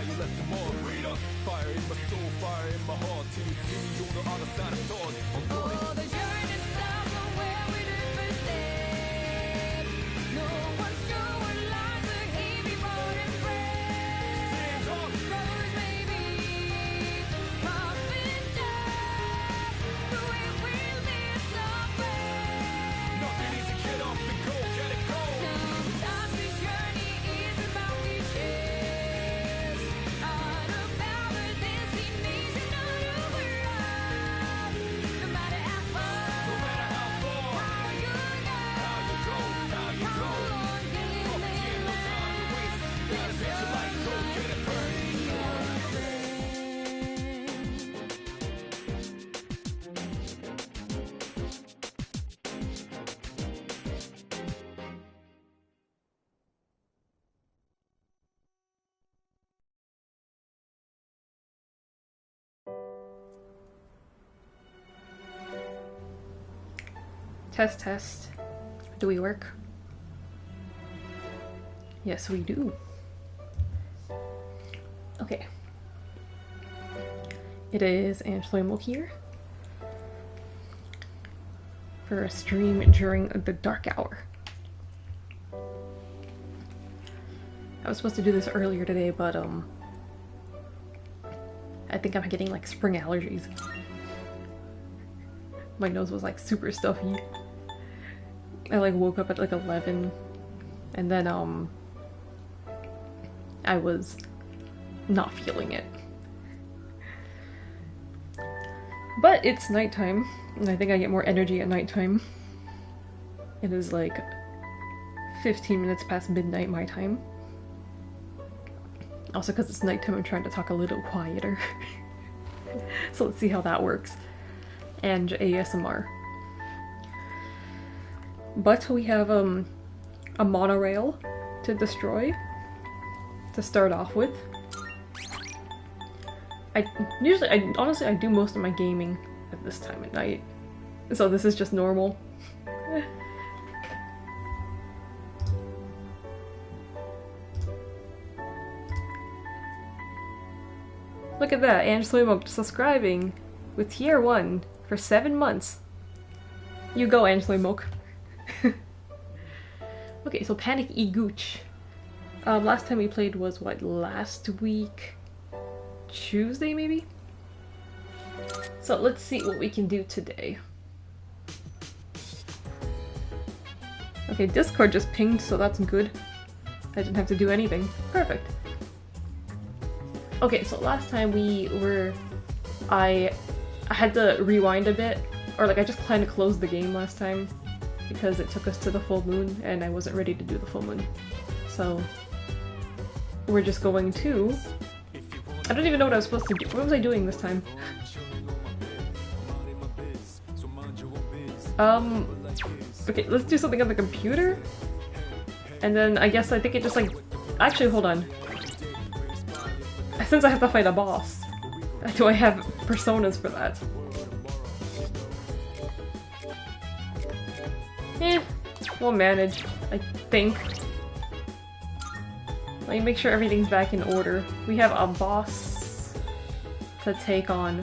you left them all freedom. Fire in my soul, fire in my heart. Till you see me on the other side of stars. I'm calling. Oh, the journey starts from where we did first step. No one's sure what lies ahead before them friends. Brothers may be coffin dust, but we will miss our friends. Nothing easy, get up and go, get it go. Sometimes this journey is about cliches, not about the destination, not overall. No matter how far, No matter how far, how you go, how you go, how long can you ain't no time to waste. Gotta set your light, go get it burning. Test, test. Do we work? Yes, we do. Okay. It is Angelo here for a stream during the dark hour. I was supposed to do this earlier today, but I think I'm getting like spring allergies. My nose was like super stuffy. I like woke up at like 11 and then I was not feeling it. But it's nighttime and I think I get more energy at nighttime. It is like 15 minutes past midnight my time. Also because it's nighttime I'm trying to talk a little quieter. So let's see how that works. And ASMR. But we have a monorail to destroy to start off with. Honestly I do most of my gaming at this time at night, so this is just normal. Look at that, Angelo subscribing with tier 1 for 7 months. You go, Angelo Moke. Okay, so Panic Gooch. Last time we played was what, last week? Tuesday, maybe? So let's see what we can do today. Okay, Discord just pinged, so that's good. I didn't have to do anything. Perfect. Okay, so last time I had to rewind a bit, or like I just kind of closed the game last time because it took us to the full moon and I wasn't ready to do the full moon. So we're just going to... I don't even know what I was supposed to do. What was I doing this time? Okay, let's do something on the computer. And then I guess I think it just like... Actually, hold on. Since I have to fight a boss, do I have personas for that? We'll manage, I think. Let me make sure everything's back in order. We have a boss to take on.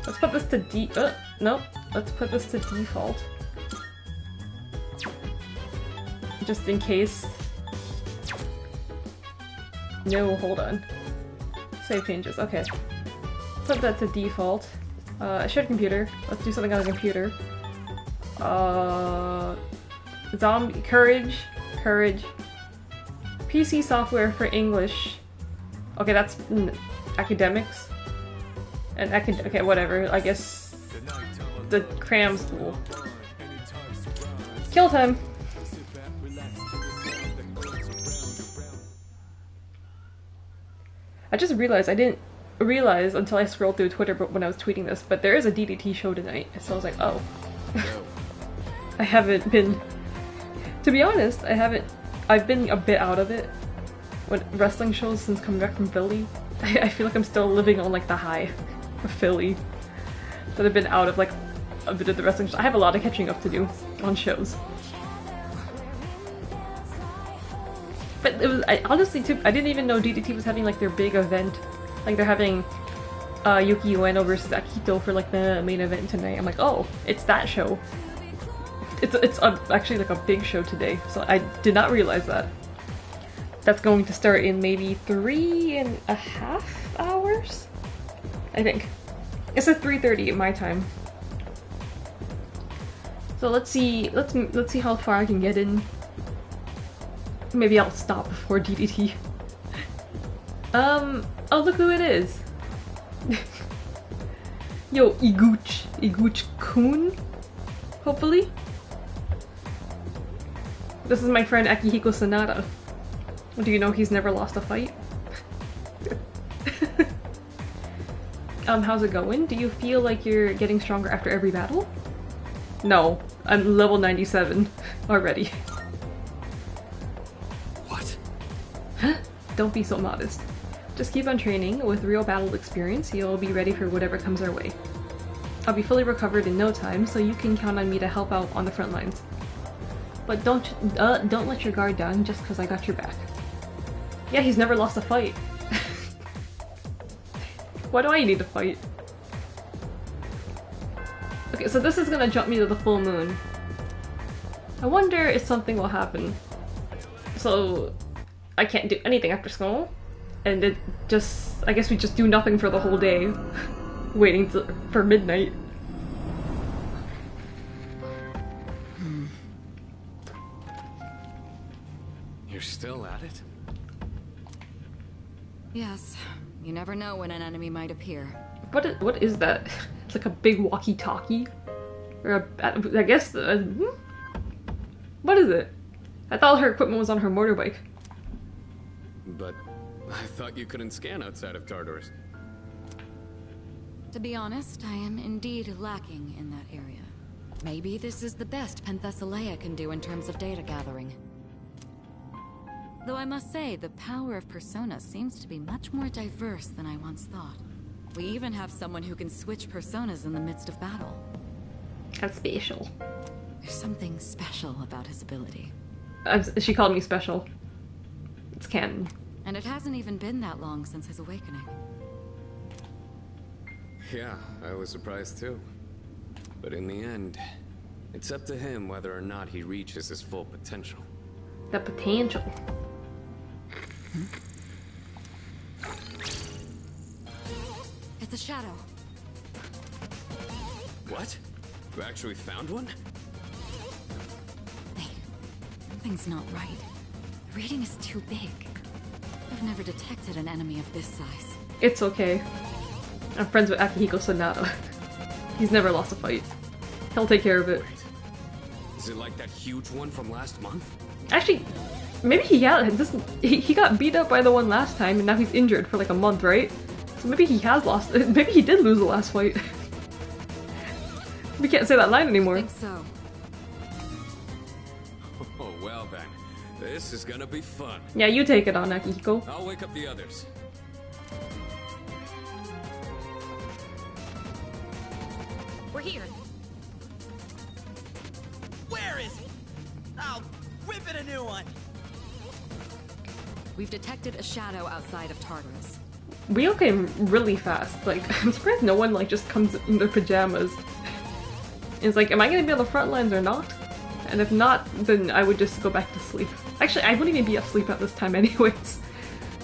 Let's put this to nope. Let's put this to default. Just in case. No, hold on. Save changes, okay. Put that to default. Shared computer. Let's do something on the computer. Zombie courage. PC software for English. Okay, that's academics. And okay, whatever. I guess the cram school. Kill time. I just realized I didn't realize until I scrolled through Twitter when I was tweeting this, but there is a DDT show tonight, so I was like, oh. I haven't been... To be honest, I've been a bit out of it when wrestling shows since coming back from Philly. I feel like I'm still living on like the high of Philly. That I've been out of like a bit of the wrestling shows. I have a lot of catching up to do on shows. But it was, I honestly too, I didn't even know DDT was having like their big event. Like they're having Yuki Ueno versus Akito for like the main event tonight. I'm like, oh, it's that show. It's actually like a big show today, so I did not realize that. That's going to start in maybe 3.5 hours? I think. It's at 3:30 my time. So let's see how far I can get in. Maybe I'll stop before DDT. Oh, look who it is. Yo, Iguch-kun? Hopefully? This is my friend Akihiko Sanada. Do you know he's never lost a fight? How's it going? Do you feel like you're getting stronger after every battle? No, I'm level 97 already. What? Huh? Don't be so modest. Just keep on training. With real battle experience, you'll be ready for whatever comes our way. I'll be fully recovered in no time, so you can count on me to help out on the front lines. But don't let your guard down just because I got your back. Yeah, he's never lost a fight. Why do I need to fight? Okay, so this is gonna jump me to the full moon. I wonder if something will happen. So, I can't do anything after school? And it just... I guess we just do nothing for the whole day. Waiting for midnight. You're still at it? Yes. You never know when an enemy might appear. What is that? It's like a big walkie-talkie? Or I guess... what is it? I thought her equipment was on her motorbike. But I thought you couldn't scan outside of Tartarus. To be honest, I am indeed lacking in that area. Maybe this is the best Penthesilea can do in terms of data gathering. Though I must say, the power of Persona seems to be much more diverse than I once thought. We even have someone who can switch personas in the midst of battle. That's special. There's something special about his ability. She called me special. It's canon. And it hasn't even been that long since his awakening. Yeah, I was surprised too. But in the end, it's up to him whether or not he reaches his full potential. The potential. It's a shadow. What? You actually found one? Wait, something's not right. The reading is too big. I've never detected an enemy of this size. It's okay. I'm friends with Akihiko Sanada. He's never lost a fight. He'll take care of it. Wait. Is it like that huge one from last month? Actually, maybe he got beat up by the one last time and now he's injured for like a month, right? So maybe he has lost. Maybe he did lose the last fight. We can't say that line anymore. I think so. Oh, well then. This is gonna be fun. Yeah, you take it on, Akihiko. I'll wake up the others. We're here. Where is he? I'll whip it a new one. We've detected a shadow outside of Tartarus. We came really fast. Like, I'm surprised no one like just comes in their pajamas. It's like, am I gonna be on the front lines or not? And if not, then I would just go back to sleep. Actually, I wouldn't even be asleep at this time anyways.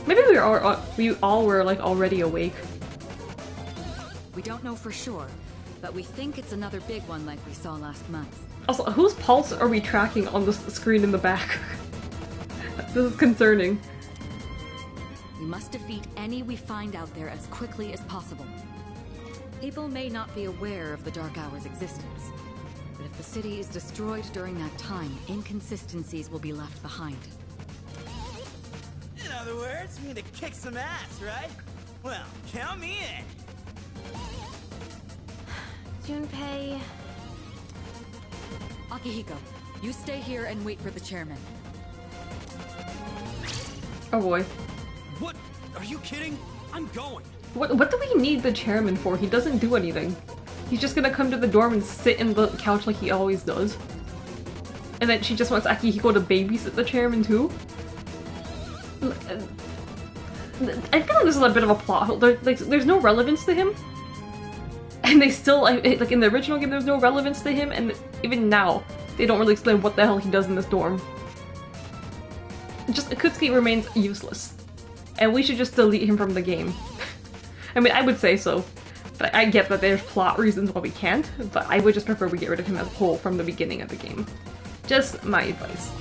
Maybe we all were like already awake. We don't know for sure, but we think it's another big one like we saw last month. Also, whose pulse are we tracking on the screen in the back? This is concerning. We must defeat any we find out there as quickly as possible. People may not be aware of the Dark Hour's existence, but if the city is destroyed during that time, inconsistencies will be left behind. In other words, we need to kick some ass, right? Well, count me in. Junpei... Akihiko, you stay here and wait for the chairman. Oh boy. What? Are you kidding? I'm going. What do we need the chairman for? He doesn't do anything. He's just gonna come to the dorm and sit in the couch like he always does. And then she just wants Akihiko to babysit the chairman too? I feel like this is a bit of a plot hole. There's no relevance to him. And they still, like in the original game, there's no relevance to him, and even now, they don't really explain what the hell he does in this dorm. Just, Akutsuki remains useless. And we should just delete him from the game. I mean, I would say so. But I get that there's plot reasons why we can't, but I would just prefer we get rid of him as a whole from the beginning of the game. Just my advice.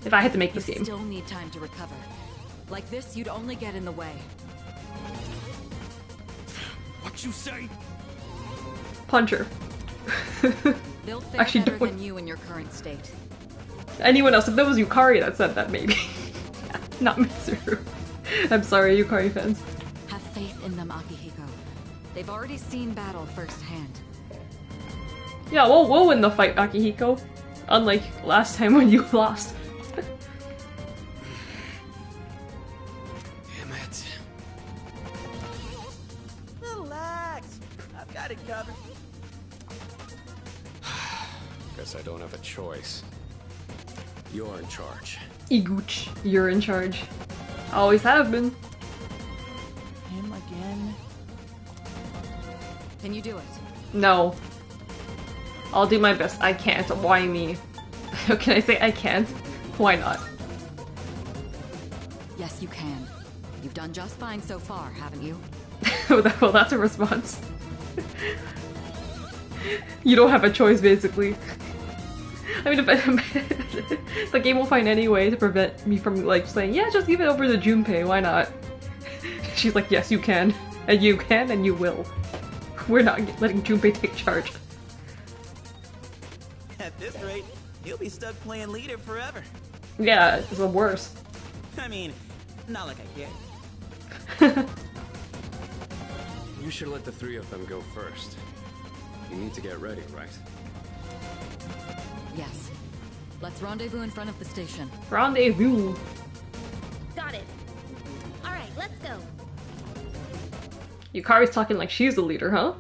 If I had to make this game. You still need time to recover. Like this, you'd only get in the way. What you say? Punch her. They'll fare Actually, better don't. than you in your current state. Anyone else, if that was Yukari that said that, maybe. Not Mitsuru. I'm sorry, Yukari fans. Have faith in them, Akihiko. They've already seen battle firsthand. Yeah, we'll win the fight, Akihiko. Unlike last time when you lost. Damn it. Relax. I've got it covered. Guess I don't have a choice. You're in charge. Iguchi, you're in charge. Always have been. Him again? Can you do it? No. I'll do my best. I can't. Why me? Can I say I can't? Why not? Yes, you can. You've done just fine so far, haven't you? Well, that's a response. You don't have a choice, basically. I mean, if the game will find any way to prevent me from, like, saying, yeah, just give it over to Junpei, why not? She's like, yes, you can. And you can, and you will. We're not letting Junpei take charge. At this rate, he'll be stuck playing leader forever. Yeah, it's the worst. I mean, not like I care. You should let the three of them go first. You need to get ready, right? Yes. Let's rendezvous in front of the station. Rendezvous. Got it. Alright, let's go. Yukari's talking like she's the leader, huh?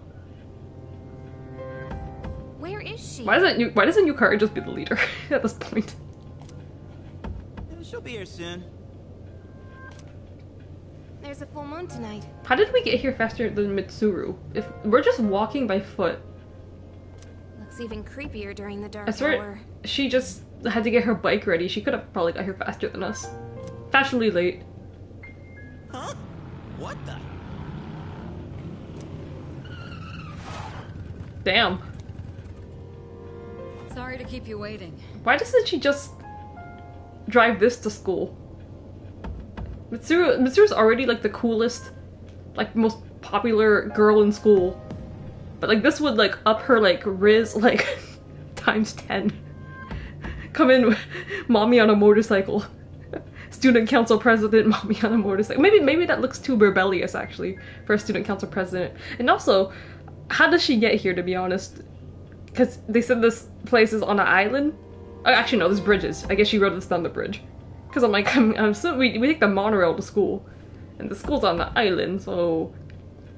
Where is she? Why doesn't Yukari just be the leader at this point? She'll be here soon. There's a full moon tonight. How did we get here faster than Mitsuru? If we're just walking by foot. Looks even creepier during the dark I swear, hour. she just had to get her bike ready. She could have probably got here faster than us. Fashionably late. Huh? What the? Damn. Sorry to keep you waiting. Why doesn't she just drive this to school? Mitsuru's already like the coolest, like most popular girl in school. But like this would like up her like Riz like times 10. Come in, mommy on a motorcycle. Student council president, mommy on a motorcycle. Maybe that looks too rebellious actually for a student council president. And also, how does she get here, to be honest? Because they said this place is on an island. Oh, actually, no, there's bridges. I guess she rode this down the bridge. Because I'm like, we take the monorail to school, and the school's on the island, so.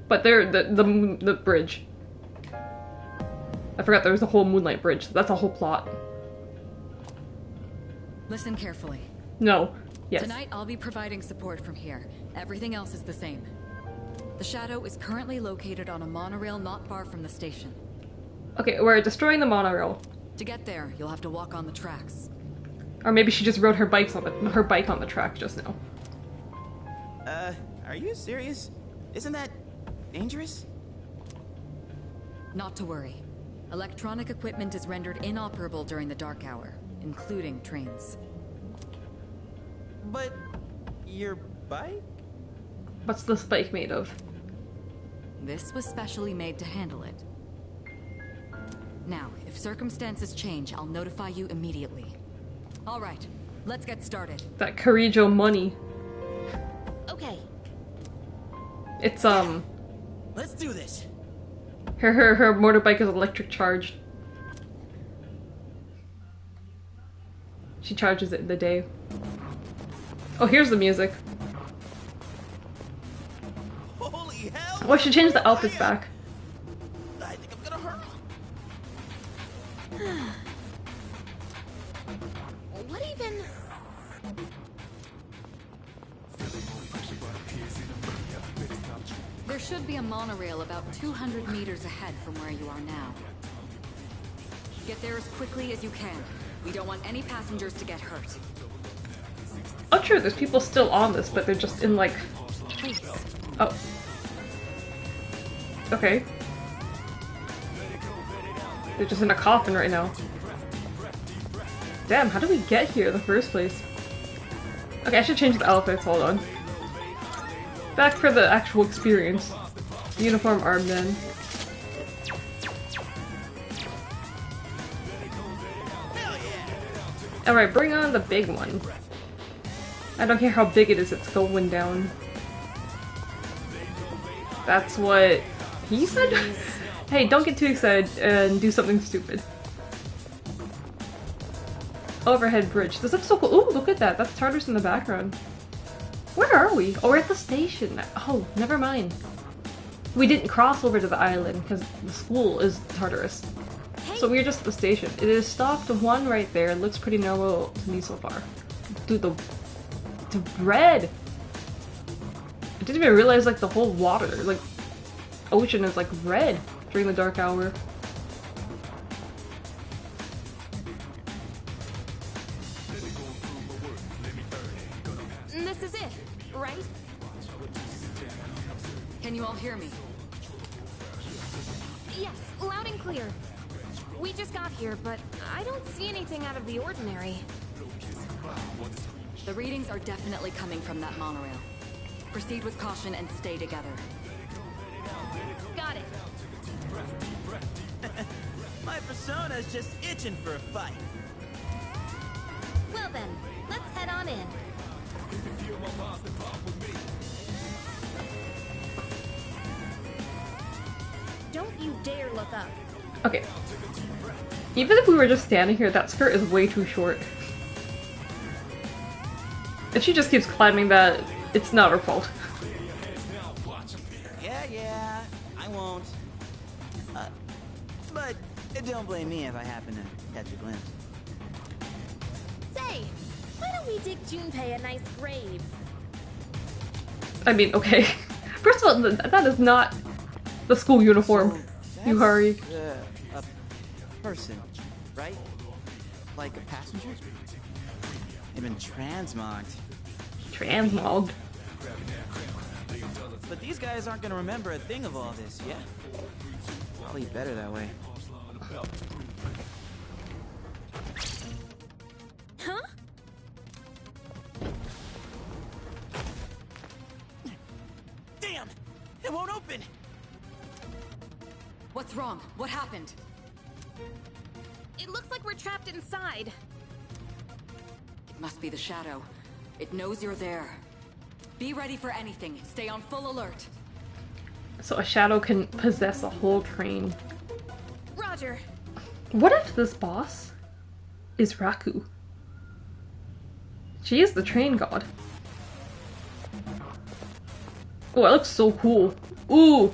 But they're the bridge. I forgot there was a whole Moonlight Bridge. That's a whole plot. Listen carefully. No. Yes. Tonight I'll be providing support from here. Everything else is the same. The Shadow is currently located on a monorail not far from the station. Okay, we're destroying the monorail. To get there, you'll have to walk on the tracks. Or maybe she just rode her bike on the track just now. Are you serious? Isn't that dangerous? Not to worry. Electronic equipment is rendered inoperable during the dark hour, including trains. But your bike? What's this bike made of? This was specially made to handle it. Now, if circumstances change, I'll notify you immediately. All right, let's get started. That Karijo money. Okay. It's Let's do this. her motorbike is electric charged. She charges it in the day. Oh, here's the music. Holy hell! Oh, I should change the outfits back. I think I'm gonna hurt. What even? There should be a monorail about 200 meters ahead from where you are now. Get there as quickly as you can. We don't want any passengers to get hurt. Oh true, there's people still on this, but they're just in like... Please. Oh. Okay. They're just in a coffin right now. Damn, how did we get here in the first place? Okay, I should change the outfits, hold on. Back for the actual experience. Uniform armed men. Alright, bring on the big one. I don't care how big it is, it's going down. That's what he said? Hey, don't get too excited and do something stupid. Overhead bridge. This looks so cool. Ooh, look at that. That's Tartarus in the background. Where are we? Oh, we're at the station. Oh, never mind. We didn't cross over to the island because the school is Tartarus. So we're just at the station. It is stopped one right there. It looks pretty normal to me so far. Dude, the red! I didn't even realize like the whole water, like ocean is like red during the dark hour. This is it, right? Can you all hear me? Yes, loud and clear. We just got here, but I don't see anything out of the ordinary. The readings are definitely coming from that monorail. Proceed with caution and stay together. Got it. My persona's just itching for a fight. Well then, let's head on in. Don't you dare look up. Okay. Even if we were just standing here, that skirt is way too short. If she just keeps climbing that, it's not her fault. Yeah, I won't. But don't blame me if I happen to catch a glimpse. Say, why don't we dig Junpei a nice grave? I mean, okay. First of all, that is not the school uniform. So You hurry. a person, right? Like a passenger? They've been transmogged. Transmogged. But these guys aren't gonna remember a thing of all this, yeah? Probably better that way. Huh? Damn! It won't open! What's wrong? What happened? It looks like we're trapped inside. It must be the shadow. It knows you're there. Be ready for anything. Stay on full alert. So a shadow can possess a whole train. Roger. What if this boss is Raku? She is the train god. Oh, it looks so cool. Ooh!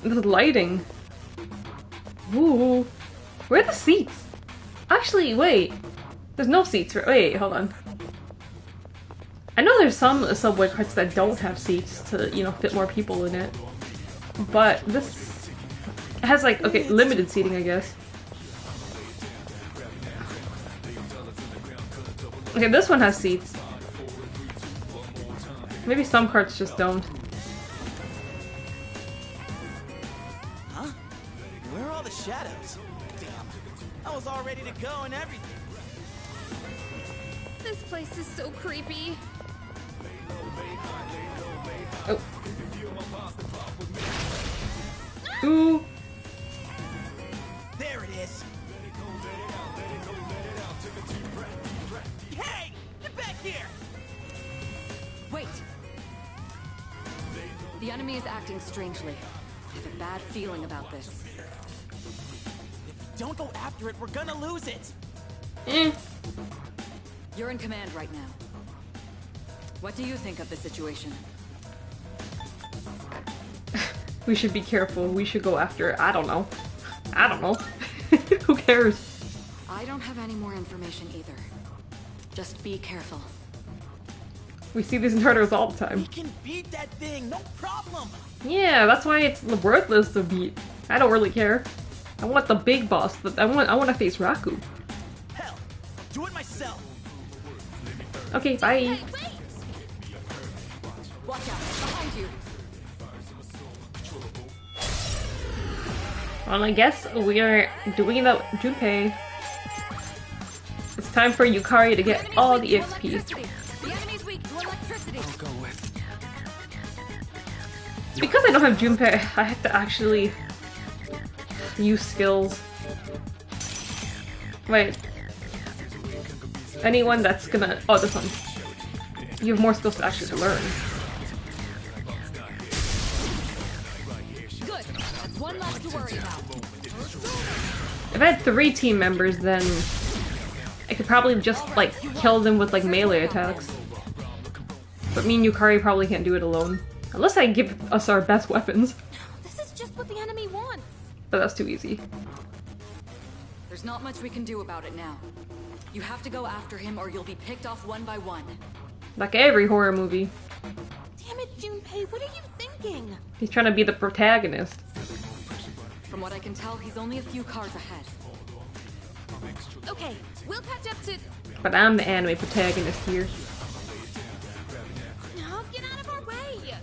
The lighting. Ooh. Where are the seats? Actually, wait. There's no seats. Wait, hold on. I know there's some subway carts that don't have seats to, you know, fit more people in it. But this has like, okay, limited seating, I guess. Okay, this one has seats. Maybe some carts just don't. Huh? Where are all the shadows? Damn. I was all ready to go and everything. This place is so creepy. Oh. Ooh. There it is. Hey! Get back here! Wait! The enemy is acting strangely. I have a bad feeling about this. If we don't go after it, we're gonna lose it! Eh. You're in command right now. What do you think of the situation? We should be careful. We should go after it. I don't know. I don't know. Who cares? I don't have any more information either. Just be careful. We see these in Turtles all the time. We can beat that thing, no problem. Yeah, that's why it's worthless to beat. I don't really care. I want the big boss. I want to face Raku. Hell, do it myself. Okay, bye. Hey, wait! Watch out, behind you. Well, I guess we are doing the Junpei. It's time for Yukari to get all the XP. The enemy's weak to electricity. Because I don't have Junpei, I have to actually use skills. Wait. Anyone that's gonna... Oh, this one. You have more skills to actually learn. Good. That's one less to worry about. If I had 3 team members, then I could probably just, like, kill them with, like, melee attacks. But me and Yukari probably can't do it alone. Unless I give us our best weapons. This is just what the enemy wants. But that's too easy. There's not much we can do about it now. You have to go after him or you'll be picked off one by one. Like every horror movie. Damn it, Junpei, what are you thinking? He's trying to be the protagonist. From what I can tell, he's only a few cars ahead. Okay, we'll catch up to... But I'm the anime protagonist here. No, get out of our way!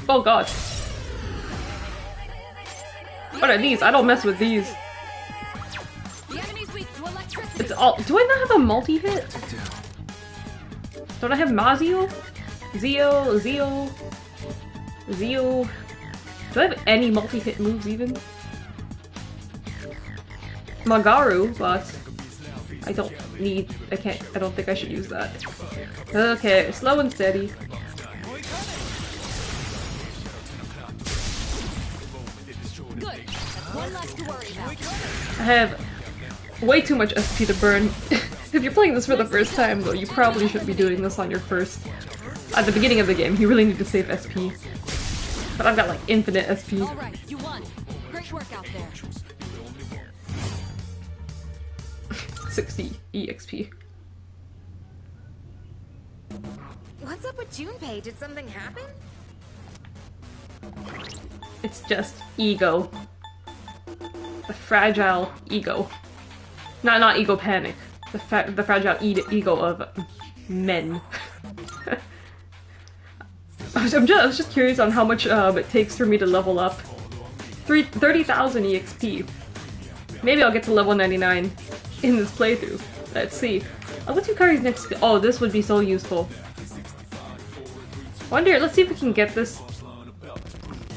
Oh god. What are these? I don't mess with these. The enemy's weak to electricity. It's all- Do I not have a multi-hit? Don't I have Mazio? Zio? Do I have any multi-hit moves even? Magaru, but I don't think I should use that. Okay, slow and steady. Good. That's one less to worry about. I have way too much SP to burn. If you're playing this for the first time, though, you probably shouldn't be doing this on your first... At the beginning of the game, you really need to save SP. But I've got, like, infinite SP. Alright, you won. Great work out there. 60 EXP. What's up with Junpei? Did something happen? It's just ego. The fragile ego. Not ego panic. The fragile ego of men. I was just curious on how much it takes for me to level up. 30,000 EXP. Maybe I'll get to level 99 in this playthrough. Let's see. Oh, what's Yukari's next skill? Oh, this would be so useful. Wonder, let's see if we can get this.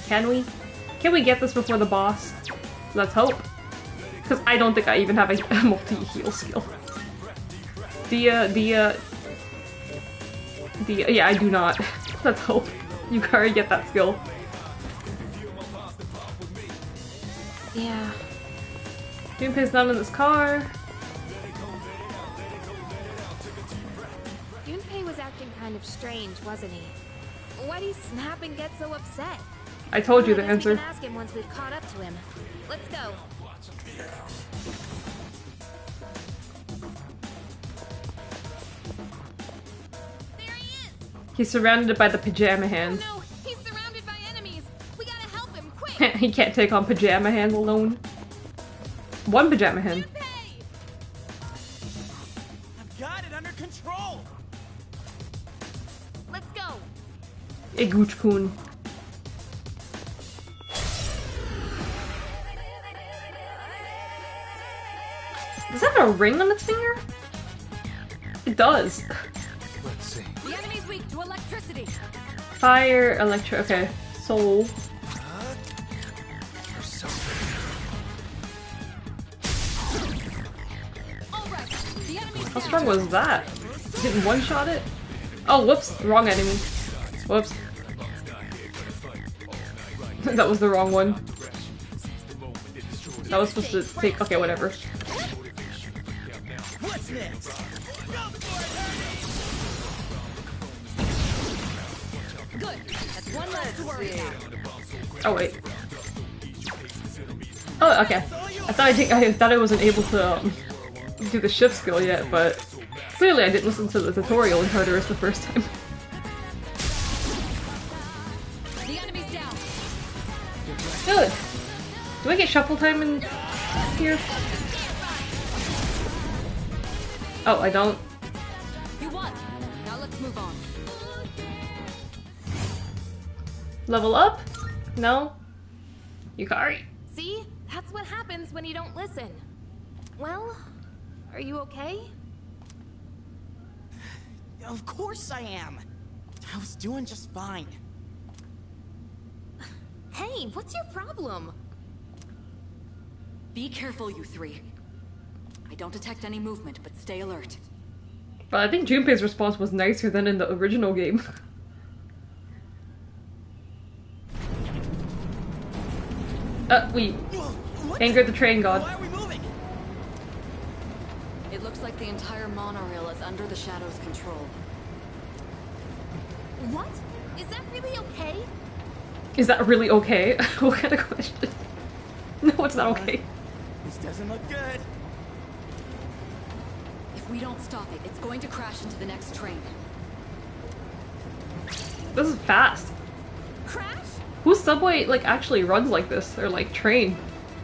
Can we? Can we get this before the boss? Let's hope. Because I don't think I even have a multi-heal skill. Yeah, I do not. Let's hope Yukari get that skill. Yeah. Junpei's not in this car. Junpei was acting kind of strange, wasn't he? Why'd he snap and get so upset? I told you the I guess we answer. can ask him once we've caught up to him. Let's go. There he is! He's surrounded by the pajama hands. No, he's surrounded by enemies. We gotta help him, quick! He can't take on pajama hands alone. One pajama hand. Junpei! I've got it under control. Let's go. Iguchi-kun. Does that have a ring on its finger? It does. Let's see. The enemy's weak to electricity. Fire, electro. Okay, soul. All right. The enemy's How strong was that? Didn't one-shot it? Oh, whoops. Wrong enemy. Whoops. That was the wrong one. That was supposed to take... Okay, whatever. What's next? good. That's one less to worry about. Oh, wait. Oh, okay. I thought I wasn't able to do the shift skill yet, but Clearly I didn't listen to the tutorial in Tartarus the first time. The enemy's down. Good. Do I get shuffle time in here? Oh, I don't. You won. Now let's move on. Level up? No? Yukari. See? That's what happens when you don't listen. Well, are you okay? Of course I am. I was doing just fine. Hey, what's your problem? Be careful, you three. I don't detect any movement, but stay alert. But I think Junpei's response was nicer than in the original game. We angered the train god. Why are we moving? It looks like the entire monorail is under the Shadow's control. What? Is that really okay? Is that really okay? What kind of question? No, it's not okay. This doesn't look good. If we don't stop it, it's going to crash into the next train. This is fast. Crash? Whose subway, like, actually runs like this? Or, like, train?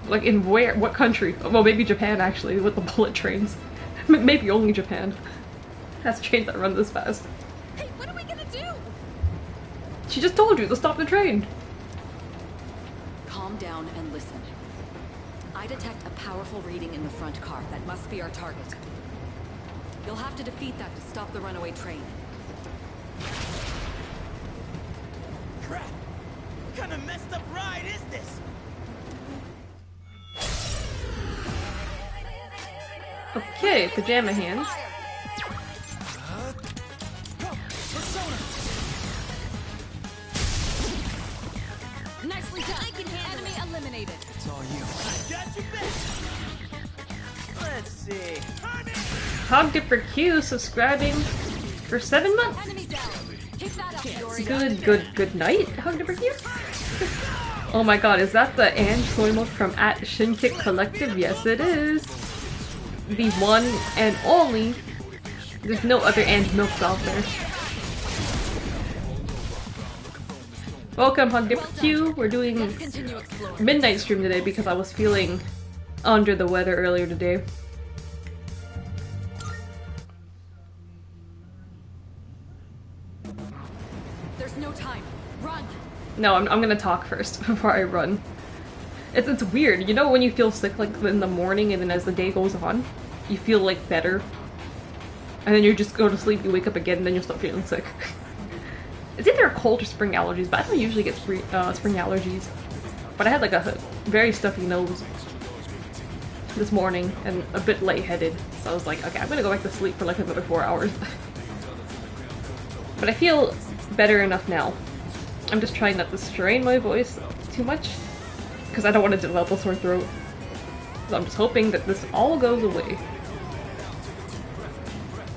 Like, in where? What country? Well, maybe Japan, actually, with the bullet trains. Maybe only Japan has trains that run this fast. Hey, what are we gonna do? She just told you to stop the train! Calm down and listen. I detect a powerful reading in the front car. That must be our target. You'll have to defeat that to stop the runaway train. Crap! What kind of messed up ride is this? Okay, pajama hands. Nicely done. I can handle Enemy eliminated. It's all you. I got you back. Let's see. Hog Dipper Q subscribing for 7 months. Enemy down. Kick that up, Yuri. Good night, Hog Dipper Q. Oh my god, is that the Ange soy milk from @ShinKickCollective? Yes, it is. The one and only. There's no other Ange milks out there. Welcome, Hog Dipper Q. We're doing Let's continue exploring. midnight stream today because I was feeling under the weather earlier today. There's no time. Run. No, I'm gonna talk first before I run. It's weird, you know when you feel sick like in the morning and then as the day goes on, you feel like better. And then you just go to sleep, you wake up again, and then you start feeling sick. It's either a cold or spring allergies, but I don't usually get spring allergies. But I had like a very stuffy nose this morning and a bit lightheaded, so I was like, okay, I'm gonna go back to sleep for like another 4 hours. But I feel better enough now. I'm just trying not to strain my voice too much, because I don't want to develop a sore throat. So I'm just hoping that this all goes away.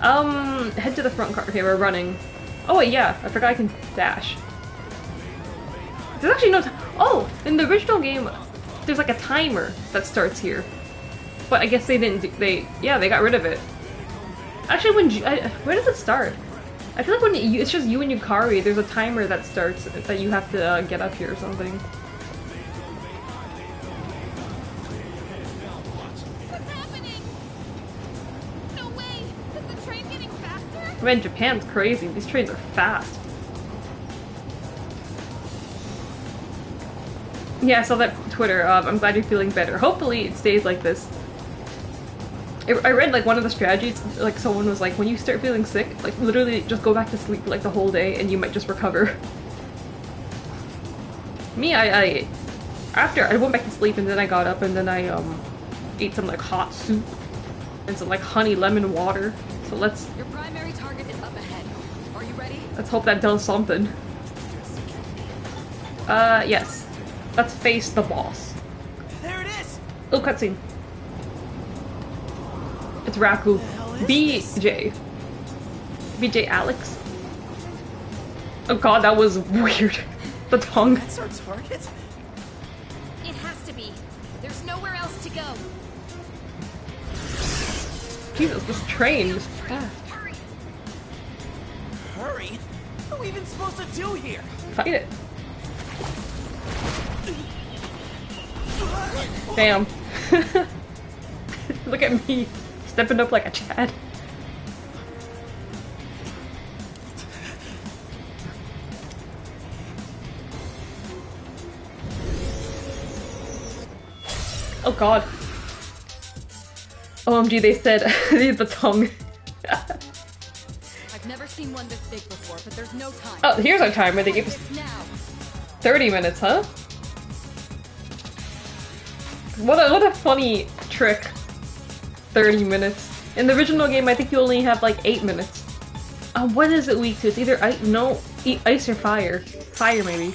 Head to the front car. Okay, we're running. Oh wait, yeah, I forgot I can dash. There's actually no oh, in the original game, there's like a timer that starts here. But I guess they didn't they got rid of it. Actually, where does it start? I feel like when it's just you and Yukari, there's a timer that starts that you have to get up here or something. What's happening? No way! Is the train getting faster? Man, Japan's crazy. These trains are fast. Yeah, I saw that Twitter. I'm glad you're feeling better. Hopefully it stays like this. I read like one of the strategies, like someone was like, when you start feeling sick, like literally just go back to sleep like the whole day and you might just recover. Me, after I went back to sleep and then I got up and then I ate some like hot soup and some like honey lemon water. So Your primary target is up ahead. Are you ready? let's hope that does something. Yes. Let's face the boss. There it is. Oh, cutscene. It's Raku. BJ. BJ Alex. Oh god, that was weird. The tongue. That's our target? It has to be. There's nowhere else to go. Jesus, this train is fast. hurry. What are we even supposed to do here? Fight it. Damn. Look at me, stepping up like a Chad. Oh god. OMG, they said the tongue. I've never seen one this big before, but there's no time. Oh, here's our timer. They gave us Now. 30 minutes, huh? What a funny trick. 30 minutes. In the original game, I think you only have like 8 minutes. What is it weak to? It's either ice or fire. Fire, maybe.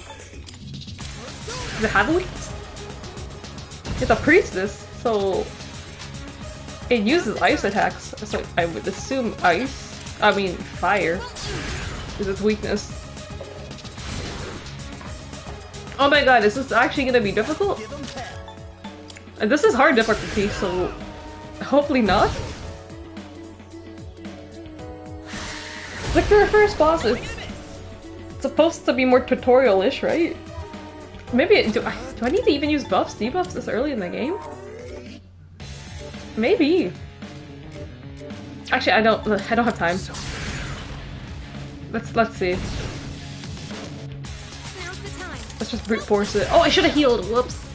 Does it have a weakness? It's a priestess, so it uses ice attacks. So I would assume fire is its weakness. Oh my god, is this actually gonna be difficult? And this is hard difficulty, so hopefully not. Like for a first boss, it's supposed to be more tutorial-ish, right? Maybe do I need to even use buffs, debuffs this early in the game? Maybe. Actually, I don't have time. Let's see. Let's just brute force it. Oh, I should have healed. Whoops.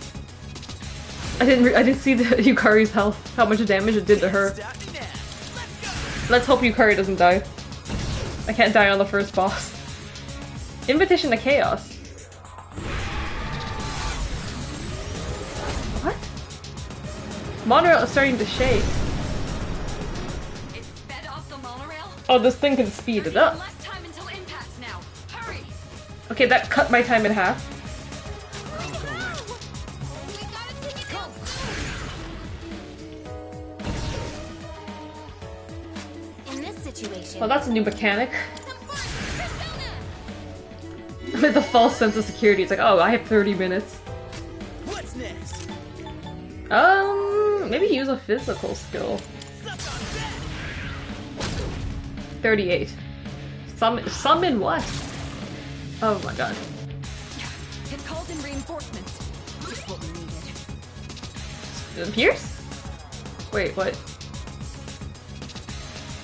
I didn't see the Yukari's health, how much damage it did to her. Let's hope Yukari doesn't die. I can't die on the first boss. Invitation to Chaos. What? Monorail is starting to shake. It sped off the monorail. Oh, this thing can speed it up. Less time until impact now. Hurry! Okay, that cut my time in half. Well, that's a new mechanic. With a false sense of security, it's like, oh, I have 30 minutes. What's next? Maybe use a physical skill. 38. Summon what? Oh my god. It called in reinforcements. Just what we needed. Pierce? Wait, what?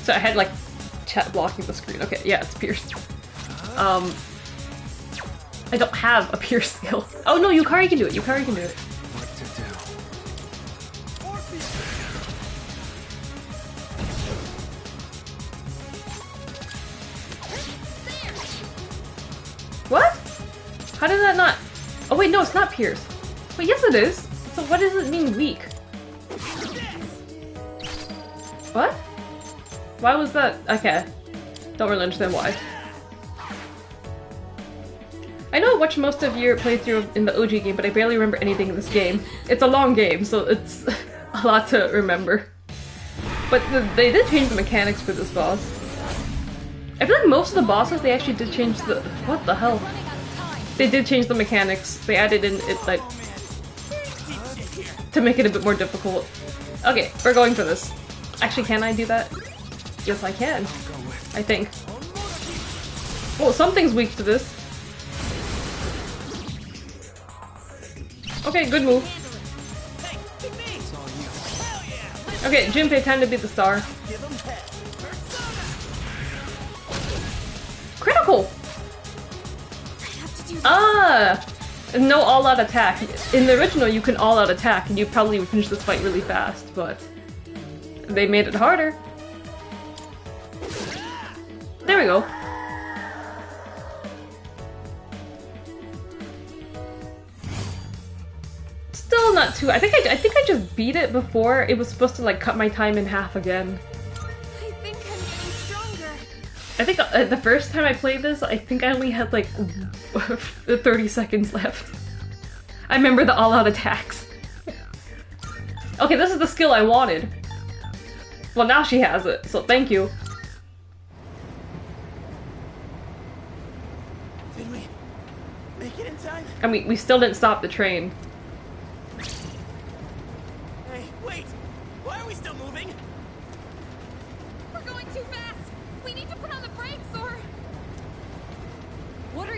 So I had like chat blocking the screen. Okay, yeah, it's Pierce. I don't have a Pierce skill. Oh no, Yukari can do it. Yukari can do it. What to do? What? How did that not? Oh wait, no, it's not Pierce. Wait, yes it is. So what does it mean weak? What? Why was that? Okay. Don't really understand why. I know I watched most of your playthrough in the OG game, but I barely remember anything in this game. It's a long game, so it's a lot to remember. But they did change the mechanics for this boss. I feel like most of the bosses, they actually did change the... What the hell? They did change the mechanics. They added in it, like... to make it a bit more difficult. Okay, we're going for this. Actually, can I do that? Yes, I can. I think. Oh, something's weak to this. Okay, good move. Okay, Junpei, time to be the star. Critical! Ah! No all-out attack. In the original, you can all-out attack, and you probably would finish this fight really fast, but... they made it harder. There we go. Still not too. I think I just beat it before. It was supposed to like cut my time in half again. I think I'm getting stronger. I think the first time I played this, I think I only had like 30 seconds left. I remember the all-out attacks. Okay, this is the skill I wanted. Well, now she has it, so thank you. Did we make it in time? And we still didn't stop the train. Hey, wait! Why are we still moving? We're going too fast. We need to put on the brakes or...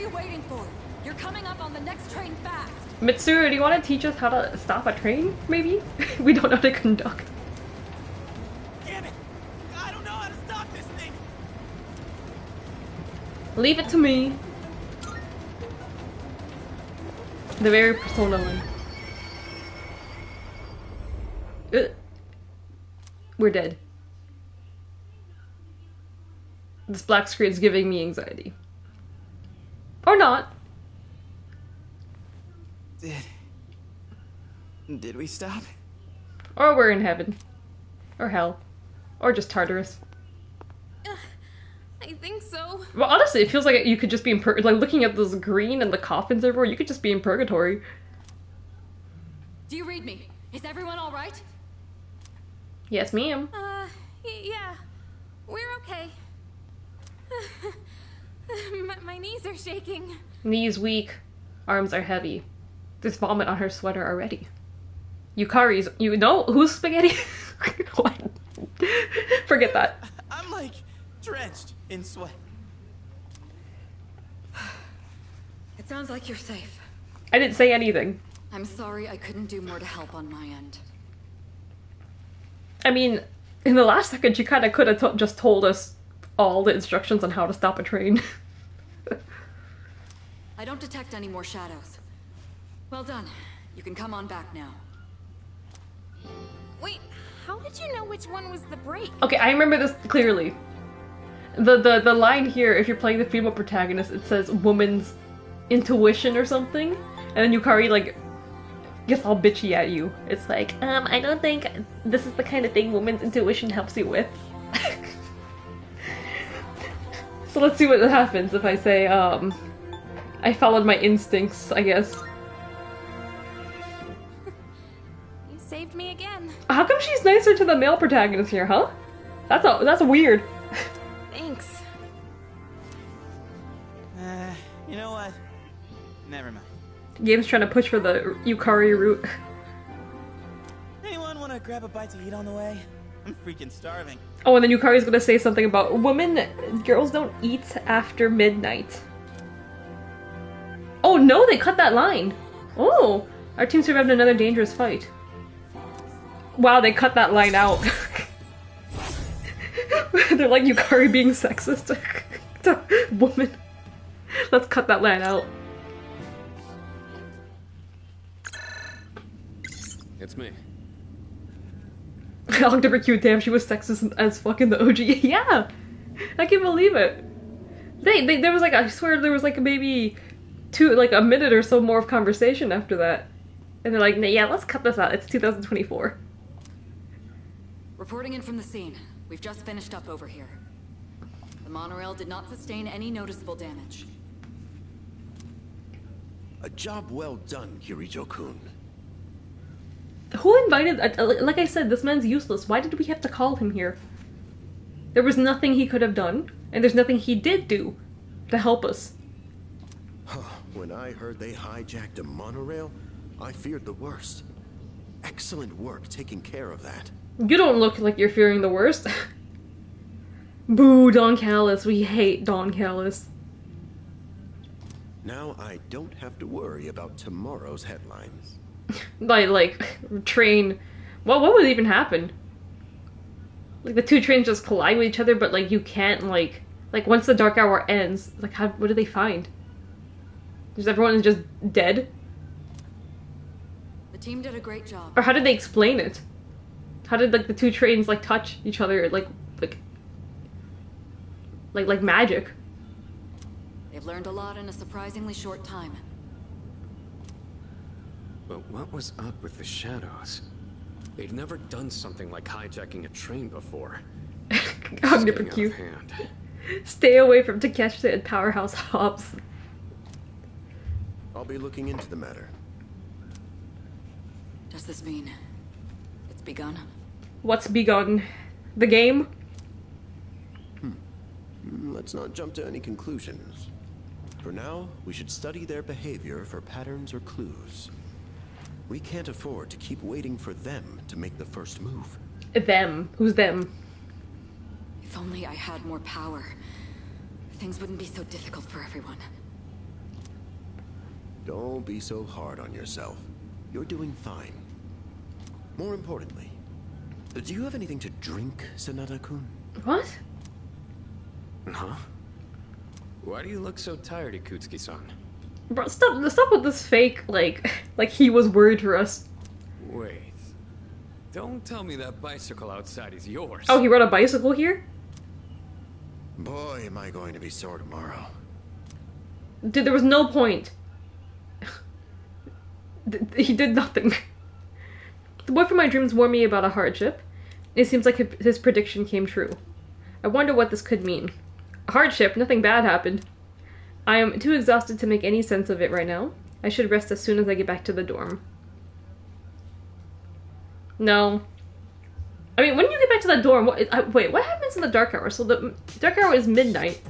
you waiting for? You're coming up on the next train fast. Mitsuru, do you want to teach us how to stop a train, maybe? We don't know how to conduct. Damn it! I don't know how to stop this thing! Leave it to me. The very Persona line. We're dead. This black screen is giving me anxiety. Or not. Did we stop? Or we're in heaven. Or hell. Or just Tartarus. I think so. Well, honestly, it feels like you could just be in like looking at this green and the coffins everywhere, you could just be in purgatory. Do you read me? Is everyone alright? Yes, ma'am. Yeah. We're okay. My knees are shaking. Knees weak. Arms are heavy. There's vomit on her sweater already. Yukari's... You know who's spaghetti? What? Forget that. I'm like drenched in sweat. It sounds like you're safe. I didn't say anything. I'm sorry I couldn't do more to help on my end. I mean, in the last second, she kind of could have just told us all the instructions on how to stop a train. I don't detect any more shadows. Well done. You can come on back now. Wait, how did you know which one was the break? Okay, I remember this clearly. The line here, if you're playing the female protagonist, it says woman's intuition or something, and then Yukari like gets all bitchy at you. It's like, I don't think this is the kind of thing woman's intuition helps you with. So let's see what happens if I say, I followed my instincts, I guess. You saved me again. How come she's nicer to the male protagonist here, huh? That's weird. Thanks. You know what? Never mind. Game's trying to push for the Yukari route. Anyone want to grab a bite to eat on the way? I'm freaking starving. Oh, and then Yukari's gonna say something about girls don't eat after midnight. Oh no, they cut that line. Oh, our team survived another dangerous fight. Wow, they cut that line out. They're like Yukari being sexist to woman. Let's cut that line out. It's me. October Q, damn, she was sexist as fucking the OG. Yeah, I can't believe it. There was like, I swear there was like maybe a minute or so more of conversation after that. And they're like, yeah, let's cut this out. It's 2024. Reporting in from the scene. We've just finished up over here. The monorail did not sustain any noticeable damage. A job well done, Kirito-kun. Who invited... like I said, this man's useless. Why did we have to call him here? There was nothing he could have done, and there's nothing he did do to help us. When I heard they hijacked a monorail, I feared the worst. Excellent work taking care of that. You don't look like you're fearing the worst. Boo, Don Callis. We hate Don Callis. Now I don't have to worry about tomorrow's headlines. like train... Well, what would even happen? Like, the two trains just collide with each other, but, like, you can't, like, once the dark hour ends, like, what do they find? Is everyone just dead? The team did a great job. Or how did they explain it? How did, like, the two trains, like, touch each other, like magic? They've learned a lot in a surprisingly short time. But what was up with the shadows? They'd never done something like hijacking a train before. I'm It's getting never out cute. of hand. Stay away from Takeshi and Powerhouse Hobbs. I'll be looking into the matter. Does this mean it's begun? What's begun? The game? Let's not jump to any conclusions. For now, we should study their behavior for patterns or clues. We can't afford to keep waiting for them to make the first move. Them. Who's them? If only I had more power, things wouldn't be so difficult for everyone. Don't be so hard on yourself. You're doing fine. More importantly, do you have anything to drink, Sanada-kun? What? Huh? Why do you look so tired, Ikutsuki-san? Bro, stop with this fake, like he was worried for us. Wait. Don't tell me that bicycle outside is yours. Oh, he rode a bicycle here? Boy, am I going to be sore tomorrow. Dude, there was no point. He did nothing. The boy from my dreams warned me about a hardship. It seems like his prediction came true. I wonder what this could mean. A hardship? Nothing bad happened. I am too exhausted to make any sense of it right now. I should rest as soon as I get back to the dorm. No. I mean, when you get back to the dorm, wait, what happens in the dark hour? So the dark hour is midnight.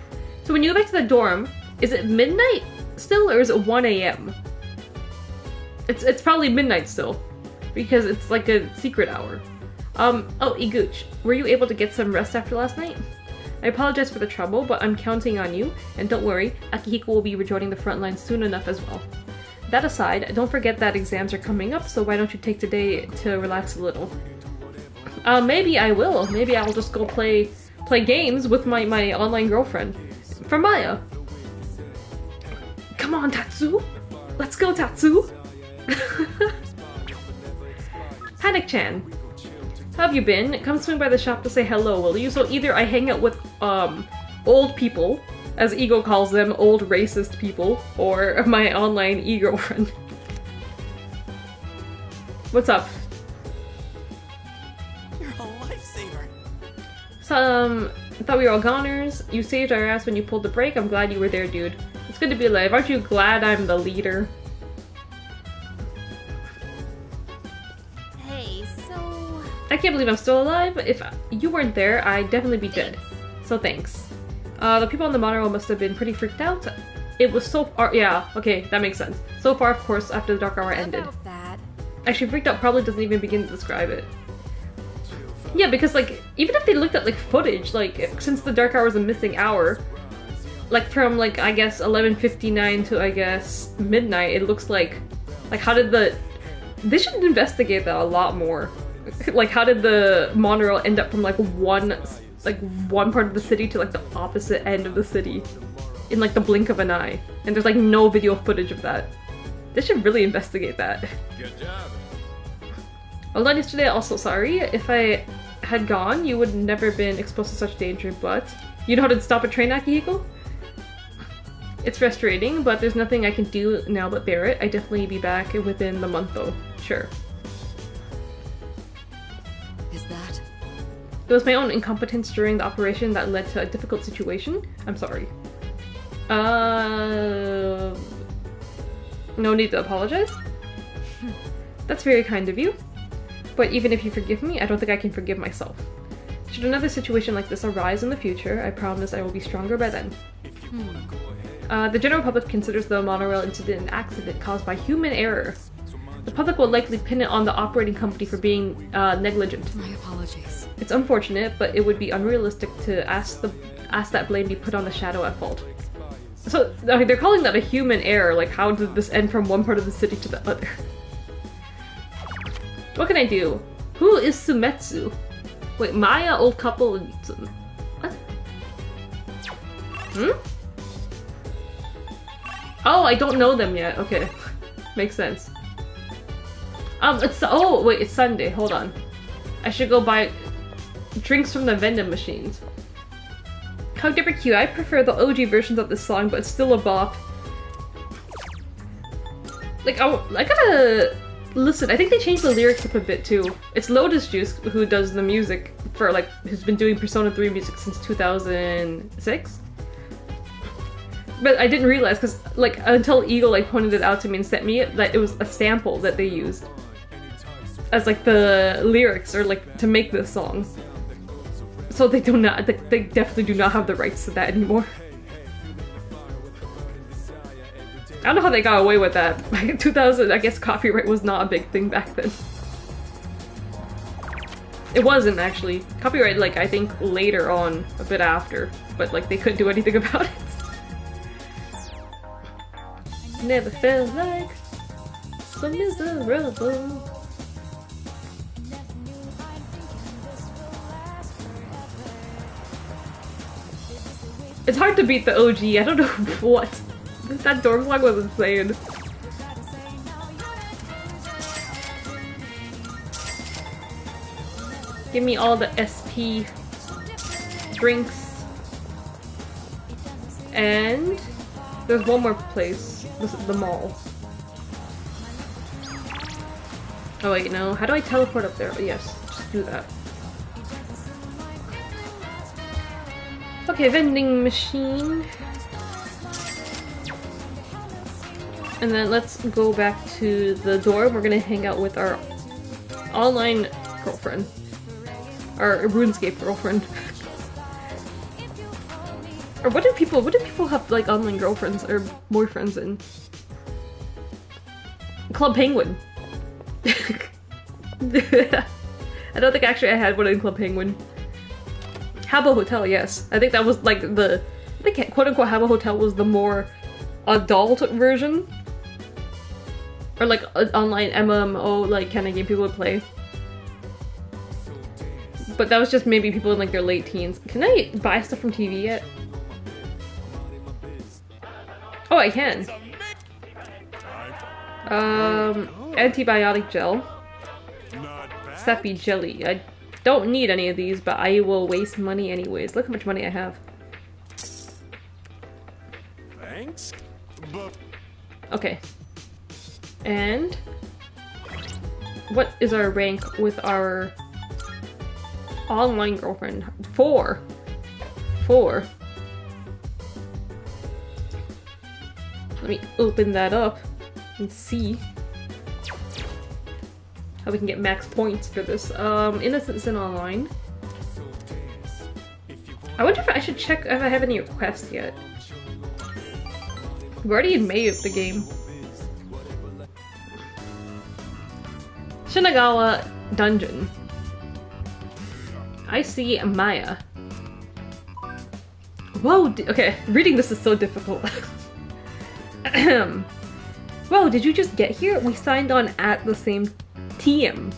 So when you go back to the dorm, is it midnight still, or is it 1 a.m.? It's probably midnight still, because it's like a secret hour. Oh, Iguch, were you able to get some rest after last night? I apologize for the trouble, but I'm counting on you, and don't worry, Akihiko will be rejoining the front line soon enough as well. That aside, don't forget that exams are coming up, so why don't you take today to relax a little? Maybe I will. Maybe I'll just go play games with my online girlfriend. From Maya. Come on, Tatsu! Let's go, Tatsu! Panic-chan. How have you been? Come swing by the shop to say hello, will you? So either I hang out with, old people, as Ego calls them, old racist people, or my online e-girlfriend. What's up? You're a lifesaver. So, I thought we were all goners. You saved our ass when you pulled the brake. I'm glad you were there, dude. It's good to be alive. Aren't you glad I'm the leader? Hey, so... I can't believe I'm still alive. If you weren't there, I'd definitely be dead. So thanks. The people on the monorail must have been pretty freaked out. It was so far- yeah, okay, that makes sense. So far, of course, after the dark hour ended. About that. Actually, freaked out probably doesn't even begin to describe it. Yeah, because, like, even if they looked at, like, footage, like, since the dark hour is a missing hour, like, from, like, I guess 11:59 to, I guess, midnight, it looks like how did they should investigate that a lot more. Like, how did the monorail end up from, like, one part of the city to, like, the opposite end of the city in, like, the blink of an eye? And there's, like, no video footage of that. They should really investigate that. Good job. Well done yesterday, also sorry. If I had gone, you would never been exposed to such danger, but... You know how to stop a train, Akihiko? It's frustrating, but there's nothing I can do now but bear it. I'd definitely be back within the month, though. Sure. Is that? It was my own incompetence during the operation that led to a difficult situation. I'm sorry. No need to apologize. That's very kind of you. But even if you forgive me, I don't think I can forgive myself. Should another situation like this arise in the future, I promise I will be stronger by then. The general public considers the monorail incident an accident caused by human error. The public will likely pin it on the operating company for being negligent. My apologies. It's unfortunate, but it would be unrealistic to ask that blame be put on the shadow at fault. So, okay, they're calling that a human error, like how did this end from one part of the city to the other? What can I do? Who is Sumetsu? Wait, Maya, old couple, and... What? Hmm? Oh, I don't know them yet. Okay. Makes sense. Oh, wait, it's Sunday. Hold on. I should go buy drinks from the vending machines. How different cute. I prefer the OG versions of this song, but it's still a bop. Like, I gotta... Listen, I think they changed the lyrics up a bit too. It's Lotus Juice who does the music for, like, who's been doing Persona 3 music since 2006? But I didn't realize, because, like, until Eagle, like, pointed it out to me and sent me it, that it was a sample that they used. As, like, the lyrics, or, like, to make this song. So they definitely do not have the rights to that anymore. I don't know how they got away with that. Like, 2000, I guess copyright was not a big thing back then. It wasn't, actually. Copyright, like, I think later on, a bit after. But, like, they couldn't do anything about it. Never felt like so miserable. It's hard to beat the OG. I don't know what. That dorm song was insane. Give me all the SP drinks. And there's one more place. This is the mall. Oh wait, no. How do I teleport up there? Yes, just do that. Okay, vending machine. And then let's go back to the dorm. We're gonna hang out with our online girlfriend. Our RuneScape girlfriend. Or what do people have like online girlfriends or boyfriends in? Club Penguin. I don't think actually I had one in Club Penguin. Habbo Hotel, yes. I think that was like the, I think quote-unquote Habbo Hotel was the more adult version. Or like an online MMO like kind of game people would play. But that was just maybe people in like their late teens. Can I buy stuff from TV yet? Oh, I can. Antibiotic gel. Sappy jelly. I don't need any of these, but I will waste money anyways. Look how much money I have. Thanks. Okay. And what is our rank with our online girlfriend? 4. 4. Let me open that up and see how we can get max points for this. Innocent Sin Online. I wonder if I should check if I have any requests yet. We're already in May of the game. Shinagawa Dungeon. I see Maya. Whoa, okay, reading this is so difficult. Whoa, did you just get here? We signed on at the same TM.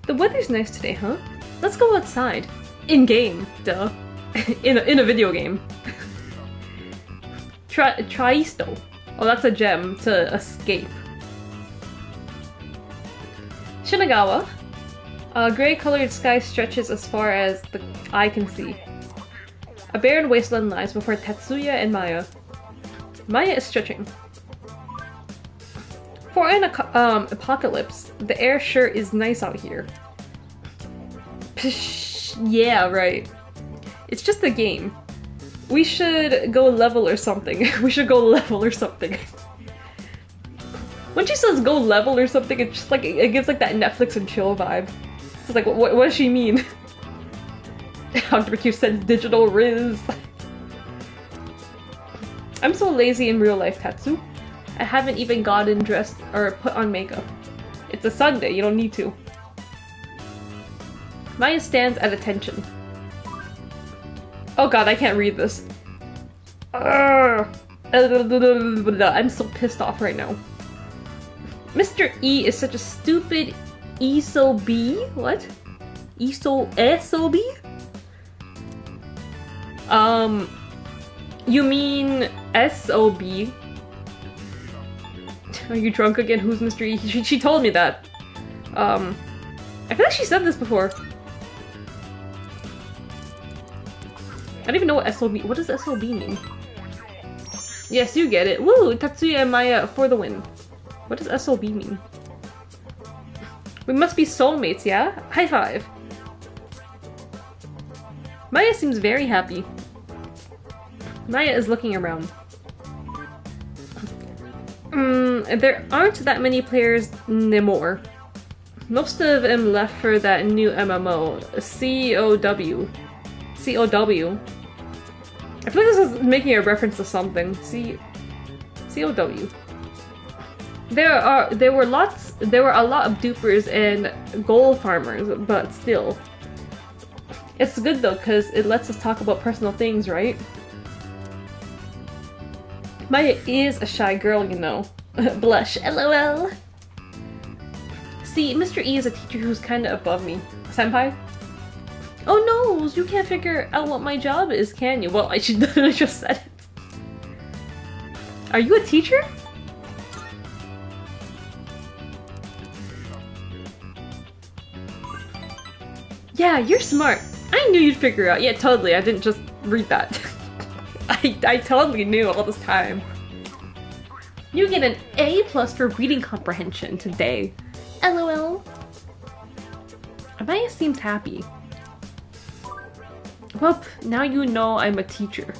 The weather's nice today, huh? Let's go outside. In-game, duh. in a video game. Traisto. Oh, that's a gem to escape. Shinagawa. A gray-colored sky stretches as far as the eye can see. A barren wasteland lies before Tetsuya and Maya. Maya is stretching. For an apocalypse, the air sure is nice out here. Psh, yeah, right. It's just a game. We should go level or something. We should go level or something. When she says go level or something, it's just like, it gives like that Netflix and chill vibe. It's like, what does she mean? Hunter Q said digital Riz. I'm so lazy in real life, Tatsu. I haven't even gotten dressed or put on makeup. It's a Sunday, you don't need to. Maya stands at attention. Oh god, I can't read this. I'm so pissed off right now. Mr. E is such a stupid ESOB? What? ESOB? You mean SOB? Are you drunk again? Who's Mr. E? She told me that. I feel like she said this before. I don't even know what SOB. What does SOB mean? Yes, you get it. Woo! Tatsuya and Maya for the win. What does SOB mean? We must be soulmates, yeah? High five. Maya seems very happy. Maya is looking around. There aren't that many players anymore. Most of them left for that new MMO, COW. COW. I feel like this is making a reference to something. COW. There were a lot of dupers and gold farmers, but still. It's good though, because it lets us talk about personal things, right? Maya is a shy girl, you know. Blush, lol. See, Mr. E is a teacher who's kinda above me. Senpai? Oh no, you can't figure out what my job is, can you? Well, I should literally just said it. Are you a teacher? Yeah, you're smart. I knew you'd figure it out. Yeah, totally. I didn't just read that. I totally knew all this time. You get an A+ for reading comprehension today. LOL. Amaya seems happy. Well, now you know I'm a teacher.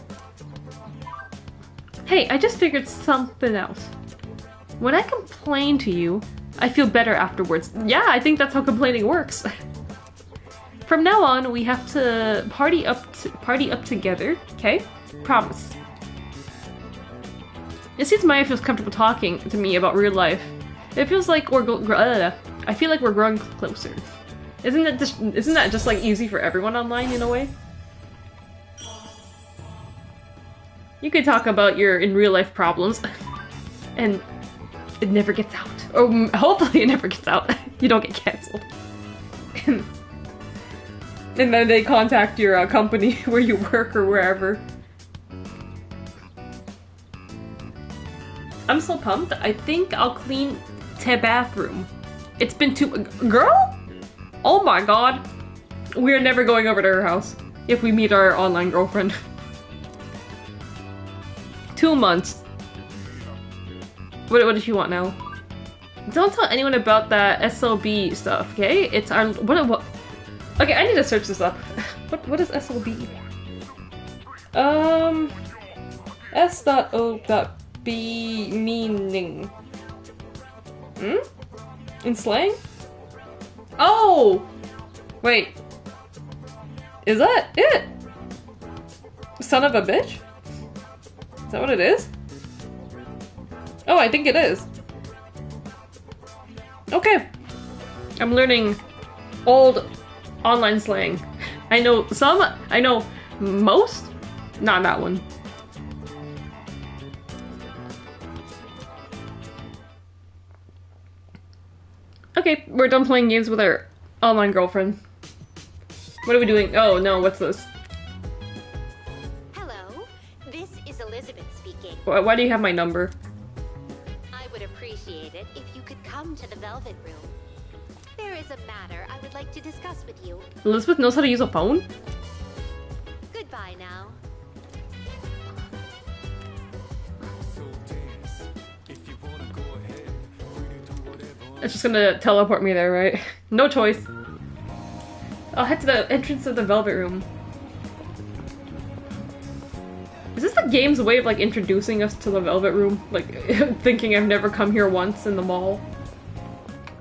Hey, I just figured something else. When I complain to you, I feel better afterwards. Yeah, I think that's how complaining works. From now on, we have to party up together, okay? Promise. It seems Maya feels comfortable talking to me about real life. It feels like I feel like we're growing closer. Isn't that just like easy for everyone online in a way? You could talk about your in real life problems, and it never gets out. Or hopefully it never gets out. You don't get cancelled. And then they contact your company where you work or wherever. I'm so pumped. I think I'll clean the bathroom. It's been girl? Oh my god. We're never going over to her house if we meet our online girlfriend. 2 months. What does she want now? Don't tell anyone about that SLB stuff, okay? It's our what? Okay, I need to search this up. What is SLB? S.O.B meaning. In slang? Oh! Wait. Is that it? Son of a bitch? Is that what it is? Oh, I think it is. Okay. I'm learning old online slang. I know some, I know most, not that one. Okay, we're done playing games with our online girlfriend. What are we doing? Oh no, what's this? Hello, this is Elizabeth speaking. Why do you have my number? I would appreciate it if you could come to the Velvet Room. There is a matter I would like to discuss with you. Elizabeth knows how to use a phone? Goodbye now. It's just gonna teleport me there, right? No choice. I'll head to the entrance of the Velvet Room. Is this the game's way of like introducing us to the Velvet Room? Like thinking I've never come here once in the mall.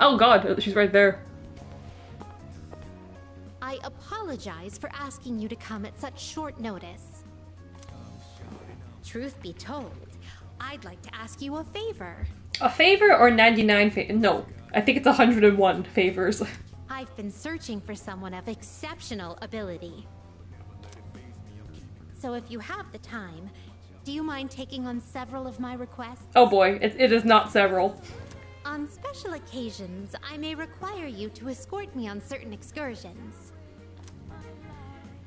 Oh god, she's right there. I apologize for asking you to come at such short notice. Truth be told, I'd like to ask you a favor. A favor or 99 favors? No, I think it's 101 favors. I've been searching for someone of exceptional ability. So if you have the time, do you mind taking on several of my requests? Oh boy, it is not several. On special occasions, I may require you to escort me on certain excursions.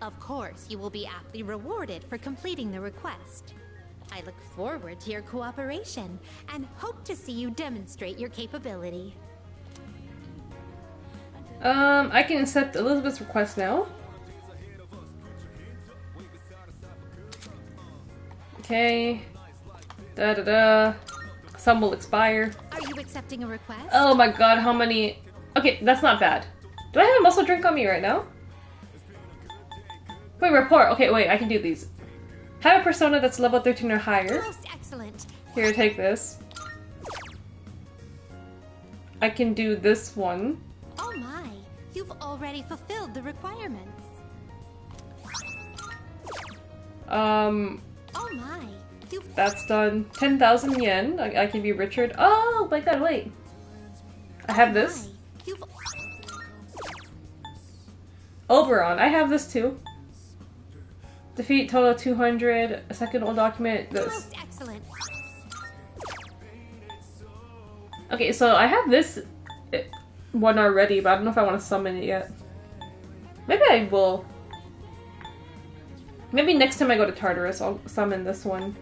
Of course, you will be aptly rewarded for completing the request. I look forward to your cooperation and hope to see you demonstrate your capability. I can accept Elizabeth's request now. Okay. Da-da-da. Some will expire. Are you accepting a request? Oh my god, how many... Okay, that's not bad. Do I have a muscle drink on me right now? Wait, report. Okay, wait, I can do these. Have a persona that's level 13 or higher. Most excellent. Here, take this. I can do this one. Oh my, you've already fulfilled the requirements. Oh my, that's done. 10,000 yen. I can be Richard. Oh my god, wait. I have this. Oberon. I have this too. Defeat total 200. A second old document. This. Most excellent. Okay, so I have this one already, but I don't know if I want to summon it yet. Maybe I will. Maybe next time I go to Tartarus, I'll summon this one.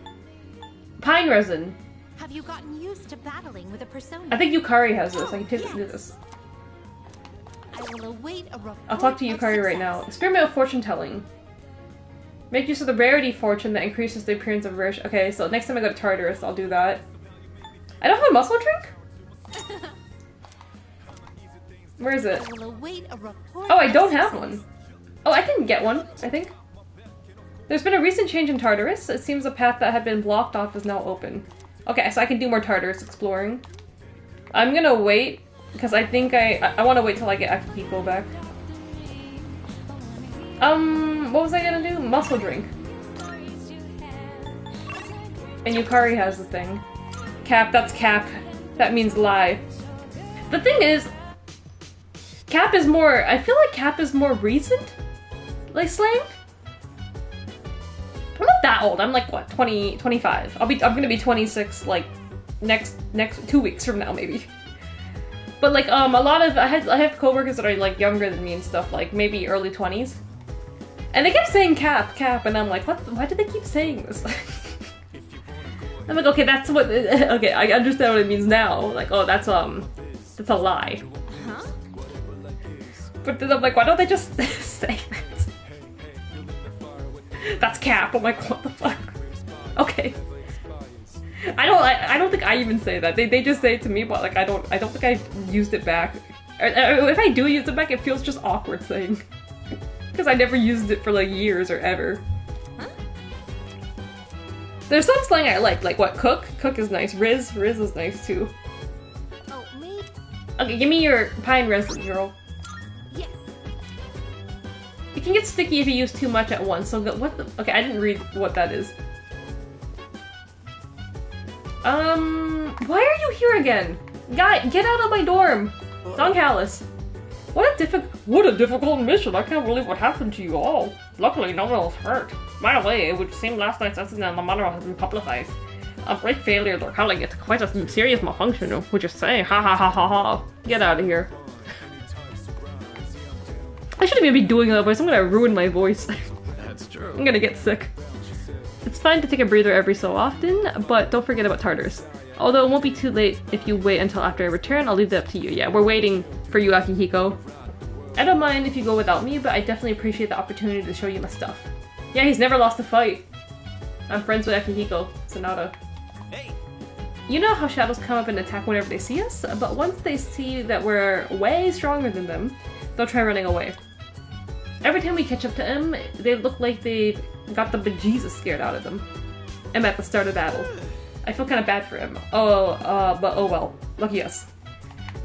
Pine resin. Have you gotten used to battling with a persona? I think Yukari has this. I can do this. I will await a report. I'll talk to Yukari right now. Experiment with fortune telling. Make use of the rarity fortune that increases the appearance of rare. Okay, so next time I go to Tartarus, I'll do that. I don't have a muscle drink? Where is it? I will await a report. Oh, I don't have one. Oh, I can get one, I think. There's been a recent change in Tartarus. It seems the path that had been blocked off is now open. Okay, so I can do more Tartarus exploring. I'm gonna wait, because I think I want to wait till I get Akihiko back. What was I gonna do? Muscle drink. And Yukari has the thing. Cap, that's cap. That means lie. The thing is, Cap is more, I feel like Cap is more recent? Like slang? I'm not that old. I'm like, what, 20, 25. I'm gonna be 26, like, next 2 weeks from now, maybe. But like, a lot of, I have coworkers that are like younger than me and stuff, like maybe early 20s. And they kept saying cap, and I'm like, what, why do they keep saying this? I'm like, okay, that's what, okay, I understand what it means now. Like, oh, that's a lie. Huh? But then I'm like, why don't they just say that? That's cap. I'm like, what the fuck? Okay. I don't think I even say that. They just say it to me, but like I don't think I've used it back. Or if I do use it back, it feels just awkward saying. Because I never used it for like years or ever. Huh? There's some slang I like what, cook? Cook is nice. Riz is nice too. Oh, maybe. Okay, give me your pine resin, girl. Yes. It can get sticky if you use too much at once, so what the- okay, I didn't read what that is. Why are you here again? Guy, get out of my dorm! Don Callis. What a difficult mission, I can't believe what happened to you all. Luckily, no one was hurt. By the way, it would seem last night's incident on the Monorail has been publicized. A great failure, they're calling it. Quite a serious malfunction, would you say? Ha ha ha ha ha. Get out of here. I shouldn't even be doing that voice, I'm gonna ruin my voice. That's true. I'm gonna get sick. It's fine to take a breather every so often, but don't forget about Tartarus. Although it won't be too late if you wait until after I return, I'll leave that up to you. Yeah, we're waiting for you, Akihiko. I don't mind if you go without me, but I definitely appreciate the opportunity to show you my stuff. Yeah, he's never lost a fight. I'm friends with Akihiko, Sonata. Hey, You know how shadows come up and attack whenever they see us, but once they see that we're way stronger than them, they'll try running away. Every time we catch up to them, they look like they got the bejesus scared out of them. I'm at the start of battle. I feel kind of bad for him. But oh well. Lucky us.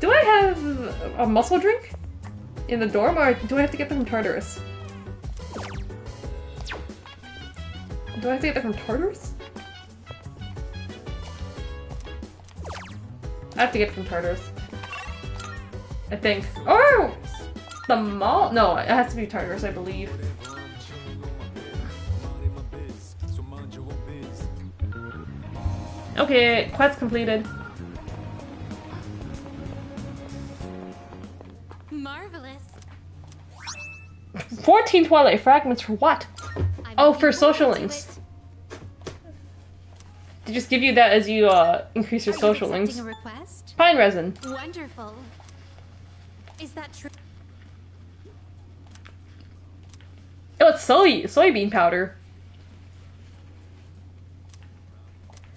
Do I have a muscle drink in the dorm, or do I have to get them from Tartarus? Do I have to get them from Tartarus? I have to get it from Tartarus. I think. Oh! The mall? No, it has to be Tartarus, I believe. Okay, quest completed. Marvelous. 14 Twilight Fragments for what? I'm Oh, looking for social forward to links. it. They just give you that as you increase your Are social you links. accepting a request? Pine resin. Wonderful. Is that true? Oh, it's soybean powder.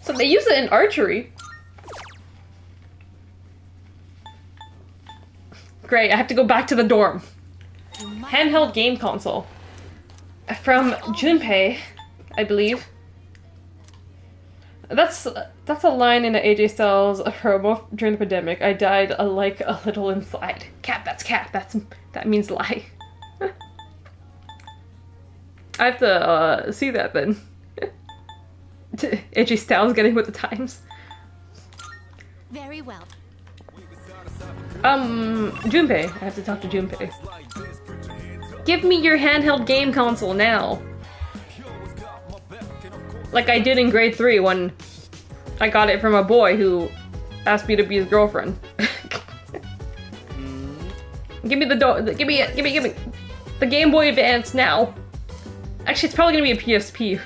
So they use it in archery. Great, I have to go back to the dorm. Handheld game console. From Junpei, I believe. That's a line in the AJ Styles promo during the pandemic. I died like a little inside. Cat, that's cat. That means lie. I have to see that then. AJ Styles getting with the times. Very well. Junpei. I have to talk to Junpei. Give me your handheld game console now. Like I did in grade 3 when I got it from a boy who asked me to be his girlfriend. Give me the give me the Game Boy Advance now. Actually, it's probably gonna be a PSP.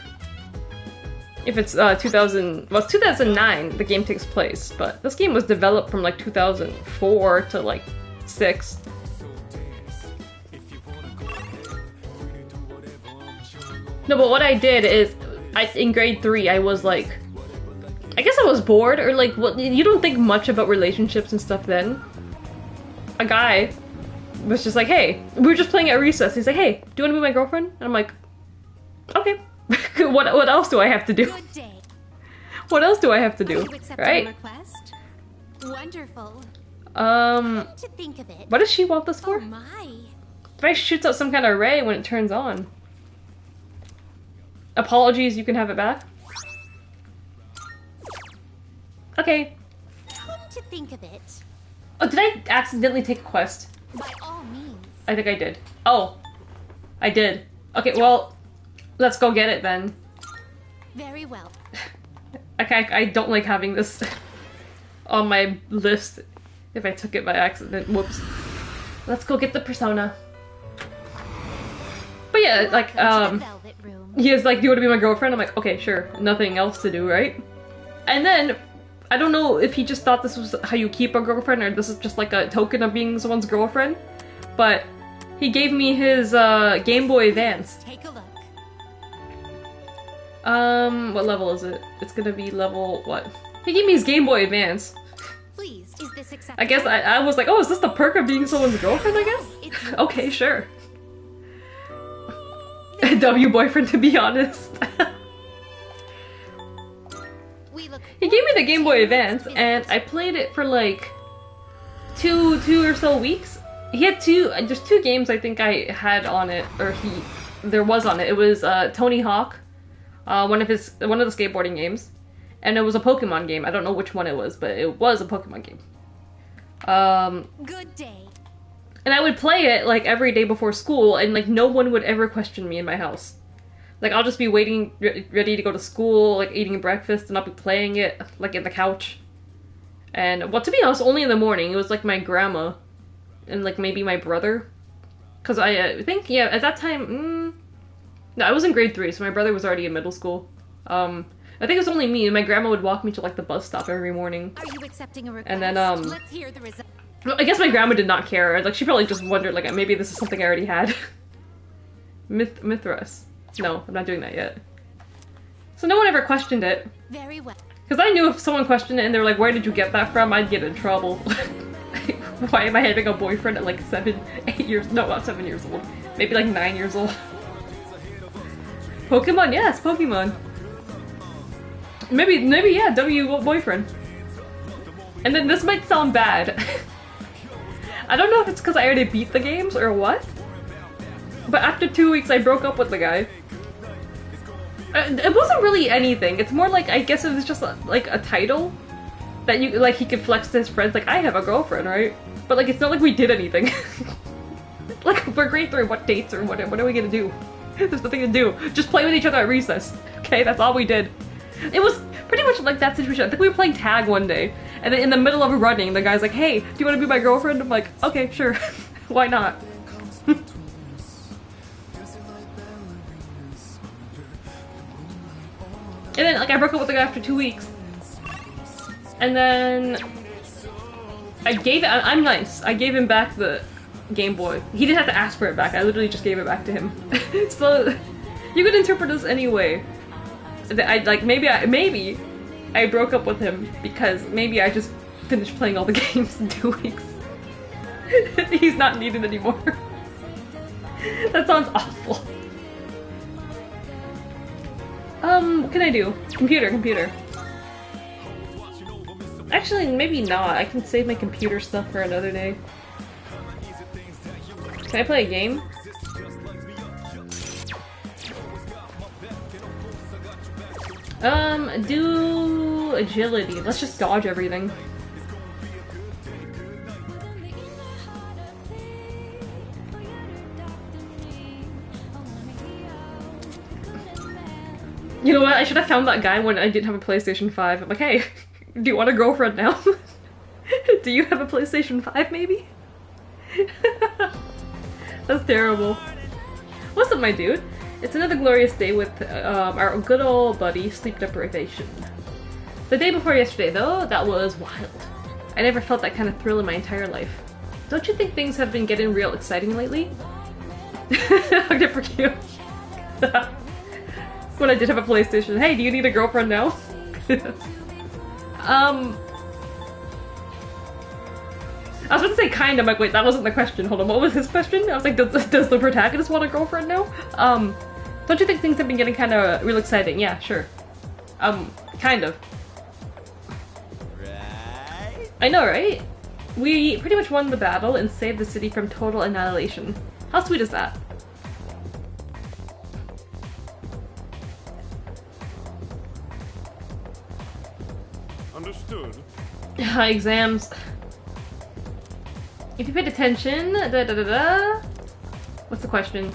If it's 2000, well, it's 2009. The game takes place, but this game was developed from like 2004 to like 6. No, but what I did is, in grade 3, I was like, I guess I was bored, or like, what, you don't think much about relationships and stuff then. A guy was just like, hey, we were just playing at recess. He's like, hey, do you want to be my girlfriend? And I'm like, okay. What else do I have to do? Good day. What else do I have to Are do? you accepting Right? the request? Wonderful. Come to think of it. What does she want this for? Oh my. If I shoots out some kind of ray when it turns on. Apologies, you can have it back. Okay. Come to think of it. Oh, did I accidentally take a quest? By all means. I think I did. Oh. I did. Okay, well, let's go get it then. Very well. Okay, I don't like having this on my list if I took it by accident. Whoops. Let's go get the persona. But yeah, like, Welcome to the Velvet Room. he is like, do you want to be my girlfriend? I'm like, okay, sure. Nothing else to do, right? And then, I don't know if he just thought this was how you keep a girlfriend or this is just like a token of being someone's girlfriend. But he gave me his Game Boy Advance. Take a look. What level is it? It's gonna be level, what? He gave me his Game Boy Advance. Please, is this acceptable? I guess I was like, oh, is this the perk of being someone's girlfriend, I guess? It's yours. Okay, sure. W boyfriend, to be honest. We look He gave me the Game Boy Advance, and I played it for like two or so weeks. He had there's 2 games I think I had on it, or there was on it. It was Tony Hawk, one of the skateboarding games, and it was a Pokemon game. I don't know which one it was, but it was a Pokemon game. good day. And I would play it like every day before school, and like no one would ever question me in my house. Like I'll just be waiting, ready to go to school, like eating breakfast, and I'll be playing it like in the couch. And well, to be honest, only in the morning. It was like my grandma, and like maybe my brother, because I think at that time, no, I was in grade 3, so my brother was already in middle school. I think it was only me, and my grandma would walk me to like the bus stop every morning. Are you accepting a request? And then Let's hear the result. well, I guess my grandma did not care. Like she probably just wondered like maybe this is something I already had. Mithras. No, I'm not doing that yet. So no one ever questioned it. Very well. Because I knew if someone questioned it and they were like, where did you get that from? I'd get in trouble. Why am I having a boyfriend at like 8 years? No, not 7 years old. Maybe like 9 years old. Pokemon, yes, Pokemon. Maybe, yeah, W boyfriend. And then this might sound bad. I don't know if it's because I already beat the games or what. But after 2 weeks, I broke up with the guy. It wasn't really anything. It's more like, I guess it was just like a title that you like he could flex to his friends. Like, I have a girlfriend, right? But like, it's not like we did anything. Like, we're grade 3. What dates or what are we gonna do? There's nothing to do. Just play with each other at recess. Okay, that's all we did. It was pretty much like that situation. I think we were playing tag one day, and then in the middle of running, the guy's like, "Hey, do you want to be my girlfriend?" I'm like, "Okay, sure. Why not?" And then, like, I broke up with the guy after 2 weeks. And then I gave it. I'm nice. I gave him back the Game Boy. He didn't have to ask for it back. I literally just gave it back to him. So you could interpret this anyway. Maybe I broke up with him because maybe I just finished playing all the games in 2 weeks. He's not needed anymore. That sounds awful. What can I do? Computer. Actually, maybe not. I can save my computer stuff for another day. Can I play a game? Do agility. Let's just dodge everything. You know what? I should have found that guy when I didn't have a PlayStation 5. I'm like, hey, do you want a girlfriend now? Do you have a PlayStation 5 maybe? That's terrible. What's up, my dude? It's another glorious day with our good old buddy, sleep deprivation. The day before yesterday, though, that was wild. I never felt that kind of thrill in my entire life. Don't you think things have been getting real exciting lately? Good for you. When I did have a PlayStation. Hey, do you need a girlfriend now? I was about to say kind of, like, wait, that wasn't the question. Hold on, what was his question? I was like, does the protagonist want a girlfriend now? Don't you think things have been getting kind of real exciting? Yeah, sure. Kind of. Right? I know, right? We pretty much won the battle and saved the city from total annihilation. How sweet is that? Understood. Exams. If you paid attention, What's the question?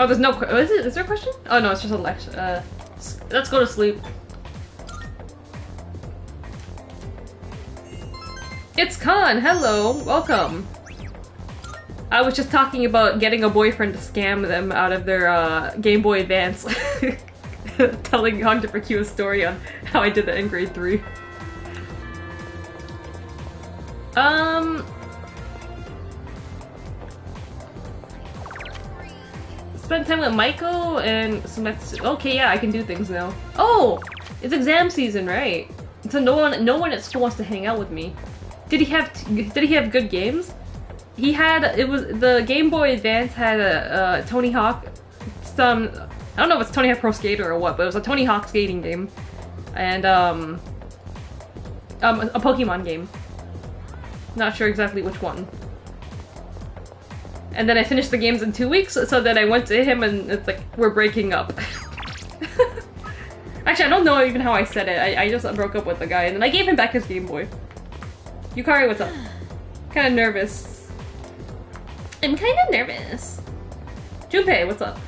Oh, there's no is there a question? Oh no, it's just a lecture. Let's go to sleep. It's Khan, hello, welcome. I was just talking about getting a boyfriend to scam them out of their Game Boy Advance. Telling Hunter for Q a story on how I did that in grade 3. Spend time with Michael and Sumetsu. Okay, yeah, I can do things now. Oh! It's exam season, right? So no one at school wants to hang out with me. Did he have good games? He had, it was, the Game Boy Advance had a Tony Hawk, I don't know if it's Tony Hawk Pro Skater or what, but it was a Tony Hawk skating game. And, a Pokemon game. Not sure exactly which one. And then I finished the games in 2 weeks, so then I went to him and it's like, we're breaking up. Actually, I don't know even how I said it. I just broke up with the guy and then I gave him back his Game Boy. Yukari, what's up? Kinda nervous. I'm kinda nervous. Junpei, what's up?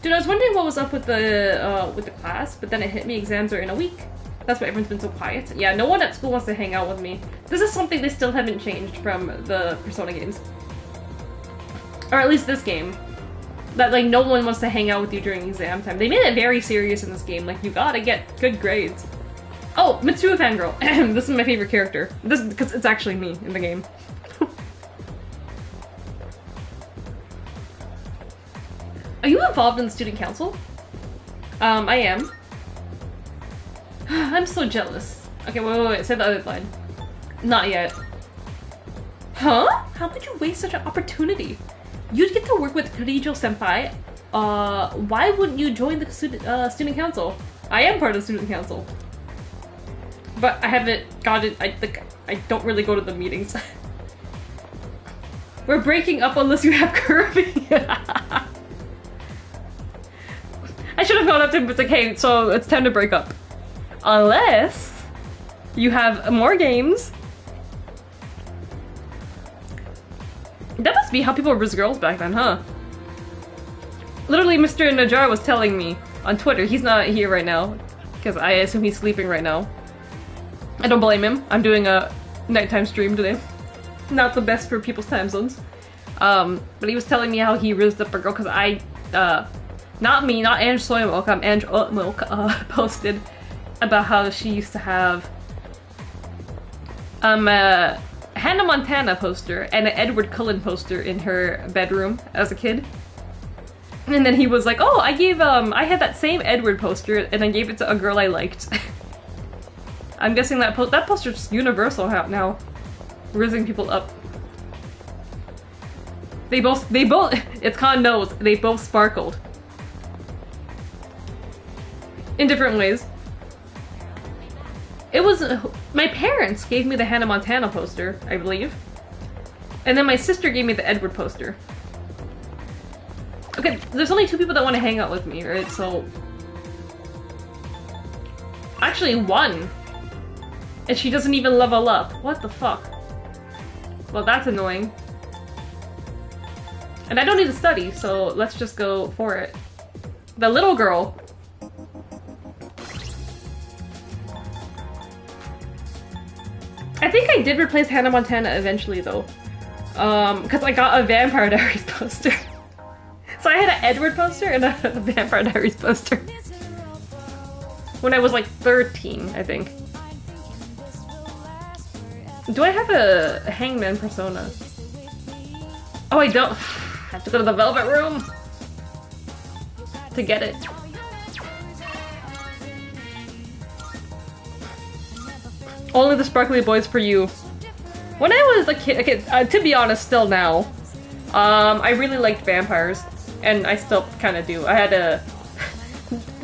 Dude, I was wondering what was up with the class, but then it hit me, exams are in a week. That's why everyone's been so quiet. Yeah, no one at school wants to hang out with me. This is something they still haven't changed from the Persona games. Or at least this game. That, like, no one wants to hang out with you during exam time. They made it very serious in this game, like, you gotta get good grades. Oh, Mitsuo Fangirl. This is my favorite character. This because it's actually me in the game. Are you involved in the student council? I am. I'm so jealous. Okay, wait, say the other line. Not yet. Huh? How could you waste such an opportunity? You'd get to work with Kirijo-senpai. Why wouldn't you join the student council? I am part of the student council. But I haven't got it. I don't really go to the meetings. We're breaking up unless you have Kirby. I should have gone up to him and been like, hey, so it's time to break up. Unless you have more games. That must be how people were girls back then, huh? Literally, Mr. Najjar was telling me on Twitter, he's not here right now, because I assume he's sleeping right now. I don't blame him. I'm doing a nighttime stream today. Not the best for people's time zones. But he was telling me how he rizzed up a girl, because I, not me, not Ange Soy Milk, Ange Oat Milk, posted about how she used to have, Hannah Montana poster and an Edward Cullen poster in her bedroom as a kid. And then he was like, oh, I had that same Edward poster and I gave it to a girl I liked. I'm guessing that poster's just universal now. Rizzing people up. They both, it's Khan knows, they both sparkled. In different ways. It was, my parents gave me the Hannah Montana poster, I believe. And then my sister gave me the Edward poster. Okay, there's only 2 people that want to hang out with me, right? So... Actually, 1. And she doesn't even level up. What the fuck? Well, that's annoying. And I don't need to study, so let's just go for it. The little girl. think I did replace Hannah Montana eventually though. Because I got a Vampire Diaries poster. So I had an Edward poster and a Vampire Diaries poster. When I was like 13, I think. Do I have a Hangman persona? Oh, I don't. I have to go to the Velvet Room to get it. Only the sparkly boys for you. When I was a kid, to be honest, still now, I really liked vampires, and I still kind of do. I had a.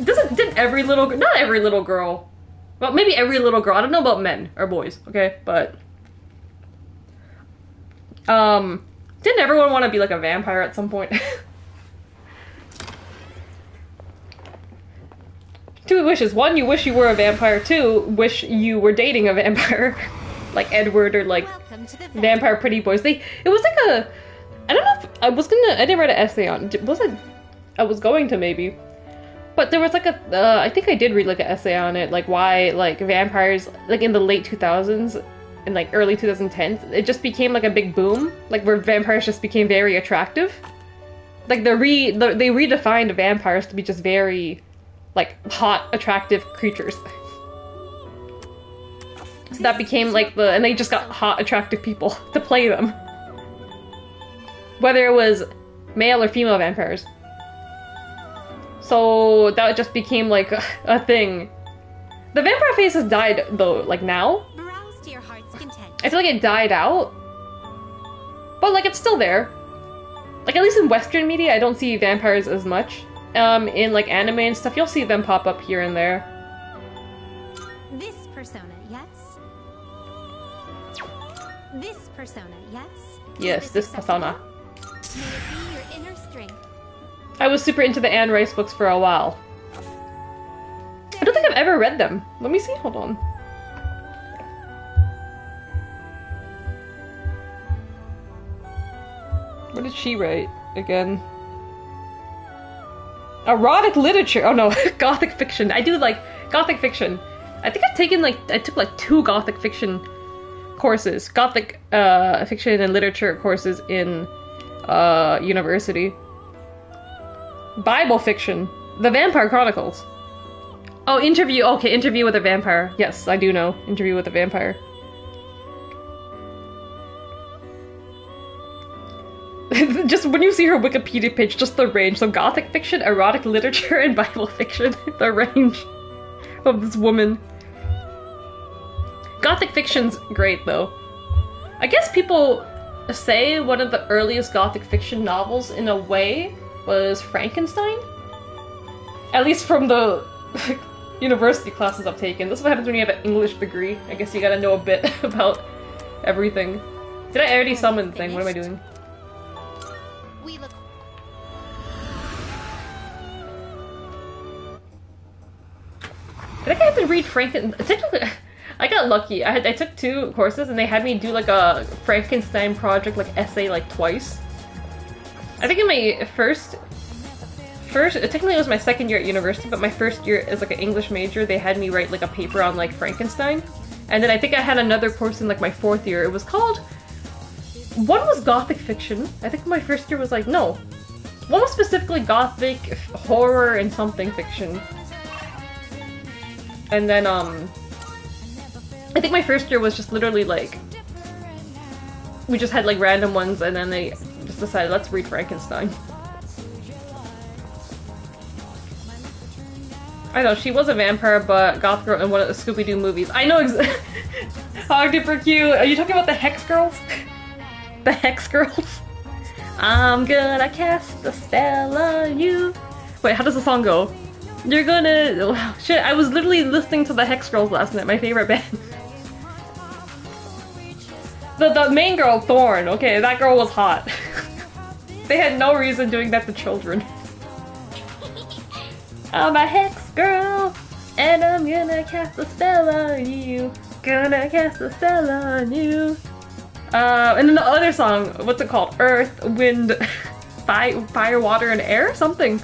Didn't every little, not every little girl, well, maybe every little girl. I don't know about men or boys, okay, but didn't everyone want to be like a vampire at some point? Two wishes. One, you wish you were a vampire. Two, wish you were dating a vampire. Like Edward or like Vampire Pretty Boys. It was like a, I don't know if I was gonna, I didn't write an essay on, was it, I was going to maybe. But there was like a, I think I did read like an essay on it, like why like vampires, like in the late 2000s and like early 2010s, it just became like a big boom, like where vampires just became very attractive. Like they redefined vampires to be just very like hot, attractive creatures. So that became like and they just got hot, attractive people to play them. Whether it was male or female vampires. So that just became like a thing. The vampire face has died though, like now. Browse to your heart's content. I feel like it died out. But like it's still there. Like at least in Western media, I don't see vampires as much. In like anime and stuff, you'll see them pop up here and there. This persona, yes? This persona, yes? Yes, this persona. May it be your inner strength. I was super into the Anne Rice books for a while. I don't think I've ever read them. Let me see, hold on. What did she write again? Erotic literature! Oh no, gothic fiction. I do like gothic fiction. I think I've taken like, I took like 2 gothic fiction courses. Gothic fiction and literature courses in university. Bible fiction. The Vampire Chronicles. Oh, Interview. Okay, Interview with a Vampire. Yes, I do know. Interview with a Vampire. Just when you see her Wikipedia page, just the range. So Gothic fiction, erotic literature, and Bible fiction. The range of this woman. Gothic fiction's great, though. I guess people say one of the earliest Gothic fiction novels, in a way, was Frankenstein? At least from the university classes I've taken. This is what happens when you have an English degree. I guess you gotta know a bit about everything. Did I already summon the thing? What am I doing? We look. I think I have to read Technically, I got lucky. I took 2 courses and they had me do like a Frankenstein project, like essay, like twice. I think in my first, technically it was my second year at university, but my first year as like an English major, they had me write like a paper on like Frankenstein. And then I think I had another course in like my 4th year. It was called, one was Gothic fiction. I think my first year was like, no. One was specifically Gothic, horror, and something fiction. And then, I think my first year was just literally like, we just had like random ones and then they just decided, let's read Frankenstein. I know, she was a vampire, but goth girl in one of the Scooby-Doo movies. I know How super cute! Are you talking about the Hex Girls? The Hex Girls? I'm gonna cast a spell on you. Wait, how does the song go? You're gonna... Oh, shit, I was literally listening to the Hex Girls last night, my favorite band. The main girl, Thorn, okay, that girl was hot. They had no reason doing that to children. I'm a Hex Girl, and I'm gonna cast a spell on you. Gonna cast a spell on you. And then the other song, what's it called? Earth, Wind, Fire, Water, and Air? Something.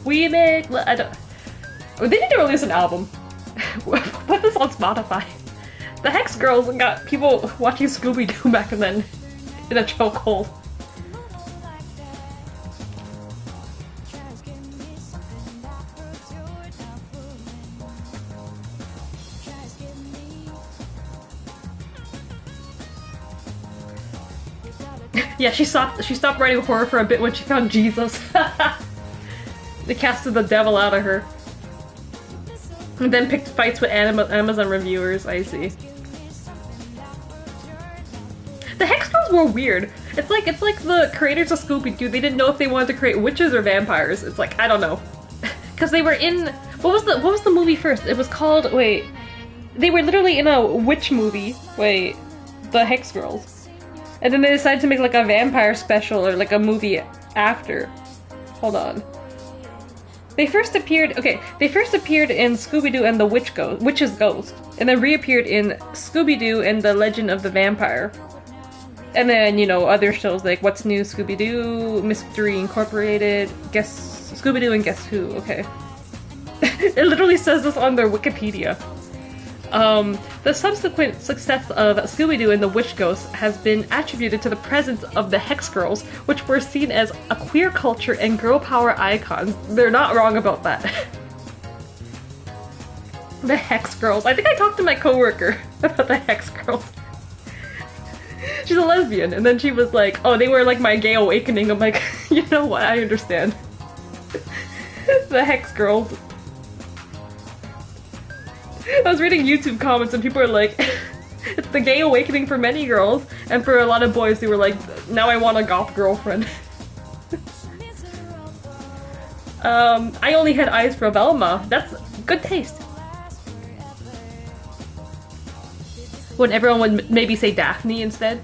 We make... I don't... They need to release an album. Put this on Spotify. The Hex Girls got people watching Scooby-Doo back then in a chokehold. Yeah, she stopped writing horror for a bit when she found Jesus. They casted the devil out of her. And then picked fights with Amazon reviewers, I see. The Hex Girls were weird. It's like the creators of Scooby-Doo, they didn't know if they wanted to create witches or vampires. It's like, I don't know. Cause they were in what was the movie first? It was called they were literally in a witch movie. The Hex Girls. And then they decided to make like a vampire special or like a movie after. Hold on. They first appeared in Scooby-Doo and the Witch's Ghost, and then reappeared in Scooby-Doo and the Legend of the Vampire. And then, you know, other shows like What's New Scooby-Doo, Mystery Incorporated, Scooby-Doo and Guess Who, okay. It literally says this on their Wikipedia. The subsequent success of Scooby-Doo and the Witch Ghost has been attributed to the presence of the Hex Girls, which were seen as a queer culture and girl power icons. They're not wrong about that. The Hex Girls. I think I talked to my coworker about the Hex Girls. She's a lesbian, and then she was like, oh, they were like my gay awakening. I'm like, you know what, I understand. The Hex Girls. I was reading YouTube comments and people are like, it's the gay awakening for many girls, and for a lot of boys they were like, now I want a goth girlfriend. I only had eyes for Velma. That's good taste. When everyone would maybe say Daphne instead.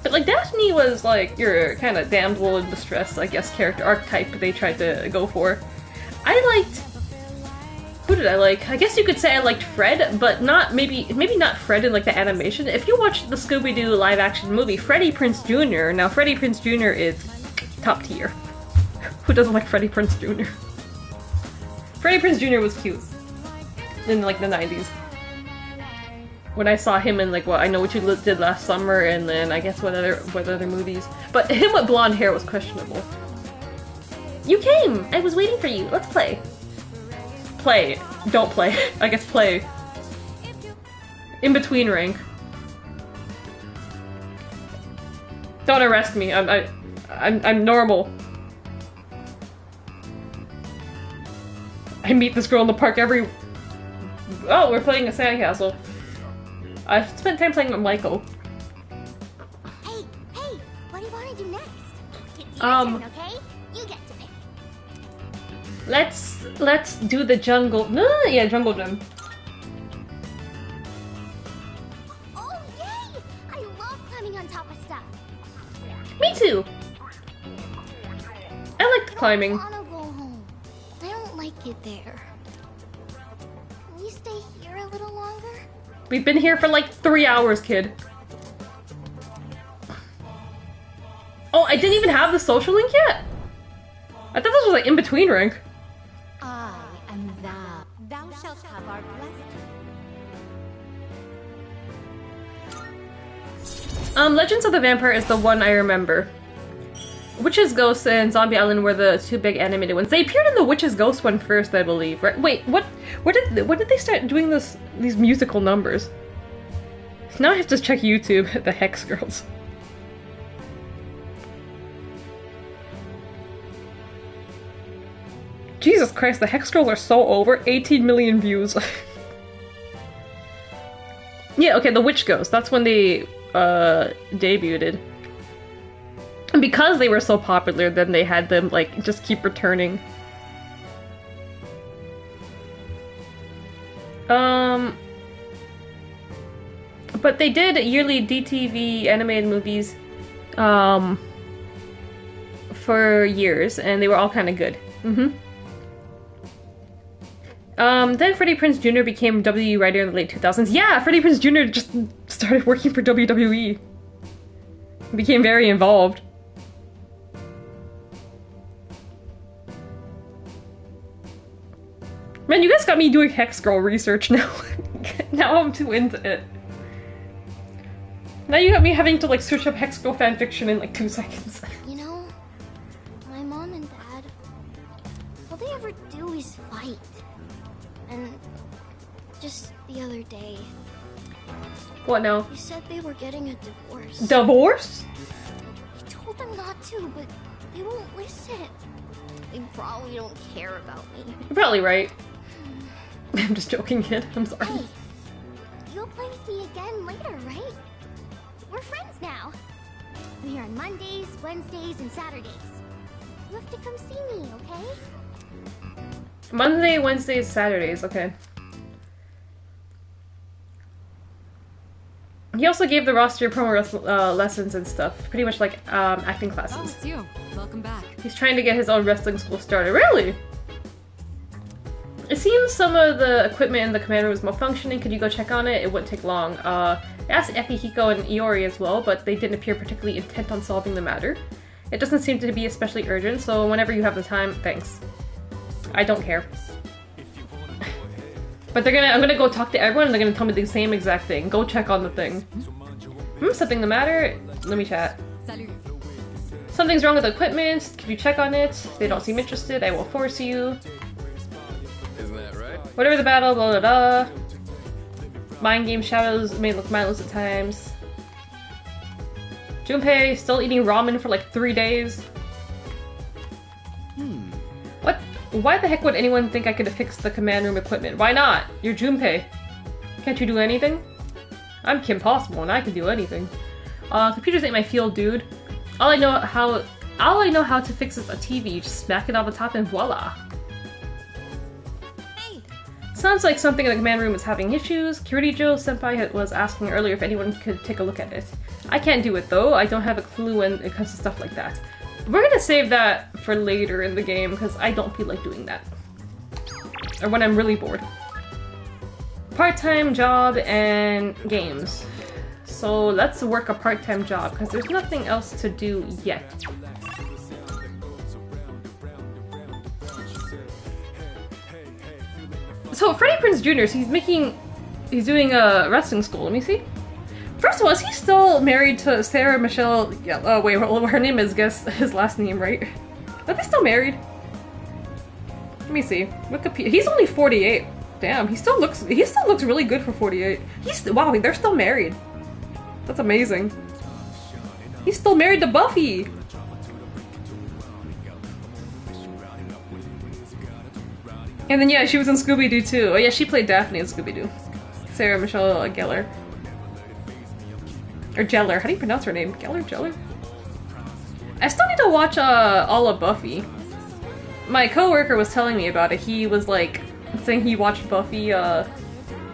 But like Daphne was like your kind of damsel in distress, I guess, character archetype they tried to go for. I liked... Who did I like? I guess you could say I liked Fred, but not maybe not Fred in like the animation. If you watch the Scooby-Doo live action movie, Freddie Prinze Jr. Now Freddie Prinze Jr. is top tier. Who doesn't like Freddie Prinze Jr.? Freddie Prinze Jr. was cute in like the 90s. When I saw him in like I Know What You Did Last Summer, and then I guess what other movies. But him with blonde hair was questionable. You came! I was waiting for you. Let's play. Play. Don't play. I guess play. In between rank. Don't arrest me. I'm normal. I meet this girl in the park every... Oh, we're playing a sandcastle. I've spent time playing with Michael. Hey, what do you want to do next? It's your turn, okay? You get to pick. Let's do the jungle. No, yeah, jungle gym. Oh yay! I love climbing on top of stuff. Me too. I liked climbing. I don't wanna go home. I don't like it there. Can we stay here a little longer? We've been here for like 3 hours, kid. Oh, I didn't even have the social link yet? I thought this was like in between rank. I am thou. Thou shalt have our blessing. Legends of the Vampire is the one I remember. Witch's Ghost and Zombie Island were the two big animated ones. They appeared in the Witch's Ghost one first, I believe, right? Wait, what? When did they start doing these musical numbers? Now I have to check YouTube. The Hex Girls. Jesus Christ, the Hex Girls are so over. 18 million views. Yeah, okay, the Witch Ghost. That's when they debuted. And because they were so popular, then they had them, like, just keep returning. But they did yearly DTV animated movies, for years, and they were all kind of good. Then Freddie Prinze Jr. became WWE writer in the late 2000s. Yeah, Freddie Prinze Jr. just started working for WWE. Became very involved. Man, you guys got me doing Hex Girl research now. Now I'm too into it. Now you got me having to like search up Hex Girl fanfiction in like 2 seconds. You know, my mom and dad, all they ever do is fight. And just the other day, What now? they said they were getting a divorce. Divorce? I told them not to, but they won't listen. They probably don't care about me. You're probably right. I'm just joking, kid. I'm sorry. Hey, you'll play with me again later, right? We're friends now. I'm here on Mondays, Wednesdays, and Saturdays. You have to come see me, okay? Monday, Wednesdays, Saturdays, okay. He also gave the roster promo lessons and stuff. Pretty much like acting Oh, classes. it's you. Welcome back. He's trying to get his own wrestling school started. Really? It seems some of the equipment in the command room is malfunctioning. Could you go check on it? It wouldn't take long. I asked Akihiko and Iori as well, but they didn't appear particularly intent on solving the matter. It doesn't seem to be especially urgent, so whenever you have the time, thanks. I don't care. But I'm gonna go talk to everyone and they're gonna tell me the same exact thing. Go check on the thing. Something the matter? Let me chat. Salut. Something's wrong with the equipment. Can you check on it? They don't seem interested. I will force you. Isn't that right? Whatever the battle, blah blah blah. Mind game shadows may look mindless at times. Junpei still eating ramen for like 3 days. What? Why the heck would anyone think I could fix the command room equipment? Why not? You're Junpei. Can't you do anything? I'm Kim Possible and I can do anything. Computers ain't my field, dude. All I know how to fix is a TV. You just smack it on the top and voila. Hey, Sounds like something in the command room is having issues. Kirijo Senpai was asking earlier if anyone could take a look at it. I can't do it though. I don't have a clue when it comes to stuff like that. We're gonna save that for later in the game because I don't feel like doing that. Or when I'm really bored. Part-time job and games. So let's work a part-time job because there's nothing else to do yet. So Freddie Prinze Jr. He's doing a wrestling school. Let me see. First of all, is he still married to Sarah Michelle? Yeah. Wait, her name is, guess his last name, right? Are they still married? Let me see. Wikipedia. He's only 48. Damn, he still looks really good for 48. Wow, they're still married. That's amazing. He's still married to Buffy. And then yeah, she was in Scooby-Doo too. Oh yeah, she played Daphne in Scooby-Doo. Sarah Michelle Gellar. Or Gellar. How do you pronounce her name? Gellar? I still need to watch all of Buffy. My coworker was telling me about it. He was like saying he watched Buffy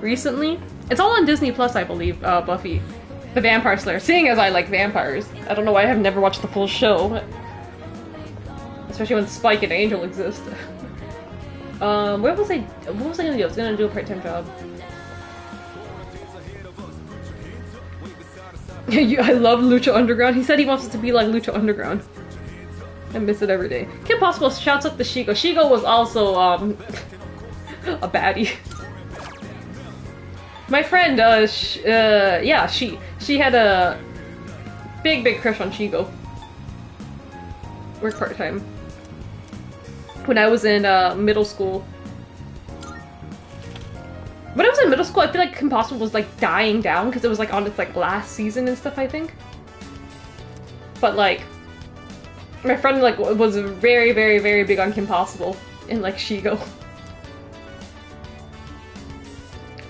recently. It's all on Disney Plus, I believe. Buffy, the Vampire Slayer. Seeing as I like vampires, I don't know why I have never watched the full show, especially when Spike and Angel exist. What was I gonna do? I was gonna do a part-time job. I love Lucha Underground. He said he wants it to be like Lucha Underground. I miss it every day. Kim Possible shouts up to Shigo. Shigo was also, a baddie. My friend, yeah, she had a big crush on Shigo. Work part-time. When I was in, middle school. When I was in middle school, I feel like Kim Possible was like dying down because it was like on its like last season and stuff, I think. But like, my friend like was very big on Kim Possible and like Shigo.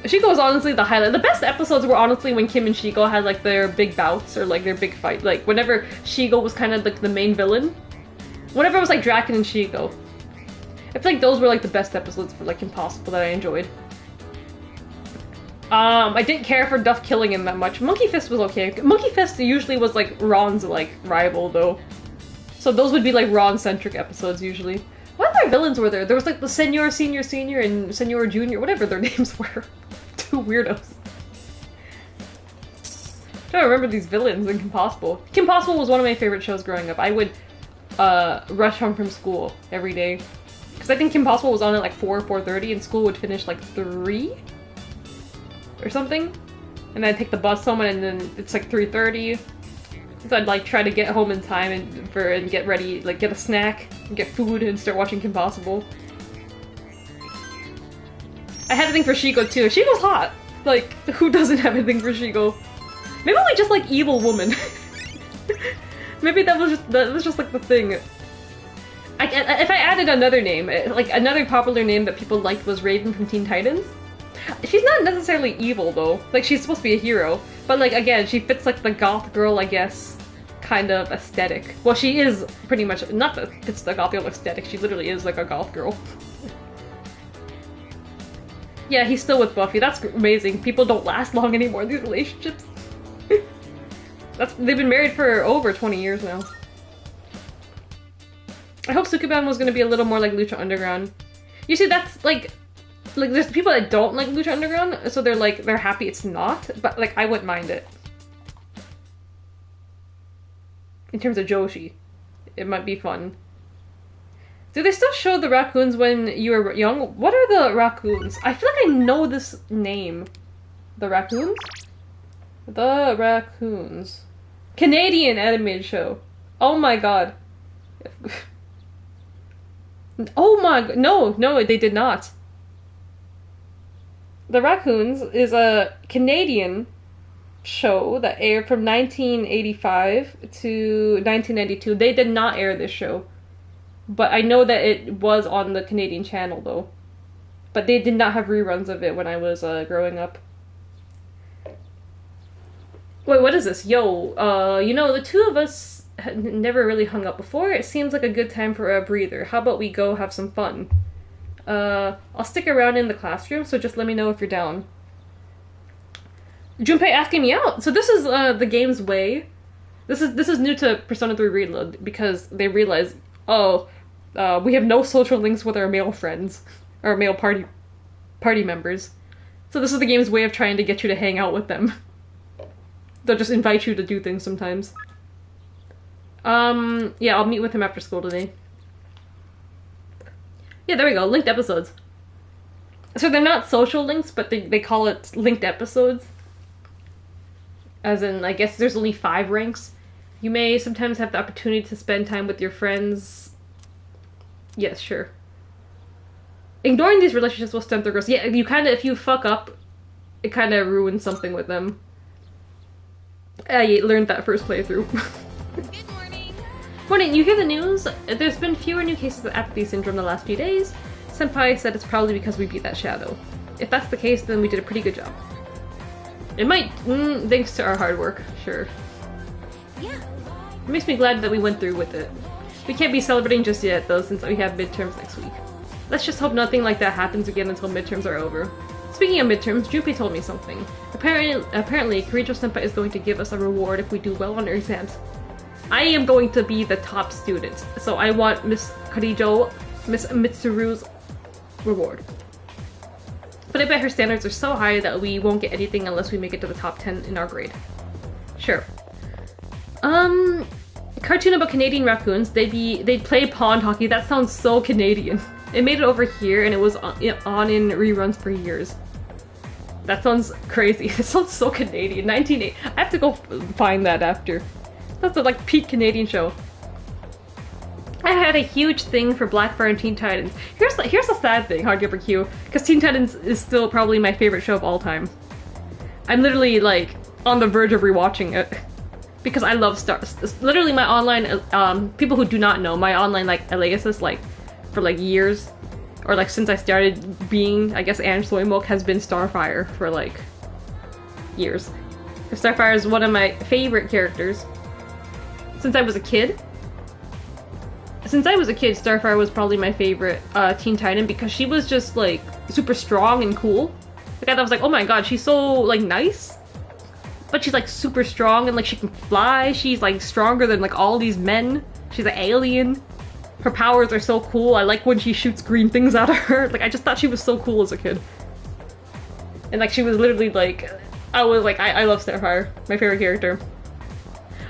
Shigo was honestly the highlight. The best episodes were honestly when Kim and Shigo had like their big bouts or like their big fight. Like whenever Shigo was kind of like the main villain. Whenever it was like Draken and Shigo. I feel like those were like the best episodes for like Kim Possible that I enjoyed. I didn't care for Duff killing him that much. Monkey Fist was okay. Monkey Fist usually was like Ron's like rival though. So those would be like Ron-centric episodes usually. What other villains were there? There was like the Senior, and Senior Junior, whatever their names were. Two weirdos. I'm trying to remember these villains in Kim Possible. Kim Possible was one of my favorite shows growing up. I would rush home from school every day. Because I think Kim Possible was on at like 4, 4:30, and school would finish like 3? Or something? And I'd take the bus home, and then it's like 3:30. So I'd like try to get home in time and get ready, like get a snack, and get food, and start watching Kim Possible. I had a thing for Shiko too. Shiko's hot! Like, who doesn't have a thing for Shiko? Maybe we just like evil woman. Maybe that was just like the thing. If I added another name, like another popular name that people liked was Raven from Teen Titans. She's not necessarily evil though. Like, she's supposed to be a hero. But like, again, she fits like the goth girl, I guess, kind of aesthetic. Well, she is pretty much, not that fits the goth girl aesthetic, she literally is like a goth girl. Yeah, he's still with Buffy. That's amazing. People don't last long anymore in these relationships. They've been married for over 20 years now. I hope Sukeban was gonna be a little more like Lucha Underground. You see, that's like there's people that don't like Lucha Underground, so they're happy it's not, but like I wouldn't mind it. In terms of Joshi, it might be fun. Do they still show the raccoons when you were young? What are the raccoons? I feel like I know this name. The raccoons? The Raccoons. Canadian animated show. Oh my god. Oh my god. No, they did not. The Raccoons is a Canadian show that aired from 1985 to 1992. They did not air this show. But I know that it was on the Canadian channel though. But they did not have reruns of it when I was growing up. Wait, what is this? Yo, you know, the two of us had never really hung out before. It seems like a good time for a breather. How about we go have some fun? I'll stick around in the classroom, so just let me know if you're down. Junpei asking me out! So this is, the game's way. This is new to Persona 3 Reload, because they realize, oh, we have no social links with our male friends. Our male party members. So this is the game's way of trying to get you to hang out with them. They'll just invite you to do things sometimes. Yeah, I'll meet with him after school today. Yeah, there we go, linked episodes. So they're not social links, but they call it linked episodes. As in, I guess there's only 5 ranks. You may sometimes have the opportunity to spend time with your friends. Yes, sure. Ignoring these relationships will stunt their growth. Yeah, you kinda, if you fuck up, it kinda ruins something with them. I learned that first playthrough. Good morning. Morning, you hear the news? There's been fewer new cases of apathy syndrome the last few days. Senpai said it's probably because we beat that shadow. If that's the case, then we did a pretty good job. It might, thanks to our hard work, sure. Yeah. It makes me glad that we went through with it. We can't be celebrating just yet, though, since we have midterms next week. Let's just hope nothing like that happens again until midterms are over. Speaking of midterms, Junpei told me something. Apparently, Kirijo-senpai is going to give us a reward if we do well on our exams. I am going to be the top student, so I want Miss Mitsuru's reward. But I bet her standards are so high that we won't get anything unless we make it to the top 10 in our grade. Sure. Cartoon about Canadian raccoons. They'd play pond hockey. That sounds so Canadian. It made it over here and it was on in reruns for years. That sounds crazy. It sounds so Canadian. 1980. I have to go find that after. That's the like peak Canadian show. I had a huge thing for Blackfire and Teen Titans. Here's the sad thing, Hardgiver Q, because Teen Titans is still probably my favorite show of all time. I'm literally like on the verge of rewatching it because I love stars. Literally, my online people who do not know, my online like aliases like for like years, or like since I started being, I guess, Anne Soymok has been Starfire for like years. Starfire is one of my favorite characters since I was a kid. Since I was a kid, Starfire was probably my favorite Teen Titan because she was just like super strong and cool. Like I thought, I was like, oh my god, she's so like nice, but she's like super strong and like she can fly. She's like stronger than like all these men. She's an alien. Her powers are so cool. I like when she shoots green things out of her. Like I just thought she was so cool as a kid. And like she was literally like, I was like, I love Starfire, my favorite character.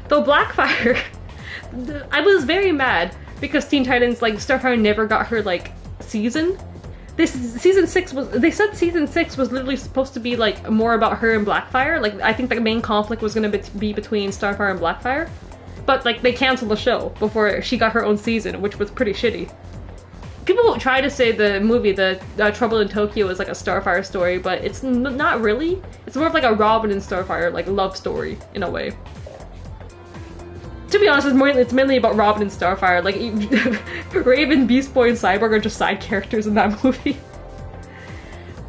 Though Blackfire, I was very mad because Teen Titans, like Starfire never got her like season. Season 6 was, they said season 6 was literally supposed to be like more about her and Blackfire. Like, I think the main conflict was gonna be between Starfire and Blackfire. But like, they canceled the show before she got her own season, which was pretty shitty. People try to say the movie, the Trouble in Tokyo, is like a Starfire story, but it's not really. It's more of like a Robin and Starfire like love story in a way. To be honest, it's mainly about Robin and Starfire. Like, Raven, Beast Boy, and Cyborg are just side characters in that movie.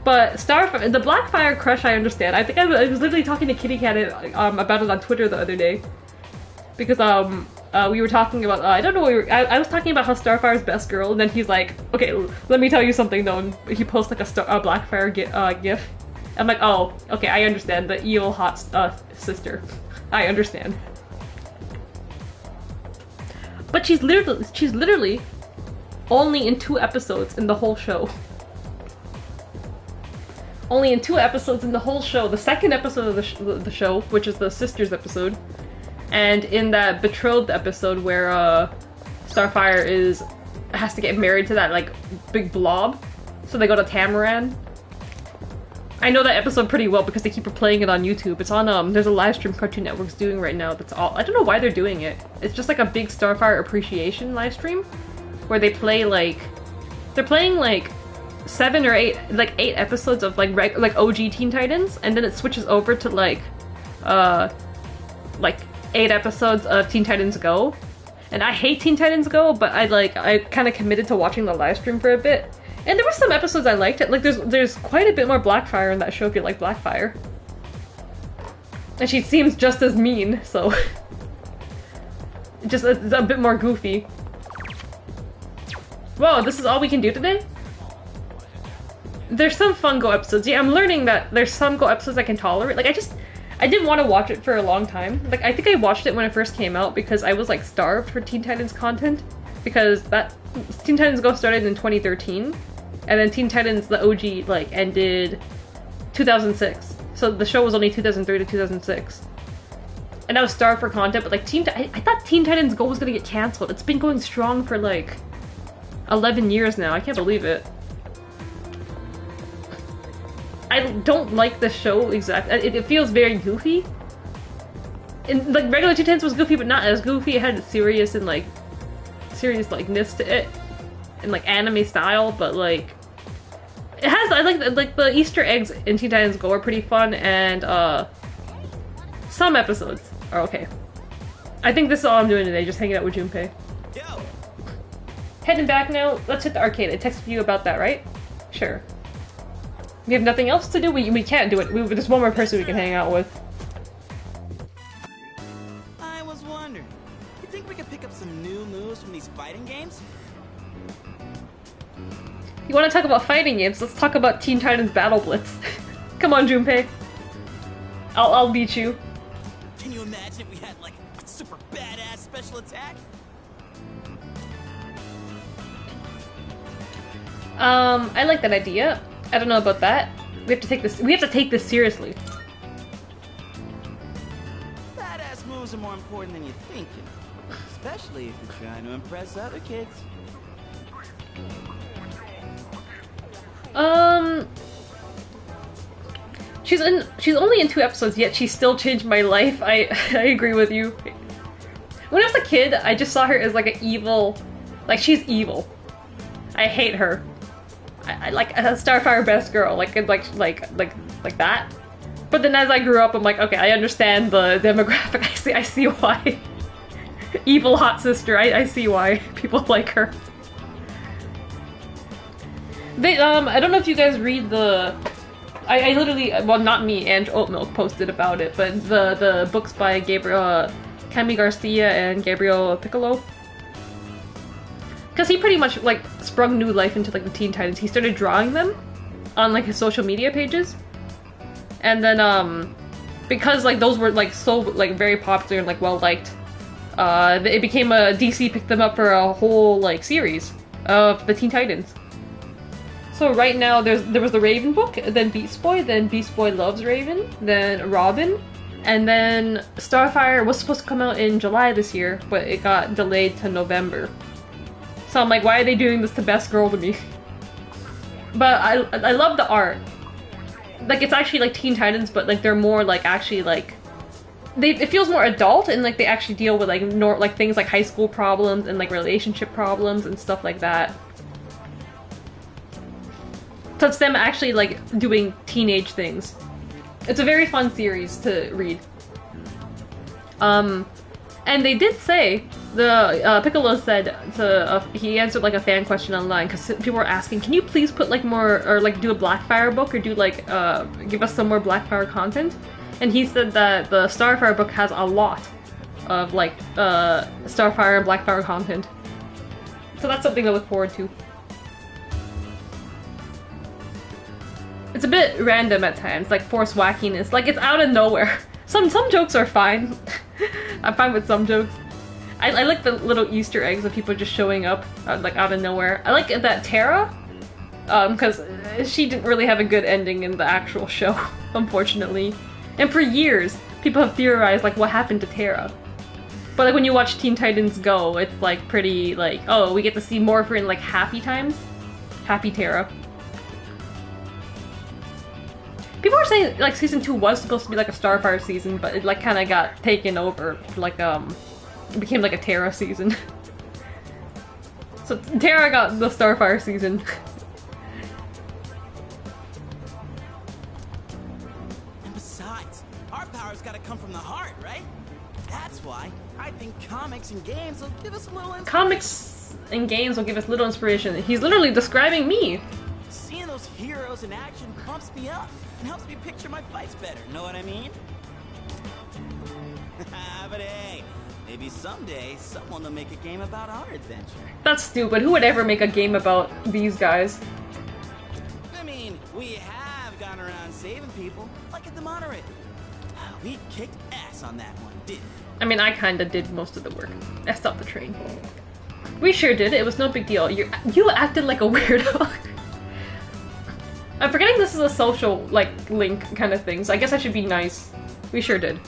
But Starfire, the Blackfire crush, I understand. I think I was literally talking to Kitty Cat about it on Twitter the other day. Because, we were talking about, I don't know what I was talking about how Starfire's best girl, and then he's like, okay, let me tell you something though, and he posts like a Blackfire gif. I'm like, oh, okay, I understand, the evil hot sister. I understand. But she's literally only in 2 episodes in the whole show. Only in 2 episodes in the whole show. The second episode of the show, which is the sisters episode, and in that betrothed episode where Starfire has to get married to that like big blob, so they go to Tamaran. I know that episode pretty well because they keep replaying it on YouTube. It's on, there's a live stream Cartoon Network's doing right now that's all- I don't know why they're doing it. It's just like a big Starfire appreciation live stream, where they play like- they're playing like 7 or 8, like 8 episodes of like OG Teen Titans, and then it switches over to like 8 episodes of Teen Titans Go. And I hate Teen Titans Go, but I kind of committed to watching the live stream for a bit. And there were some episodes I liked it. Like, there's quite a bit more Blackfire in that show if you like Blackfire. And she seems just as mean, so... just a bit more goofy. Whoa, this is all we can do today? There's some fun Go episodes. Yeah, I'm learning that there's some Go episodes I can tolerate. Like, I didn't want to watch it for a long time. Like, I think I watched it when it first came out because I was, like, starved for Teen Titans content. Because Teen Titans Go started in 2013. And then Teen Titans, the OG, like, ended 2006. So the show was only 2003 to 2006. And I was starved for content, but, like, I thought Teen Titans Go was gonna get cancelled. It's been going strong for, like, 11 years now. I can't believe it. I don't like the show exactly. It feels very goofy. And, like, regular Teen Titans was goofy, but not as goofy. It had a serious likeness to it. In like anime style, but like it has, I like the Easter eggs in Teen Titans Go are pretty fun, and some episodes are okay. I think this is all I'm doing today, just hanging out with Junpei. Yo. Heading back now, let's hit the arcade. I texted you about that, right? Sure. We have nothing else to do? We can't do it. There's one more person we can hang out with. I was wondering, you think we could pick up some new moves from these fighting games? You want to talk about fighting games? Let's talk about Teen Titans Battle Blitz. Come on, Junpei. I'll beat you. Can you imagine if we had like a super badass special attack? I like that idea. I don't know about that. We have to take this seriously. Badass moves are more important than you're thinking. Especially if you're trying to impress other kids. She's only in 2 episodes, yet she still changed my life. I agree with you. When I was a kid, I just saw her as like an evil, like she's evil. I hate her. I like a Starfire best girl, like that. But then as I grew up, I'm like, okay, I understand the demographic. I see why. Evil hot sister. I see why people like her. They I don't know if you guys read the. I literally, well, not me, and Oatmilk posted about it, but the books by Cami Garcia and Gabriel Piccolo. Because he pretty much, like, sprung new life into, like, the Teen Titans. He started drawing them on, like, his social media pages. And then, because, like, those were, like, so, like, very popular and, like, well-liked, it became DC picked them up for a whole, like, series of the Teen Titans. So right now, there was the Raven book, then Beast Boy Loves Raven, then Robin, and then Starfire was supposed to come out in July this year, but it got delayed to November. So I'm like, why are they doing this to Best Girl to me? But I love the art. Like, it's actually like Teen Titans, but like they're more like actually like it feels more adult, and like they actually deal with like things like high school problems and like relationship problems and stuff like that. So it's them actually like doing teenage things. It's a very fun series to read. And they did say, Piccolo said he answered like a fan question online because people were asking, can you please put like more, or like do a Blackfire book, or do like, give us some more Blackfire content? And he said that the Starfire book has a lot of like, Starfire and Blackfire content. So that's something to look forward to. It's a bit random at times, like forced wackiness, like it's out of nowhere. Some jokes are fine. I'm fine with some jokes. I like the little Easter eggs of people just showing up like out of nowhere. I like that Terra, because she didn't really have a good ending in the actual show, unfortunately. And for years, people have theorized like what happened to Terra. But like when you watch Teen Titans Go, it's like pretty like, oh, we get to see more of her in like happy times. Happy Terra. People are saying like season 2 was supposed to be like a Starfire season, but it like kind of got taken over, like it became like a Terra season. So Terra got the Starfire season. And besides, our power's gotta come from the heart, right? That's why I think comics and games will give us a little inspiration. Comics and games will give us little inspiration. He's literally describing me. Seeing those heroes in action pumps me up and helps me picture my fights better, know what I mean? But hey, maybe someday someone will make a game about our adventure. That's stupid. Who would ever make a game about these guys? I mean, we have gone around saving people, like at the Monorail. We kicked ass on that one, didn't we? I mean, I kinda did most of the work. I stopped the train. We sure did. It was no big deal. You acted like a weirdo. I'm forgetting this is a social, like, link kind of thing, so I guess I should be nice. We sure did.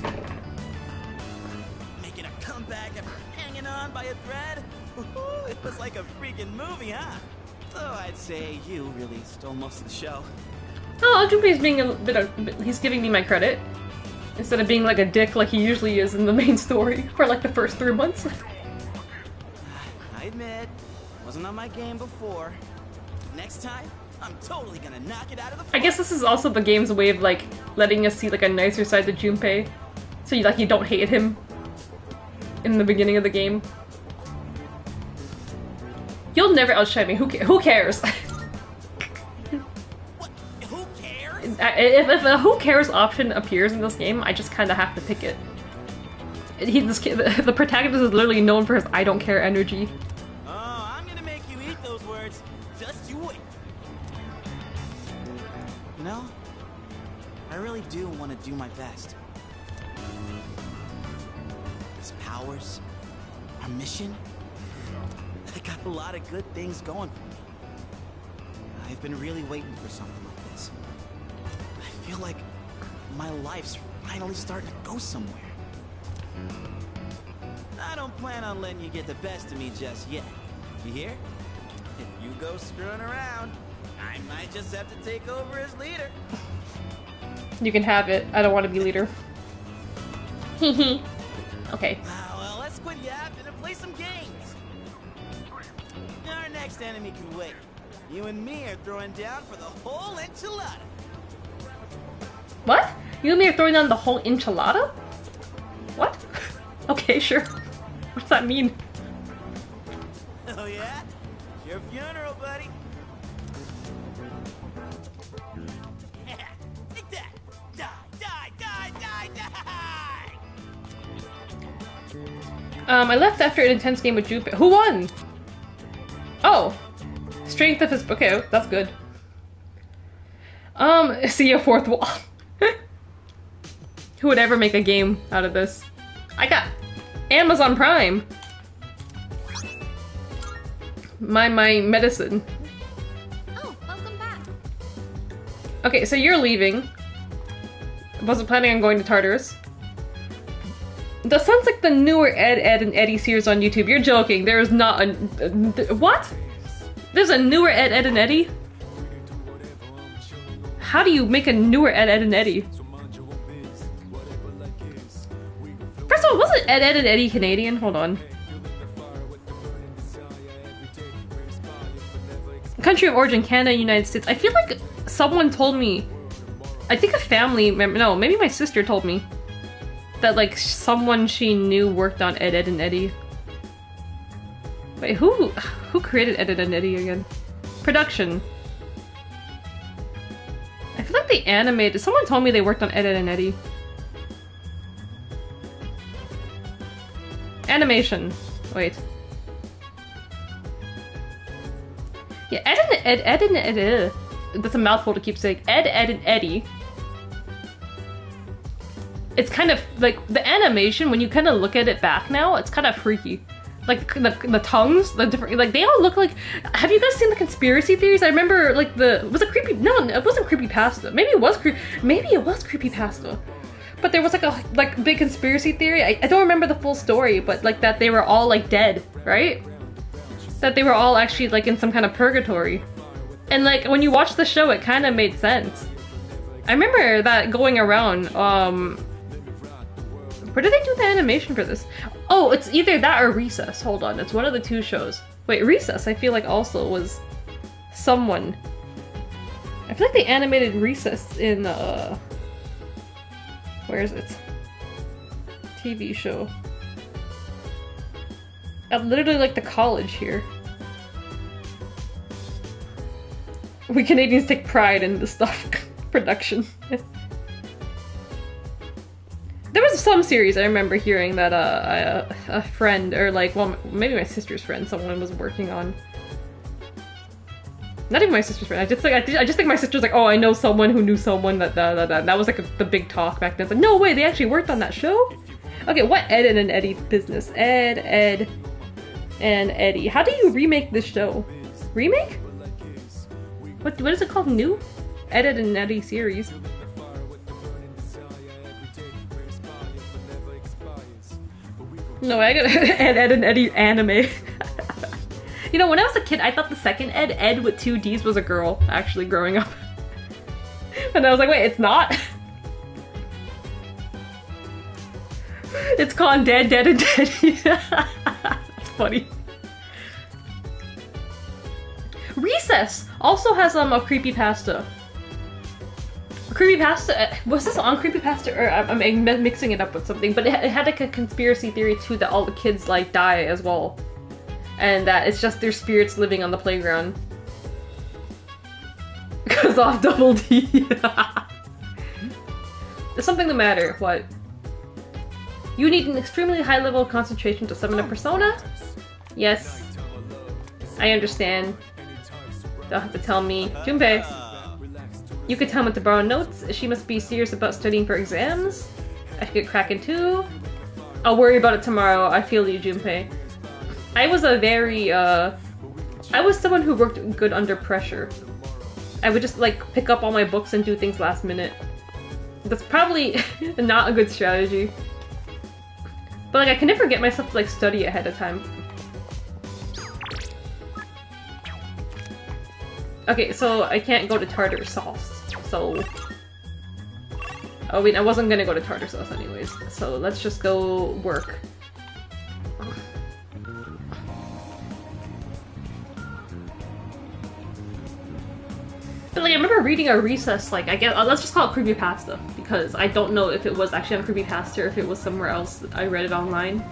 Making a comeback after hanging on by a thread? It was like a freaking movie, huh? Though I'd say you really stole most of the show. Oh, Junpei's being a bit he's giving me my credit. Instead of being like a dick like he usually is in the main story for like the first 3 months. I admit, wasn't on my game before. Next time, I'm totally gonna knock it out of the park. I guess this is also the game's way of like letting us see like a nicer side to Junpei. So you don't hate him in the beginning of the game. You'll never outshine me. Who cares? What? Who cares? If a who cares option appears in this game, I just kind of have to pick it. The protagonist is literally known for his I don't care energy. Oh, I'm gonna make you eat those words. Just you wait. You know, I really do want to do my best. His powers, our mission, I got a lot of good things going for me. I've been really waiting for something like this. I feel like my life's finally starting to go somewhere. I don't plan on letting you get the best of me just yet. You hear? If you go screwing around, I might just have to take over as leader. You can have it. I don't want to be leader. Hehe. Okay. Well, let's quit yapping and play some games. Our next enemy can wait. You and me are throwing down for the whole enchilada. What? You and me are throwing down the whole enchilada? What? Okay, sure. What's that mean? Oh yeah? Your funeral, buddy. Yeah, take that. Die, die, die, die, die! I left after an intense game with Junpei. Who won? Oh. Strength of his... Okay, that's good. See a fourth wall. Who would ever make a game out of this? I got Amazon Prime. My medicine. Oh, welcome back. Okay, so you're leaving. Wasn't planning on going to Tartarus. That sounds like the newer Ed, and Eddie series on YouTube. You're joking. There is not a... What? There's a newer Ed, and Eddie? How do you make a newer Ed, Ed, and Eddie? First of all, wasn't Ed, Ed, and Eddie Canadian? Hold on. Country of origin, Canada, United States. I feel like someone told me, I think a family member, no, maybe my sister told me that like someone she knew worked on Ed, Ed, and Eddie. Wait, who created Ed, Ed, and Eddie again? Production. I feel like they animated, someone told me they worked on Ed, Ed, and Eddie. Animation. Wait. Yeah, Ed and Ed. That's a mouthful to keep saying. Ed, Ed, and Eddie. It's kind of like the animation when you kind of look at it back now. It's kind of freaky. Like the tongues, the different, like they all look like. Have you guys seen the conspiracy theories? I remember like was it creepy? No, it wasn't creepypasta. Maybe it was creepypasta. But there was like a big conspiracy theory. I don't remember the full story, but like that they were all like dead, right? That they were all actually like in some kind of purgatory. And like when you watch the show, it kind of made sense. I remember that going around. Where did they do the animation for this? Oh, it's either that or Recess. Hold on, it's one of the two shows. Wait, Recess I feel like also was someone. I feel like they animated Recess in where is it? TV show. At literally like the college here. We Canadians take pride in the stuff production. There was some series I remember hearing that a friend, or like, well, maybe my sister's friend, someone was working on. Not even my sister's friend. I just think my sister's like, oh, I know someone who knew someone that was like the big talk back then. It's like, no way, they actually worked on that show. Okay, what Ed and Eddie business? Ed, and Eddie. How do you remake this show? Remake? What is it called? New? Ed and Eddie series. No, I got Ed and Eddie anime. You know, when I was a kid, I thought the second Ed with 2 D's was a girl, actually, growing up. And I was like, wait, it's not? It's called Dead, and Eddie. That's funny. Recess also has a creepypasta. Creepypasta, was this on Creepypasta, or I'm mixing it up with something, but it had like a conspiracy theory too that all the kids like die as well. And that it's just their spirits living on the playground. Cause off double D. There's something the matter, what? You need an extremely high level of concentration to summon a persona? Yes. I understand. Don't have to tell me. Junpei. You could tell me to borrow notes. She must be serious about studying for exams. I should get cracking too. I'll worry about it tomorrow. I feel you, Junpei. I was a very, I was someone who worked good under pressure. I would just, like, pick up all my books and do things last minute. That's probably not a good strategy. But, like, I can never get myself to, like, study ahead of time. Okay, so I can't go to tartar sauce, so... Oh wait, I wasn't gonna go to tartar sauce anyways, so let's just go work. But like, I remember reading a Recess, like, I guess, let's just call it creepypasta, because I don't know if it was actually on creepypasta or if it was somewhere else. I read it online.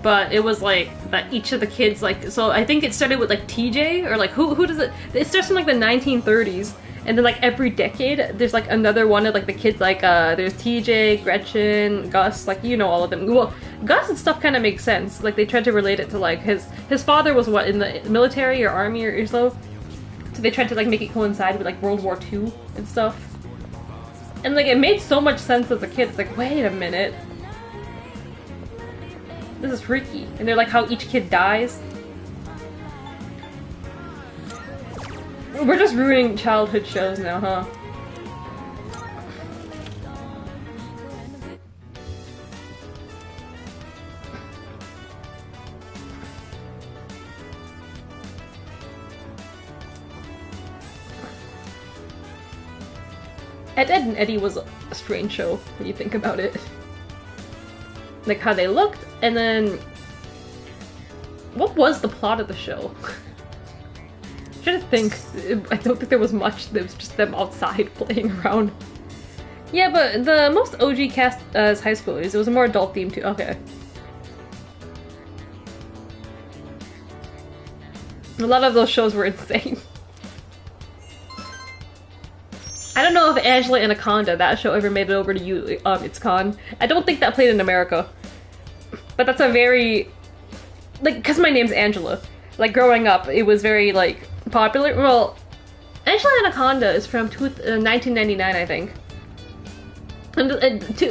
But it was like that each of the kids, like, so I think it started with like TJ, or like who does it? It starts in like the 1930s, and then like every decade there's like another one of like the kids, like there's TJ, Gretchen, Gus, like, you know, all of them. Well, Gus and stuff kind of makes sense. Like they tried to relate it to like his father was what, in the military or army or so. So they tried to like make it coincide with like World War II and stuff. And like it made so much sense as a kid. It's like, wait a minute. This is freaky. And they're like how each kid dies. We're just ruining childhood shows now, huh? Ed, Ed and Eddie was a strange show when you think about it. Like how they looked, and then what was the plot of the show? I'm trying to think. I don't think there was much. There was just them outside playing around. Yeah, but the most OG cast as high schoolers. It was a more adult theme too. Okay. A lot of those shows were insane. I don't know if Angela Anaconda, that show, ever made it over to you, It's Con. I don't think that played in America. But that's a very... like, because my name's Angela. Like, growing up, it was very, like, popular. Well, Angela Anaconda is from 1999, I think. And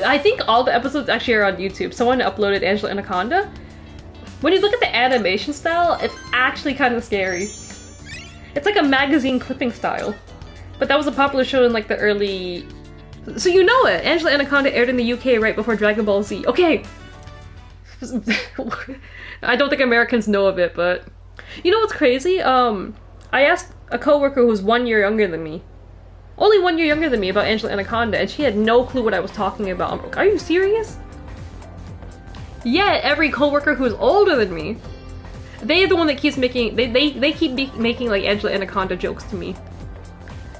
I think all the episodes actually are on YouTube. Someone uploaded Angela Anaconda. When you look at the animation style, it's actually kind of scary. It's like a magazine clipping style. But that was a popular show in like the early... So you know it! Angela Anaconda aired in the UK right before Dragon Ball Z. Okay! I don't think Americans know of it, but... You know what's crazy? I asked a coworker who was 1 year younger than me. Only 1 year younger than me about Angela Anaconda, and she had no clue what I was talking about. I'm like, are you serious? Yet, every coworker who's older than me, they're the one that keeps making... They keep making like Angela Anaconda jokes to me.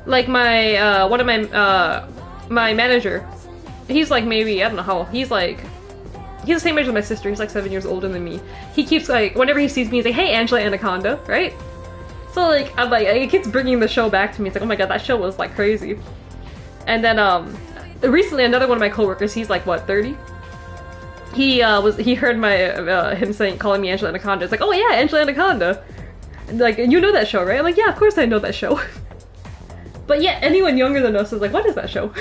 Like my, one of my, my manager, he's like maybe, I don't know how, he's the same age as my sister, he's like 7 years older than me. He keeps like, whenever he sees me, he's like, hey Angela Anaconda, right? So like, I'm like, it keeps bringing the show back to me, it's like, oh my god, that show was like crazy. And then, recently another one of my coworkers, he's like, what, 30? He heard my, him saying, calling me Angela Anaconda, it's like, oh yeah, Angela Anaconda! And like, you know that show, right? I'm like, yeah, of course I know that show. But yeah, anyone younger than us is like, what is that show?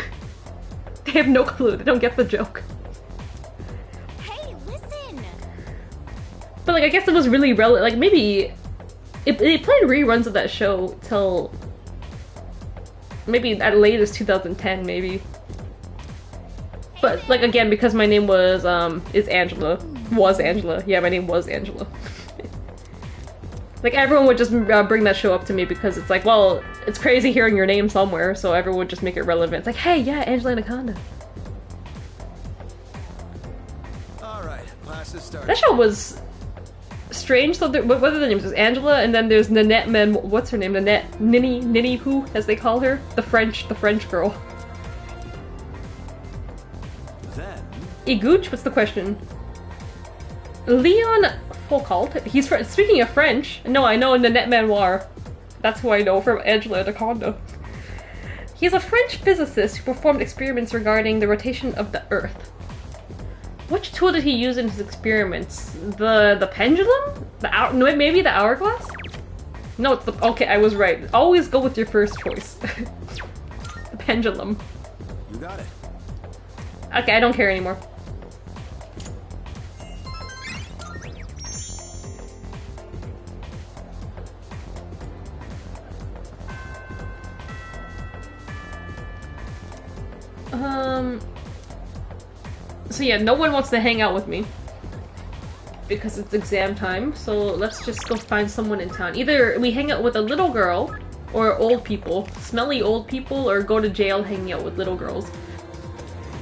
They have no clue, they don't get the joke. Hey, listen! But like, I guess it was really relevant, like maybe... It played reruns of that show till... maybe at latest 2010, maybe. But like, again, because my name was, is Angela. Was Angela. Yeah, my name was Angela. Like, everyone would just bring that show up to me because it's like, well, it's crazy hearing your name somewhere, so everyone would just make it relevant. It's like, hey, yeah, Angela Anaconda. Alright, class is started. That show was strange. So, what are the names? There's Angela, and then there's Nanette what's her name? Nanette, Nini who, as they call her? The French girl. Then... Igooch? What's the question? Leon Foucault. He's speaking of French. No, I know Nanette Manoir. That's who I know from Angela Anaconda. He's a French physicist who performed experiments regarding the rotation of the Earth. Which tool did he use in his experiments? The pendulum? Maybe the hourglass? No, it's the... Okay, I was right. Always go with your first choice. The pendulum. You got it. Okay, I don't care anymore. So yeah, no one wants to hang out with me because it's exam time, so let's just go find someone in town. Either we hang out with a little girl or old people, smelly old people, or go to jail hanging out with little girls.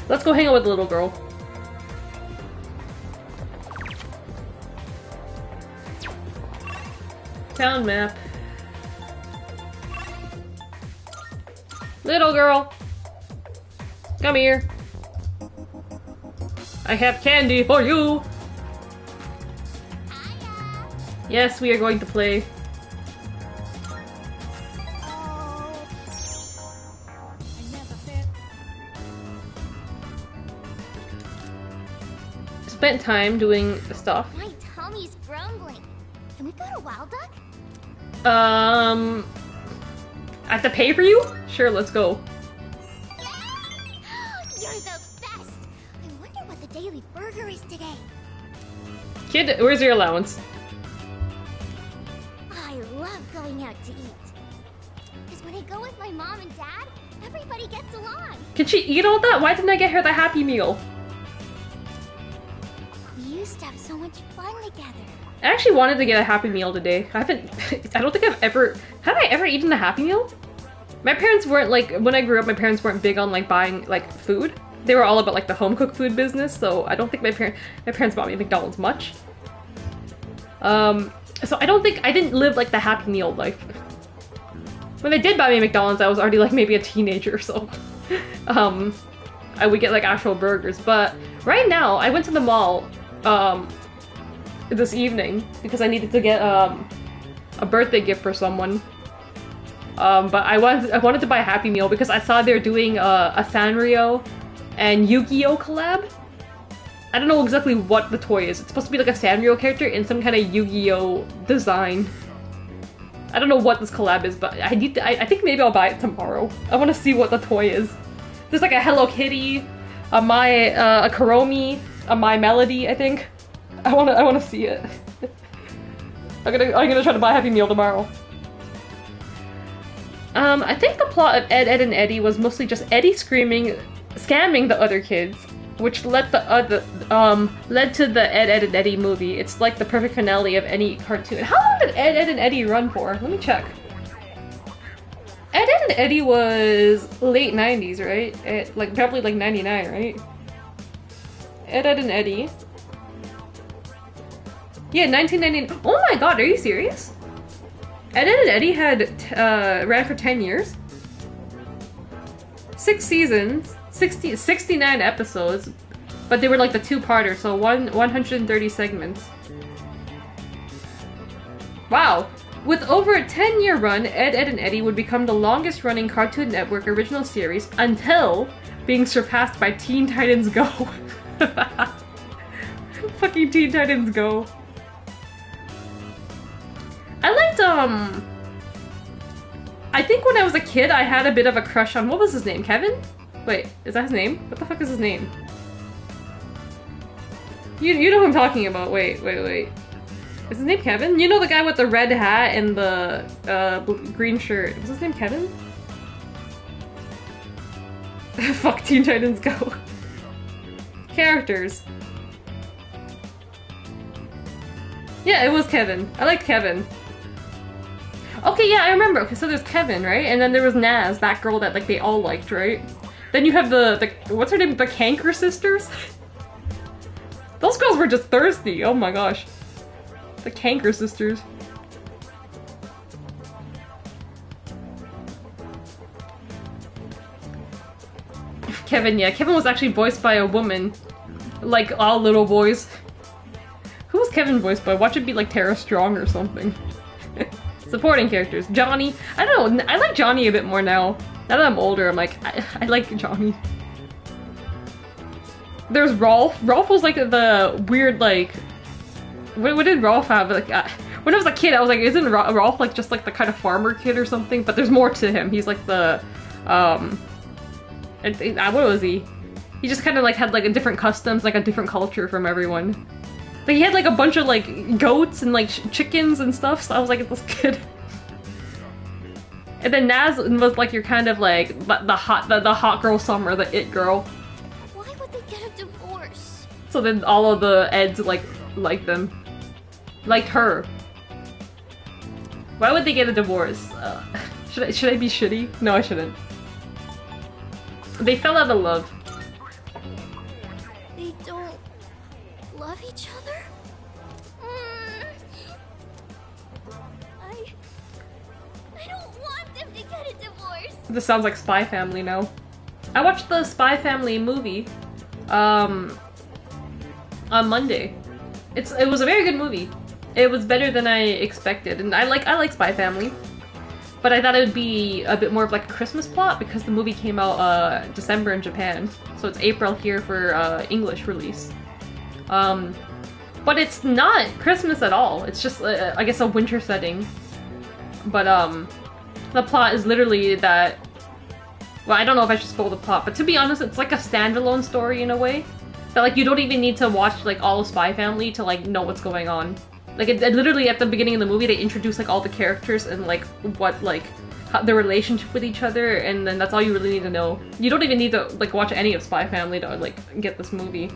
Let's go hang out with the little girl. Town map. Little girl! Come here. I have candy for you! Yes, we are going to play. Spent time doing stuff. My tummy's grumbling. Can we go to Wild Duck? I have to pay for you? Sure, let's go. You're the best! I wonder what the daily burger is today. Kid, where's your allowance? I love going out to eat. Because when I go with my mom and dad, everybody gets along. Can she eat all that? Why didn't I get her the Happy Meal? We used to have so much fun together. I actually wanted to get a Happy Meal today. I don't think I've ever... Have I ever eaten a Happy Meal? My parents weren't like, when I grew up, my parents weren't big on like buying like food. They were all about like the home cooked food business, so I don't think my parents bought me McDonald's much. So I didn't live like the Happy Meal life. When they did buy me McDonald's, I was already like maybe a teenager, so I would get like actual burgers. But right now, I went to the mall this evening because I needed to get a birthday gift for someone. But I wanted to buy a Happy Meal because I saw they're doing a Sanrio and Yu-Gi-Oh collab. I don't know exactly what the toy is. It's supposed to be like a Sanrio character in some kind of Yu-Gi-Oh design. I don't know what this collab is, but I think maybe I'll buy it tomorrow. I want to see what the toy is. There's like a Hello Kitty, a Kuromi, a My Melody, I think. I want to see it. I'm gonna try to buy Happy Meal tomorrow. I think the plot of Ed, Edd and Eddy was mostly just Eddie scamming the other kids, which led to the Ed, Edd and Eddy movie. It's like the perfect finale of any cartoon. How long did Ed, Edd and Eddy run for? Let me check. Ed, Edd and Eddy was late 90s, right? Like probably like 99, right? Ed, Edd and Eddy. Yeah, 1999. Oh my god, are you serious? Ed, Edd and Eddy had ran for 10 years. 6 seasons, 69 episodes, but they were like the two-parter, so 130 segments. Wow! With over a 10-year run, Ed, Edd and Eddy would become the longest-running Cartoon Network original series until being surpassed by Teen Titans Go. Fucking Teen Titans Go. I liked, I think when I was a kid, I had a bit of a crush on, what was his name, Kevin? Wait, is that his name? What the fuck is his name? You know who I'm talking about. Wait. Is his name Kevin? You know the guy with the red hat and the green shirt. Was his name Kevin? Fuck, Teen Titans Go. Characters. Yeah, it was Kevin. I liked Kevin. Okay, yeah, I remember. Okay, so there's Kevin, right? And then there was Naz, that girl that like they all liked, right? Then you have the what's her name? The Canker Sisters? Those girls were just thirsty. Oh my gosh. The Canker Sisters. Kevin, yeah. Kevin was actually voiced by a woman. Like all little boys. Who was Kevin voiced by? Watch it be like Tara Strong or something. Supporting characters. Johnny. I don't know. I like Johnny a bit more now. Now that I'm older, I'm like, I like Johnny. There's Rolf. Rolf was like the weird, like... What did Rolf have? Like, when I was a kid, I was like, isn't Rolf like just like the kind of farmer kid or something? But there's more to him. He's like the... what was he? He just kind of like had like a different customs, like a different culture from everyone. Like he had like a bunch of like goats and like chickens and stuff, so I was like, this kid. And then Naz was like your kind of like the hot girl summer, the it girl. Why would they get a divorce? So then all of the Eds liked them. Liked her. Why would they get a divorce? Should I be shitty? No, I shouldn't. They fell out of love. They don't love each other? I don't want them to get a divorce. This sounds like Spy Family now. I watched the Spy Family movie on Monday. It was a very good movie. It was better than I expected, and I like Spy Family. But I thought it would be a bit more of like a Christmas plot because the movie came out December in Japan. So it's April here for English release. But it's not Christmas at all. It's just, I guess, a winter setting. But the plot is literally that... Well, I don't know if I should spoil the plot, but to be honest, it's like a standalone story in a way. That like you don't even need to watch like all of Spy Family to like know what's going on. Like it literally at the beginning of the movie they introduce like all the characters and like what like their relationship with each other, and then that's all you really need to know. You don't even need to like watch any of Spy Family to like get this movie.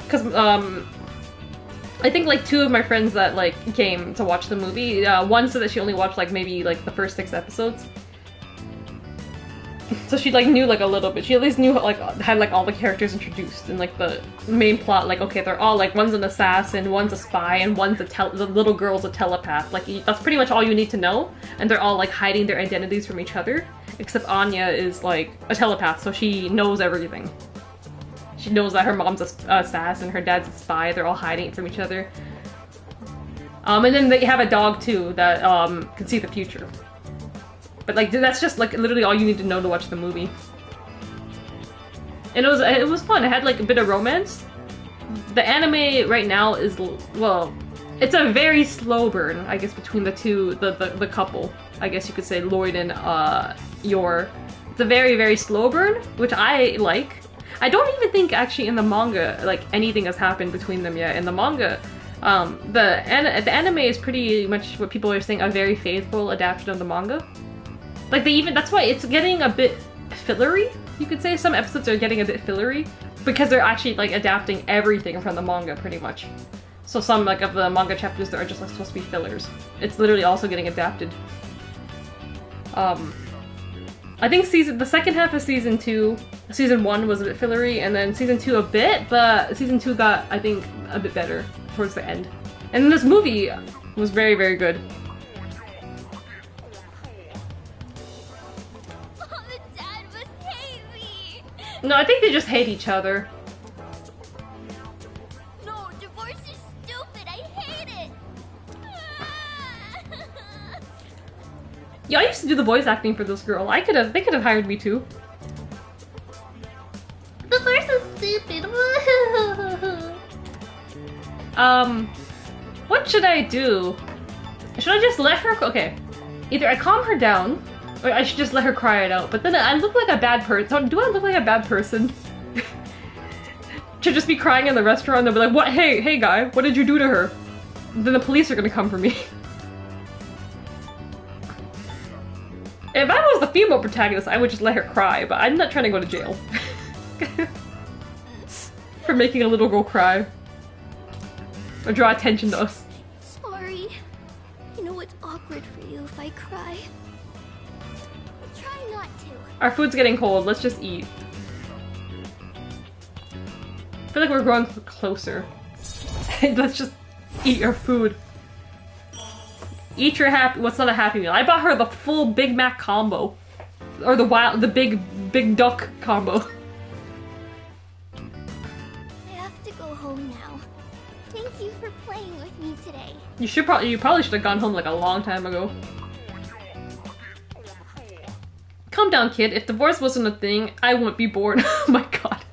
Cause I think like 2 of my friends that like came to watch the movie, one said that she only watched like maybe like the first 6 episodes. So she like knew like a little bit. She at least knew like had like all the characters introduced and like the main plot. Like okay, they're all like one's an assassin, one's a spy, and one's the little girl's a telepath. Like that's pretty much all you need to know. And they're all like hiding their identities from each other. Except Anya is like a telepath, so she knows everything. She knows that her mom's a assassin, her dad's a spy. They're all hiding it from each other. And then they have a dog too that can see the future. But like that's just like literally all you need to know to watch the movie. And it was fun. It had like a bit of romance. The anime right now is well, it's a very slow burn, I guess, between the two the couple. I guess you could say Lloyd and Yor. It's a very, very slow burn, which I like. I don't even think actually in the manga like anything has happened between them yet. In the manga, the anime is pretty much what people are saying a very faithful adaptation of the manga. Like that's why it's getting a bit fillery, you could say. Some episodes are getting a bit fillery because they're actually like adapting everything from the manga pretty much. So some like of the manga chapters that are just like supposed to be fillers. It's literally also getting adapted. I think the second half of season 1 was a bit fillery, and then season 2 a bit, but season 2 got, I think, a bit better towards the end. And then this movie was very, very good. Mom and Dad must hate me! No, I think they just hate each other. No, divorce is stupid! I hate it! Yeah, I used to do the voice acting for this girl. They could have hired me too. Divorce is stupid! What should I do? Should I just let her, okay. Either I calm her down, or I should just let her cry it out. But then I look like a bad person. Do I look like a bad person? To just be crying in the restaurant and they'll be like, what? Hey guy, what did you do to her? And then the police are gonna come for me. If I was the female protagonist, I would just let her cry, but I'm not trying to go to jail. For making a little girl cry. Or draw attention to us. Sorry. I know it's awkward for you if I cry. Try not to. Our food's getting cold, let's just eat. I feel like we're growing closer. Let's just eat our food. Eat your what's not a Happy Meal? I bought her the full Big Mac combo. Or the big duck combo. I have to go home now. Thank you for playing with me today. You probably should have gone home like a long time ago. Calm down, kid. If divorce wasn't a thing, I wouldn't be born. Oh my god.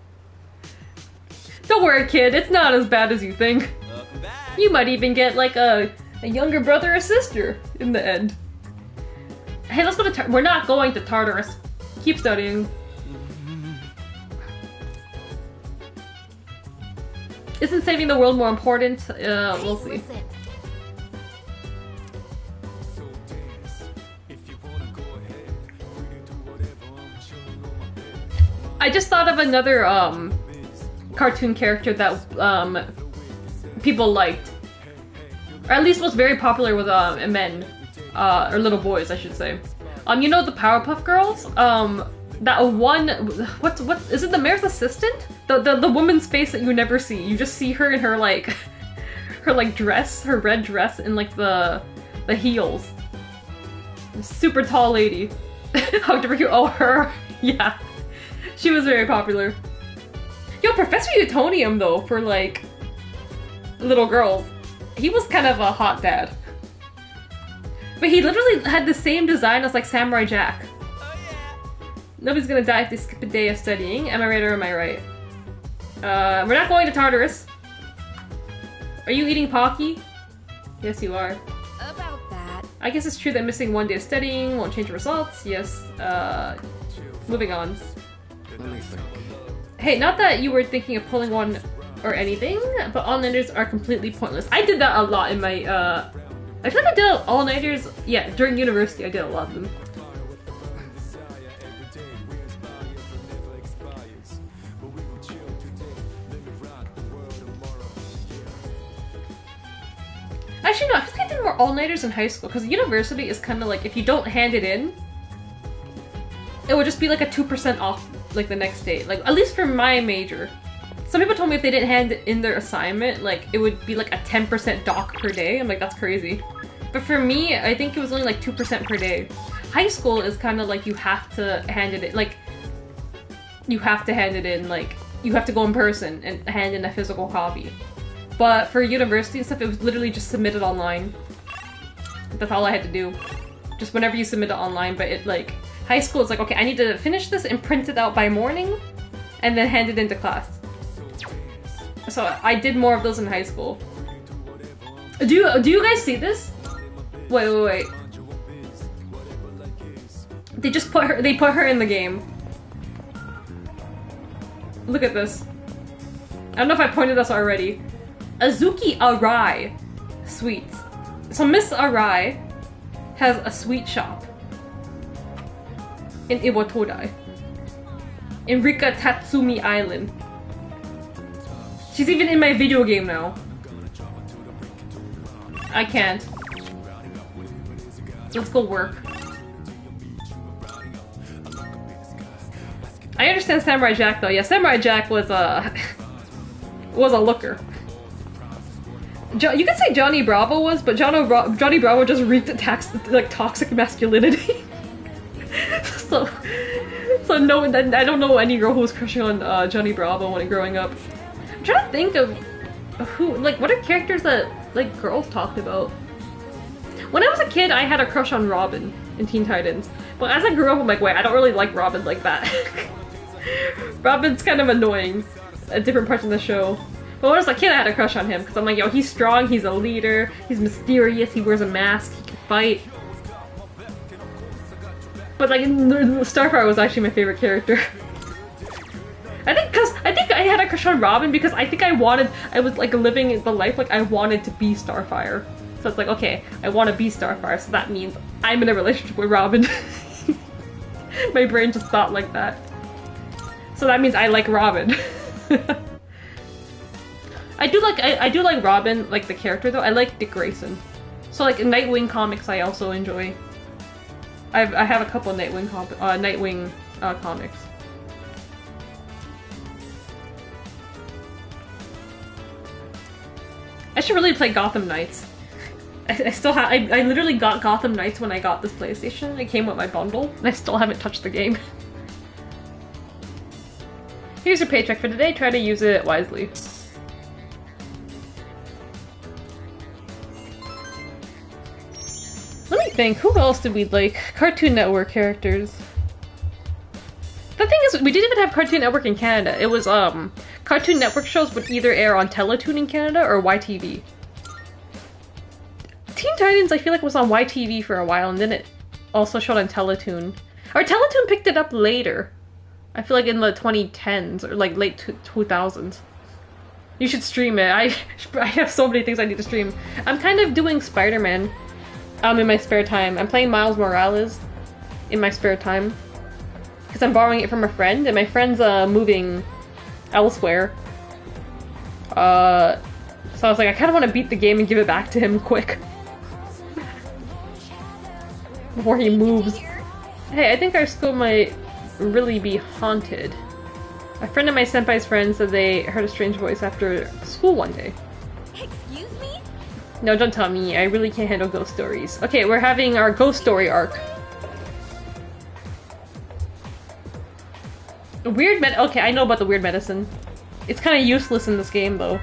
Don't worry, kid. It's not as bad as you think. Welcome back. You might even get like a younger brother or sister in the end. Hey, let's go to we're not going to Tartarus. Keep studying. Isn't saving the world more important? We'll see. Listen. I just thought of another cartoon character that people liked. Or at least was very popular with men. Or little boys, I should say. You know the Powerpuff Girls? That one, what is it, the mayor's assistant? The woman's face that you never see. You just see her in her like dress, her red dress, and like the heels. Super tall lady. How different you? Oh, her. Yeah, she was very popular. Yo, Professor Utonium though, for like little girls, he was kind of a hot dad. But he literally had the same design as like Samurai Jack. Oh yeah. Nobody's gonna die if they skip a day of studying. Am I right or am I right? We're not going to Tartarus. Are you eating Pocky? Yes, you are. About that. I guess it's true that missing one day of studying won't change the results. Yes. Moving on. Let me think. Hey, not that you were thinking of pulling one or anything, but all-nighters are completely pointless. I did that a lot in my, I feel like I did all-nighters, yeah, during university I did a lot of them. Actually, no, I feel like I did more all-nighters in high school, because university is kind of like, if you don't hand it in, it would just be like a 2% off like the next day. Like, at least for my major. Some people told me if they didn't hand in their assignment, like, it would be like a 10% dock per day. I'm like, that's crazy. But for me, I think it was only like 2% per day. High school is kind of like you have to hand it in, like, you have to hand it in, like, you have to go in person and hand in a physical copy. But for university and stuff, it was literally just submitted online. That's all I had to do. Just whenever you submit it online, but it, like, high school is like, okay, I need to finish this and print it out by morning, and then hand it into class. So I did more of those in high school. Do you guys see this? Wait. They just put her in the game. Look at this. I don't know if I pointed this already. Azuki Arai Sweets. So Miss Arai has a sweet shop in Iwatodai, in Rika Tatsumi Island. She's even in my video game now. I can't. Let's go work. I understand Samurai Jack though. Yeah, Samurai Jack was a looker. You could say Johnny Bravo was, but Johnny Bravo just reeked at toxic masculinity. so no, I don't know any girl who was crushing on Johnny Bravo when growing up. I'm trying to think of who, like, what are characters that like girls talked about. When I was a kid, I had a crush on Robin in Teen Titans, but as I grew up, I'm like, wait, I don't really like Robin like that. Robin's kind of annoying at different parts of the show. But when I was a kid, I had a crush on him because I'm like, yo, he's strong, he's a leader, he's mysterious, he wears a mask, he can fight. But like, Starfire was actually my favorite character. I think I had a crush on Robin because I think I was like living the life like I wanted to be Starfire. So it's like, okay, I want to be Starfire, so that means I'm in a relationship with Robin. My brain just thought like that. So that means I like Robin. I do like Robin, like the character though. I like Dick Grayson. So like Nightwing comics I also enjoy. I have a couple of Nightwing comics. I should really play Gotham Knights. I still have. I literally got Gotham Knights when I got this PlayStation. It came with my bundle, and I still haven't touched the game. Here's your paycheck for today. Try to use it wisely. Let me think. Who else did we like? Cartoon Network characters. The thing is, we didn't even have Cartoon Network in Canada. It was Cartoon Network shows would either air on Teletoon in Canada or YTV. Teen Titans, I feel like, was on YTV for a while, and then it also showed on Teletoon. Or Teletoon picked it up later. I feel like in the 2010s, or like late 2000s. You should stream it. I have so many things I need to stream. I'm kind of doing Spider-Man in my spare time. I'm playing Miles Morales in my spare time. Because I'm borrowing it from a friend, and my friend's moving elsewhere. So I was like, I kind of want to beat the game and give it back to him quick. Before he moves. Hey, I think our school might really be haunted. A friend of my senpai's friend said they heard a strange voice after school one day. Excuse me? No, don't tell me. I really can't handle ghost stories. Okay, we're having our ghost story arc. Okay, I know about the weird medicine. It's kind of useless in this game, though.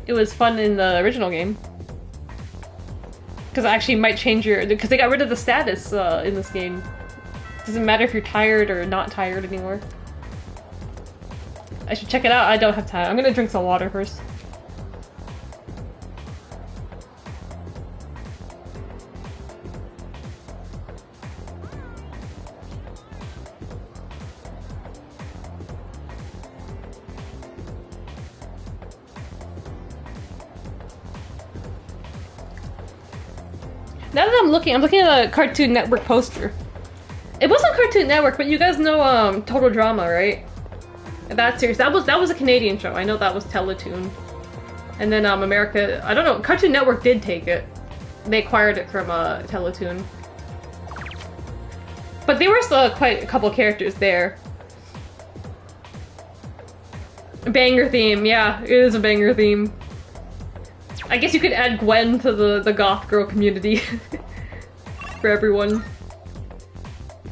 It was fun in the original game. Because it actually might change because they got rid of the status in this game. Doesn't matter if you're tired or not tired anymore. I should check it out. I don't have time. I'm gonna drink some water first. Now that I'm looking at a Cartoon Network poster. It wasn't Cartoon Network, but you guys know Total Drama, right? That series. That was a Canadian show. I know that was Teletoon. And then America, I don't know, Cartoon Network did take it. They acquired it from Teletoon. But there were still quite a couple characters there. Banger theme, yeah, it is a banger theme. I guess you could add Gwen to the goth girl community for everyone. I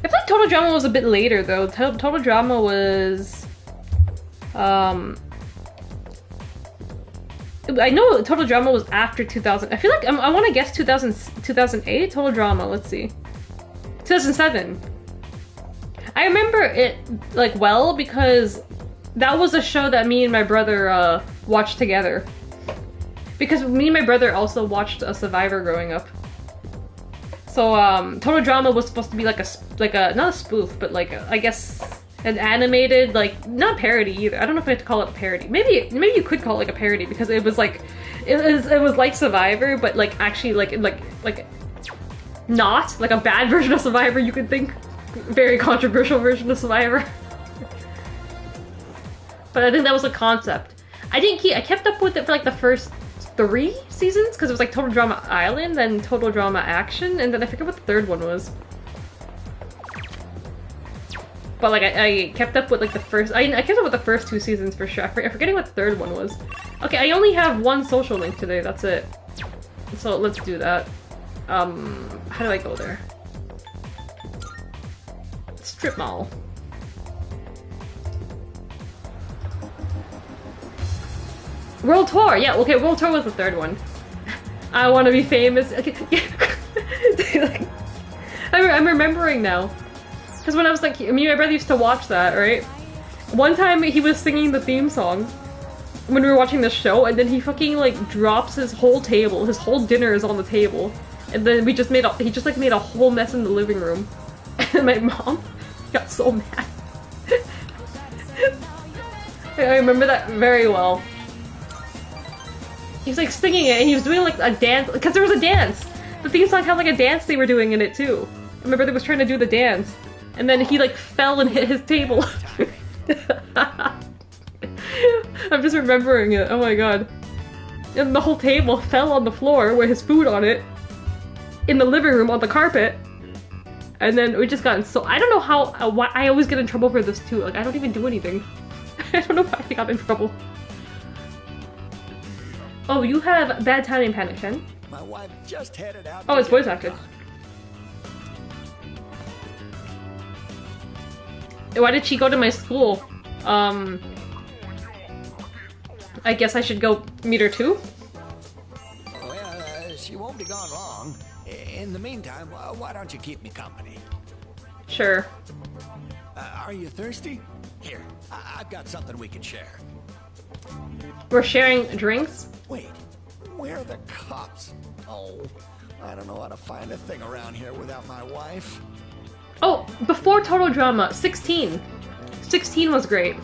feel like Total Drama was a bit later though. Total Drama was I know Total Drama was after 2000. I feel like I want to guess 2008 Total Drama. Let's see. 2007. I remember it like well because that was a show that me and my brother watched together. Because me and my brother also watched Survivor growing up. So Total Drama was supposed to be like a not a spoof, but like I guess an animated, like not parody either. I don't know if I have to call it a parody. Maybe you could call it like a parody because it was like it was like Survivor, but like actually like not like a bad version of Survivor. You could think very controversial version of Survivor. But I think that was the concept. I kept up with it for like the first 3 seasons because it was like Total Drama Island, then Total Drama Action, and then I forget what the third one was. But like I kept up with like the first. I kept up with the first 2 seasons for sure. I'm forgetting what the third one was. Okay, I only have 1 social link today. That's it. So let's do that. How do I go there? Strip mall. World Tour! Yeah, okay, World Tour was the third one. I want to be famous. Okay, yeah. I'm remembering now. Because when I was like, me and my brother used to watch that, right? One time he was singing the theme song when we were watching the show, and then he fucking like drops his whole table. His whole dinner is on the table. And then he just made a whole mess in the living room. And my mom got so mad. I remember that very well. He was like singing it, and he was doing like a dance, because there was a dance! The theme song had like a dance they were doing in it too. And my brother was trying to do the dance. And then he like fell and hit his table. I'm just remembering it, oh my god. And the whole table fell on the floor with his food on it. In the living room on the carpet. And then we just got so I don't know how, why I always get in trouble for this too. Like I don't even do anything. I don't know why I got in trouble. Oh, you have bad timing, Panic Shen. My wife just headed out. Oh, it's voice acted. Why did she go to my school? I guess I should go meet her too? Well, she won't be gone long. In the meantime, why don't you keep me company? Sure. Are you thirsty? Here, I've got something we can share. We're sharing drinks? Wait, where are the cops? Oh, I don't know how to find a thing around here without my wife. Oh, before Total Drama, 16. 16 was great.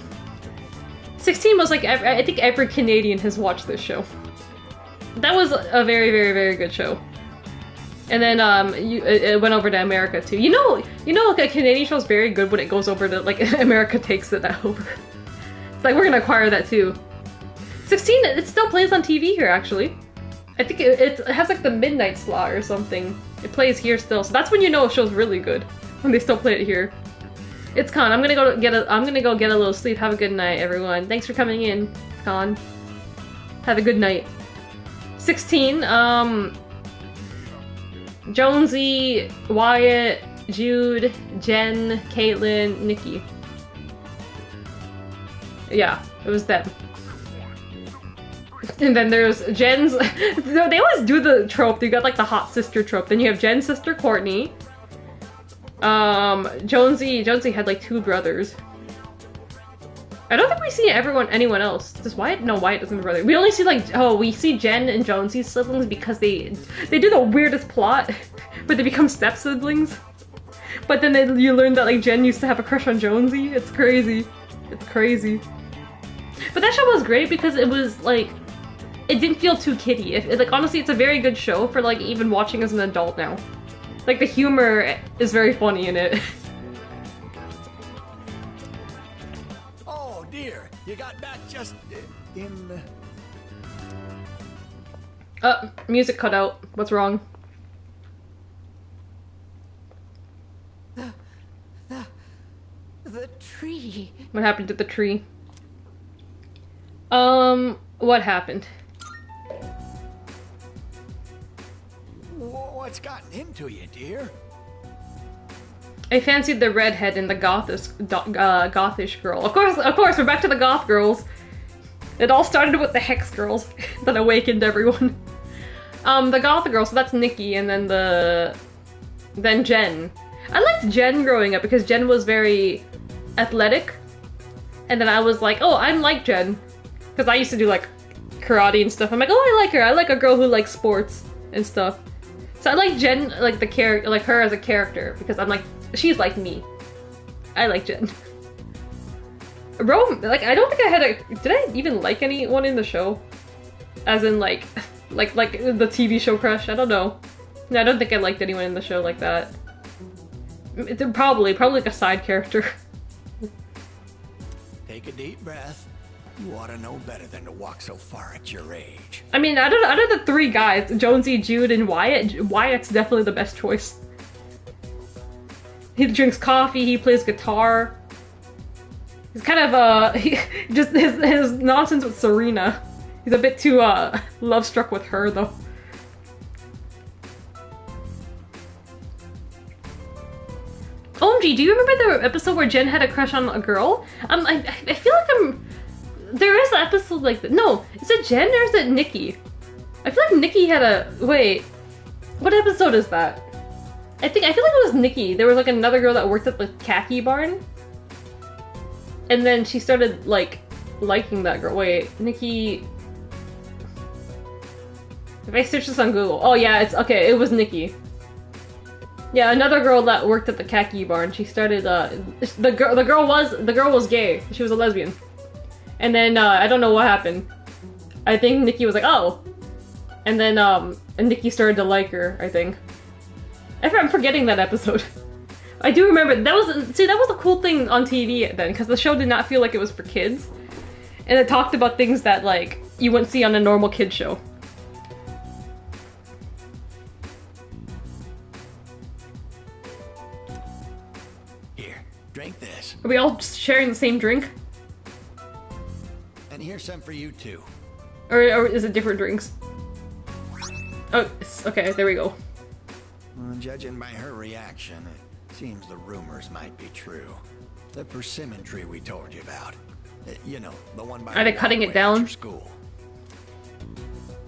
16 was like, I think every Canadian has watched this show. That was a very, very, very good show. And then it went over to America too. You know, like a Canadian show is very good when it goes over to, like, America takes it over. It's like, we're gonna acquire that too. 16, it still plays on TV here, actually. I think it has like the midnight slot or something. It plays here still, so that's when you know a show's really good. When they still play it here. It's Con. I'm gonna go get a little sleep. Have a good night, everyone. Thanks for coming in, Con. Have a good night. 16, Jonesy, Wyatt, Jude, Jen, Caitlin, Nikki. Yeah, it was them. And then there's Jen's. They always do the trope. You got like the hot sister trope. Then you have Jen's sister Courtney. Jonesy had like 2 brothers. I don't think we see anyone else. Does Wyatt? No, Wyatt doesn't have a brother. We only see like, we see Jen and Jonesy's siblings because they do the weirdest plot where they become step siblings. But then you learn that like Jen used to have a crush on Jonesy. It's crazy. It's crazy. But that show was great because it was like, it didn't feel too kiddie. Like honestly, it's a very good show for like even watching as an adult now. Like the humor is very funny in it. Oh dear, you got back just in... Music cut out. What's wrong? The tree. What happened to the tree? What happened? What's gotten into you, dear? I fancied the redhead and the gothish girl. Of course, we're back to the goth girls. It all started with the hex girls that awakened everyone. The goth girl, so that's Nikki, and then Jen. I liked Jen growing up because Jen was very athletic, and then I was like, oh, I'm like Jen, because I used to do like karate and stuff. I'm like, oh, I like her. I like a girl who likes sports and stuff. So I like Jen, like the character, like her as a character, because I'm like, she's like me. I like Jen. Rome, like, I don't think I had a... Did I even like anyone in the show? As in, like the TV show crush? I don't know. No, I don't think I liked anyone in the show like that. Probably like a side character. Take a deep breath. You ought to know better than to walk so far at your age. I mean, out of the three guys, Jonesy, Jude, and Wyatt's definitely the best choice. He drinks coffee, he plays guitar. He's kind of, just his nonsense with Serena. He's a bit too, love-struck with her, though. OMG, do you remember the episode where Jen had a crush on a girl? I feel like there is an episode like that. No, is it Jen or is it Nikki? I feel like Nikki had a... Wait. What episode is that? I feel like it was Nikki. There was like another girl that worked at the khaki barn. And then she started, like, liking that girl. Wait, Nikki... If I search this on Google... Oh yeah, it's... Okay, it was Nikki. Yeah, another girl that worked at the khaki barn. She started, the girl was gay. She was a lesbian. And then, I don't know what happened. I think Nikki was like, oh! And then, and Nikki started to like her, I think. I'm forgetting that episode. I do remember, that was a cool thing on TV then, because the show did not feel like it was for kids. And it talked about things that, like, you wouldn't see on a normal kid show. Here, drink this. Are we all just sharing the same drink? And here's some for you too. Or is it different drinks? Oh, okay, there we go. Well, judging by her reaction, it seems the rumors might be true. The persimmon tree we told you about. You know, the one by Are they cutting it down? your school.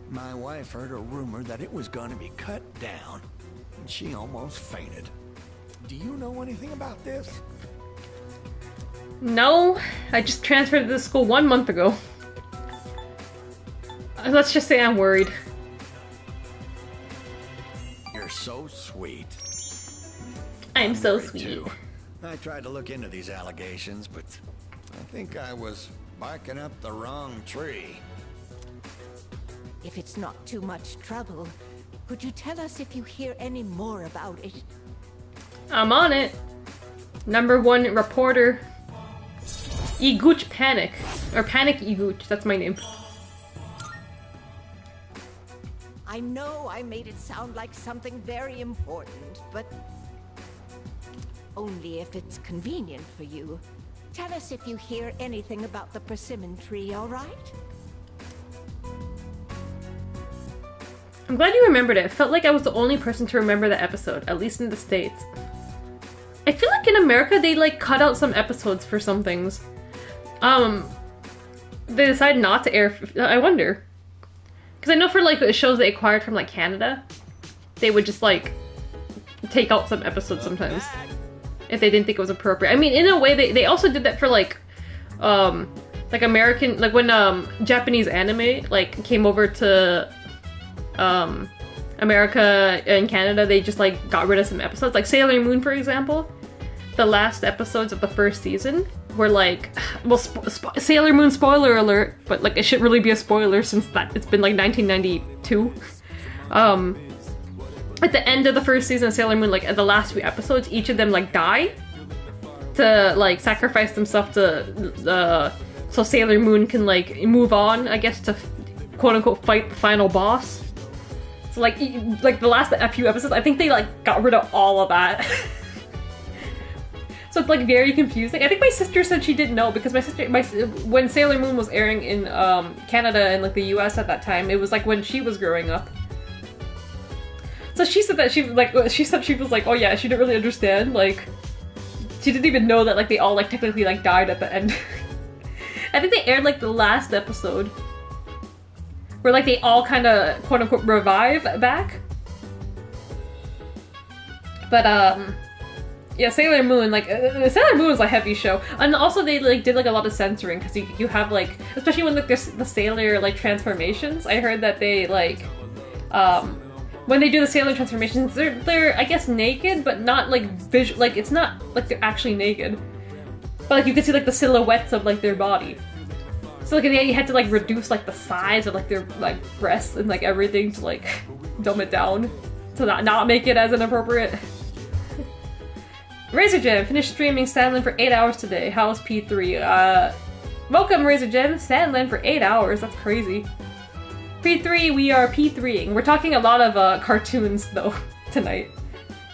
My wife heard a rumor that it was going to be cut down, and she almost fainted. Do you know anything about this? No, I just transferred to this school 1 month ago. Let's just say I'm worried. You're so sweet. I'm so worried sweet. too. I tried to look into these allegations, but I think I was barking up the wrong tree. If it's not too much trouble, could you tell us if you hear any more about it? I'm on it. #1 reporter. Igooch Panic. Or Panic Igooch, that's my name. I know I made it sound like something very important, but only if it's convenient for you. Tell us if you hear anything about the persimmon tree, all right? I'm glad you remembered it. It felt like I was the only person to remember the episode, at least in the States. I feel like in America they like cut out some episodes for some things. They decided not to air. I wonder, because I know for like shows they acquired from like Canada, they would just like take out some episodes sometimes if they didn't think it was appropriate. I mean, in a way, they also did that for like American, like when Japanese anime like came over to America and Canada, they just like got rid of some episodes. Like Sailor Moon, for example, the last episodes of the first season were like, well, Sailor Moon spoiler alert, but like it shouldn't really be a spoiler since that it's been like 1992. At the end of the first season of Sailor Moon, like at the last few episodes, each of them like die to like sacrifice themselves to so Sailor Moon can like move on, I guess, to quote unquote fight the final boss. So like the last few episodes, I think they like got rid of all of that. So it's like very confusing. I think my sister said she didn't know because when Sailor Moon was airing in Canada and like the US at that time, it was like when she was growing up. So she said that she was like, oh yeah, she didn't really understand, like she didn't even know that like they all like technically like died at the end. I think they aired like the last episode where like they all kind of quote unquote revive back. But yeah, Sailor Moon, like Sailor Moon was a heavy show, and also they like did like a lot of censoring because you have like, especially when like there's the Sailor like transformations. I heard that they like when they do the Sailor transformations, they're I guess naked, but not like visual. Like it's not like they're actually naked, but like you can see like the silhouettes of like their body. So like you had to like reduce like the size of like their like breasts and like everything to like dumb it down to not make it as inappropriate. Razor Gem finished streaming Sandland for 8 hours today. How's P3? Welcome Razor Gem, Sandland for 8 hours. That's crazy. P3, we are P3ing. We're talking a lot of cartoons though tonight.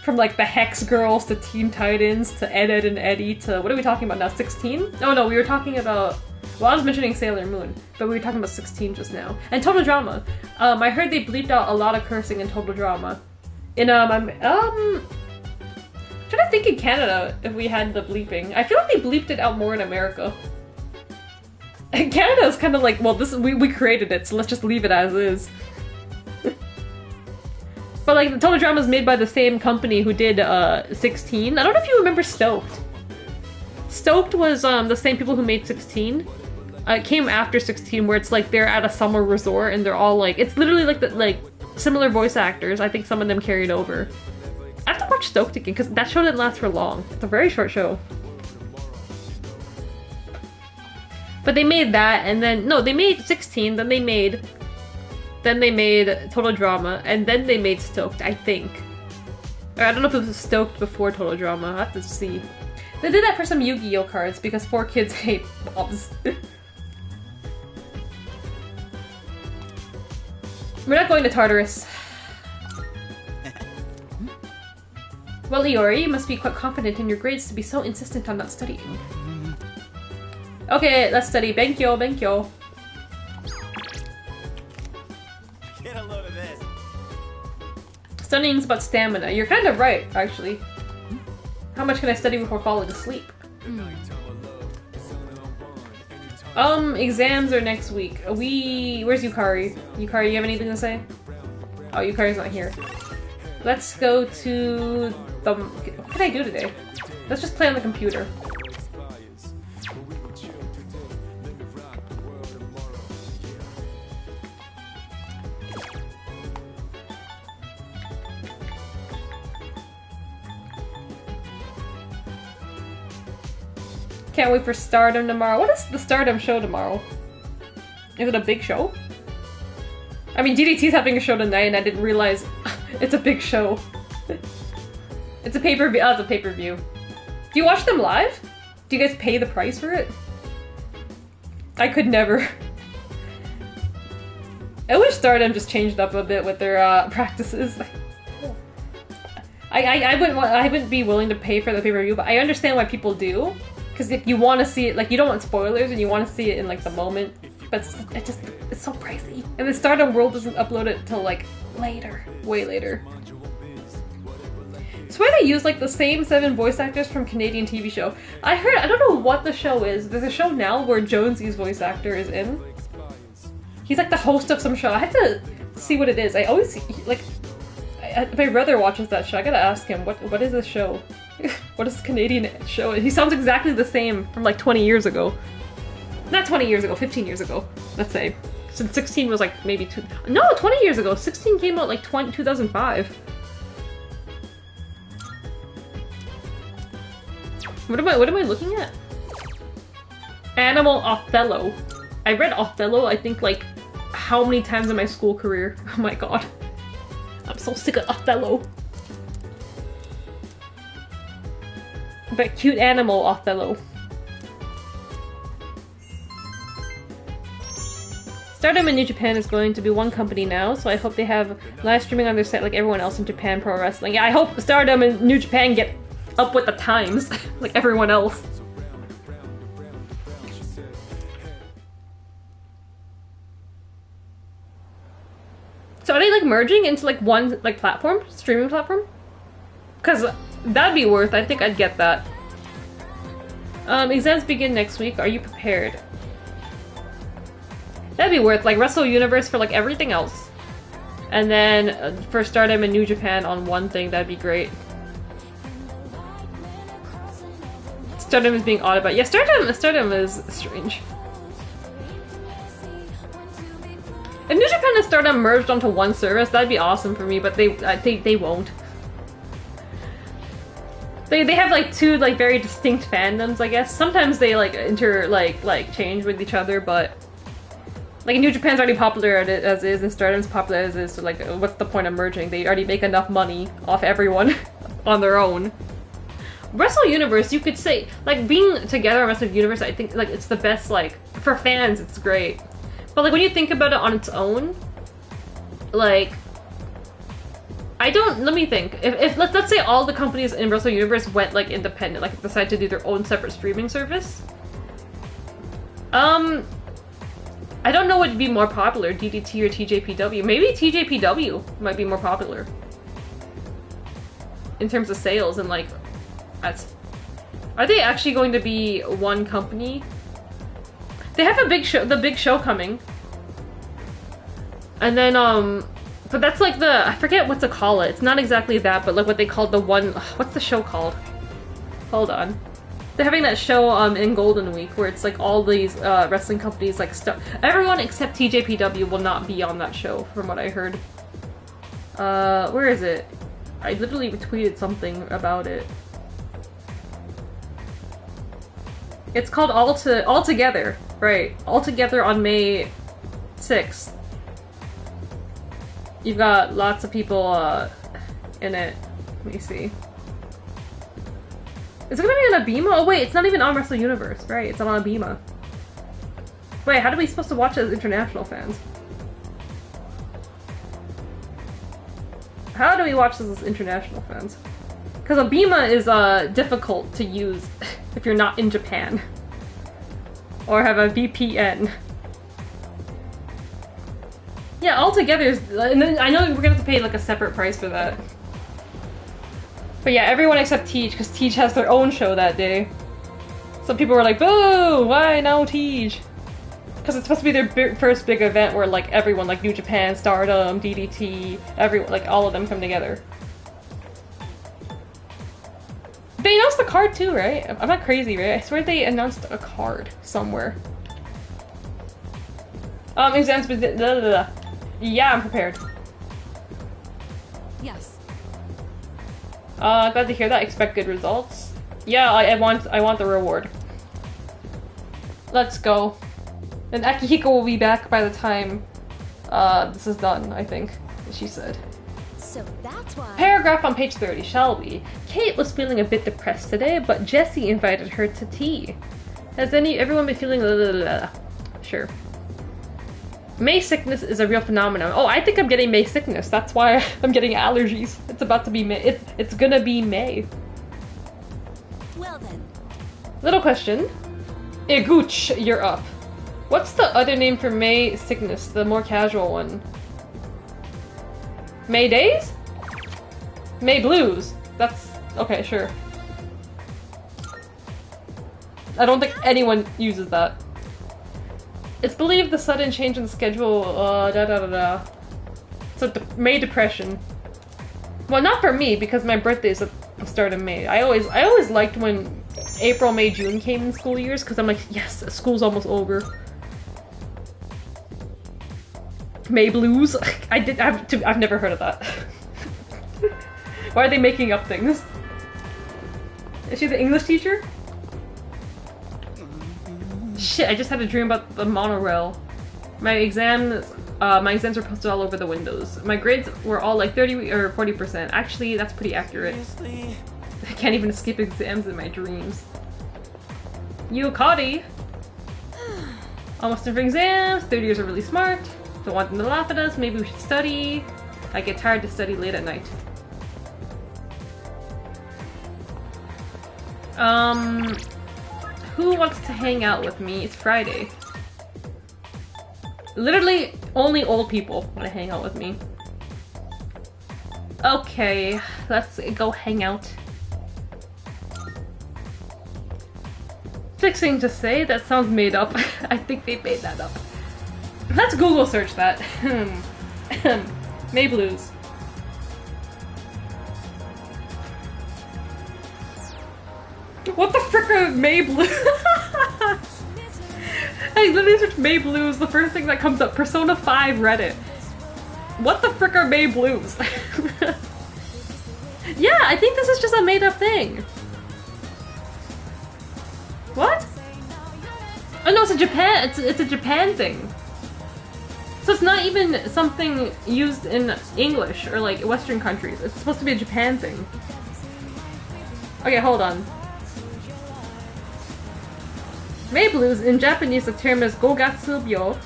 From like the Hex Girls to Teen Titans to Ed, Ed and Eddie to what are we talking about now? 16? Oh no, we were talking about. Well, I was mentioning Sailor Moon, but we were talking about 16 just now. And Total Drama. I heard they bleeped out a lot of cursing in Total Drama. In I'm trying to think in Canada if we had the bleeping. I feel like they bleeped it out more in America. And Canada is kind of like, well, we created it, so let's just leave it as is. But like the Total Drama is made by the same company who did 16. I don't know if you remember Stoked. Stoked was the same people who made 16. It came after 16, where it's like they're at a summer resort and they're all like, it's literally like similar voice actors. I think some of them carried over. I have to watch Stoked again because that show didn't last for long. It's a very short show. But they made that, and then no, they made 16. Then they made Total Drama, and then they made Stoked. I think. Or I don't know if it was Stoked before Total Drama. I have to see. They did that for some Yu-Gi-Oh cards because 4 kids hate mobs. We're not going to Tartarus. Well, Iori, you must be quite confident in your grades to be so insistent on not studying. Okay, let's study. Benkyo, benkyo. Get a load of this. Studying's about stamina. You're kind of right, actually. How much can I study before falling asleep? Exams are next week. Where's Yukari? Yukari, you have anything to say? Oh, Yukari's not here. Let's go to the... What can I do today? Let's just play on the computer. Can't wait for Stardom tomorrow. What is the Stardom show tomorrow? Is it a big show? I mean, DDT's having a show tonight and I didn't realize it's a big show. It's a pay-per-view. Oh, it's a pay-per-view. Do you watch them live? Do you guys pay the price for it? I could never. I wish Stardom just changed up a bit with their practices. I wouldn't be willing to pay for the pay-per-view, but I understand why people do. Because if you want to see it, like, you don't want spoilers and you want to see it in, like, the moment. But it's so pricey. And the Stardom World doesn't upload it till, like, later. Way later. I swear they use, like, the same 7 voice actors from Canadian TV show. I don't know what the show is. There's a show now where Jonesy's voice actor is in. He's, like, the host of some show. I have to see what it is. I always, like, my brother watches that show. I gotta ask him, what is this show? What is this Canadian show? He sounds exactly the same from like 20 years ago. Not 20 years ago, 15 years ago, let's say. Since 16 was like maybe 20 years ago. 16 came out like 2005. What am I looking at? Animal Othello. I read Othello, I think, like, how many times in my school career? Oh my god. I'm so sick of Othello. But cute animal Othello. Stardom in New Japan is going to be one company now, so I hope they have live streaming on their site like everyone else in Japan Pro Wrestling. Yeah, I hope Stardom and New Japan get up with the times, like everyone else. So are they like merging into like one like platform, streaming platform? Cause that'd be worth. I think I'd get that. Exams begin next week. Are you prepared? That'd be worth like Wrestle Universe for like everything else, and then for Stardom and New Japan on one thing. That'd be great. Stardom is being odd about. Yeah, Stardom is strange. If New Japan and Stardom merged onto one service, that'd be awesome for me. But they won't. They have like two like very distinct fandoms, I guess. Sometimes they like change with each other, but like New Japan's already popular as is, and Stardom's popular as is. So like, what's the point of merging? They already make enough money off everyone on their own. Wrestle Universe, you could say, like being together on Wrestle Universe, I think like it's the best. Like for fans, it's great. But like when you think about it on its own, like. Let me think. If let's say all the companies in Wrestle Universe went like independent, like decided to do their own separate streaming service. I don't know what would be more popular, DDT or TJPW. Maybe TJPW might be more popular in terms of sales and like. Are they actually going to be one company? They have a big show, the big show coming, and then but that's like the, I forget what to call it. It's not exactly that, but like what they called the one, what's the show called? Hold on. They're having that show in Golden Week where it's like all these wrestling companies like stuff. Everyone except TJPW will not be on that show from what I heard. Where is it? I literally retweeted something about it. It's called All Together, right? All Together on May 6th. You've got lots of people in it. Let me see. Is it gonna be on Abema? Oh wait, it's not even on Wrestle Universe, right? It's on Abema. Wait, how are we supposed to watch it as international fans? How do we watch this as international fans? Because Abema is difficult to use if you're not in Japan. Or have a VPN. Yeah, altogether, and then I know we're gonna have to pay like a separate price for that. But yeah, everyone except Teach, because Teach has their own show that day. Some people were like, boo! Why no Teach? Because it's supposed to be their first big event where like everyone, like New Japan, Stardom, DDT, everyone, like all of them come together. They announced the card too, right? I'm not crazy, right? I swear they announced a card somewhere. Exams, yeah, I'm prepared. Yes. Glad to hear that. Expect good results. Yeah, I want the reward. Let's go. And Akihiko will be back by the time this is done, I think, she said. So that's why. Paragraph on page 30, shall we? Kate was feeling a bit depressed today, but Jessie invited her to tea. Has everyone been feeling Sure. May sickness is a real phenomenon. Oh, I think I'm getting May sickness. That's why I'm getting allergies. It's about to be May. It's gonna be May. Well then. Little question. Iguch, you're up. What's the other name for May sickness? The more casual one. May days? May blues. That's okay, sure. I don't think anyone uses that. It's believed the sudden change in the schedule, So May depression. Well, not for me, because my birthday is at the start of May. I always liked when April, May, June came in school years, because I'm like, yes, school's almost over. May blues? I've never heard of that. Why are they making up things? Is she the English teacher? Shit, I just had a dream about the monorail. My exams were posted all over the windows. My grades were all like 30 or 40%. Actually, that's pretty accurate. I can't even skip exams in my dreams. Yukari! Almost done for exams. 30 years are really smart. Don't want them to laugh at us. Maybe we should study. I get tired to study late at night. Who wants to hang out with me? It's Friday. Literally, only old people want to hang out with me. Okay, let's go hang out. Fixing to say, that sounds made up. I think they made that up. Let's Google search that. May Blues. What the frick are May Blues? Hey, literally search May Blues, the first thing that comes up, Persona 5 Reddit. What the frick are May Blues? Yeah, I think this is just a made up thing. What? Oh no, it's a Japan, it's a Japan thing. So it's not even something used in English or like Western countries. It's supposed to be a Japan thing. Okay, hold on. May blues, in Japanese the term is gogatsubyo.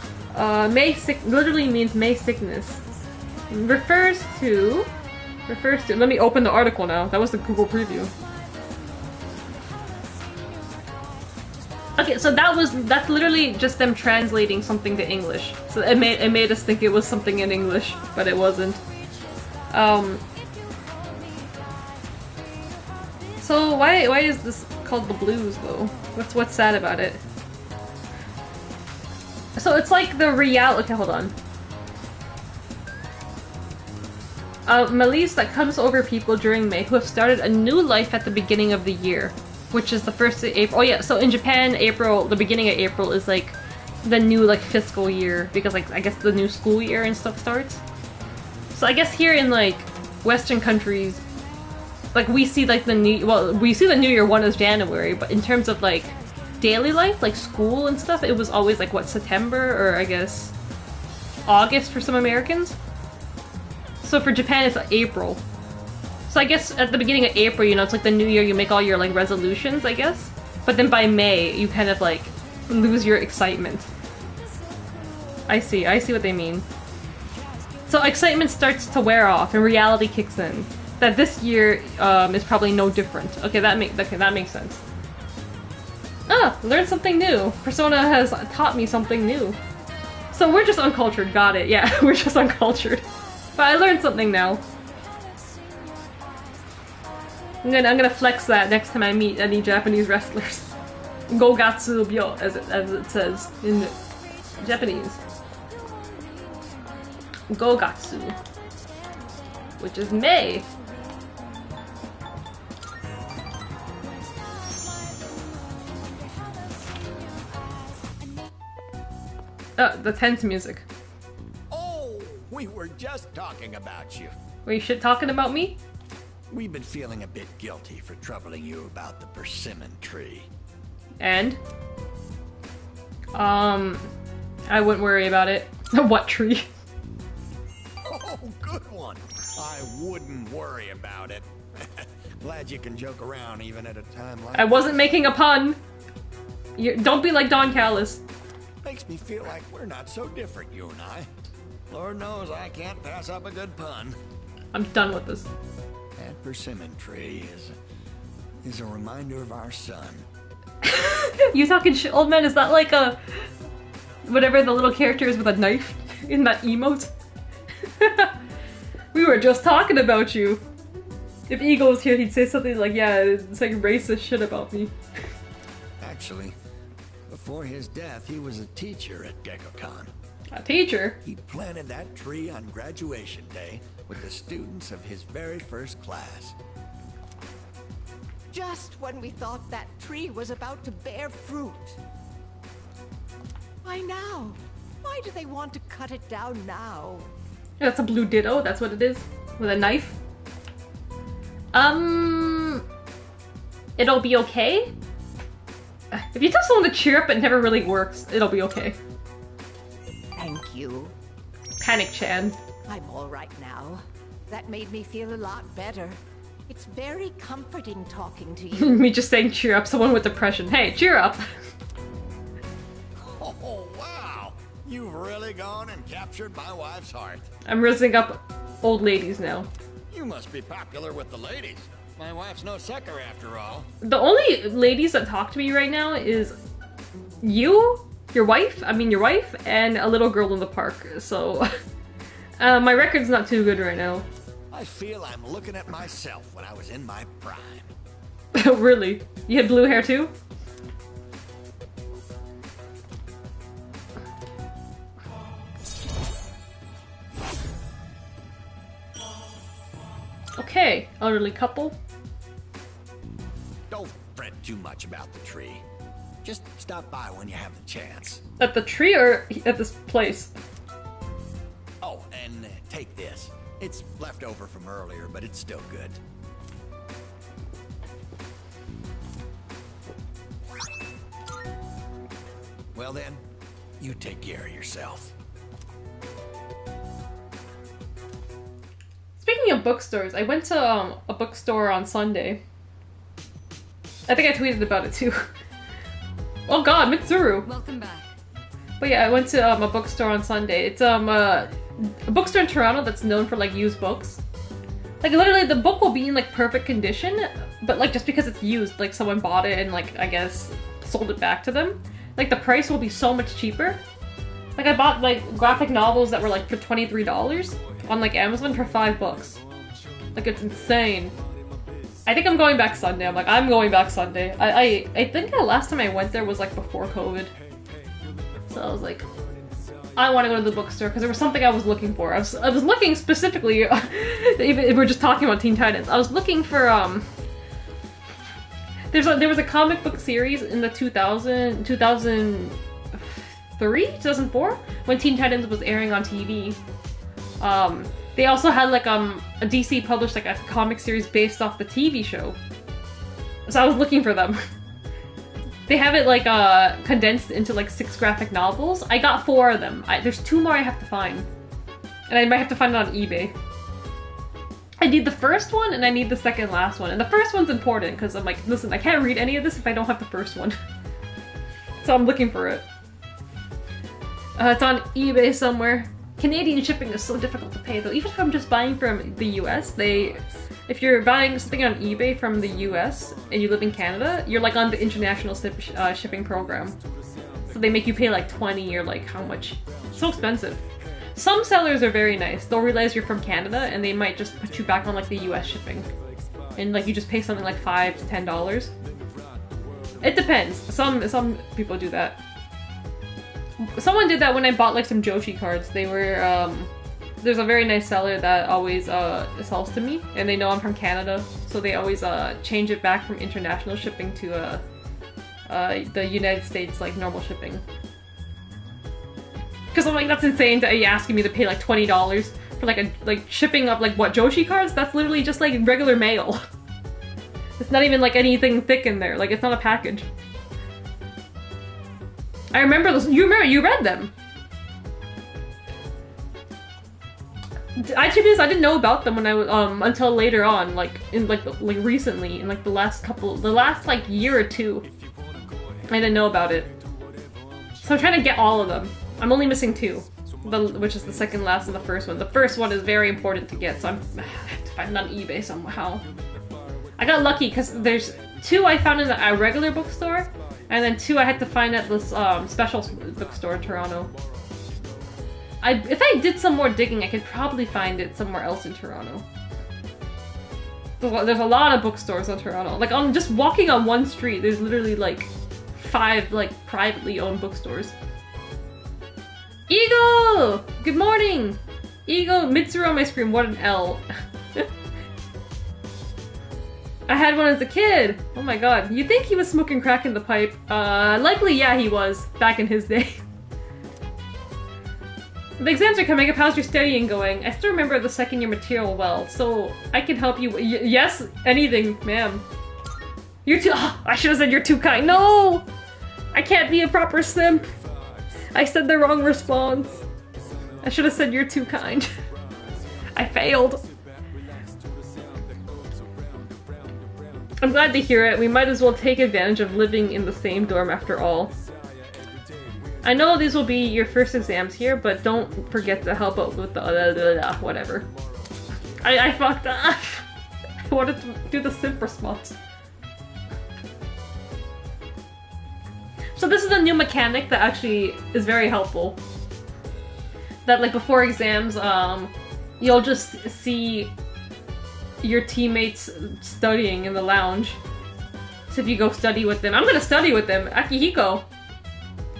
May sick literally means May sickness. Refers to, let me open the article now. That was the Google preview. Okay, so that's literally just them translating something to English. So it made us think it was something in English, but it wasn't. So why is this called the blues though? What's sad about it? So it's like the reality. Okay, hold on. Malaise that comes over people during May who have started a new life at the beginning of the year, which is the 1st of April. Oh yeah, so in Japan, April, the beginning of April is like the new like fiscal year because like I guess the new school year and stuff starts. So I guess here in like Western countries, like we see like we see the New Year 1 as January, but in terms of like daily life, like school and stuff, it was always like what, September or I guess August for some Americans. So for Japan, it's like April. So I guess at the beginning of April, you know, it's like the new year, you make all your like resolutions, I guess. But then by May, you kind of like lose your excitement. I see what they mean. So excitement starts to wear off and reality kicks in. That this year is probably no different. Okay, that makes sense. Ah, learned something new. Persona has taught me something new. So we're just uncultured, got it. Yeah, we're just uncultured. But I learned something now. I'm gonna flex that next time I meet any Japanese wrestlers. Gogatsu byo, as it says in Japanese. Gogatsu, which is May. The tense music. Oh, we were just talking about you. Were you shit talking about me? We've been feeling a bit guilty for troubling you about the persimmon tree. And? I wouldn't worry about it. What tree? Oh, good one. I wouldn't worry about it. Glad you can joke around even at a time like I wasn't making a pun. Don't be like Don Callis. Makes me feel like we're not so different, you and I. Lord knows I can't pass up a good pun. I'm done with this. That persimmon tree is a reminder of our son. You talking shit, old man? Is that like a whatever the little character is with a knife in that emote? We were just talking about you. If Eagle was here, he'd say something like, "Yeah, it's like racist shit about me." Actually, before his death, he was a teacher at GeckoCon. A teacher? He planted that tree on graduation day with the students of his very first class. Just when we thought that tree was about to bear fruit. Why now? Why do they want to cut it down now? That's a blue ditto, that's what it is. With a knife. It'll be okay? If you tell someone to cheer up, it never really works. It'll be okay. Thank you. Panic-chan. I'm all right now. That made me feel a lot better. It's very comforting talking to you. Me just saying cheer up, someone with depression. Hey, cheer up! Oh, wow! You've really gone and captured my wife's heart. I'm raising up old ladies now. You must be popular with the ladies. My wife's no sucker after all. The only ladies that talk to me right now is you, your wife, and a little girl in the park. So my record's not too good right now. I feel I'm looking at myself when I was in my prime. Really? You had blue hair too? Okay, elderly couple. Don't fret too much about the tree. Just stop by when you have the chance. At the tree or at this place? Oh, and take this. It's left over from earlier, but it's still good. Well then, you take care of yourself. Speaking of bookstores, I went to a bookstore on Sunday. I think I tweeted about it too. Oh god, Mitsuru! Welcome back. But yeah, I went to a bookstore on Sunday. It's a bookstore in Toronto that's known for like used books. Like literally the book will be in like perfect condition, but like just because it's used, like someone bought it and like I guess sold it back to them, like the price will be so much cheaper. Like I bought like graphic novels that were like for $23 on like Amazon for $5. Like it's insane. I think I'm going back Sunday. I'm going back Sunday. I think the last time I went there was like before COVID. So I was like, I want to go to the bookstore because there was something I was looking for. I was looking specifically, even if we're just talking about Teen Titans, I was looking for there was a comic book series in the 2004 when Teen Titans was airing on TV. They also had like a DC published like a comic series based off the TV show. So I was looking for them. They have it like condensed into like 6 graphic novels. I got 4 of them. There's 2 more I have to find. And I might have to find it on eBay. I need the first one and I need the second last one. And the first one's important because I'm like, listen, I can't read any of this if I don't have the first one. So I'm looking for it. It's on eBay somewhere. Canadian shipping is so difficult to pay though. Even if I'm just buying from the US, if you're buying something on eBay from the US and you live in Canada, you're like on the international shipping program. So they make you pay like 20 or like how much. It's so expensive. Some sellers are very nice. They'll realize you're from Canada and they might just put you back on like the US shipping. And like you just pay something like $5 to $10. It depends. Some people do that. Someone did that when I bought like some Joshi cards. They were, there's a very nice seller that always sells to me, and they know I'm from Canada, so they always change it back from international shipping to the United States like normal shipping. Because I'm like, that's insane that you're asking me to pay like $20 for like shipping up like what Joshi cards? That's literally just like regular mail. It's not even like anything thick in there. Like it's not a package. I remember those. You read them. I didn't know about them when I was until later on, like recently, in like the last like year or 2. I didn't know about it. So I'm trying to get all of them. I'm only missing 2, which is the second last and the first one. The first one is very important to get, so I have to find it on eBay somehow. I got lucky because there's 2 I found in a regular bookstore. And then 2 I had to find at this special bookstore in Toronto. If I did some more digging, I could probably find it somewhere else in Toronto. There's a lot of bookstores in Toronto. Like just walking on one street, there's literally like 5 like privately owned bookstores. Eagle! Good morning! Eagle, Mitsuru on my screen, what an L. I had one as a kid! Oh my god. You'd think he was smoking crack in the pipe. Likely, yeah, he was, back in his day. The exams are coming up, how's your studying going? I still remember the second year material well, so I can help you. Yes, anything, ma'am. You're too- I should have said you're too kind. No! I can't be a proper simp. I said the wrong response. I should have said you're too kind. I failed. I'm glad to hear it. We might as well take advantage of living in the same dorm after all. I know these will be your first exams here, but don't forget to help out with the whatever. I fucked up. I wanted to do the simp response. So this is a new mechanic that actually is very helpful. That like before exams, you'll just see your teammates studying in the lounge. So if you go study with them, I'm gonna study with them. Akihiko.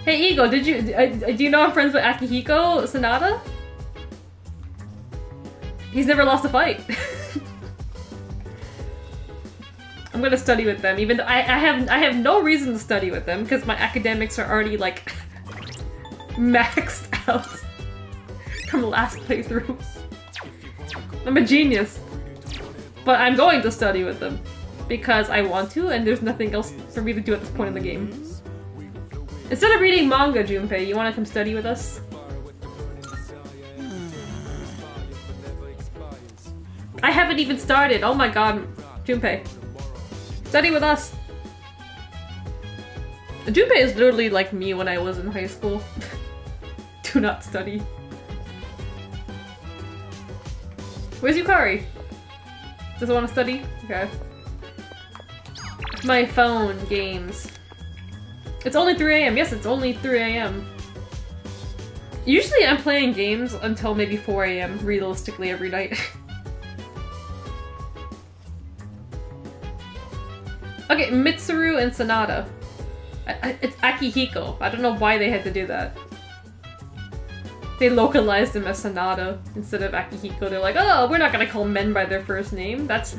Hey Ego, do you know I'm friends with Akihiko Sanada? He's never lost a fight. I'm gonna study with them, even though I have no reason to study with them because my academics are already like maxed out from last playthrough. I'm a genius, but I'm going to study with them because I want to, and there's nothing else for me to do at this point in the game. Instead of reading manga, Junpei, you want to come study with us? I haven't even started. Oh my god, Junpei. Study with us! Junpei is literally like me when I was in high school. Do not study. Where's Yukari? Does it want to study? Okay. My phone games. It's only 3 AM. Yes, it's only 3 AM. Usually I'm playing games until maybe 4 AM, realistically, every night. Okay, Mitsuru and Sanada. It's Akihiko. I don't know why they had to do that. They localized him as Sanada instead of Akihiko. They're like, oh, we're not gonna call men by their first name. That's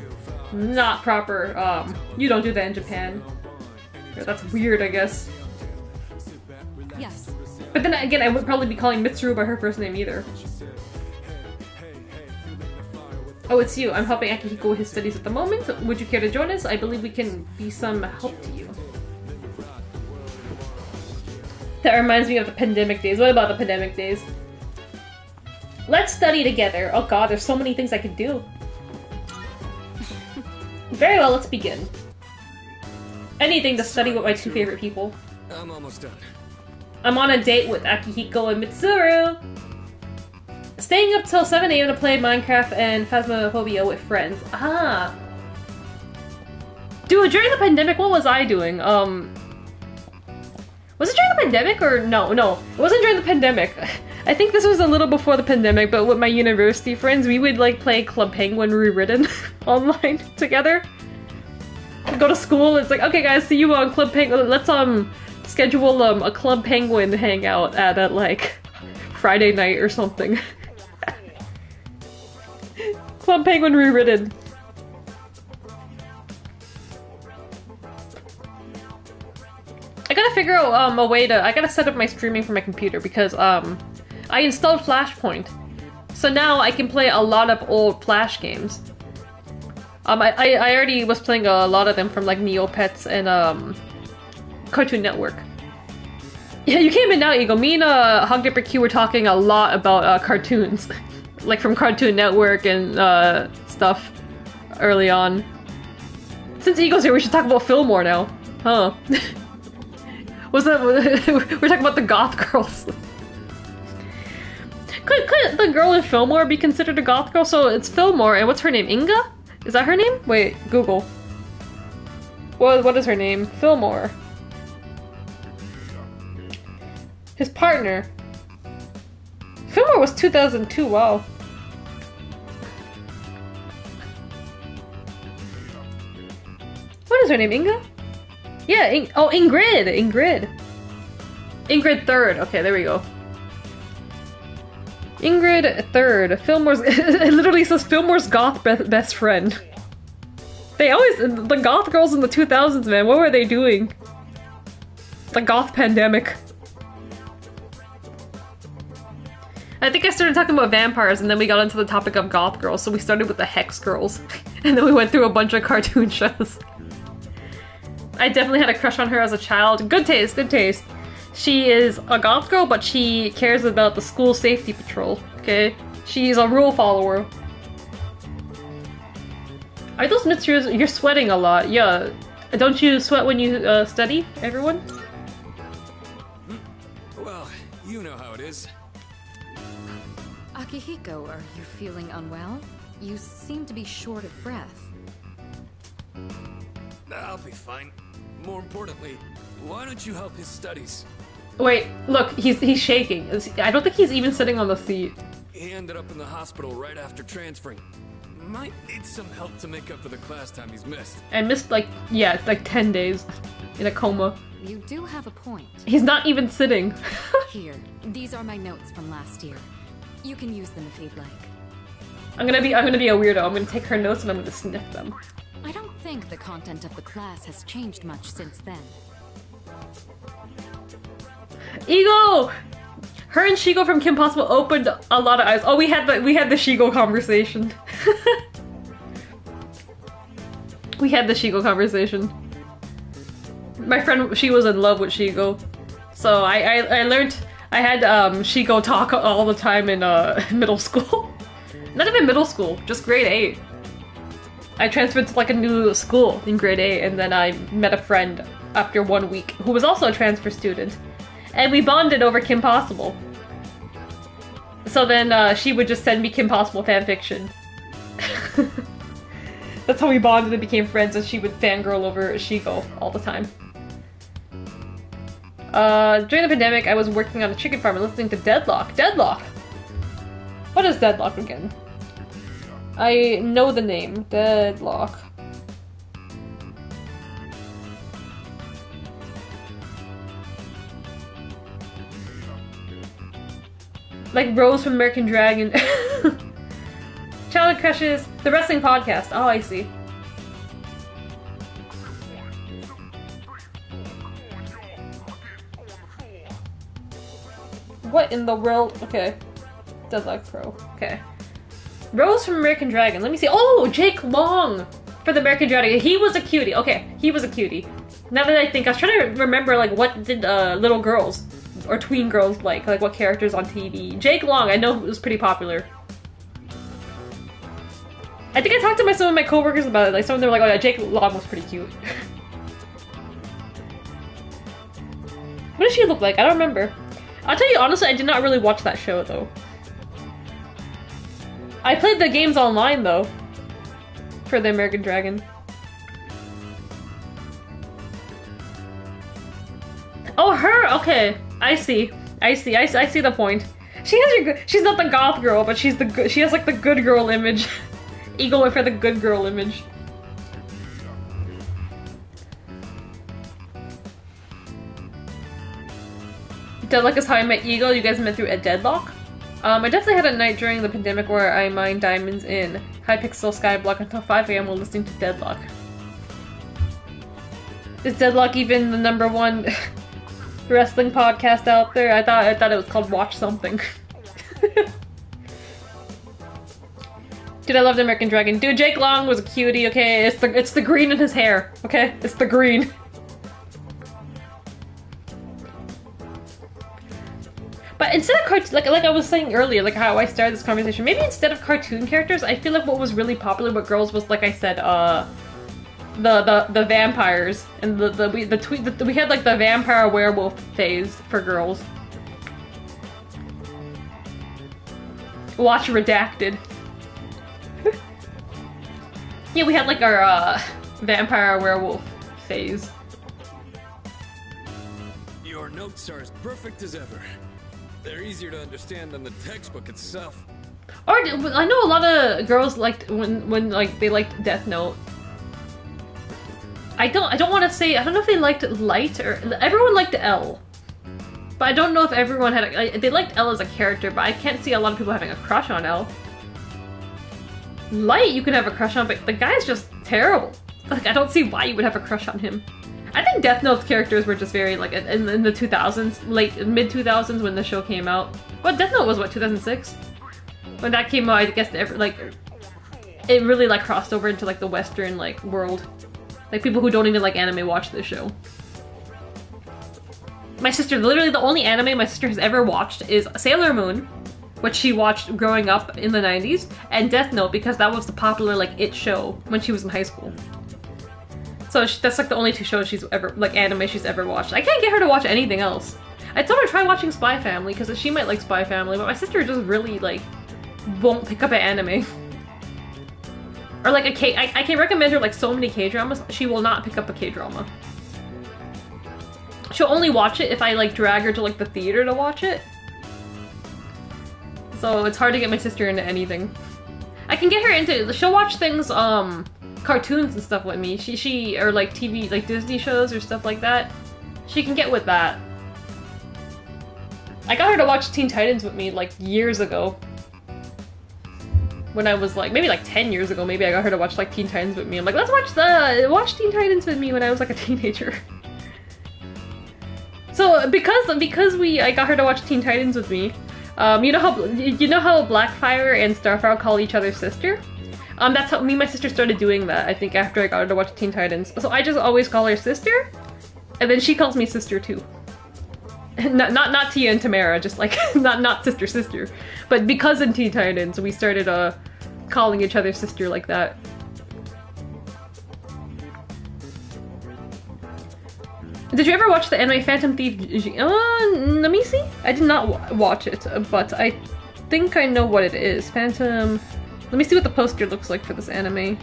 not proper. You don't do that in Japan. That's weird, I guess. Yes. But then again, I wouldn't probably be calling Mitsuru by her first name either. Oh, it's you. I'm helping Akihiko with his studies at the moment. Would you care to join us? I believe we can be some help to you. That reminds me of the pandemic days. What about the pandemic days? Let's study together. Oh god, there's so many things I could do. Very well, let's begin. Anything to study with my two favorite people. I'm almost done. I'm on a date with Akihiko and Mitsuru. Staying up till 7 AM to play Minecraft and Phasmophobia with friends. Ah. Dude, during the pandemic, what was I doing? Was it during the pandemic or no? No, it wasn't during the pandemic. I think this was a little before the pandemic, but with my university friends, we would like play Club Penguin Rewritten online together. We'd go to school, it's like, okay guys, see you on Club Penguin. Let's schedule a Club Penguin hangout at like Friday night or something. Club Penguin Rewritten. I gotta figure out a way to. I gotta set up my streaming for my computer because I installed Flashpoint, so now I can play a lot of old Flash games. I already was playing a lot of them from like Neopets and Cartoon Network. Yeah, you came in now, Eagle. Me and Hog Dipper Q were talking a lot about cartoons, like from Cartoon Network and stuff early on. Since Eagle's here, we should talk about Fillmore now, huh? Was that we're talking about the goth girls? Could the girl in Fillmore be considered a goth girl? So it's Fillmore, and what's her name? Inga? Is that her name? Wait, Google. What is her name? Fillmore. His partner. Fillmore was 2002, wow. What is her name, Inga? Yeah, Ingrid! Ingrid 3rd, okay, there we go. Ingrid 3rd, Fillmore's, it literally says Fillmore's goth best friend. They always, the goth girls in the 2000s, man, what were they doing? The goth pandemic. I think I started talking about vampires and then we got into the topic of goth girls, so we started with the Hex girls. And then we went through a bunch of cartoon shows. I definitely had a crush on her as a child. Good taste, good taste. She is a goth girl, but she cares about the school safety patrol, okay? She's a rule follower. Are those Mitsurus? You're sweating a lot, yeah. Don't you sweat when you study, everyone? Well, you know how it is. Akihiko, are you feeling unwell? You seem to be short of breath. I'll be fine. More importantly, why don't you help his studies? Wait, look, he's shaking. I don't think he's even sitting on the seat. He ended up in the hospital right after transferring. Might need some help to make up for the class time he's missed. I missed like 10 days in a coma. You do have a point. He's not even sitting. Here, these are my notes from last year. You can use them if you'd like. I'm gonna be a weirdo. I'm gonna take her notes and I'm gonna sniff them. I don't think the content of the class has changed much since then. Ego! Her and Shigo from Kim Possible opened a lot of eyes. Oh, we had the Shigo conversation. We had the Shigo conversation. My friend, she was in love with Shigo. So I learned, I had Shigo talk all the time in middle school. Not even middle school, just grade 8. I transferred to like a new school in grade 8 and then I met a friend after 1 week who was also a transfer student. And we bonded over Kim Possible. So then she would just send me Kim Possible fanfiction. That's how we bonded and became friends, and she would fangirl over Shigo all the time. During the pandemic, I was working on a chicken farm and listening to Deadlock. Deadlock? What is Deadlock again? I know the name. Deadlock. Like Rose from American Dragon. Childhood Crushes, the wrestling podcast. Oh, I see. What in the world? Okay. Deadlock Pro. Okay. Rose from American Dragon. Let me see. Oh, Jake Long for the American Dragon. He was a cutie. Okay, he was a cutie. Now that I think, I was trying to remember, like, what did little girls or tween girls like what characters on TV. Jake Long, I know, was pretty popular. I think I talked to some of my coworkers about it. Like, some of them were like, oh yeah, Jake Long was pretty cute. What does she look like? I don't remember. I'll tell you honestly, I did not really watch that show though. I played the games online though, for the American Dragon. Oh, her. Okay, I see. I see the point. She has she's not the goth girl, but she's the good. She has like the good girl image. Eagle went for the good girl image. Deadlock is how I met Eagle. You guys met through a Deadlock. I definitely had a night during the pandemic where I mined diamonds in Hypixel Skyblock until 5 AM while listening to Deadlock. Is Deadlock even the #1 wrestling podcast out there? I thought it was called Watch Something. Dude, I love the American Dragon. Dude, Jake Long was a cutie, okay? It's the green in his hair, okay? It's the green. But instead of cartoon, like I was saying earlier, like how I started this conversation, maybe instead of cartoon characters, I feel like what was really popular with girls was, like I said, the vampires and we had like the vampire werewolf phase for girls. Watch Redacted. Yeah, we had like our vampire werewolf phase. Your notes are as perfect as ever. They're easier to understand than the textbook itself. Or I know a lot of girls liked when like they liked Death Note. I don't want to say, I don't know if they liked Light or everyone liked L. But I don't know if everyone had they liked L as a character, but I can't see a lot of people having a crush on L. Light you can have a crush on, but the guy's just terrible. Like, I don't see why you would have a crush on him. I think Death Note's characters were just very, like, in the 2000s, mid-2000s when the show came out. Well, Death Note was, what, 2006? When that came out, I guess, it really, like, crossed over into, like, the Western, like, world. Like, people who don't even like anime watch this show. My sister, literally the only anime my sister has ever watched is Sailor Moon, which she watched growing up in the 90s, and Death Note, because that was the popular, like, it show when she was in high school. So that's like the only 2 shows she's ever, like, anime she's ever watched. I can't get her to watch anything else. I told her to try watching Spy Family, because she might like Spy Family, but my sister just really, like, won't pick up an anime. Or like I can recommend her like so many K-dramas, she will not pick up a K-drama. She'll only watch it if I like drag her to like the theater to watch it. So it's hard to get my sister into anything. I can get her into, she'll watch things, cartoons and stuff with me. She or like TV, like Disney shows or stuff like that. She can get with that. I got her to watch Teen Titans with me like years ago. When I was like, maybe like 10 years ago, maybe I got her to watch like Teen Titans with me. I'm like, let's watch Teen Titans with me when I was like a teenager. So because I got her to watch Teen Titans with me, you know how Blackfire and Starfire call each other sister? That's how me and my sister started doing that, I think, after I got her to watch Teen Titans. So I just always call her sister, and then she calls me sister too. Not Tia and Tamara, just like not sister, but because in Teen Titans we started calling each other sister like that. Did you ever watch the anime Phantom Thief? Let me see. I did not watch it, but I think I know what it is. Phantom. Let me see what the poster looks like for this anime.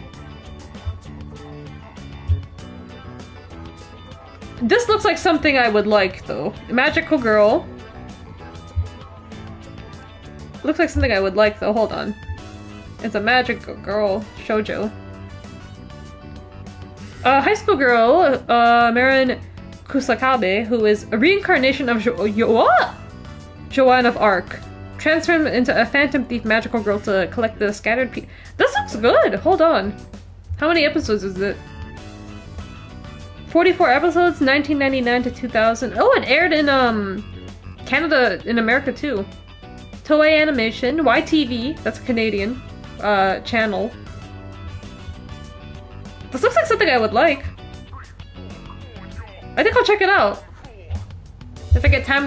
This looks like something I would like, though. Magical girl. Looks like something I would like, though. Hold on. It's a magical girl shoujo. High school girl, Marin Kusakabe, who is a reincarnation of Joanne of Arc, transformed into a phantom thief magical girl to collect the scattered pieces. This looks good! Hold on. How many episodes is it? 44 episodes, 1999 to 2000. Oh, it aired in Canada, in America too. Toei Animation, YTV, that's a Canadian channel. This looks like something I would like. I think I'll check it out. If I get time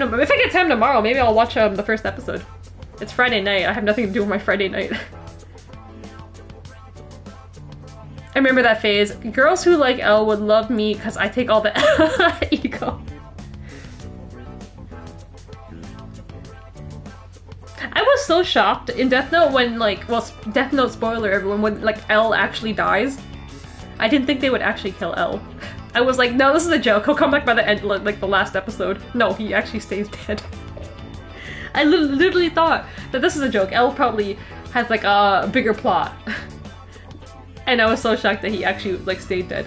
tomorrow, maybe I'll watch the first episode. It's Friday night. I have nothing to do with my Friday night. I remember that phase. Girls who like L would love me because I take all the ego. I was so shocked in Death Note when like, well, Death Note spoiler everyone, when like L actually dies. I didn't think they would actually kill L. I was like, no, this is a joke. He'll come back by the end, like the last episode. No, he actually stays dead. I literally thought that this is a joke. L probably has like a bigger plot. And I was so shocked that he actually like stayed dead.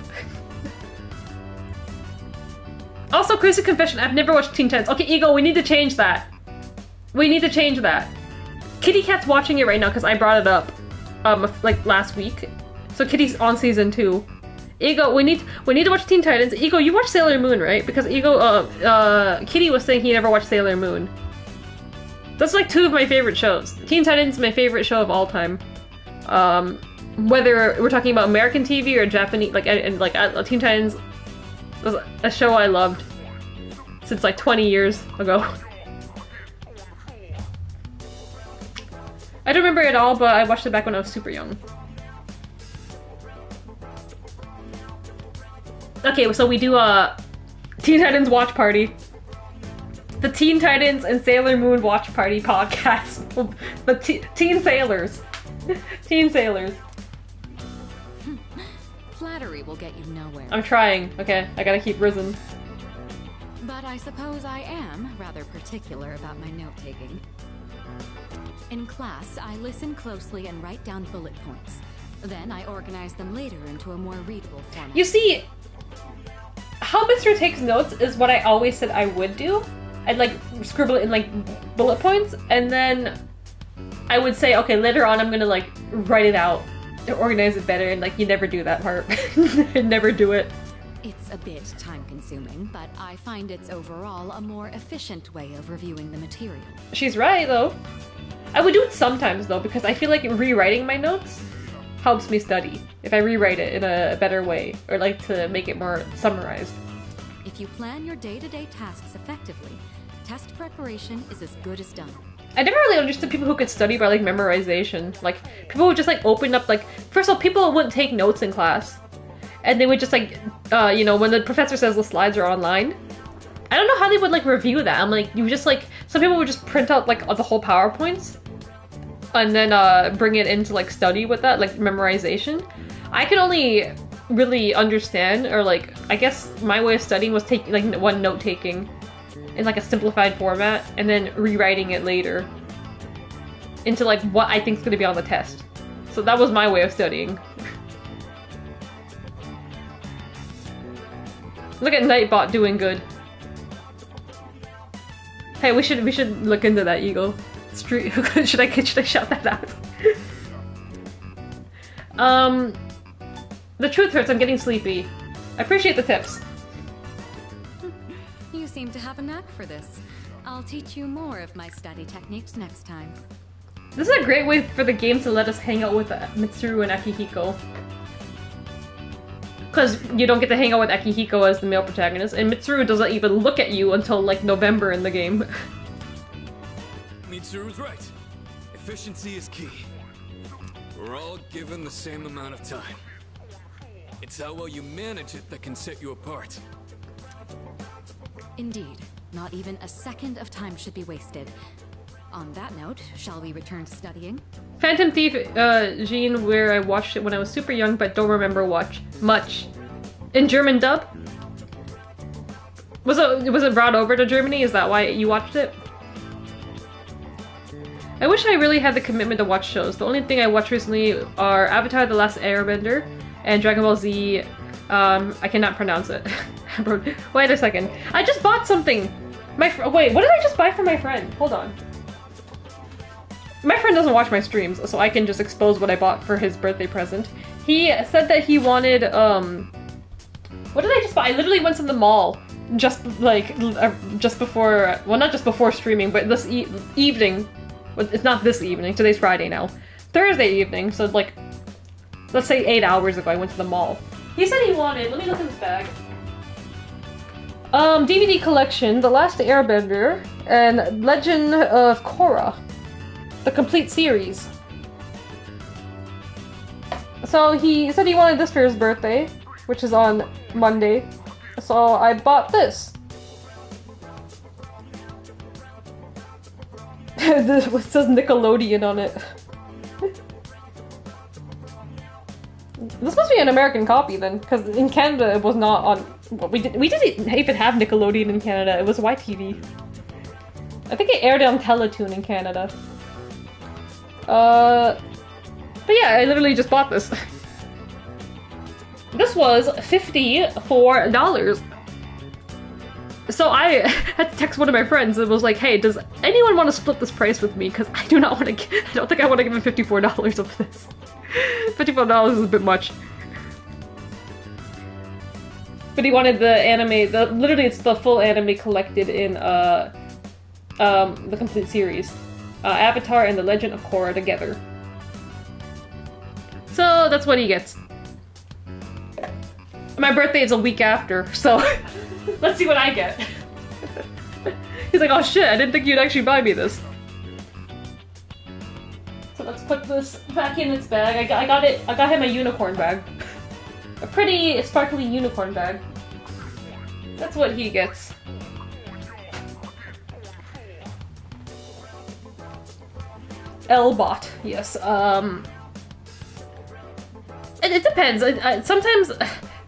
Also, crazy confession, I've never watched Teen Titans. Okay, Ego, we need to change that. We need to change that. Kitty Cat's watching it right now because I brought it up like last week. So Kitty's on season 2. Ego, we need to watch Teen Titans. Ego, you watch Sailor Moon, right? Because Ego, Kitty was saying he never watched Sailor Moon. That's like 2 of my favorite shows. Teen Titans is my favorite show of all time. Whether we're talking about American TV or Japanese, Teen Titans was a show I loved since like 20 years ago. I don't remember it all, but I watched it back when I was super young. Okay, so we do a Teen Titans watch party. The Teen Titans and Sailor Moon watch party podcast. The Teen Sailors. Teen Sailors. Flattery will get you nowhere. I'm trying. Okay, I gotta keep risen. But I suppose I am rather particular about my note-taking. In class, I listen closely and write down bullet points. Then I organize them later into a more readable format. You see, how Mr. takes notes is what I always said I would do. I'd like scribble it in like bullet points, and then I would say, okay, later on I'm gonna like write it out, organize it better, and like you never do that part. Never do it. It's a bit time-consuming, but I find it's overall a more efficient way of reviewing the material. She's right, though. I would do it sometimes, though, because I feel like rewriting my notes helps me study. If I rewrite it in a better way, or like to make it more summarized. If you plan your day-to-day tasks effectively, test preparation is as good as done. I never really understood people who could study by like memorization. Like, people would just like open up like... First of all, people wouldn't take notes in class. And they would just like, you know, when the professor says the slides are online, I don't know how they would like review that. I'm like, you just like, some people would just print out like the whole PowerPoints and then bring it into like study with that, like memorization. I can only really understand, or like, I guess my way of studying was taking like one note taking in like a simplified format and then rewriting it later into like what I think is going to be on the test. So that was my way of studying. Look at Nightbot doing good. Hey, we should look into that, Eagle. Street. should I shout that out? The truth hurts. I'm getting sleepy. I appreciate the tips. You seem to have a knack for this. I'll teach you more of my study techniques next time. This is a great way for the game to let us hang out with Mitsuru and Akihiko. Because you don't get to hang out with Akihiko as the male protagonist, and Mitsuru doesn't even look at you until like November in the game. Mitsuru's right. Efficiency is key. We're all given the same amount of time. It's how well you manage it that can set you apart. Indeed. Not even a second of time should be wasted. On that note, shall we return to studying? Phantom Thief, Jean, where I watched it when I was super young but don't remember much. In German dub? Was it brought over to Germany? Is that why you watched it? I wish I really had the commitment to watch shows. The only thing I watched recently are Avatar: The Last Airbender and Dragon Ball Z. I cannot pronounce it. Wait a second. I just bought something! Wait, what did I just buy for my friend? Hold on. My friend doesn't watch my streams, so I can just expose what I bought for his birthday present. He said that he wanted, what did I just buy? I literally went to the mall just before, well, not just before streaming, but this evening. Well, it's not this evening, today's Friday now. Thursday evening, so like, let's say 8 hours ago I went to the mall. He said he wanted, let me look in his bag. DVD collection, The Last Airbender, and Legend of Korra. The complete series. So he said he wanted this for his birthday, which is on Monday. So I bought this. This says Nickelodeon on it. This must be an American copy then, because in Canada it was not on. We didn't even have Nickelodeon in Canada. It was YTV. I think it aired on Teletoon in Canada. But yeah, I literally just bought this. This was $54. So I had to text one of my friends and was like, hey, does anyone want to split this price with me? Because I do not want to, I don't think I want to give him $54 of this. $54 is a bit much. But he wanted the anime, literally it's the full anime collected in the complete series. Avatar and The Legend of Korra together. So that's what he gets. My birthday is a week after, so let's see what I get. He's like, oh shit, I didn't think you'd actually buy me this. So let's put this back in its bag. I got him a unicorn bag. A pretty sparkly unicorn bag. That's what he gets. L-bot, yes. It depends. Sometimes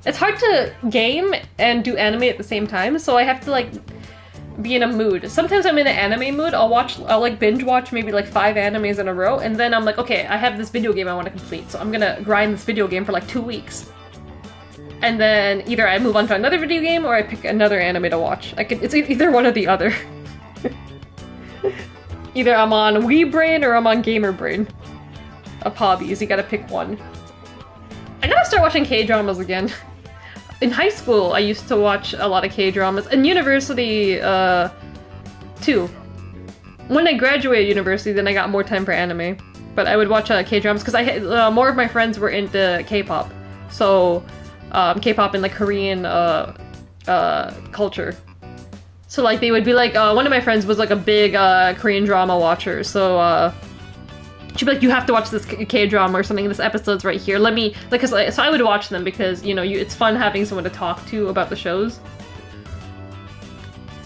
it's hard to game and do anime at the same time, so I have to like be in a mood. Sometimes I'm in an anime mood. I'll like binge watch maybe like 5 animes in a row, and then I'm like, okay, I have this video game I want to complete, so I'm gonna grind this video game for like 2 weeks. And then either I move on to another video game or I pick another anime to watch. It's either one or the other. Either I'm on Wii Brain or I'm on Gamer Brain. Of hobbies, you gotta pick one. I gotta start watching K-dramas again. In high school, I used to watch a lot of K-dramas. In university, too. When I graduated university, then I got more time for anime. But I would watch K-dramas because more of my friends were into K-pop. So, K-pop and like Korean culture. So like they would be like, one of my friends was like a big Korean drama watcher, so she'd be like, you have to watch this K-drama or something, this episode's right here, let me, like, so I would watch them because, you know, it's fun having someone to talk to about the shows.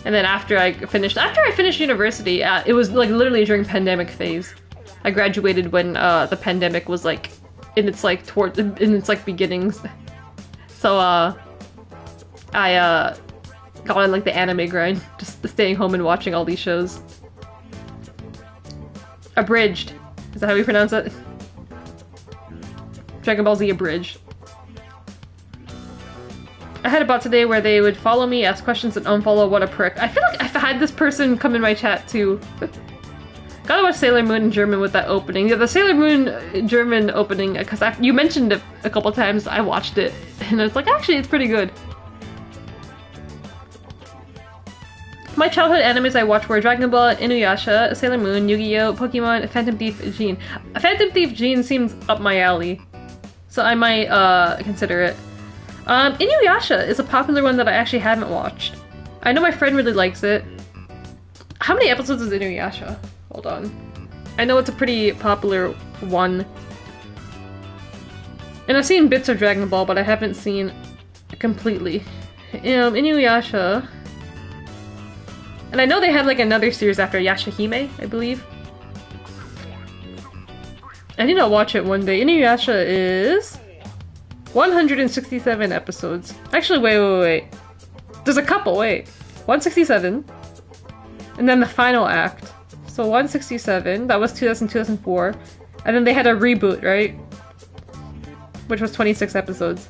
And then after I finished university, it was like literally during pandemic phase. I graduated when the pandemic was like in its like beginnings. So I got on like the anime grind, just staying home and watching all these shows. Abridged. Is that how we pronounce it? Dragon Ball Z Abridged. I had a bot today where they would follow me, ask questions, and unfollow. What a prick. I feel like I've had this person come in my chat too. Gotta watch Sailor Moon in German with that opening. Yeah, the Sailor Moon German opening, because you mentioned it a couple times, I watched it, and I was like, actually, it's pretty good. My childhood animes I watched were Dragon Ball, Inuyasha, Sailor Moon, Yu-Gi-Oh!, Pokemon, Phantom Thief, Gene. Phantom Thief Gene seems up my alley, so I might consider it. Inuyasha is a popular one that I actually haven't watched. I know my friend really likes it. How many episodes is Inuyasha? Hold on. I know it's a pretty popular one. And I've seen bits of Dragon Ball, but I haven't seen completely. Inuyasha... And I know they had like another series after Yashahime, I believe. I need to watch it one day. Inuyasha is 167 episodes. Actually, wait. There's a couple, wait. 167. And then the final act. So 167, that was 2004. And then they had a reboot, right? Which was 26 episodes.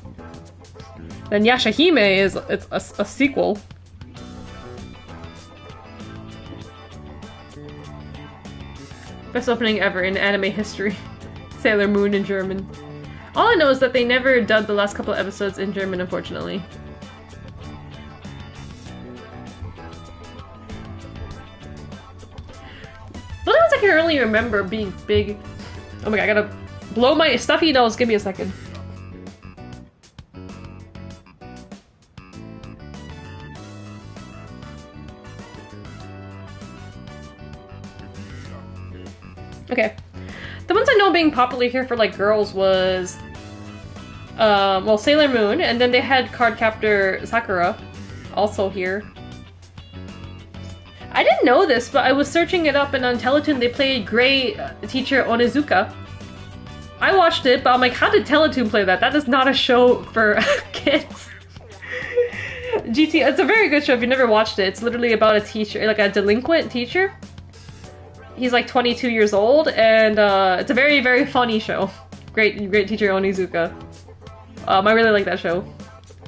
Then Yashahime is a sequel. Best opening ever in anime history. Sailor Moon in German. All I know is that they never dubbed the last couple of episodes in German, unfortunately. The only ones I can really remember being big... Oh my god, I gotta blow my stuffy nose, give me a second. Okay. The ones I know being popular here for like girls was well, Sailor Moon, and then they had Cardcaptor Sakura also here. I didn't know this, but I was searching it up, and on Teletoon they played Grey Teacher Onizuka. I watched it, but I'm like, how did Teletoon play that? That is not a show for kids. it's a very good show if you never watched it. It's literally about a teacher, like a delinquent teacher. He's like 22 years old, and it's a very, very funny show. Great Teacher Onizuka. I really like that show.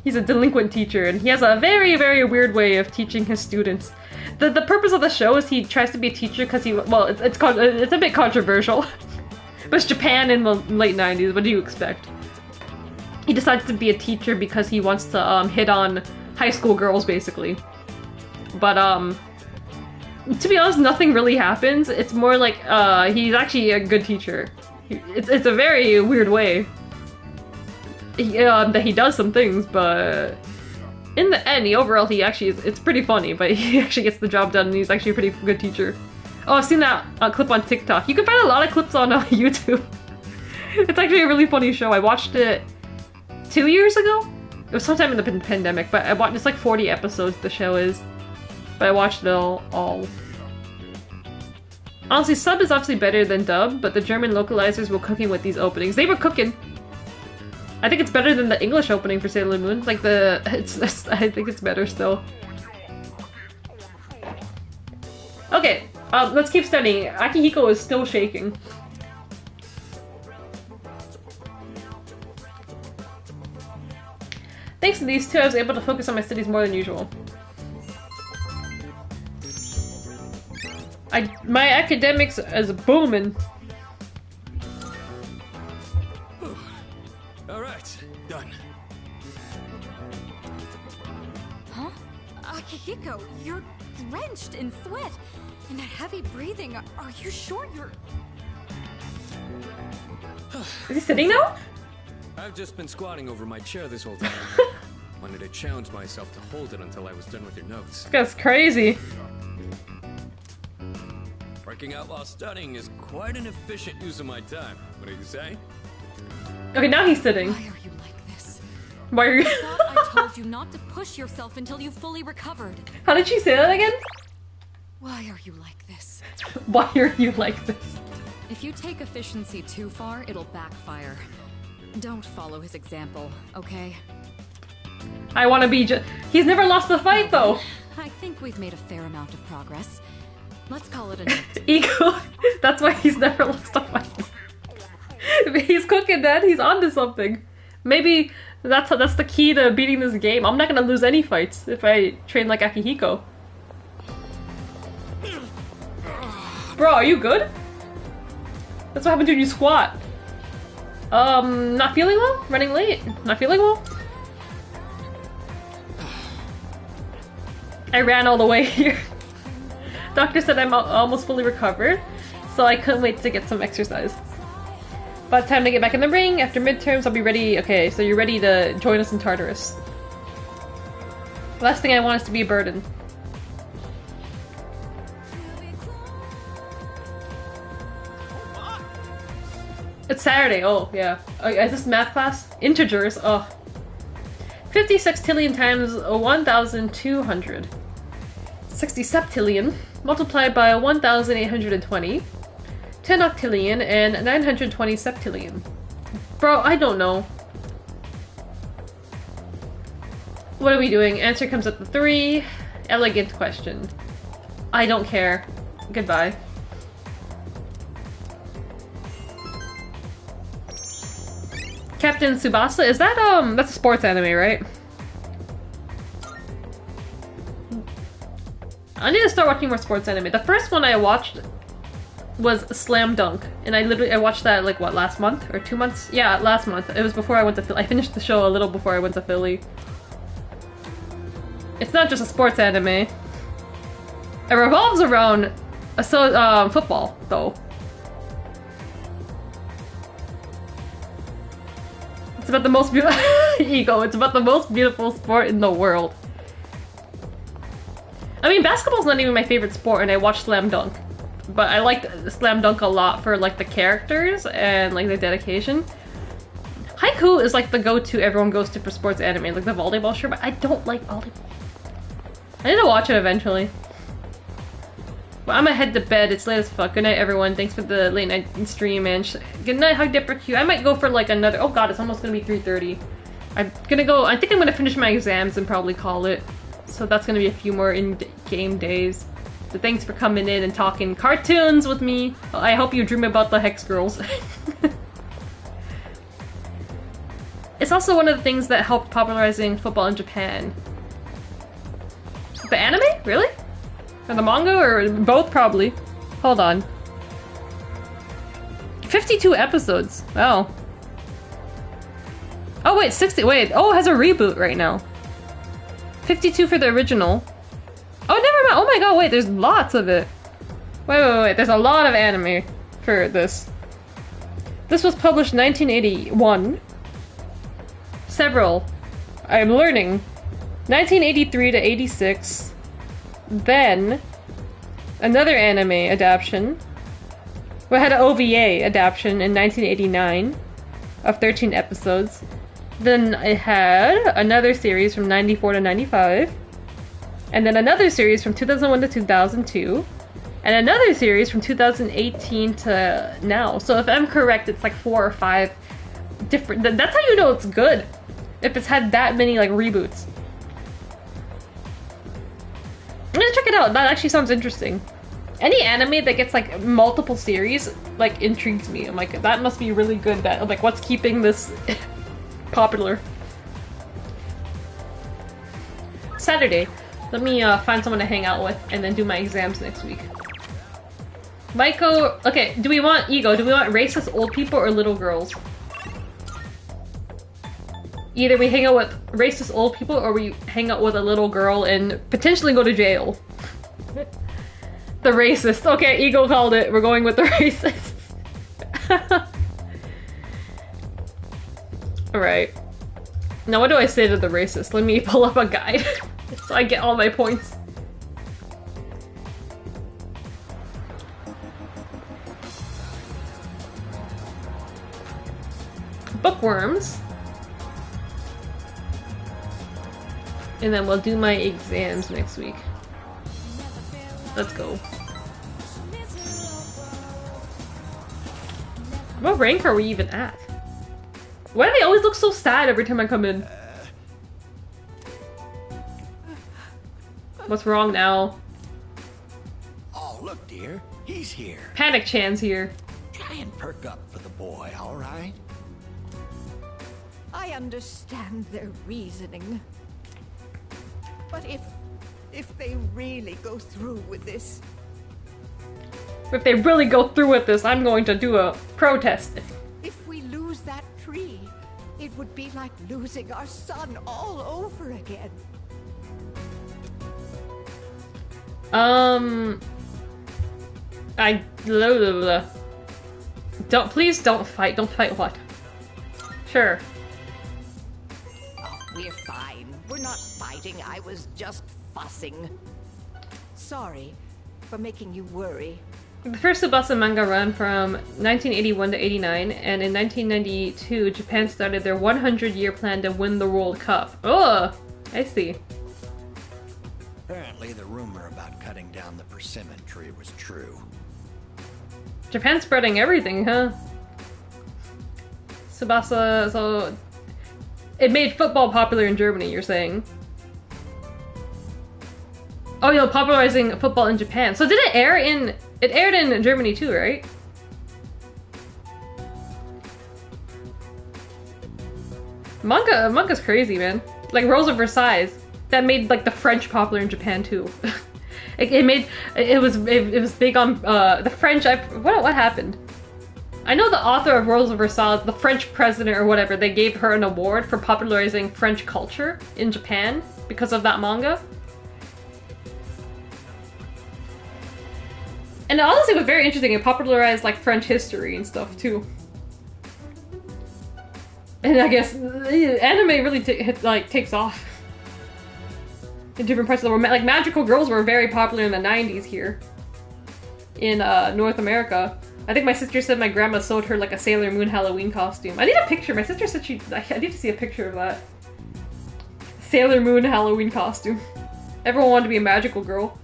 He's a delinquent teacher, and he has a very, very weird way of teaching his students. The purpose of the show is he tries to be a teacher because it's a bit controversial. But it's Japan in the late 90s, what do you expect? He decides to be a teacher because he wants to hit on high school girls, basically. But to be honest, nothing really happens. It's more like, he's actually a good teacher. It's a very weird way that he does some things, but in the end, it's pretty funny, but he actually gets the job done, and he's actually a pretty good teacher. Oh, I've seen that clip on TikTok. You can find a lot of clips on YouTube. It's actually a really funny show. I watched it 2 years ago? It was sometime in the pandemic, but I watched, it's like 40 episodes, the show is. But I watched it all. Honestly, sub is obviously better than dub, but the German localizers were cooking with these openings. They were cooking! I think it's better than the English opening for Sailor Moon. Like I think it's better still. Okay, let's keep studying. Akihiko is still shaking. Thanks to these two, I was able to focus on my studies more than usual. My academics is booming. Alright, done. Huh? Akihiko, you're drenched in sweat and that heavy breathing. Are you sure you're... Is he sitting now? I've just been squatting over my chair this whole time. Wanted to challenge myself to hold it until I was done with your notes. That's crazy. Working out while studying is quite an efficient use of my time. What do you say? Okay, now he's sitting. Why are you like this? Why are you... I thought I told you not to push yourself until you fully recovered. How did she say that again? Why are you like this? Why are you like this? If you take efficiency too far, it'll backfire. Don't follow his example, okay? I want to be He's never lost a fight, though! I think we've made a fair amount of progress. Let's call it a night. Ego. That's why he's never lost a fight. If he's cooking that, he's onto something. Maybe that's the key to beating this game. I'm not gonna lose any fights if I train like Akihiko. Bro, are you good? That's what happens when you squat. Not feeling well? Running late? Not feeling well? I ran all the way here. Doctor said I'm almost fully recovered, so I couldn't wait to get some exercise. But time to get back in the ring. After midterms, I'll be ready. Okay, so you're ready to join us in Tartarus. The last thing I want is to be a burden. It's Saturday. Oh, yeah. Is this math class? Integers. Oh. 50 sextillion times 1,200. 60 septillion multiplied by 1,820. 10 octillion and 920 septillion. Bro, I don't know. What are we doing? Answer comes at the 3. Elegant question. I don't care. Goodbye. Captain Tsubasa? Is that, that's a sports anime, right? I need to start watching more sports anime. The first one I watched was Slam Dunk, and I watched that like what, last month or 2 months? Yeah, last month. It was before I went to Philly. I finished the show a little before I went to Philly. It's not just a sports anime. It revolves around football, though. It's about the most beautiful ego. It's about the most beautiful sport in the world. I mean, basketball's not even my favorite sport, and I watched Slam Dunk. But I liked Slam Dunk a lot for like the characters and like the dedication. Haiku is like the go-to everyone goes to for sports anime, like the volleyball show, but I don't like volleyball. I need to watch it eventually. But I'm gonna head to bed. It's late as fuck. Good night, everyone. Thanks for the late night stream, and good night, Hug Dipper Q. I might go for like another. Oh god, it's almost gonna be 3:30. I'm gonna go. I think I'm gonna finish my exams and probably call it. So that's gonna be a few more in-game days. So thanks for coming in and talking cartoons with me. I hope you dream about the Hex Girls. It's also one of the things that helped popularizing football in Japan. The anime? Really? Or the manga? Or both, probably. Hold on. 52 episodes. Wow. Oh wait, 60. Wait. Oh, it has a reboot right now. 52 for the original. Oh, never mind. Oh my god, wait, there's lots of it. Wait. There's a lot of anime for this. This was published 1981. Several. I'm learning. 1983 to 86. Then, another anime adaptation. We had an OVA adaptation in 1989 of 13 episodes. Then I had another series from 94 to 95. And then another series from 2001 to 2002. And another series from 2018 to now. So if I'm correct, it's like 4 or 5 different... That's how you know it's good. If it's had that many like reboots. I'm gonna check it out. That actually sounds interesting. Any anime that gets like multiple series like intrigues me. I'm like, that must be really good. That like, what's keeping this popular? Saturday. Let me find someone to hang out with and then do my exams next week. Maiko, okay, do we want ego? Do we want racist old people or little girls? Either we hang out with racist old people or we hang out with a little girl and potentially go to jail. The racist. Okay, ego called it. We're going with the racist. Alright. Now what do I say to the racist? Let me pull up a guide so I get all my points. Bookworms. And then we'll do my exams next week. Let's go. What rank are we even at? Why do they always look so sad every time I come in? What's wrong now? Oh, look, dear. He's here. Panic Chan's here. Try and perk up for the boy, all right? I understand their reasoning. But if they really go through with this... If they really go through with this, I'm going to do a protest. If we lose that tree, it would be like losing our son all over again. Please don't fight. Don't fight what? Sure. Oh, we're fine. We're not fighting. I was just fussing. Sorry for making you worry. The first Tsubasa manga ran from 1981 to 89, and in 1992, Japan started their 100-year plan to win the World Cup. Oh, I see. Apparently the rumor about cutting down the persimmon tree was true. Japan spreading everything, huh? Tsubasa, so... It made football popular in Germany, you're saying? Oh, yeah, popularizing football in Japan. So did it air in... It aired in Germany too, right? Manga's crazy, man. Like Rose of Versailles. That made like the French popular in Japan too. it was big on the French. What happened? I know the author of Rose of Versailles, the French president or whatever, they gave her an award for popularizing French culture in Japan because of that manga. And honestly, it was very interesting. It popularized like French history and stuff too. And I guess anime really takes off in different parts of the world. Like magical girls were very popular in the 90s here in North America. I think my sister said my grandma sewed her like a Sailor Moon Halloween costume. I need a picture. My sister said I need to see a picture of that. Sailor Moon Halloween costume. Everyone wanted to be a magical girl.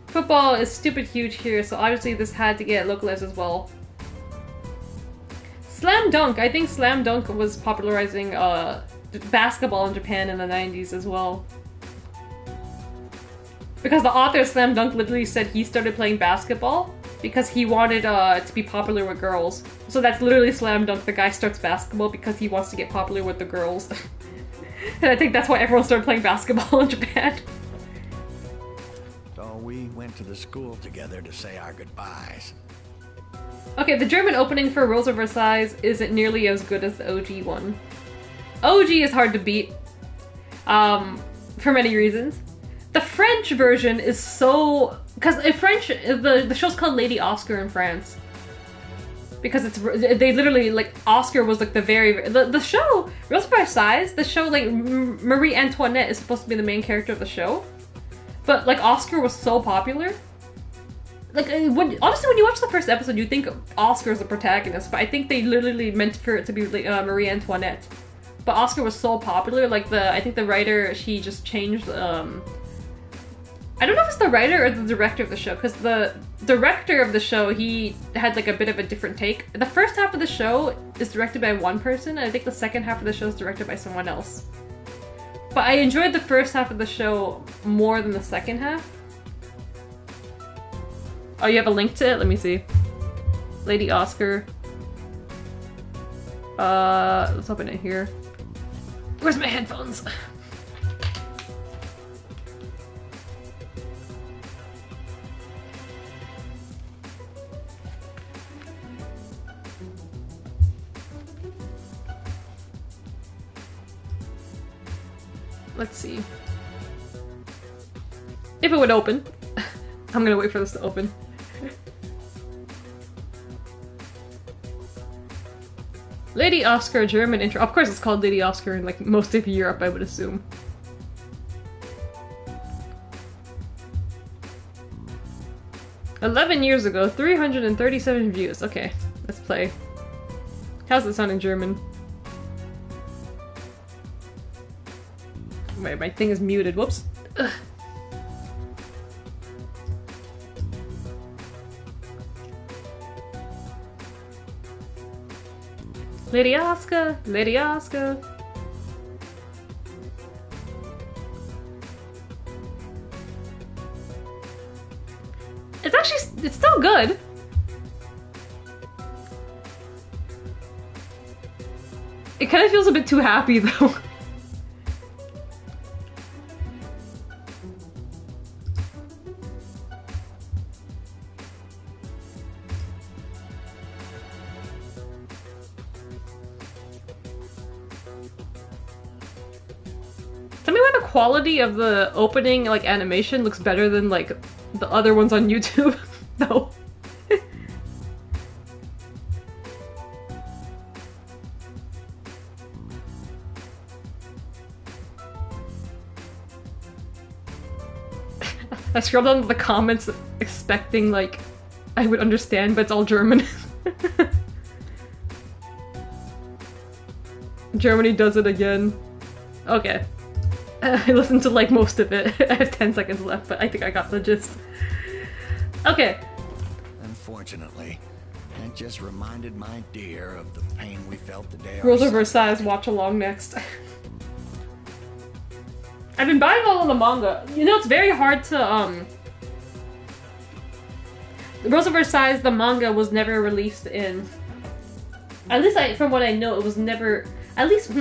Football is stupid huge here, so obviously this had to get localized as well. Slam Dunk! I think Slam Dunk was popularizing basketball in Japan in the 90s as well. Because the author of Slam Dunk literally said he started playing basketball because he wanted to be popular with girls. So that's literally Slam Dunk. The guy starts basketball because he wants to get popular with the girls. And I think that's why everyone started playing basketball in Japan. So we went to the school together to say our goodbyes. Okay, the German opening for Rose of Versailles isn't nearly as good as the OG one. OG is hard to beat, for many reasons. The French version is so... Because in French, the show's called Lady Oscar in France. Because they literally, like, Oscar was like the show, Rose of Versailles, the show, like, Marie Antoinette is supposed to be the main character of the show. But, like, Oscar was so popular. Like, honestly, when you watch the first episode, you think Oscar's the protagonist, but I think they literally meant for it to be Marie Antoinette. But Oscar was so popular, like, I think the writer, she just changed, I don't know if it's the writer or the director of the show, because the director of the show, he had, like, a bit of a different take. The first half of the show is directed by one person, and I think the second half of the show is directed by someone else. But I enjoyed the first half of the show more than the second half. Oh, you have a link to it? Let me see. Lady Oscar. Let's open it here. Where's my headphones? Let's see. If it would open. I'm gonna wait for this to open. Lady Oscar German intro. Of course it's called Lady Oscar in like most of Europe, I would assume. "11 years ago, 337 views. Okay, let's play. How's it sound in German? Wait, my thing is muted. Whoops. Ugh. Lady Asuka, Lady Asuka. It's actually, it's still good. It kind of feels a bit too happy though. Tell me why the quality of the opening like animation looks better than like the other ones on YouTube. No. I scrolled down to the comments expecting like I would understand, but it's all German. Germany does it again. Okay. I listened to like most of it. I have 10 seconds left, but I think I got the gist. Okay. Unfortunately, that just reminded my dear of the pain we felt the day Rose of Versailles watch along next. I've been buying all of the manga. You know, it's very hard to, Rose of Versailles, the manga was never released in... At least from what I know, it was never... At least,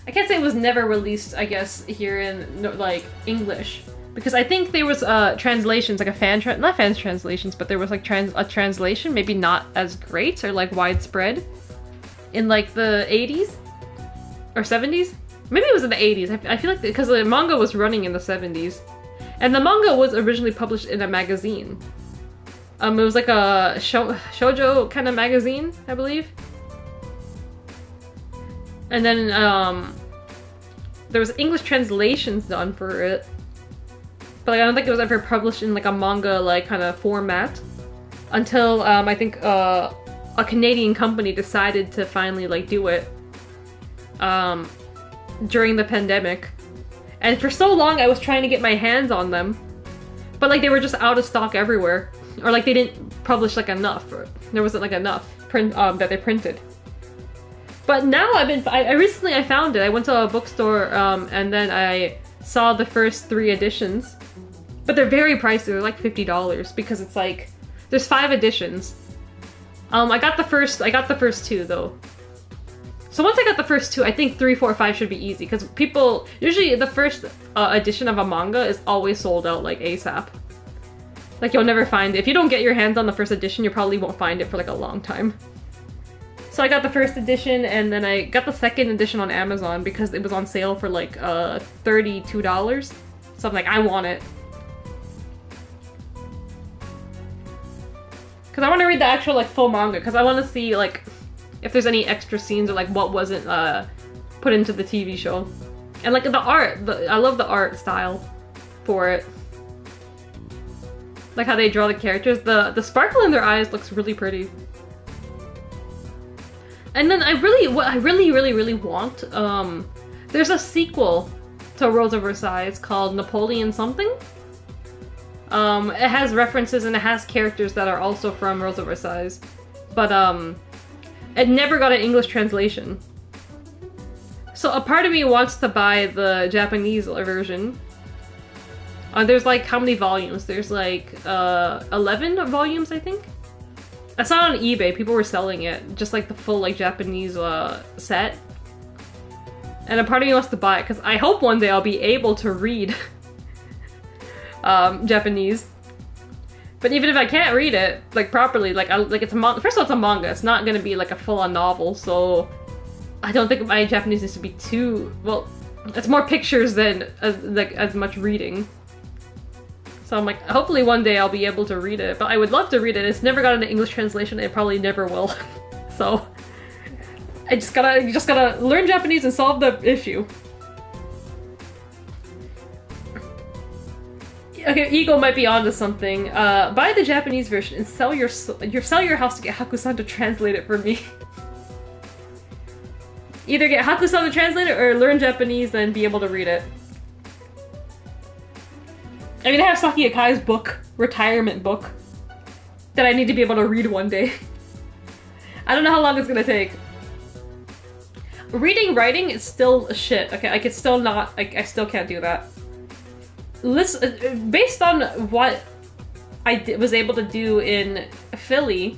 I can't say it was never released, I guess, here in, like, English. Because I think there was, translations, like a not fan translations, but there was, like, a translation, maybe not as great or, like, widespread in, like, the 80s? Or 70s? Maybe it was in the 80s. I feel like, because the manga was running in the 70s. And the manga was originally published in a magazine. It was like a shoujo kind of magazine, I believe. And then, there was English translations done for it. But like, I don't think it was ever published in like a manga like kind of format. Until, I think, a Canadian company decided to finally like do it. During the pandemic. And for so long I was trying to get my hands on them. But like they were just out of stock everywhere. Or like they didn't publish like enough. Or there wasn't like enough print that they printed. But now I recently found it. I went to a bookstore and then I saw the first 3 editions. But they're very pricey. They're like $50 because it's like there's 5 editions. I got the first 2 though. So once I got the first 2, I think 3, 4, 5 should be easy because people usually the first edition of a manga is always sold out like ASAP. Like you'll never find it. If you don't get your hands on the first edition, you probably won't find it for like a long time. So I got the first edition and then I got the second edition on Amazon because it was on sale for like $32. So I'm like, I want it. Because I want to read the actual like full manga because I want to see like if there's any extra scenes or like what wasn't put into the TV show. And like the art, I love the art style for it. Like how they draw the characters. The sparkle in their eyes looks really pretty. And then what I really want, there's a sequel to Rose of Versailles called Napoleon something. It has references and it has characters that are also from Rose of Versailles. But it never got an English translation. So a part of me wants to buy the Japanese version. There's like, how many volumes? There's like 11 volumes, I think? I saw it on eBay, people were selling it, just like the full like Japanese set. And a part of me wants to buy it, because I hope one day I'll be able to read Japanese. But even if I can't read it, like properly, like it's a manga. First of all, it's a manga. It's not gonna be like a full-on novel, so I don't think my Japanese needs to be too well. It's more pictures than as much reading. So I'm like, hopefully one day I'll be able to read it. But I would love to read it. It's never got an English translation. It probably never will. So I just gotta learn Japanese and solve the issue. Okay, Eagle might be onto something. Buy the Japanese version and sell your house to get Haku-san to translate it for me. Either get Haku-san to translate it or learn Japanese and be able to read it. I mean, I have Saki Akai's book, retirement book, that I need to be able to read one day. I don't know how long it's gonna take. Reading, writing is still shit. Okay, I could still not. I still can't do that. Listen, based on what I was able to do in Philly,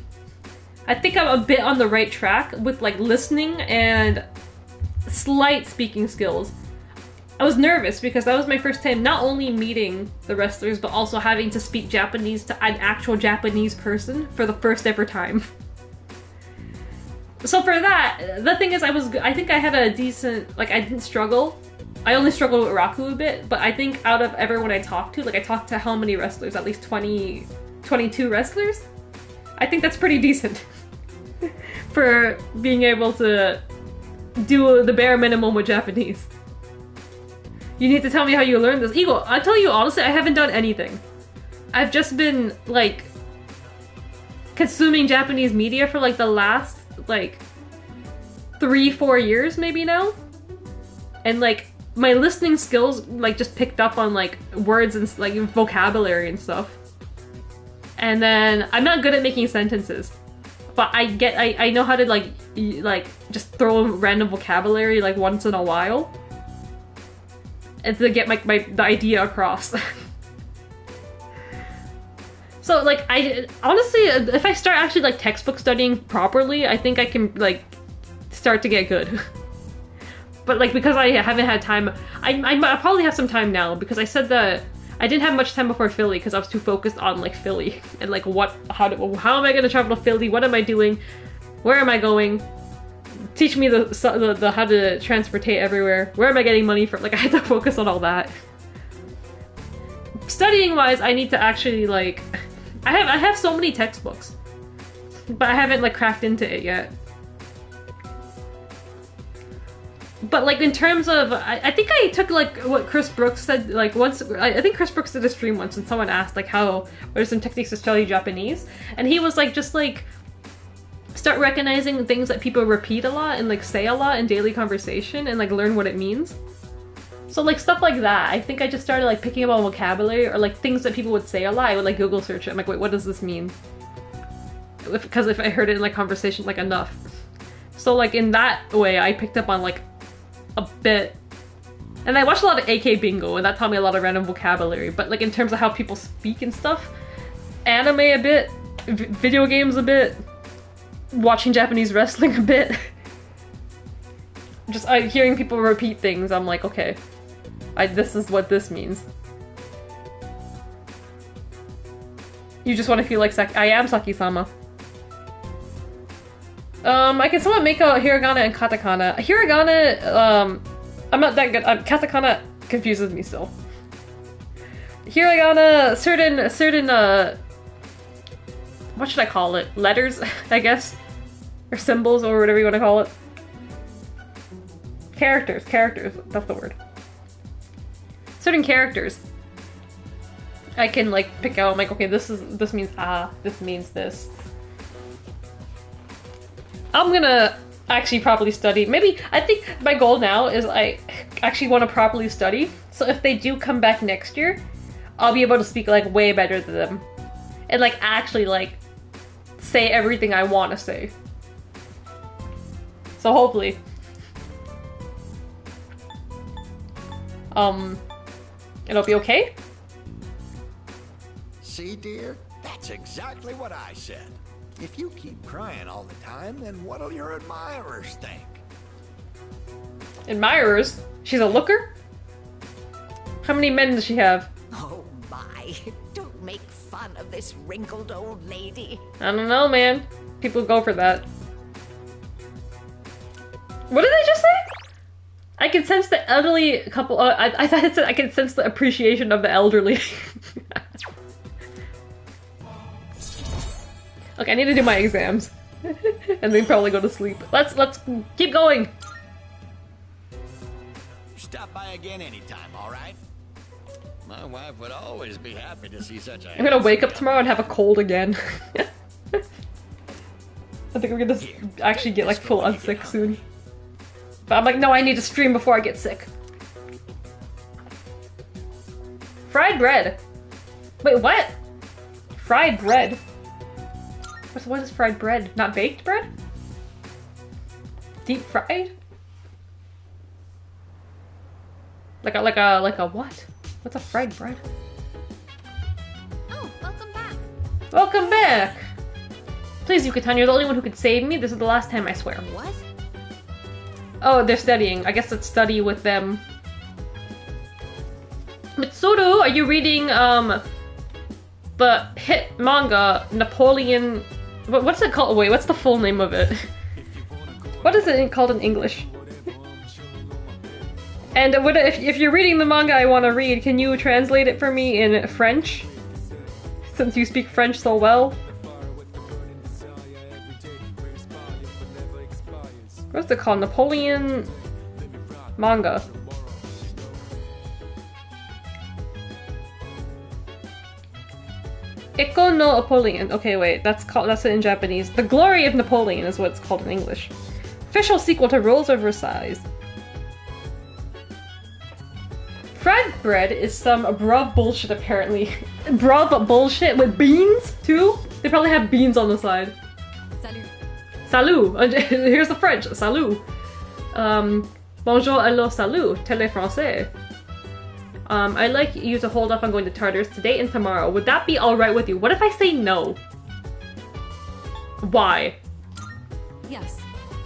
I think I'm a bit on the right track with like listening and slight speaking skills. I was nervous because that was my first time not only meeting the wrestlers, but also having to speak Japanese to an actual Japanese person for the first ever time. So for that, the thing is I think I had a decent, like I didn't struggle. I only struggled with Raku a bit, but I think out of everyone I talked to, like I talked to how many wrestlers? At least 20, 22 wrestlers? I think that's pretty decent for being able to do the bare minimum with Japanese. You need to tell me how you learned this. Eagle, I'll tell you honestly, I haven't done anything. I've just been, like, consuming Japanese media for, like, the last, like, 3-4 years maybe now. And, like, my listening skills, like, just picked up on, like, words and, like, vocabulary and stuff. And then, I'm not good at making sentences. But I know how to, like, just throw random vocabulary, like, once in a while. And to get the idea across. So, like, honestly, if I start actually, like, textbook studying properly, I think I can, like, start to get good. But, like, because I haven't had time, I probably have some time now, because I said that I didn't have much time before Philly, because I was too focused on, like, Philly. And, like, how am I gonna travel to Philly? What am I doing? Where am I going? Teach me the how to transportate everywhere. Where am I getting money from? Like, I had to focus on all that. Studying wise, I need to actually, like, I have so many textbooks, but I haven't, like, cracked into it yet. But, like, in terms of, I think I took, like, what Chris Brooks said, like, once, I think Chris Brooks did a stream once and someone asked, like, what are some techniques to study Japanese? And he was like, just, like, start recognizing things that people repeat a lot and, like, say a lot in daily conversation and, like, learn what it means. So, like, stuff like that. I think I just started, like, picking up on vocabulary or, like, things that people would say a lot. I would, like, Google search it. I'm like, wait, what does this mean? Because if I heard it in, like, conversation, like, enough. So, like, in that way, I picked up on, like, a bit. And I watched a lot of AK Bingo, and that taught me a lot of random vocabulary. But, like, in terms of how people speak and stuff, anime a bit, video games a bit, watching Japanese wrestling a bit. Just hearing people repeat things, I'm like, okay, this is what this means. You just want to feel like I am Saki-sama. I can somewhat make out hiragana and katakana. Hiragana, I'm not that good. Katakana confuses me still. Hiragana, certain, what should I call it? Letters, I guess? Or symbols, or whatever you want to call it. Characters, that's the word. Certain characters I can, like, pick out. I'm like, okay, this means this means this. I'm gonna actually properly study. Maybe, I think my goal now is I actually want to properly study. So if they do come back next year, I'll be able to speak, like, way better than them. And, like, actually, like, say everything I want to say. So hopefully. It'll be okay? See, dear? That's exactly what I said. If you keep crying all the time, then what'll your admirers think? Admirers? She's a looker? How many men does she have? Oh my, don't make fun of this wrinkled old lady. I don't know, man. People go for that. What did I just say? I can sense the elderly couple. I thought it said I can sense the appreciation of the elderly. Okay, I need to do my exams. And then probably go to sleep. Let's keep going. Stop by again anytime, alright? My wife would always be happy to see such a... I'm gonna wake up tomorrow and have a cold again. I think I'm gonna actually get, like, full on sick soon. But I'm like, no, I need to stream before I get sick. Fried bread. Wait, what? Fried bread? What is fried bread? Not baked bread? Deep fried? Like a what? What's a fried bread? Oh, welcome back. Welcome back! Please, Yucatan, you're the only one who could save me. This is the last time, I swear. What? Oh, they're studying. I guess let's study with them. Mitsuru, are you reading, the hit manga, Napoleon... What's it called? Wait, what's the full name of it? What is it called in English? And if you're reading the manga I want to read, can you translate it for me in French? Since you speak French so well. What's it called? Napoleon manga. Echo no Napoleon. Okay, wait, that's it in Japanese. The Glory of Napoleon is what it's called in English. Official sequel to Rules of Versailles. Fried bread is some bruv bullshit apparently. Bruv bullshit with beans too? They probably have beans on the side. Salut. Salut! Here's the French. Salut. Bonjour, hello, salut. Tele français. I'd like you to hold off on going to Tartarus today and tomorrow. Would that be alright with you? What if I say no? Why? Yes.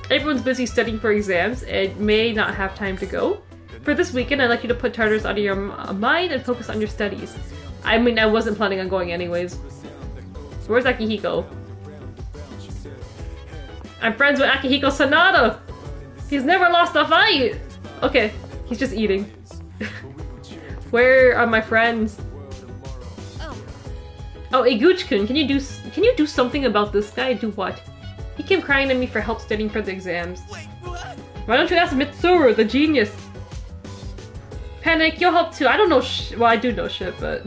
Everyone's busy studying for exams and may not have time to go. For this weekend, I'd like you to put Tartarus out of your mind and focus on your studies. I mean, I wasn't planning on going anyways. Where's Akihiko? I'm friends with Akihiko Sanada! He's never lost a fight! Okay, he's just eating. Where are my friends? Oh, Iguchi-kun, can you do something about this guy? Do what? He came crying to me for help studying for the exams. Wait, what? Why don't you ask Mitsuru, the genius? Panic, you'll help too. I don't know well, I do know shit, but...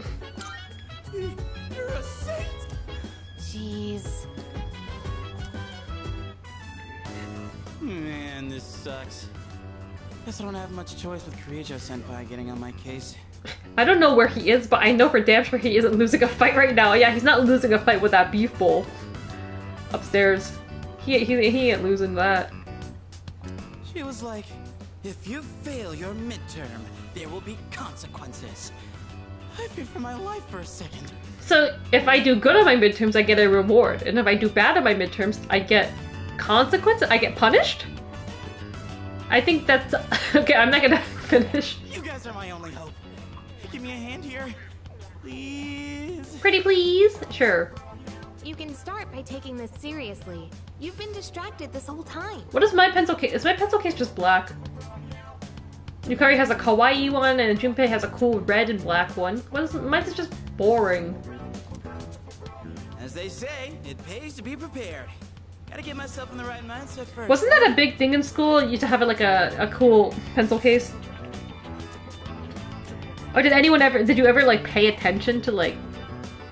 You're a saint! Jeez. Man, this sucks. Guess I don't have much choice with Kirijo-senpai getting on my case. I don't know where he is, but I know for damn sure he isn't losing a fight right now. Yeah, he's not losing a fight with that beef bowl upstairs. He ain't losing that. She was like, if you fail your midterm, there will be consequences. I feared for my life for a second. So if I do good on my midterms, I get a reward, and if I do bad on my midterms, I get consequences. I get punished. I think that's okay. I'm not gonna finish. You guys are my only hope. Give me a hand here, please. Pretty please? Sure. You can start by taking this seriously. You've been distracted this whole time. What is my pencil case? Is my pencil case just black? Yukari has a kawaii one, and Junpei has a cool red and black one. Mine's just boring. As they say, it pays to be prepared. Gotta get myself in the right mindset first. Wasn't that a big thing in school? You used to have like a cool pencil case? Or did you ever like pay attention to like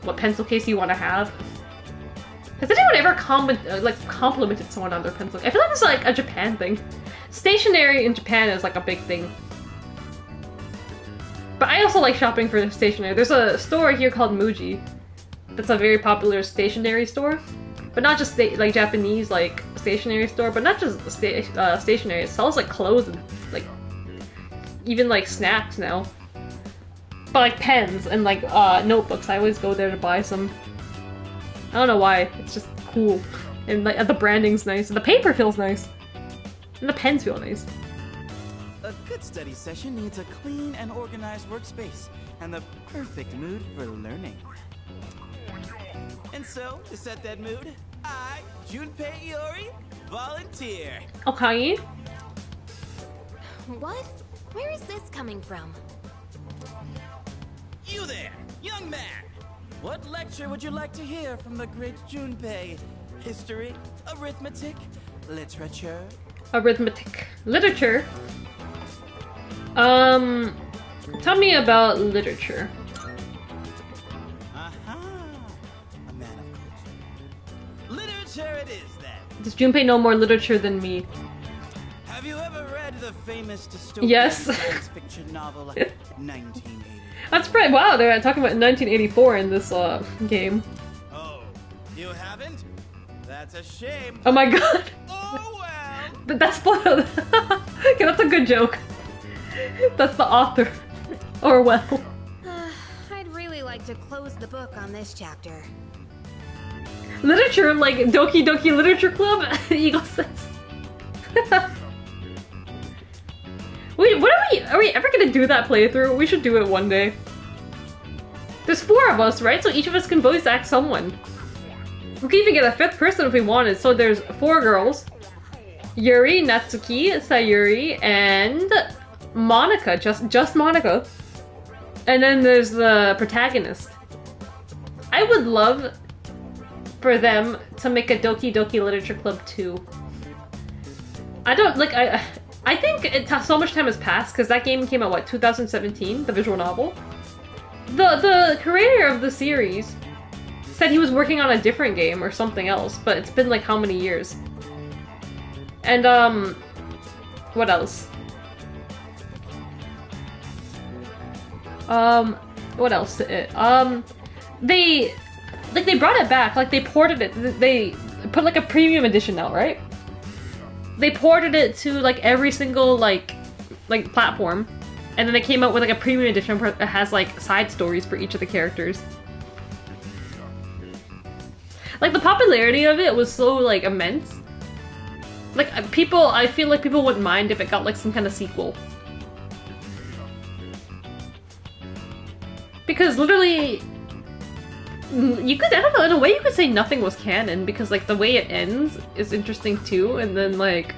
what pencil case you want to have? Has anyone ever complimented someone on their pencil? I feel like it's like a Japan thing. Stationery in Japan is like a big thing. But I also like shopping for stationery. There's a store here called Muji. That's a very popular stationery store. But not just like Japanese like stationery store, but not just stationery. It sells like clothes and like even like snacks now. But like pens and like notebooks. I always go there to buy some. I don't know why. It's just cool. And like the branding's nice. And the paper feels nice. And the pens feel nice. A good study session needs a clean and organized workspace and the perfect mood for learning. And so, to set that mood, I, Junpei Iori, volunteer. Okay. What? Where is this coming from? You there, young man! What lecture would you like to hear from the great Junpei? History, arithmetic, literature? Arithmetic. Literature? Tell me about literature. A man of culture. Literature it is, then. Does Junpei know more literature than me? Have you ever read the famous dystopian Yes. science fiction novel 1980? That's right. Wow, they're talking about 1984 in this game. Oh, you haven't? That's a shame. Oh my god. Oh well. But that's okay, that's a good joke. That's the author. Orwell. I'd really like to close the book on this chapter. Literature, like Doki Doki Literature Club? Eagle says. Wait, are we ever gonna do that playthrough? We should do it one day. There's 4 of us, right? So each of us can voice act someone. We can even get a 5th person if we wanted. So there's 4 girls. Yuri, Natsuki, Sayuri, and Monica. Just Monica. And then there's the protagonist. I would love for them to make a Doki Doki Literature Club 2. I don't, like, I think so much time has passed, because that game came out, what, 2017? The visual novel? The creator of the series said he was working on a different game or something else, but it's been like how many years? And, what else? What else? They brought it back, like they ported it, they put like a premium edition out, right? They ported it to like every single like platform, and then they came out with like a premium edition where it has like side stories for each of the characters. Like the popularity of it was so like immense. Like I feel like people wouldn't mind if it got like some kind of sequel. Because literally, you could, I don't know, in a way you could say nothing was canon, because like the way it ends is interesting too, and then like,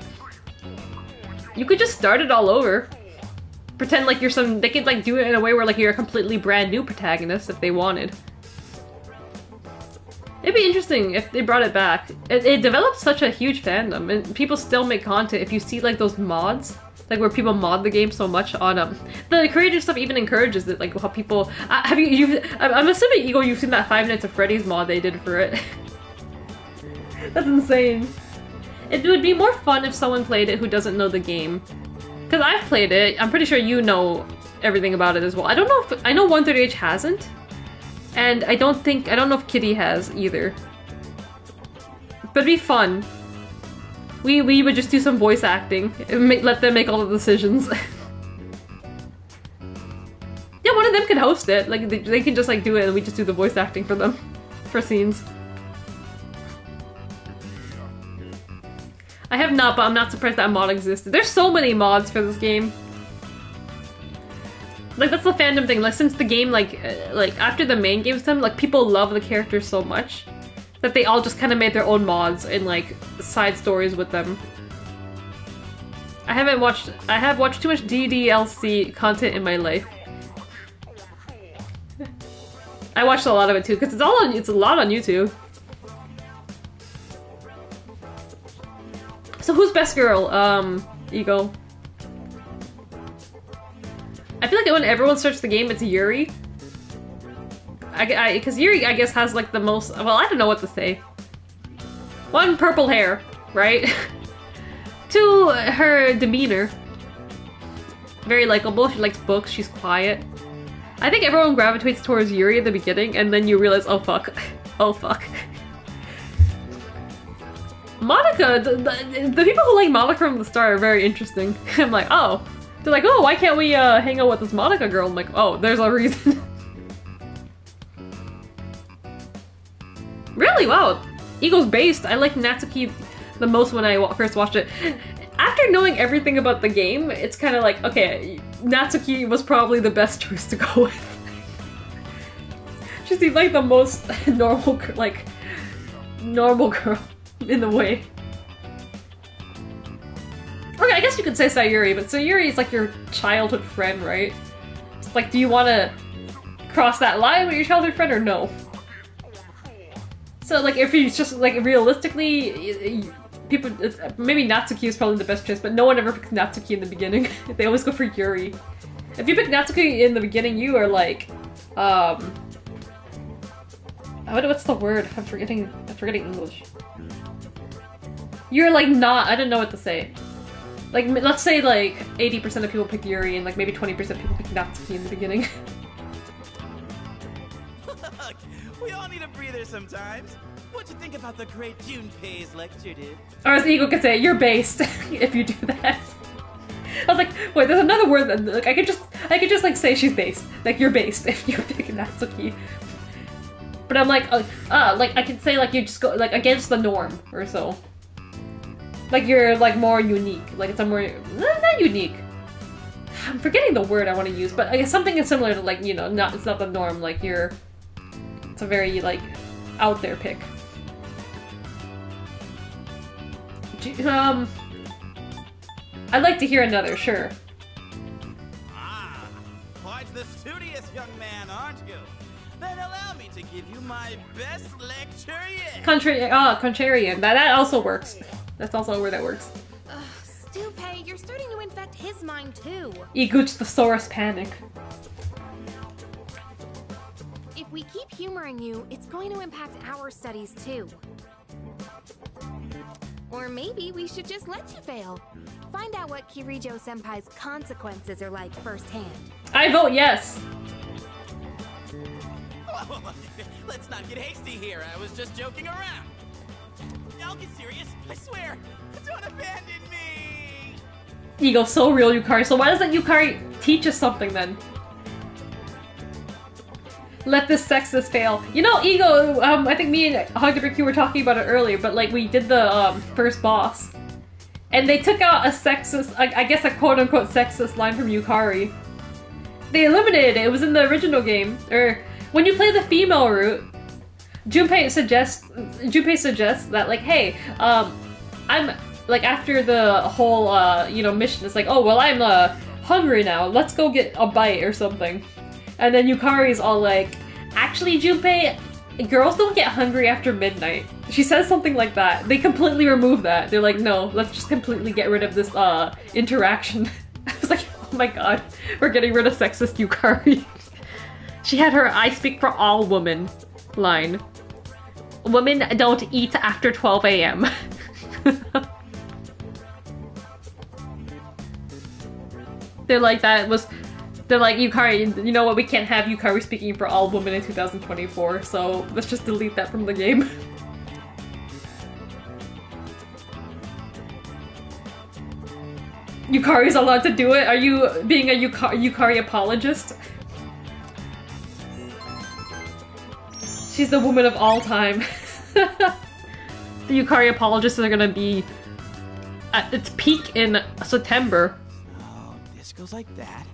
you could just start it all over. Pretend like you're they could like do it in a way where like you're a completely brand new protagonist if they wanted. It'd be interesting if they brought it back. It developed such a huge fandom, and people still make content. If you see like those mods, like where people mod the game so much on the creative stuff even encourages it, like how people I'm assuming Eagle, you've seen that 5 Nights at Freddy's mod they did for it. That's insane. It would be more fun if someone played it who doesn't know the game, because I've played it. I'm pretty sure you know everything about it as well. I don't know if I know 130H hasn't, and I don't know if Kitty has either. But it'd be fun. We would just do some voice acting and let them make all the decisions. Yeah, one of them can host it. Like they can just like do it, and we just do the voice acting for them, for scenes. I have not, but I'm not surprised that mod existed. There's so many mods for this game. Like that's the fandom thing. Like since the game, like after the main game's done, like people love the characters so much that they all just kind of made their own mods and like side stories with them. I have watched too much DDLC content in my life. I watched a lot of it too, because it's a lot on YouTube. So who's best girl? Eagle. I feel like when everyone starts the game, it's Yuri. Because Yuri, I guess, has like the most. Well, I don't know what to say. 1, purple hair, right? 2, her demeanor. Very likable. She likes books. She's quiet. I think everyone gravitates towards Yuri at the beginning, and then you realize, oh fuck, oh fuck. Monica, the people who like Monica from the start are very interesting. I'm like, oh. They're like, oh, why can't we hang out with this Monica girl? I'm like, oh, there's a reason. Really? Wow. Eagle's based. I like Natsuki the most when I first watched it. After knowing everything about the game, it's kind of like, okay, Natsuki was probably the best choice to go with. She seemed like the most normal girl in the way. Okay, I guess you could say Sayuri, but Sayuri is like your childhood friend, right? It's like, do you want to cross that line with your childhood friend or no? So like, if you just like realistically, people, maybe Natsuki is probably the best choice, but no one ever picks Natsuki in the beginning. They always go for Yuri. If you pick Natsuki in the beginning, you are like, what's the word? I'm forgetting English. You're like not, I don't know what to say. Like, let's say like 80% of people pick Yuri and like maybe 20% people pick Natsuki in the beginning. Look, we all need a breather sometimes. What'd you think about the great Junpei's lecture, dude? Or as Eagle could say, you're based if you do that. I was like, wait, there's another word that like I could just like say she's based. Like you're based if you're picking Natsuki. But I'm like, like I could say like you just go like against the norm or so. Like you're like more unique. Like it's a more not unique. I'm forgetting the word I want to use, but I guess something is similar to like, you know, it's not the norm. Like it's a very like out there pick. I'd like to hear another, sure. Ah, quite the studious young man, aren't you? Then allow me to give you my best lecture yet. Contrarian. That also works. That's also a word that works. Stupay, you're starting to infect his mind too. Igooch Thesaurus panic. If we keep humoring you, it's going to impact our studies too. Or maybe we should just let you fail. Find out what Kirijo-senpai's consequences are like firsthand. I vote yes. Whoa, let's not get hasty here. I was just joking around. I'll get serious. I swear. Don't abandon me. Ego, so real, Yukari. So why doesn't Yukari teach us something then? Let this sexist fail. You know, Ego, I think me and HugDBQ were talking about it earlier, but like we did the first boss. And they took out a sexist, I guess a quote-unquote sexist line from Yukari. They eliminated it. It was in the original game. Or when you play the female route, Junpei suggests that like, hey, I'm like after the whole you know, mission, it's like, oh well, I'm hungry now. Let's go get a bite or something. And then Yukari's all like, actually, Junpei, girls don't get hungry after midnight. She says something like that. They completely remove that. They're like, no, let's just completely get rid of this interaction. I was like, oh my god, we're getting rid of sexist Yukari. She had her I speak for all women line. Women don't eat after 12 a.m. They're like, they're like, Yukari, you know what, we can't have Yukari speaking for all women in 2024, so let's just delete that from the game. Yukari's allowed to do it? Are you being a Yukari apologist? She's the woman of all time. The Yukari apologists are gonna be at its peak in September. Oh, this goes like that.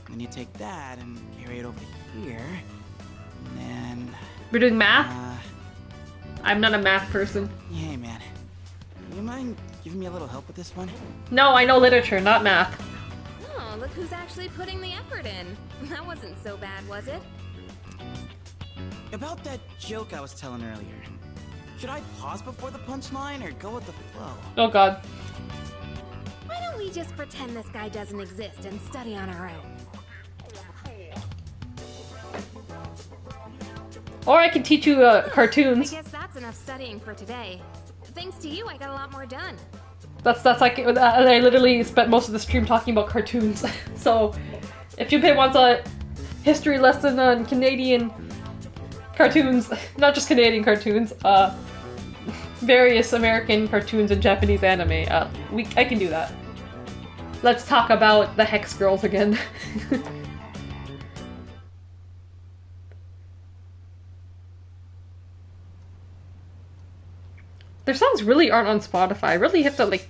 Then you take that and carry it over to here. And then... We're doing math? I'm not a math person. Hey, man. You mind giving me a little help with this one? No, I know literature, not math. Oh, look who's actually putting the effort in. That wasn't so bad, was it? About that joke I was telling earlier. Should I pause before the punchline or go with the flow? Oh god. Why don't we just pretend this guy doesn't exist and study on our own? Or I can teach you cartoons. I guess that's enough studying for today. Thanks to you, I got a lot more done. That's like, I literally spent most of the stream talking about cartoons. So, if Junpei wants a history lesson on Canadian cartoons, not just Canadian cartoons, various American cartoons and Japanese anime, I can do that. Let's talk about the Hex Girls again. Their songs really aren't on Spotify. I really have to like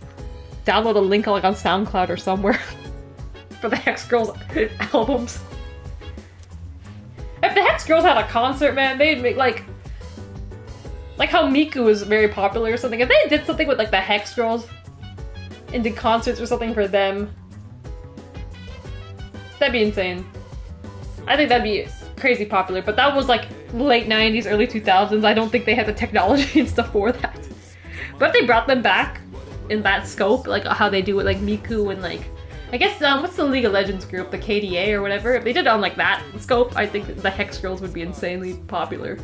download a link like on SoundCloud or somewhere for the Hex Girls albums. If the Hex Girls had a concert, man, they'd make like how Miku was very popular or something. If they did something with like the Hex Girls and did concerts or something for them, that'd be insane. I think that'd be crazy popular, but that was like late 90s, early 2000s. I don't think they had the technology and stuff for that. But if they brought them back in that scope, like how they do it, like Miku and like, I guess, what's the League of Legends group, the KDA or whatever? If they did it on like that scope, I think the Hex Girls would be insanely popular.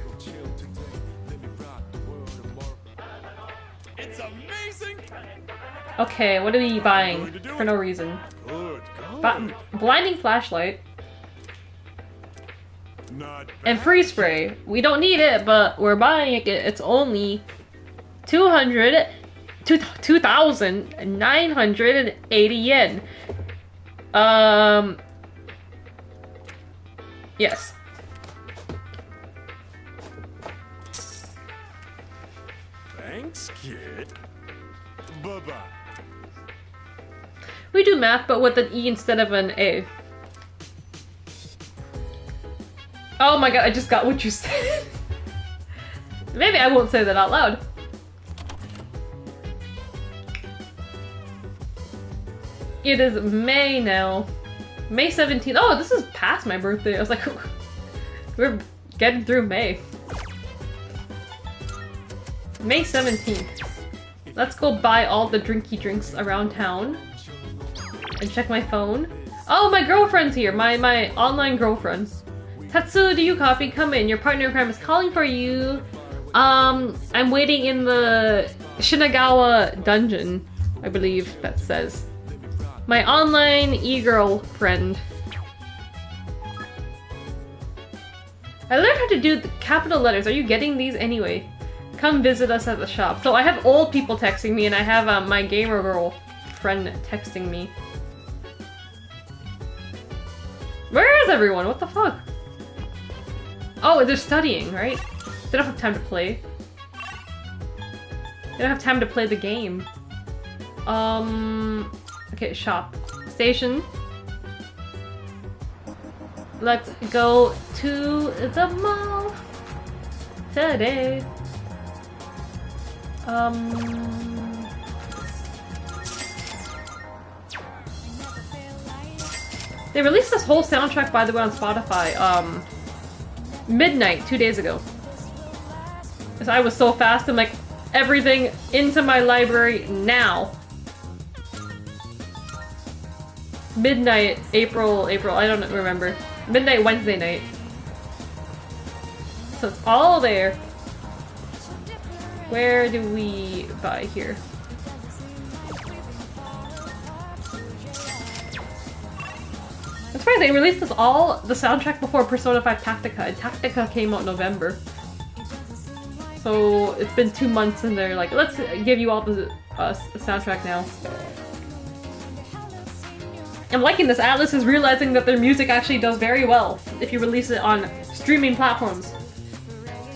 It's amazing. Okay, what are we buying for no reason? Blinding flashlight. And freeze spray. We don't need it, but we're buying it. It's only 2,980 yen. Yes. Thanks, kid. Bye-bye. We do math, but with an E instead of an A. Oh my god, I just got what you said. Maybe I won't say that out loud. It is May now. May 17th. Oh, this is past my birthday. I was like, we're getting through May. May 17th. Let's go buy all the drinky drinks around town. And check my phone. Oh, my girlfriend's here. My online girlfriend. Tatsu, do you copy? Come in. Your partner in crime is calling for you. I'm waiting in the Shinagawa dungeon, I believe that says. My online e-girlfriend. I learned how to do the capital letters. Are you getting these anyway? Come visit us at the shop. So I have old people texting me and I have my gamer girl friend texting me. Where is everyone? What the fuck? Oh, they're studying, right? They don't have time to play. They don't have time to play the game. Okay, shop. Station. Let's go to the mall today. They released this whole soundtrack, by the way, on Spotify, midnight, 2 days ago. So I was so fast, I'm like, everything into my library now. Midnight, April, I don't remember. Midnight Wednesday night. So it's all there. Where do we buy here? That's right, they released this all, the soundtrack before Persona 5 Tactica, and Tactica came out in November. So it's been 2 months and they're like, let's give you all the soundtrack now. I'm liking this. Atlas is realizing that their music actually does very well if you release it on streaming platforms.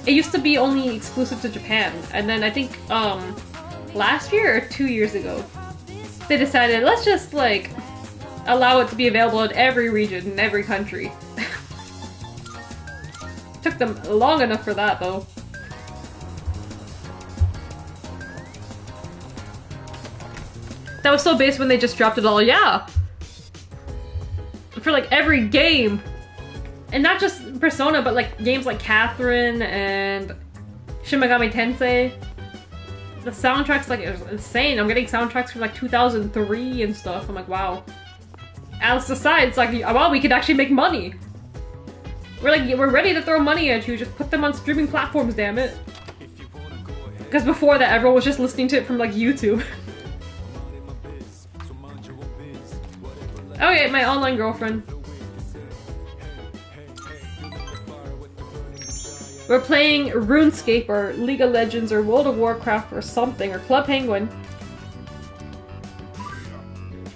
It used to be only exclusive to Japan, and then I think last year or 2 years ago, they decided, let's just like allow it to be available in every region, in every country. Took them long enough for that though. That was so base when they just dropped it all, yeah! For like every game! And not just Persona, but like games like Catherine and Shin Megami Tensei. The soundtrack's like insane. I'm getting soundtracks from like 2003 and stuff. I'm like, wow. Alice decides like, well, we could actually make money. We're ready to throw money at you. Just put them on streaming platforms, damn it. Because before that, everyone was just listening to it from like YouTube. Oh yeah, my online girlfriend. We're playing RuneScape or League of Legends or World of Warcraft or something, or Club Penguin.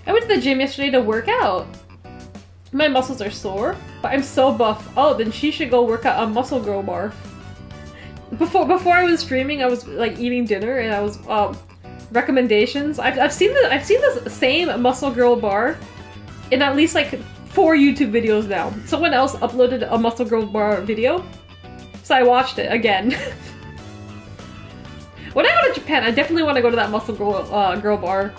I went to the gym yesterday to work out. My muscles are sore, but I'm so buff. Oh, then she should go work out a Muscle Girl bar. Before I was streaming, I was like eating dinner and I was recommendations. I've seen this same Muscle Girl bar in at least like 4 YouTube videos now. Someone else uploaded a Muscle Girl bar video. So I watched it again. When I go to Japan, I definitely want to go to that Muscle Girl bar.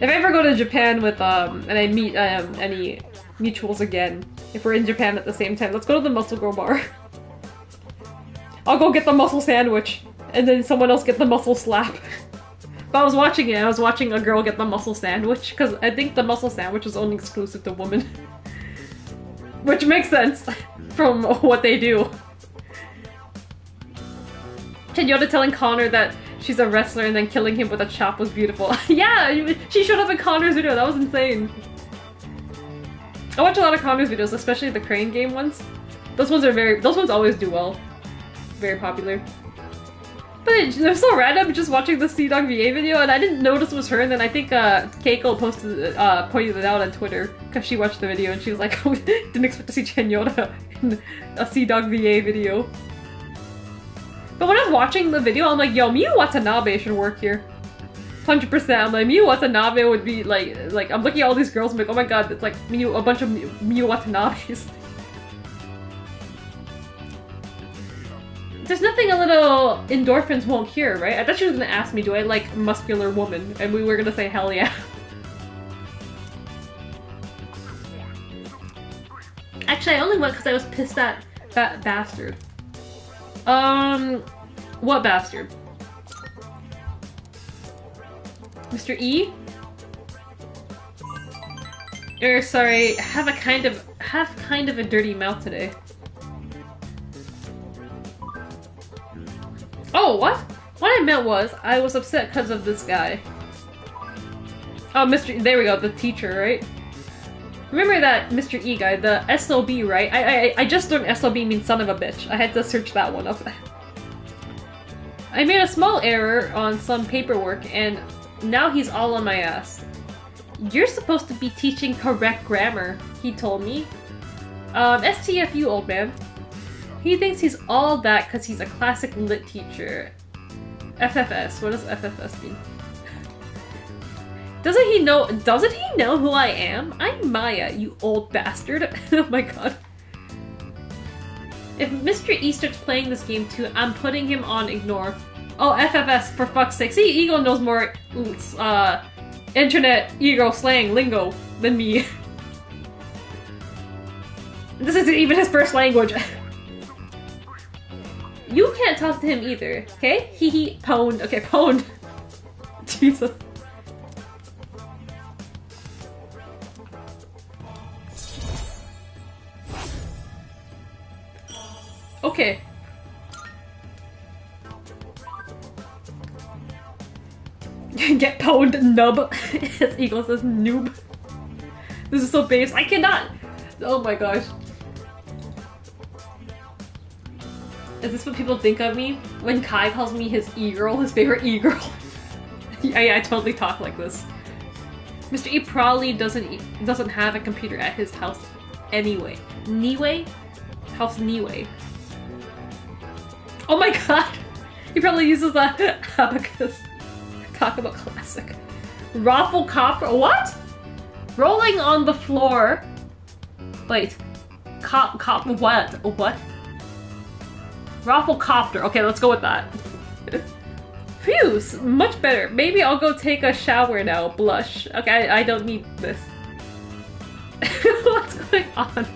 If I ever go to Japan with and I meet any mutuals again, if we're in Japan at the same time, let's go to the Muscle Girl bar. I'll go get the muscle sandwich, and then someone else get the muscle slap. But I was watching it, I was watching a girl get the muscle sandwich, because I think the muscle sandwich is only exclusive to women. Which makes sense from what they do. Yoda telling Connor that she's a wrestler and then killing him with a chop was beautiful. Yeah, she showed up in Connor's video, that was insane. I watch a lot of Connor's videos, especially the crane game ones. Those ones always do well. Very popular. But it was so random just watching the Sea Dog VA video, and I didn't notice it was her, and then I think Keiko pointed it out on Twitter, because she watched the video, and she was like, didn't expect to see Chenyoda in a Sea Dog VA video. But when I was watching the video, I'm like, yo, Miyu Watanabe should work here. 100%. I'm like, Miyu Watanabe would be like, I'm looking at all these girls, I'm like, oh my god, it's like a bunch of Miyu Watanabes. There's nothing a little endorphins won't cure, right? I thought she was gonna ask me, do I like muscular woman? And we were gonna say, hell yeah. Actually, I only went because I was pissed at that bastard. What bastard? Mr. E? Sorry, have kind of a dirty mouth today. Oh, what? What I meant was, I was upset because of this guy. Oh, there we go, the teacher, right? Remember that Mr. E guy, the SOB, right? I just learned SOB means son of a bitch. I had to search that one up. I made a small error on some paperwork, and now he's all on my ass. You're supposed to be teaching correct grammar, he told me. STFU, old man. He thinks he's all that because he's a classic lit teacher. FFS, what does FFS mean? Doesn't he know who I am? I'm Maya, you old bastard. Oh my god. If Mr. E starts playing this game too, I'm putting him on ignore. Oh, FFS, for fuck's sake. See, Eagle knows more, internet ego slang lingo than me. This isn't even his first language. You can't talk to him either, okay? Hee pwned. Okay, pwned. Jesus. Okay. Get pwned, nub. As Eagle says, noob. This is so base. I cannot. Oh my gosh. Is this what people think of me? When Kai calls me his e-girl, his favorite e-girl. I totally talk like this. Mr. E probably doesn't have a computer at his house anyway. Niue? House Niue. Oh my god! He probably uses a abacus. Talk about classic. Raffle copter. What? Rolling on the floor. Wait. What? What? Rafflecopter. Okay, let's go with that. Phew, much better. Maybe I'll go take a shower now. Blush. Okay, I don't need this. What's going on?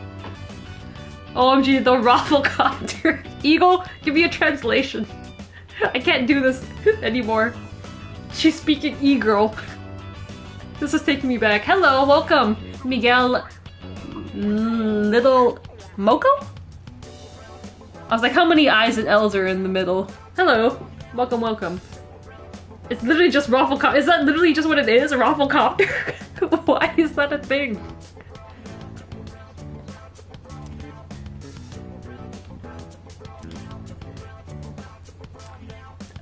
OMG, the Rafflecopter. Eagle, give me a translation. I can't do this anymore. She's speaking e-girl. This is taking me back. Hello, welcome, Miguel Little Moco? I was like, how many I's and L's are in the middle? Hello. Welcome, welcome. It's literally just Rafflecopter. Is that literally just what it is? A Rafflecopter? Why is that a thing?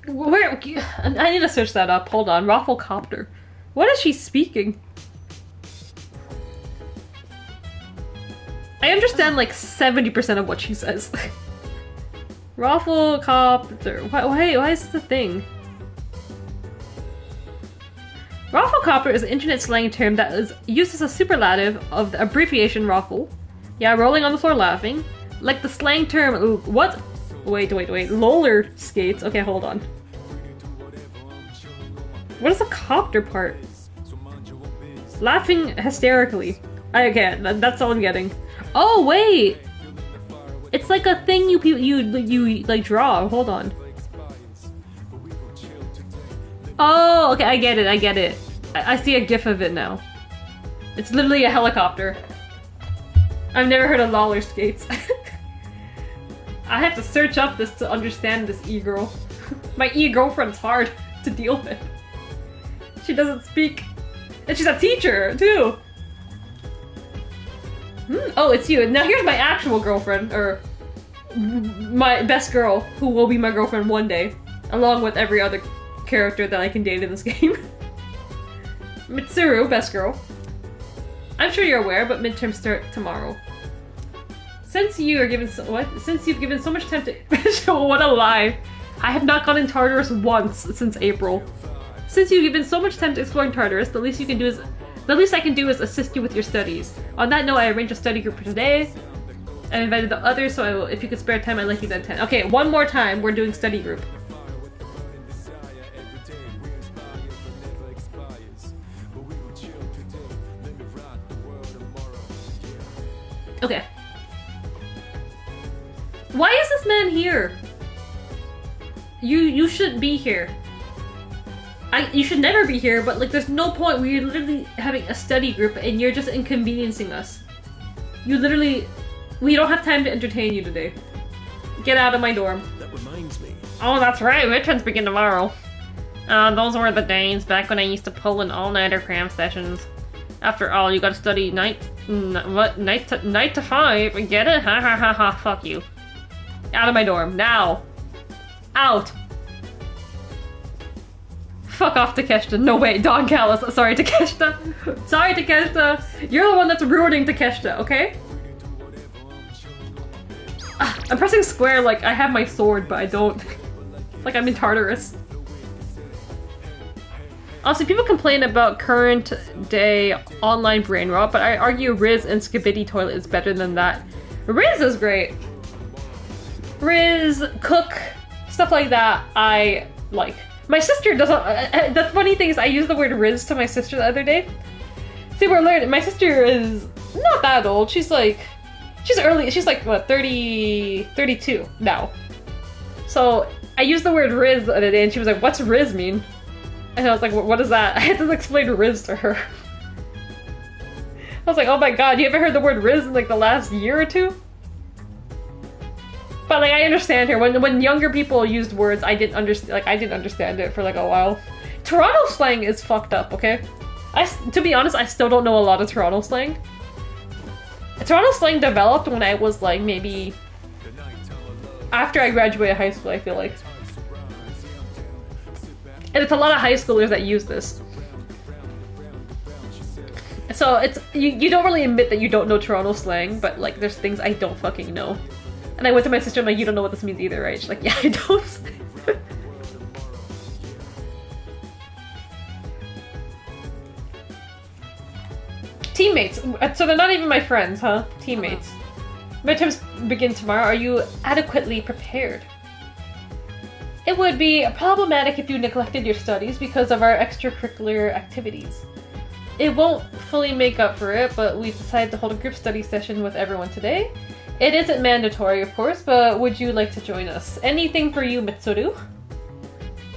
Where? I need to search that up. Hold on. Rafflecopter. What is she speaking? I understand like 70% of what she says. Rafflecopter. Why is this a thing? Rafflecopter is an internet slang term that is used as a superlative of the abbreviation raffle. Yeah, rolling on the floor laughing. Like the slang term, ooh, what? Wait. Roller skates. Okay, hold on. What is the copter part? Laughing hysterically. That's all I'm getting. Oh, wait! It's like a thing you like draw. Hold on. Oh, okay, I get it. I see a gif of it now. It's literally a helicopter. I've never heard of roller skates. I have to search up this to understand this e-girl. My e-girlfriend's hard to deal with. She doesn't speak. And she's a teacher, too! Oh, it's you. Now here's my actual girlfriend, or my best girl, who will be my girlfriend one day. Along with every other character that I can date in this game. Mitsuru, best girl. I'm sure you're aware, but midterms start tomorrow. Since you've given so much time to what a lie. I have not gone in Tartarus once since April. Since you've given so much time to exploring Tartarus, the least I can do is assist you with your studies. On that note, I arranged a study group for today. I invited the others, so if you could spare time, I'd like you to attend. Okay, one more time, we're doing study group. Okay. Why is this man here? You should be here. You should never be here, but like there's no point where you're literally having a study group and you're just inconveniencing us. We don't have time to entertain you today. Get out of my dorm. That reminds me. Oh, that's right, midterms begin tomorrow. Those were the days back when I used to pull in all-nighter cram sessions. After all, you gotta study night to 5, get it? Ha ha ha ha, fuck you. Out of my dorm, now! Out! Fuck off, Takeshita. No, wait, Don Callis. Sorry, Takeshita. Sorry, Takeshita. You're the one that's ruining Takeshita, okay? I'm pressing square like I have my sword, but I don't. Like I'm in Tartarus. Also, people complain about current day online brain rot, but I argue Riz and Skibidi Toilet is better than that. Riz is great. Riz, Cook, stuff like that I like. My sister doesn't. The funny thing is I used the word Riz to my sister the other day. See, we're learning. My sister is not that old. She's like what, 32 now. So I used the word Riz the other day and she was like, what's Riz mean? And I was like, what is that? I had to explain Riz to her. I was like, oh my god, you ever heard the word Riz in like the last year or two? But like, I understand her. When younger people used words, I didn't understand it for like a while. Toronto slang is fucked up, okay? To be honest, I still don't know a lot of Toronto slang. Toronto slang developed when I was like maybe after I graduated high school, I feel like. And it's a lot of high schoolers that use this. So it's you don't really admit that you don't know Toronto slang, but like there's things I don't fucking know. And I went to my sister, I'm like, you don't know what this means either, right? She's like, yeah, I don't. Teammates. So they're not even my friends, huh? Teammates. Midterms begin tomorrow. Are you adequately prepared? It would be problematic if you neglected your studies because of our extracurricular activities. It won't fully make up for it, but we've decided to hold a group study session with everyone today. It isn't mandatory, of course, but would you like to join us? Anything for you, Mitsuru?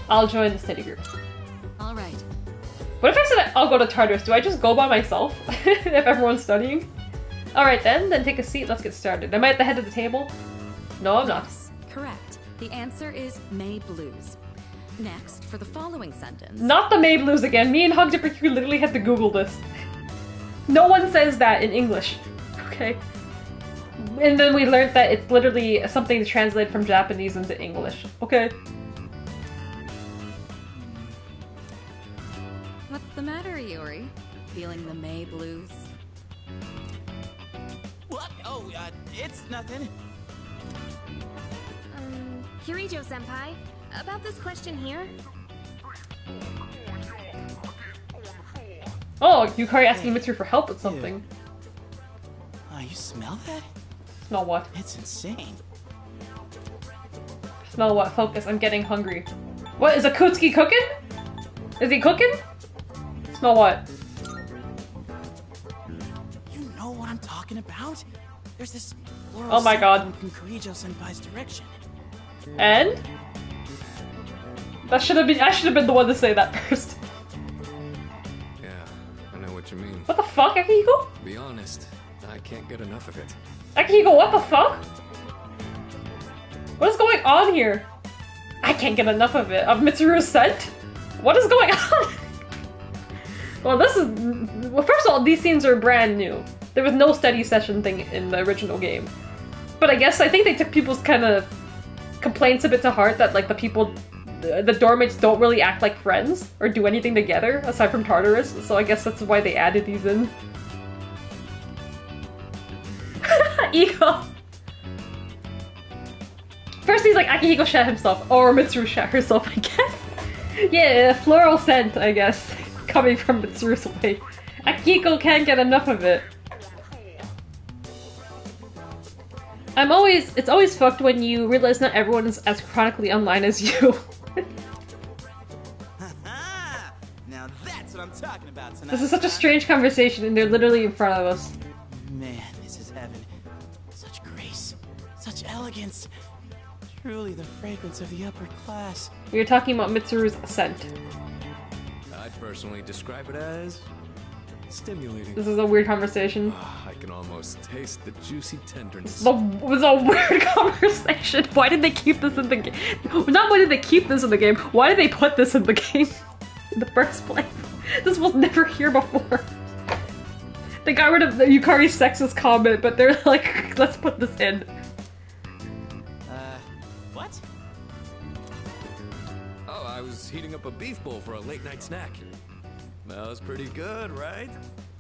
I'll join the study group. Alright. What if I said I'll go to Tartarus? Do I just go by myself if everyone's studying? Alright then take a seat, let's get started. Am I at the head of the table? No, I'm not. Yes, correct. The answer is May Blues. Next, for the following sentence. Not the May Blues again. Me and Hugdipper literally had to Google this. No one says that in English. Okay. And then we learned that it's literally something to translate from Japanese into English. Okay. What's the matter, Yuri? Feeling the May Blues? What? Oh, it's nothing. Kirijo-senpai, about this question here. Oh, Yukari asking Mitsuru for help with something. Oh, you smell that? Smell what? It's insane. Smell what? Focus, I'm getting hungry. What, is Akutsuki cooking? Is he cooking? Smell what? You know what I'm talking about? There's this oh my god. From Kirijo-senpai's direction. And? I should have been the one to say that first. Yeah, I know what you mean. What the fuck, Akihiko? To be honest, I can't get enough of it. Akihiko, what the fuck? What is going on here? I can't get enough of it. Of Mitsuru's scent? What is going on? Well, first of all, these scenes are brand new. There was no study session thing in the original game. But I think they took people's kind of complaints a bit to heart that like the people the dormits don't really act like friends or do anything together aside from Tartarus, so I guess that's why they added these in. Ego! First he's like, Akihiko shat himself, or Mitsuru shat herself, I guess. Yeah, floral scent, I guess, coming from Mitsuru's way. Akihiko can't get enough of it. It's always fucked when you realize not everyone is as chronically online as you. Now that's what I'm talking about tonight. This is such a strange conversation and they're literally in front of us. Man, this is heaven. Such grace, such elegance. Truly the fragrance of the upper class. We were talking about Mitsuru's scent. I'd personally describe it as stimulating. This is a weird conversation. I can almost taste the juicy tenderness. It was a weird conversation. Why did they keep this in the game? Not why did they keep this in the game, why did they put this in the game in the first place? This was never here before. They got rid of the Yukari's sexist comment, but they're like, let's put this in. What? Oh, I was heating up a beef bowl for a late night snack. That was pretty good, right?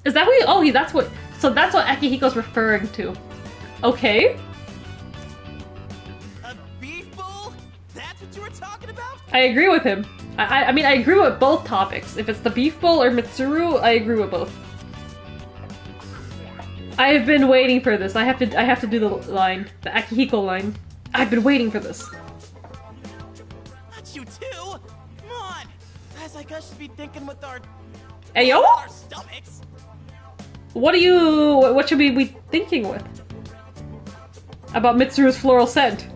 Is that what? Oh, that's what. So that's what Akihiko's referring to. Okay. A beef bowl? That's what you were talking about? I agree with him. I mean, I agree with both topics. If it's the beef bowl or Mitsuru, I agree with both. I have been waiting for this. I have to do the line, the Akihiko line. I've been waiting for this. Not you too. Come on. Guys like us should be thinking with our Ayo? stomachs. What should we be thinking with? About Mitsuru's floral scent?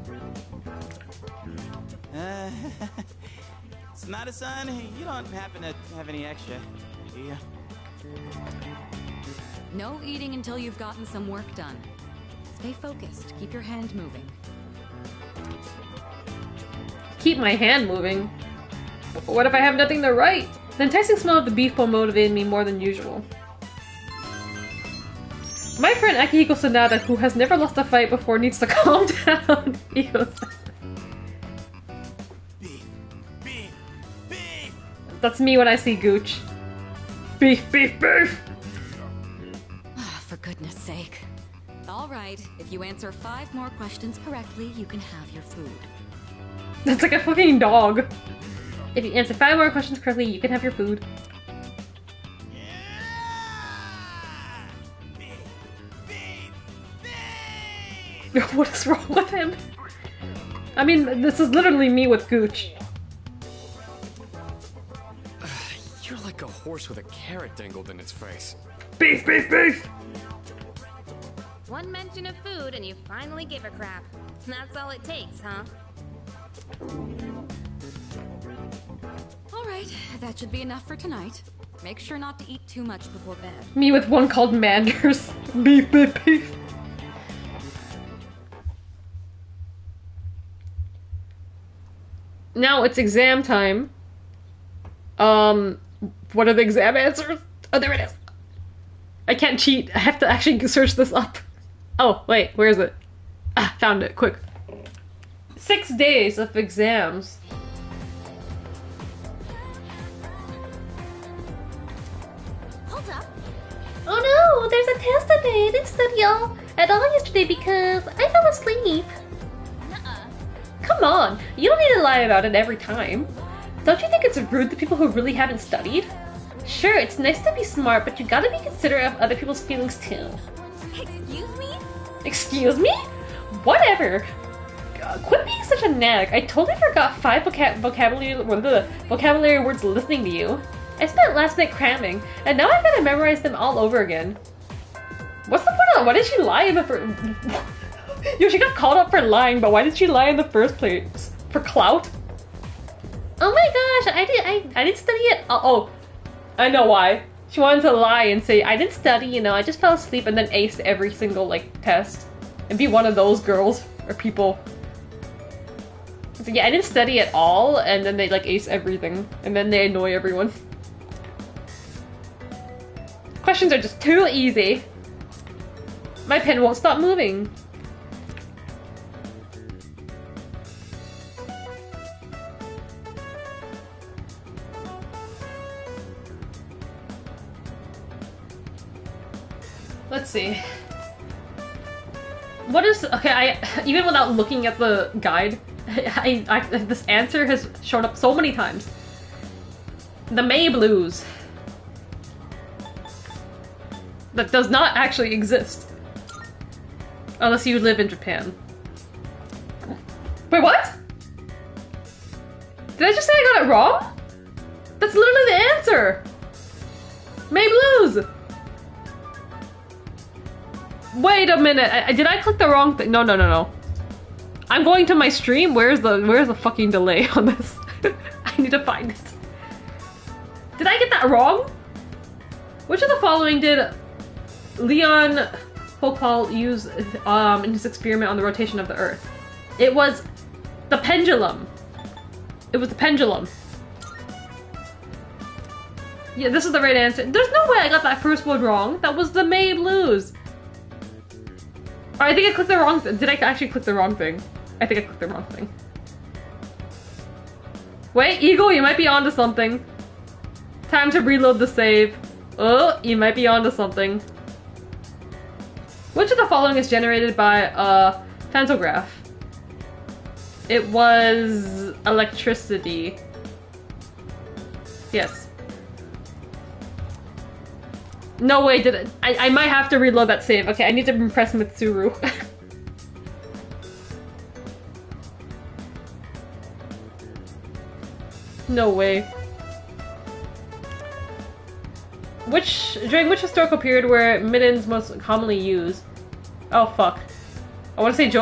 Sonata-san, you don't happen to have any extra, do you? No eating until you've gotten some work done. Stay focused. Keep your hand moving. Keep my hand moving? What if I have nothing to write? The enticing smell of the beef bowl motivated me more than usual. My friend Akihiko Sanada, who has never lost a fight before, needs to calm down. That's me when I see Gooch. Beef, beef, beef! For goodness sake. Alright, if you answer 5 more questions correctly, you can have your food. That's like a fucking dog. If you answer 5 more questions correctly, you can have your food. What is wrong with him? I mean, this is literally me with Gooch. You're like a horse with a carrot dangled in its face. Beef, beef, beef! One mention of food and you finally give a crap. That's all it takes, huh? Alright, that should be enough for tonight. Make sure not to eat too much before bed. Me with one called Manders. Beef, beef, beef. Now it's exam time. What are the exam answers? Oh, there it is. I can't cheat. I have to actually search this up. Oh, wait, where is it? Ah, found it, quick. 6 days of exams. Hold up. Oh no, there's a test today. I didn't study at all yesterday because I fell asleep. Come on, you don't need to lie about it every time. Don't you think it's rude to people who really haven't studied? Sure, it's nice to be smart, but you gotta be considerate of other people's feelings too. Excuse me? Excuse me? Whatever. Quit being such a nag. I totally forgot 5 vocabulary words listening to you. I spent last night cramming, and now I gotta memorize them all over again. What's the point of that? Why did she lie in the first... Yo, she got called up for lying, but why did she lie in the first place? For clout? Oh my gosh, I didn't study it. Oh, I know why. She wanted to lie and say, I didn't study, you know, I just fell asleep and then ace every single, like, test. And be one of those girls, or people. So yeah, I didn't study at all, and then they, like, ace everything. And then they annoy everyone. Questions are just too easy. My pen won't stop moving. Let's see. What is... Okay, even without looking at the guide, this answer has shown up so many times. The May Blues. That does not actually exist. Unless you live in Japan. Wait, what? Did I just say I got it wrong? That's literally the answer! May Blues! Wait a minute, did I click the wrong thing? No. I'm going to my stream, where's the fucking delay on this? I need to find it. Did I get that wrong? Which of the following did Leon Foucault use in his experiment on the rotation of the Earth? It was the pendulum. It was the pendulum. Yeah, this is the right answer. There's no way I got that first one wrong. That was the May Blues. Or I think I clicked the wrong thing. Did I actually click the wrong thing? I think I clicked the wrong thing. Wait, Eagle, you might be onto something. Time to reload the save. Oh, you might be onto something. Which of the following is generated by a pantograph? It was electricity. Yes. No way did it. I might have to reload that save. Okay, I need to impress Mitsuru. No way. During which historical period were middens most commonly used? Oh fuck. I want to say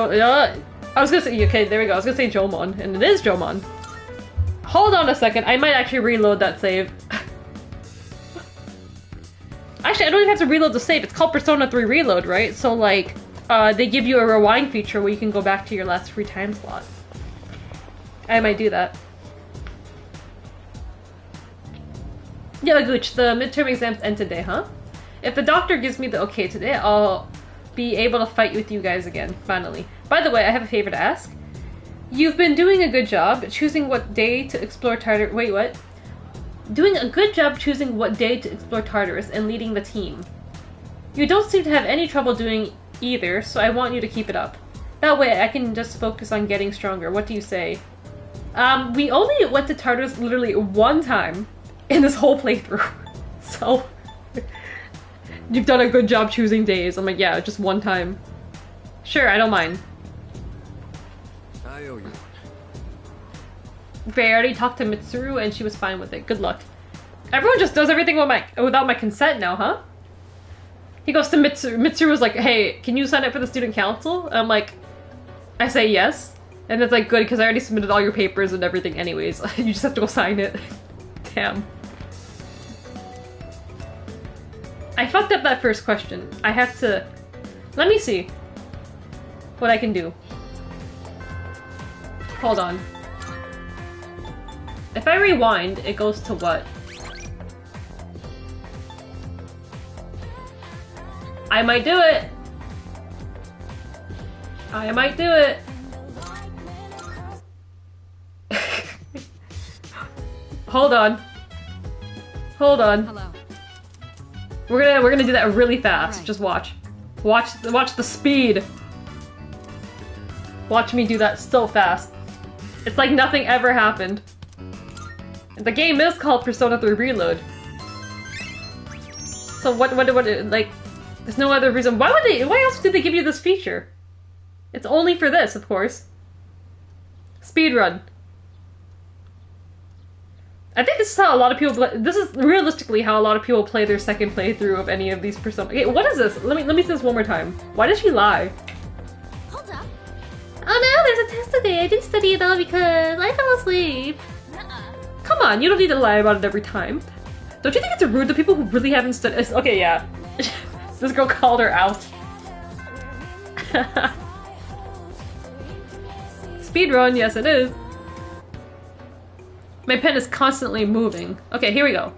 I was gonna say, okay, there we go. I was gonna say Jomon, and it is Jomon. Hold on a second, I might actually reload that save. Actually, I don't even have to reload the save. It's called Persona 3 Reload, right? So like, they give you a rewind feature where you can go back to your last free time slot. I might do that. Yeah, Gooch, the midterm exams end today, huh? If the doctor gives me the okay today, I'll be able to fight with you guys again, finally. By the way, I have a favor to ask. You've been doing a good job choosing what day to explore Tartarus. Wait, what? Doing a good job choosing what day to explore Tartarus and leading the team. You don't seem to have any trouble doing either, so I want you to keep it up. That way I can just focus on getting stronger. What do you say? We only went to Tartarus literally one time in this whole playthrough. So, you've done a good job choosing days. I'm like, yeah, just one time. Sure, I don't mind. I owe you one. I already talked to Mitsuru and she was fine with it. Good luck. Everyone just does everything without my consent now, huh? He goes to Mitsuru. Mitsuru was like, hey, can you sign up for the student council? And I'm like, I say yes. And it's like, good, because I already submitted all your papers and everything anyways. You just have to go sign it. Damn. I fucked up that first question. I have to... Let me see what I can do. Hold on. If I rewind, it goes to what? I might do it! I might do it! Hold on. Hold on. Hello. We're gonna do that really fast. Right. Just watch. Watch the speed. Watch me do that so fast. It's like nothing ever happened. The game is called Persona 3 Reload. So what, like, there's no other reason. Why else did they give you this feature? It's only for this, of course. Speedrun. I think this is how a lot of people play. This is realistically how a lot of people play their second playthrough of any of these Persona. Okay, what is this? Let me see this one more time. Why did she lie? Hold up. Oh no, there's a test today. I didn't study it all because I fell asleep. Come on, you don't need to lie about it every time. Don't you think it's rude to people who really haven't studied? Okay, yeah. This girl called her out. Speedrun, yes it is. My pen is constantly moving. Okay, here we go.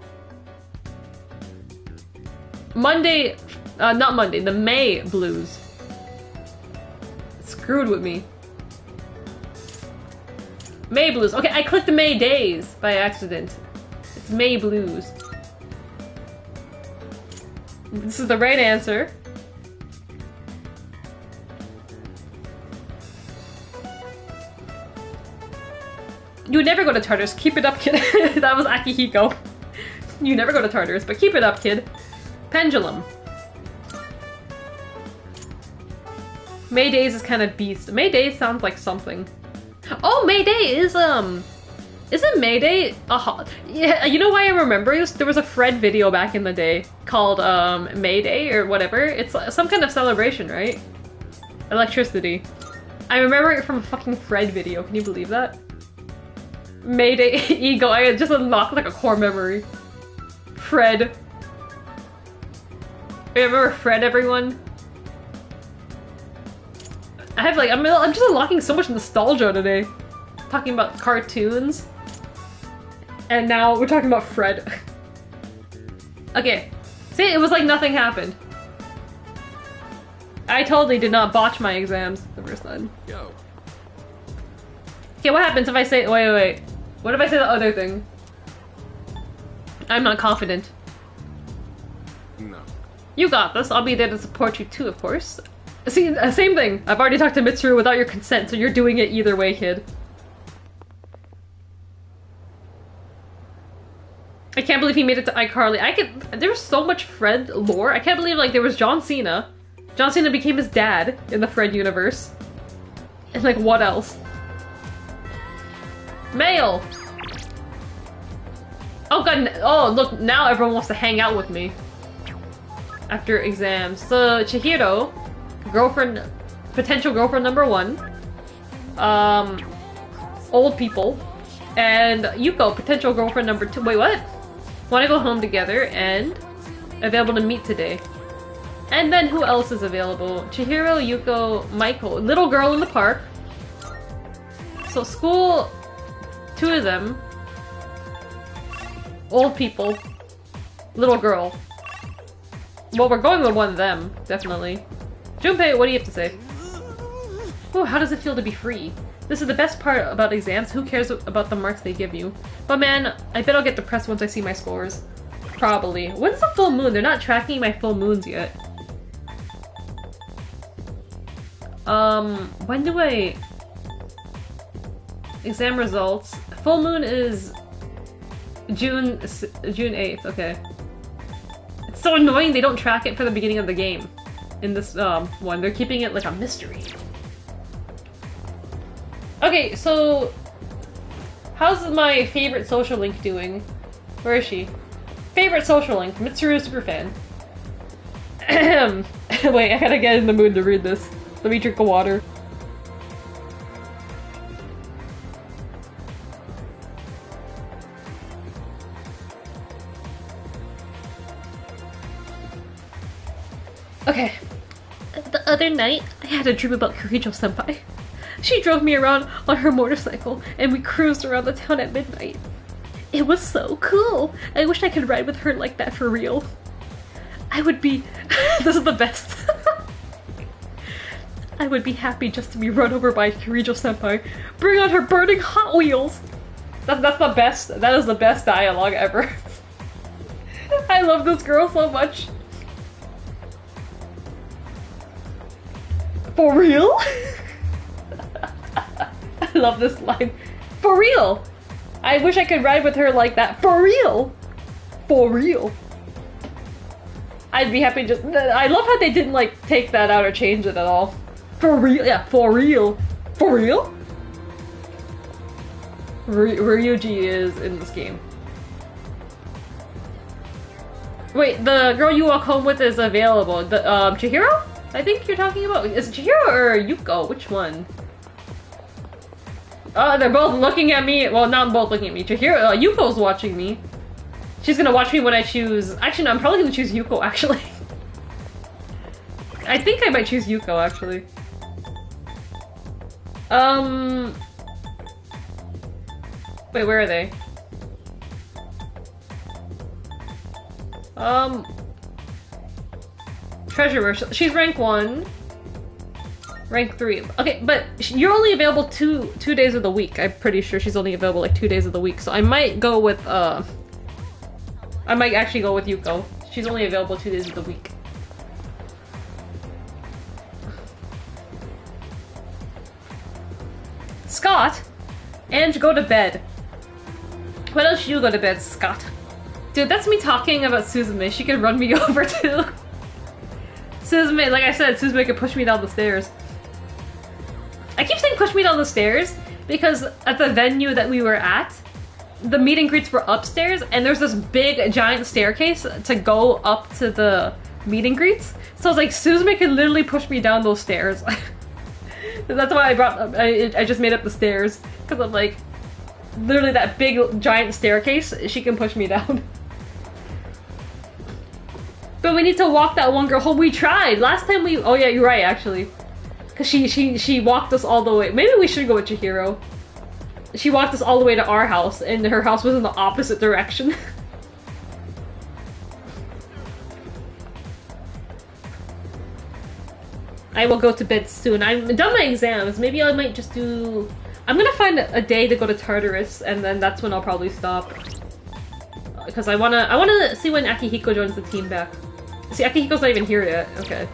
Monday, not Monday, the May Blues. Screwed with me. May Blues. Okay, I clicked the May Days by accident. It's May Blues. This is the right answer. You never go to Tartarus. Keep it up, kid. That was Akihiko. You never go to Tartarus, but keep it up, kid. Pendulum. Maydays is kind of beast. Mayday sounds like something. Oh, Mayday is, isn't Mayday yeah, you know why I remember this? There was a Fred video back in the day called, Mayday or whatever. It's some kind of celebration, right? Electricity. I remember it from a fucking Fred video. Can you believe that? Mayday ego. I just unlocked like a core memory. Fred. Remember Fred, everyone? I have like, I'm just unlocking so much nostalgia today. Talking about cartoons. And now we're talking about Fred. Okay. See, it was like nothing happened. I totally did not botch my exams the first time. Go. Okay, what happens if I say- wait. What if I say the other thing? I'm not confident. No. You got this. I'll be there to support you too, of course. See, same thing. I've already talked to Mitsuru without your consent, so you're doing it either way, kid. I can't believe he made it to iCarly. There's so much Fred lore. I can't believe, like, there was John Cena. John Cena became his dad in the Fred universe. And, like, what else? Mail! Oh god, oh look, now everyone wants to hang out with me. After exams. So, Chihiro, girlfriend, potential girlfriend number 1. Old people. And Yuko, potential girlfriend number 2. Wait, what? Want to go home together and available to meet today. And then who else is available? Chihiro, Yuko, Michael. Little girl in the park. So school, 2 of them. Old people. Little girl. Well, we're going with one of them, definitely. Junpei, what do you have to say? Oh, how does it feel to be free? This is the best part about exams. Who cares about the marks they give you? But man, I bet I'll get depressed once I see my scores. Probably. When's the full moon? They're not tracking my full moons yet. When do I... Exam results. Full moon is June 8th, okay. It's so annoying they don't track it for the beginning of the game. In this, one. They're keeping it like a mystery. Okay, so... How's my favorite social link doing? Where is she? Favorite social link, Mitsuru Superfan. Wait, I gotta get in the mood to read this. Let me drink a water. Okay. The other night, I had a dream about Kirijo-senpai. She drove me around on her motorcycle, and we cruised around the town at midnight. It was so cool! I wish I could ride with her like that for real. I would be... This is the best. I would be happy just to be run over by Kirijo-senpai. Bring on her burning Hot Wheels! That's the best. That is the best dialogue ever. I love this girl so much. For real? I love this line. For real! I wish I could ride with her like that. For real! For real. I'd be happy just- I love how they didn't like take that out or change it at all. For real? Yeah, for real. For real? Ryuji is in this game. Wait, the girl you walk home with is available. The, Chihiro? I think you're talking about- is it Chihiro or Yuko? Which one? Oh, they're both looking at me. Well, not both looking at me. Chihiro, Yuko's watching me. She's gonna watch me when I choose- actually, no, I'm probably gonna choose Yuko, actually. I think I might choose Yuko, actually. Wait, where are they? Treasurer, she's rank 1. Rank 3. Okay, but you're only available two days of the week. I'm pretty sure she's only available like 2 days of the week. So I might go with, I might actually go with Yuko. She's only available 2 days of the week. Scott? Ange, go to bed. Why don't you go to bed, Scott? Dude, that's me talking about Suzume. She can run me over too. Suzume, like I said, Suzume can push me down the stairs. I keep saying push me down the stairs because at the venue that we were at, the meet and greets were upstairs and there's this big giant staircase to go up to the meet and greets. So I was like, Suzume can literally push me down those stairs. That's why I just made up the stairs. Because I'm like, literally that big giant staircase, she can push me down. But we need to walk that one girl home. We tried! Last time we- oh yeah, you're right actually. Because she walked us all the way- maybe we should go with Chihiro. She walked us all the way to our house, and her house was in the opposite direction. I will go to bed soon. I'm done my exams. Maybe I might just do... I'm gonna find a day to go to Tartarus, and then that's when I'll probably stop. Because I wanna see when Akihiko joins the team back. See, Akihiko's not even here yet. Okay.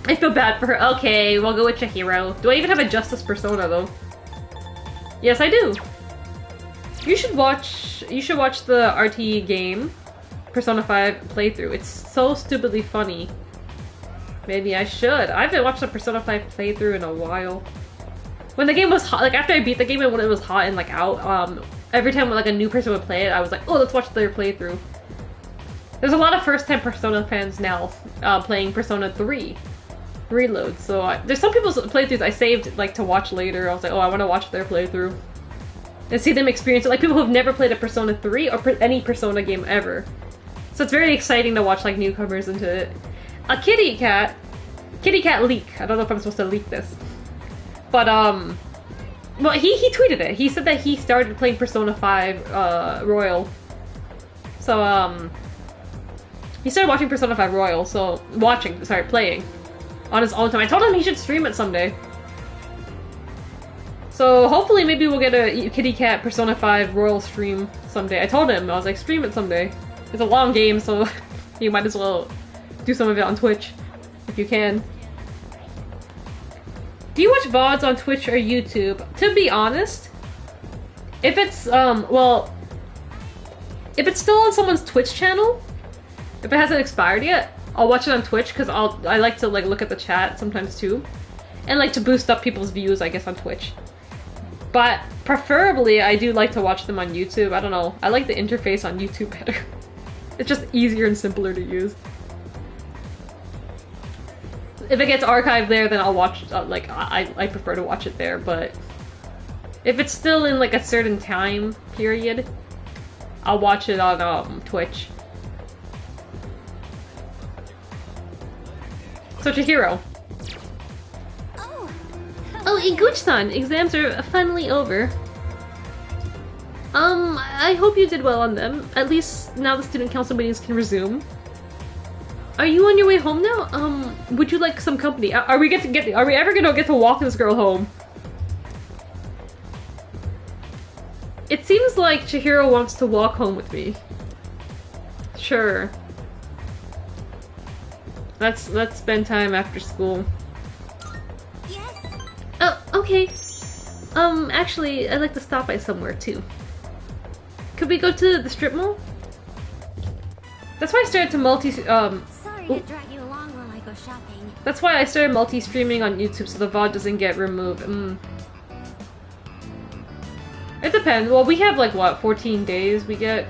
I feel bad for her. Okay, we'll go with Chihiro. Do I even have a Justice Persona, though? Yes, I do. You should watch the RT game, Persona 5 playthrough. It's so stupidly funny. Maybe I should. I haven't watched a Persona 5 playthrough in a while. When the game was hot, like after I beat the game and when it was hot and like out, every time like a new person would play it, I was like, oh, let's watch their playthrough. There's a lot of first-time Persona fans now playing Persona 3 Reload, so there's some people's playthroughs I saved like to watch later. I was like, oh, I want to watch their playthrough and see them experience it, like people who've never played a Persona 3 or any Persona game ever. So it's very exciting to watch like newcomers into it. A kitty cat leak. I don't know if I'm supposed to leak this, but well, he tweeted it. He said that he started playing Persona 5 Royal. So he started watching Persona 5 Royal. So playing on his own time. I told him he should stream it someday. So hopefully maybe we'll get a kitty cat Persona 5 Royal stream someday. I told him, I was like, stream it someday. It's a long game, so you might as well do some of it on Twitch if you can. Do you watch VODs on Twitch or YouTube? To be honest, if it's well, if it's still on someone's Twitch channel, if it hasn't expired yet, I'll watch it on Twitch because I like to like look at the chat sometimes too, and like to boost up people's views, I guess, on Twitch. But preferably, I do like to watch them on YouTube. I don't know. I like the interface on YouTube better. It's just easier and simpler to use. If it gets archived there, then I'll watch, like, I prefer to watch it there, but if it's still in, like, a certain time period, I'll watch it on, Twitch. So, Chihiro. Oh, Iguchi-san! Exams are finally over. I hope you did well on them. At least now the student council meetings can resume. Are you on your way home now? Would you like some company? Are we ever gonna get to walk this girl home? It seems like Chihiro wants to walk home with me. Sure. Let's spend time after school. Yes. Oh, okay. Actually, I'd like to stop by somewhere too. Could we go to the strip mall? That's why I started to Sorry to drag you along while I go shopping. That's why I started multi-streaming on YouTube so the VOD doesn't get removed. It depends. Well, we have like what, 14 days we get?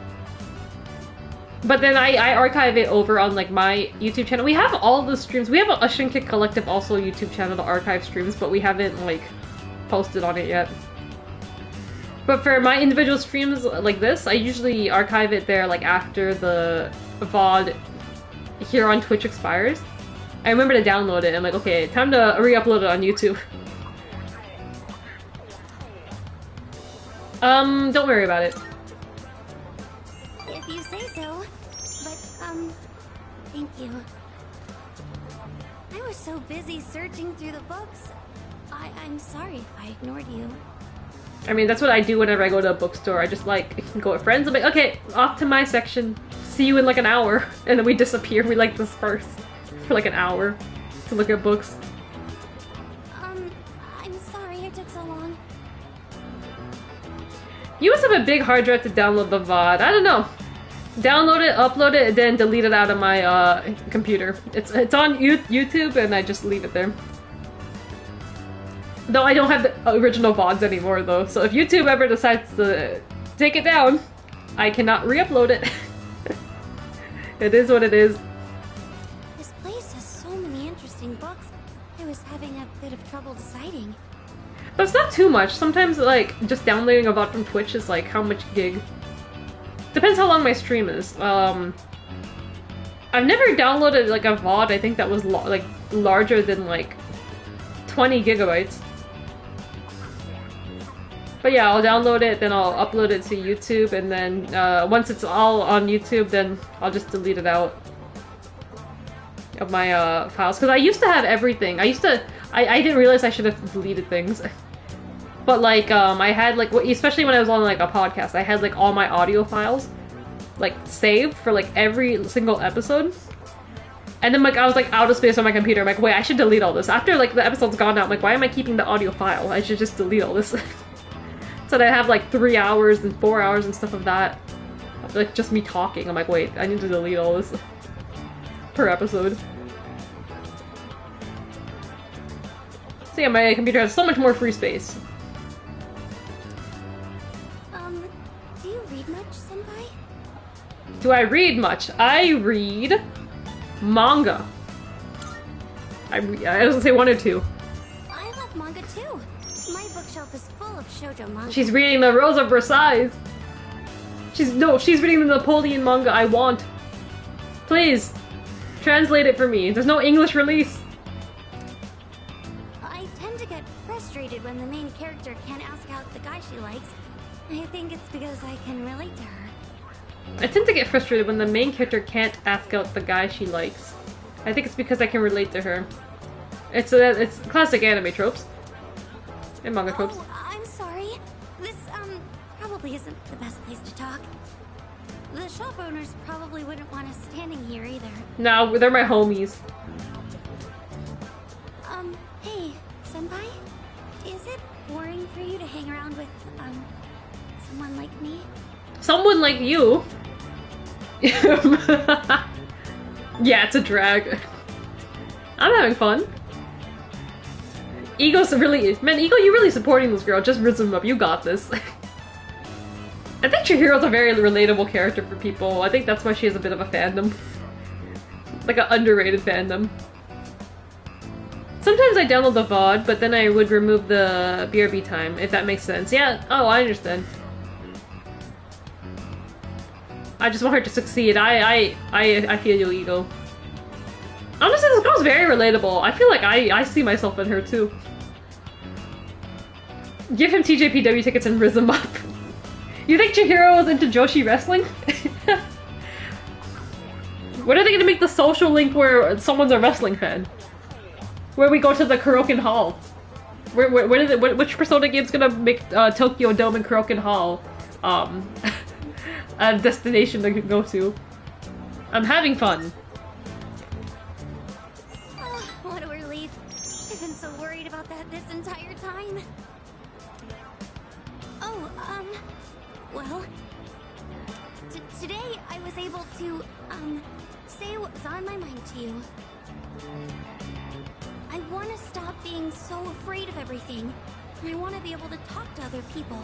But then I archive it over on like my YouTube channel. We have all the streams. We have a ShinKickCollective also YouTube channel to archive streams, but we haven't like posted on it yet. But for my individual streams like this, I usually archive it there like after the VOD here on Twitch expires. I remember to download it and I'm like, okay, time to re-upload it on YouTube. Don't worry about it. If you say so. But, thank you. I was so busy searching through the books. I'm sorry if I ignored you. I mean, that's what I do whenever I go to a bookstore. I just like go with friends. I'm like, okay, off to my section. See you in like an hour. And then we disappear. We like disperse for like an hour to look at books. I'm sorry it took so long. You must have a big hard drive to download the VOD. I don't know. Download it, upload it, and then delete it out of my computer. It's on YouTube, and I just leave it there. Though I don't have the original VODs anymore, though. So if YouTube ever decides to take it down, I cannot re-upload it. It is what it is. This place has so many interesting books. I was having a bit of trouble deciding. But it's not too much. Sometimes, like, just downloading a VOD from Twitch is like, how much gig? Depends how long my stream is. I've never downloaded, like, a VOD, I think that was, like, larger than, like, 20 gigabytes. But yeah, I'll download it, then I'll upload it to YouTube, and then, once it's all on YouTube, then I'll just delete it out of my, files. Because I used to have everything. I didn't realize I should have deleted things. But, like, I had, like, especially when I was on, like, a podcast, I had, like, all my audio files, like, saved for, like, every single episode. And then, like, I was, like, out of space on my computer. I'm like, wait, I should delete all this. After, like, the episode's gone out, I'm like, why am I keeping the audio file? I should just delete all this. So that I have, like, 3 hours and 4 hours and stuff of that. Like, just me talking. I'm like, wait, I need to delete all this per episode. So yeah, my computer has so much more free space. Do you read much, Senpai? Do I read much? I read manga. I was gonna say 1 or 2. I love manga too. My bookshelf is full of shoujo manga. She's reading the Rose of Versailles. She's reading the Napoleon manga I want. Please, translate it for me. There's no English release. I tend to get frustrated when the main character can't ask out the guy she likes. I think it's because I can relate to her. I tend to get frustrated when the main character can't ask out the guy she likes. I think it's because I can relate to her. It's classic anime tropes. And manga tropes. Oh, I'm sorry. This, probably isn't the best place to talk. The shop owners probably wouldn't want us standing here either. No, they're my homies. Hey, Senpai? Is it boring for you to hang around with, someone like me? Someone like you? Yeah, it's a drag. I'm having fun. Ego's really- man, Ego, you're really supporting this girl. Just rhythm up, you got this. I think Chihiro's a very relatable character for people. I think that's why she has a bit of a fandom. Like an underrated fandom. Sometimes I download the VOD, but then I would remove the BRB time, if that makes sense. Yeah, oh, I understand. I just want her to succeed. I feel you, Ego. Honestly, this girl's very relatable. I feel like I see myself in her, too. Give him TJPW tickets and rizz him up. You think Chihiro was into Joshi wrestling? When are they gonna make the social link where someone's a wrestling fan? Where we go to the Kuroken Hall? Which Persona game's gonna make Tokyo Dome and Kuroken Hall a destination to go to? I'm having fun. What a relief. I've been so worried about that this entire time. Oh, well, today I was able to, say what was on my mind to you. I want to stop being so afraid of everything, and I want to be able to talk to other people.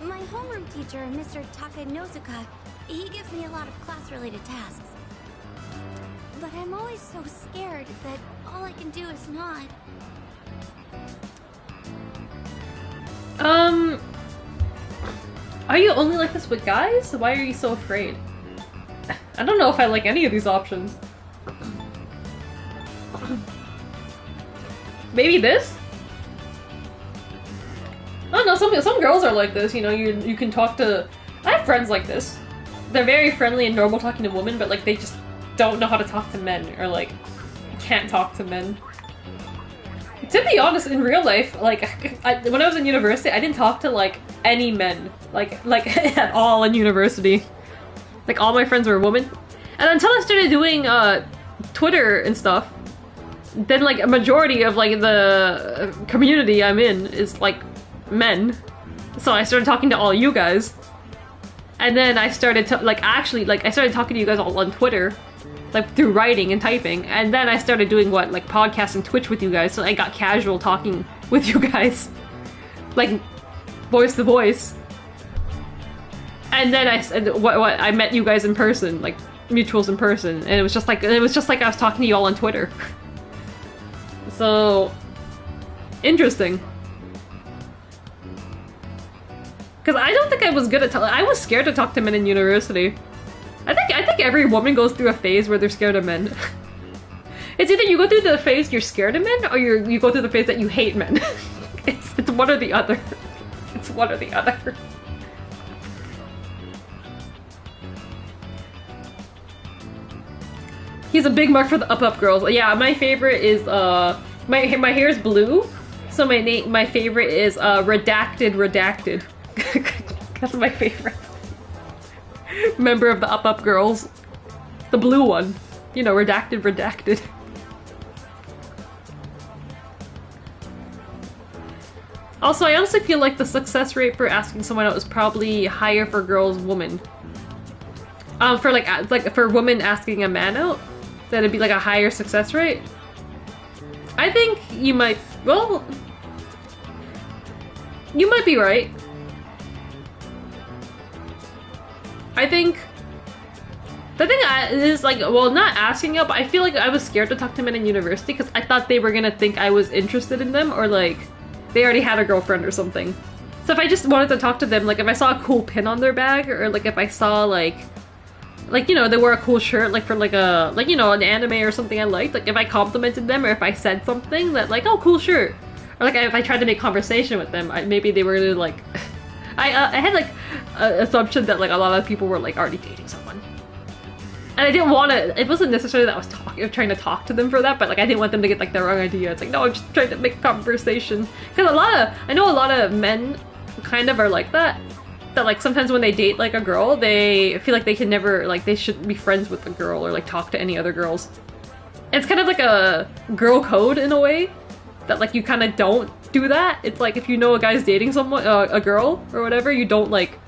My homeroom teacher, Mr. Takanozuka, he gives me a lot of class-related tasks. But I'm always so scared that all I can do is not. Are you only like this with guys? Why are you so afraid? I don't know if I like any of these options. Maybe this? I don't know, some girls are like this, you know, you can talk to... I have friends like this. They're very friendly and normal talking to women, but like they just don't know how to talk to men, or like can't talk to men. To be honest, in real life, like when I was in university, I didn't talk to like any men, like at all in university. Like all my friends were women, and until I started doing Twitter and stuff, then like a majority of like the community I'm in is like men. So I started talking to all you guys. And then I started to, I started talking to you guys all on Twitter. Like, through writing and typing. And then I started doing, podcasts and Twitch with you guys. So I got casual talking with you guys. Like, voice to voice. And then I met you guys in person, like, mutuals in person. And it was just like I was talking to you all on Twitter. So, interesting. Because I don't think I was good at I was scared to talk to men in university. I think every woman goes through a phase where they're scared of men. It's either you go through the phase you're scared of men, or you go through the phase that you hate men. It's one or the other. It's one or the other. He's a big mark for the up girls. Yeah, my favorite is my hair is blue, so my favorite is redacted. That's my favorite member of the up girls. The blue one. You know, redacted. Also, I honestly feel like the success rate for asking someone out is probably higher for girls, women. For women asking a man out, that it'd be like a higher success rate. I think you might, well, you might be right. I think the thing is, like, well, not asking out, but I feel like I was scared to talk to men in university because I thought they were gonna think I was interested in them, or like they already had a girlfriend or something. So if I just wanted to talk to them, like if I saw a cool pin on their bag, or like if I saw like you know, they wore a cool shirt, like for like a, like, you know, an anime or something I liked, like if I complimented them, or if I said something that like, oh, cool shirt, or like if I tried to make conversation with them, maybe they were really like, I had like an assumption that like a lot of people were like already dating someone. And I didn't want to, it wasn't necessarily that I was trying to talk to them for that, but like I didn't want them to get like the wrong idea. It's like, no, I'm just trying to make conversation. Because I know a lot of men kind of are like that. That like sometimes when they date like a girl, they feel like they can never, like they shouldn't be friends with the girl or like talk to any other girls. It's kind of like a girl code in a way. That like you kind of don't do that. It's like if you know a guy's dating someone, a girl or whatever, you don't like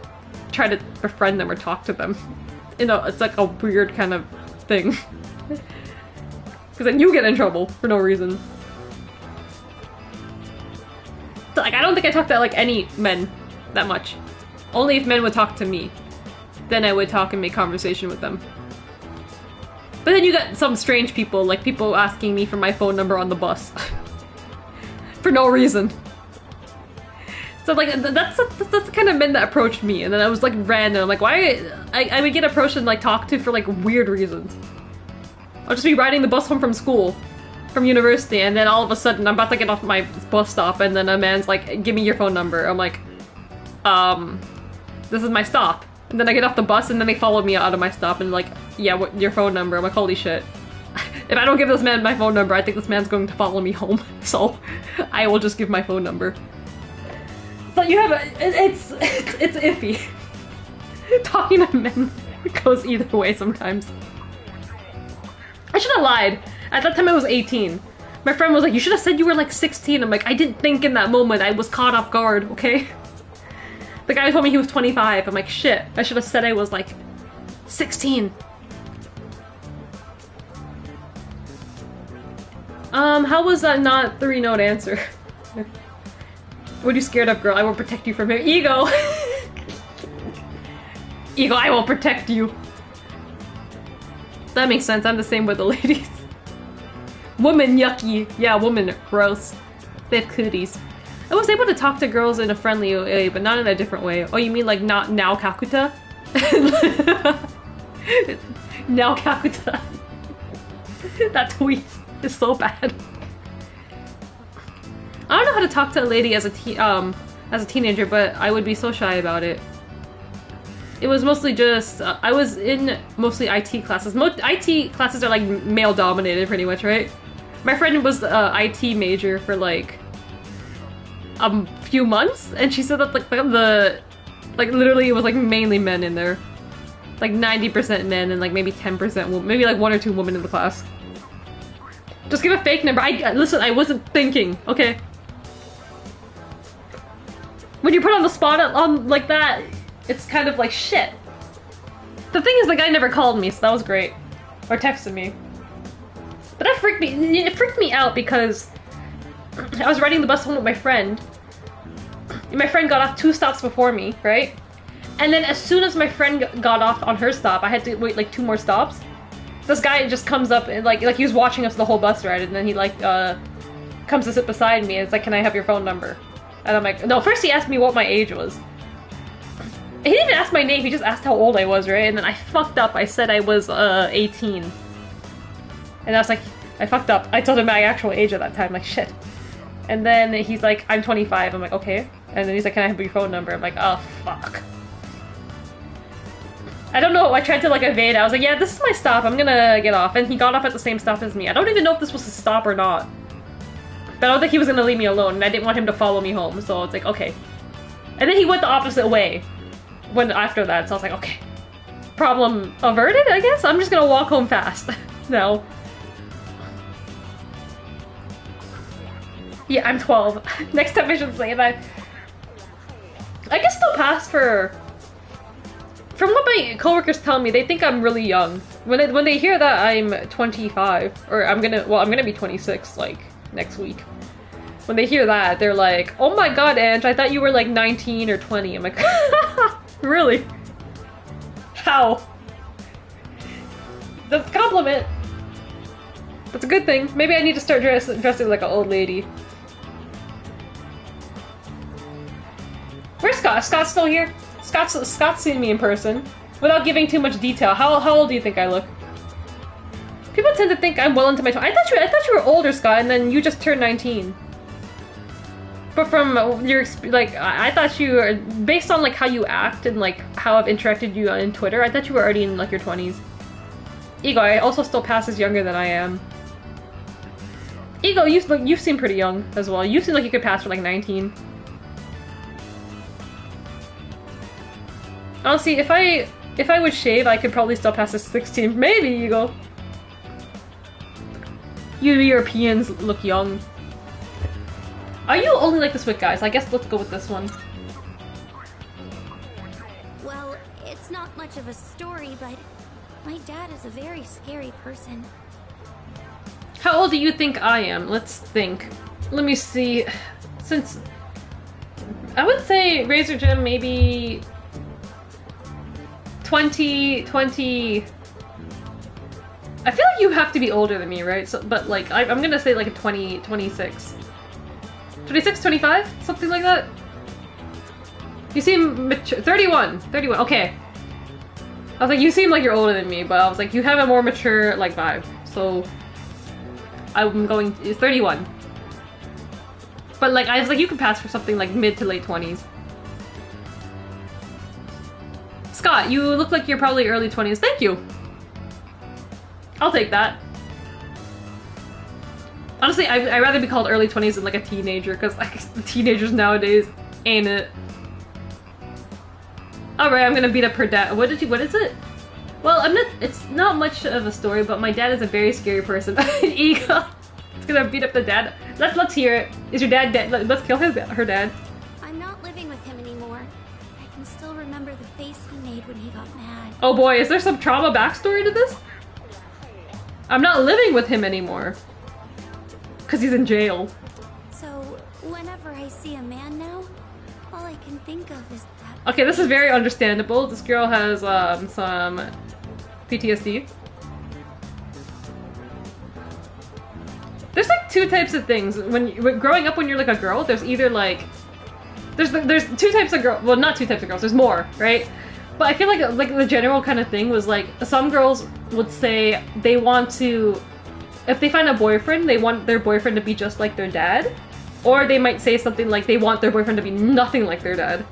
try to befriend them or talk to them. You know, it's like a weird kind of thing. Because then you get in trouble for no reason. So, like, I don't think I talk to like any men that much. Only if men would talk to me. Then I would talk and make conversation with them. But then you got some strange people, like people asking me for my phone number on the bus. For no reason. So like, that's the kind of men that approached me, and then I was like random, like why, I would get approached and like talked to for like weird reasons. I'll just be riding the bus home from school, from university, and then all of a sudden I'm about to get off my bus stop, and then a man's like, give me your phone number. I'm like, this is my stop. And then I get off the bus, and then they follow me out of my stop, and like, yeah, what, your phone number? I'm like, holy shit. If I don't give this man my phone number, I think this man's going to follow me home. So I will just give my phone number. But you have it's iffy. Talking to men goes either way sometimes. I should have lied. At that time I was 18. My friend was like, you should have said you were like 16. I'm like, I didn't think in that moment. I was caught off guard, okay? The guy told me he was 25. I'm like, shit. I should have said I was like 16. How was that not 3-note answer? What are you scared of, girl? I will protect you from him. Ego! Ego, I will protect you. That makes sense. I'm the same with the ladies. Woman, yucky. Yeah, women are gross. They have cooties. I was able to talk to girls in a friendly way, but not in a different way. Oh, you mean like not now Kakuta? Now Kakuta. That tweet is so bad. I don't know how to talk to a lady as a teenager, but I would be so shy about it. It was mostly just, I was in mostly IT classes. Most IT classes are like male dominated pretty much, right? My friend was IT major for like a few months, and she said that like literally it was like mainly men in there. Like 90% men and like maybe 10% women, maybe like 1 or 2 women in the class. Just give a fake number. Listen, I wasn't thinking, okay? when you put on the spot on like that, it's kind of like shit. The thing is, the guy never called me, so that was great. Or texted me. But that freaked me out because I was riding the bus home with my friend. And my friend got off 2 stops before me, right? And then as soon as my friend got off on her stop, I had to wait like 2 more stops. This guy just comes up and like he was watching us the whole bus ride, and then he like comes to sit beside me and it's like, "Can I have your phone number?" And I'm like, no, first he asked me what my age was. He didn't even ask my name, he just asked how old I was, right? And then I fucked up, I said I was 18. And I was like, I fucked up. I told him my actual age at that time, like shit. And then he's like, I'm 25. I'm like, okay. And then he's like, "Can I have your phone number?" I'm like, oh fuck. I don't know, I tried to like evade. I was like, yeah, this is my stop, I'm gonna get off. And he got off at the same stop as me. I don't even know if this was his stop or not. But I don't think he was gonna leave me alone, and I didn't want him to follow me home, so it's like, okay. And then he went the opposite way after that, so I was like, okay. Problem averted, I guess? I'm just gonna walk home fast. No. Yeah, I'm 12. Next time I should say that. I can still pass for... From what my coworkers tell me, they think I'm really young. When they hear that I'm 25, or I'm gonna be 26, like, next week. When they hear that, they're like, "Oh my god, Ange, I thought you were like 19 or 20. I'm like, really? How? That's a compliment. That's a good thing. Maybe I need to start dressing like an old lady. Where's Scott? Is Scott still here? Scott's seen me in person. Without giving too much detail, how old do you think I look? People tend to think I'm well into my 20s. I thought you were older, Scott, and then you just turned 19. But from your like, I thought you were, based on like how you act and like how I've interacted you on Twitter, I thought you were already in like your 20s. Ego, I also still pass as younger than I am. Ego, you seem pretty young as well. You seem like you could pass for like 19. Honestly, if I would shave, I could probably still pass as 16. Maybe, Ego. You Europeans look young. Are you only like this with guys? I guess let's go with this one. Well, it's not much of a story, but my dad is a very scary person. How old do you think I am? Let's think. Let me see. Since... I would say Razor Jim maybe... 20... I feel like you have to be older than me, right? So, but like, I'm gonna say like a 26. 26, 25? Something like that? You seem mature. 31, okay. I was like, you seem like you're older than me, but I was like, you have a more mature, like, vibe. So, I'm going, 31. But like, I was like, you could pass for something like mid to late 20s. Scott, you look like you're probably early 20s. Thank you. I'll take that. Honestly, I'd rather be called early 20s than like a teenager, because like the teenagers nowadays ain't it. Alright, I'm gonna beat up her dad. What is it? Well, it's not much of a story, but my dad is a very scary person. Ego. It's gonna beat up the dad. Let's hear it. Is your dad dead? Let's kill her dad. I'm not living with him anymore. I can still remember the face he made when he got mad. Oh boy, is there some trauma backstory to this? I'm not living with him anymore. Because he's in jail. So, whenever I see a man now, all I can think of is that... Okay, this is very understandable. This girl has some PTSD. There's like 2 types of things. When growing up when you're like a girl, there's either like... There's 2 types of girls. Well, not 2 types of girls. There's more, right? But I feel like the general kind of thing was like, some girls would say they want to... If they find a boyfriend, they want their boyfriend to be just like their dad. Or they might say something like they want their boyfriend to be nothing like their dad.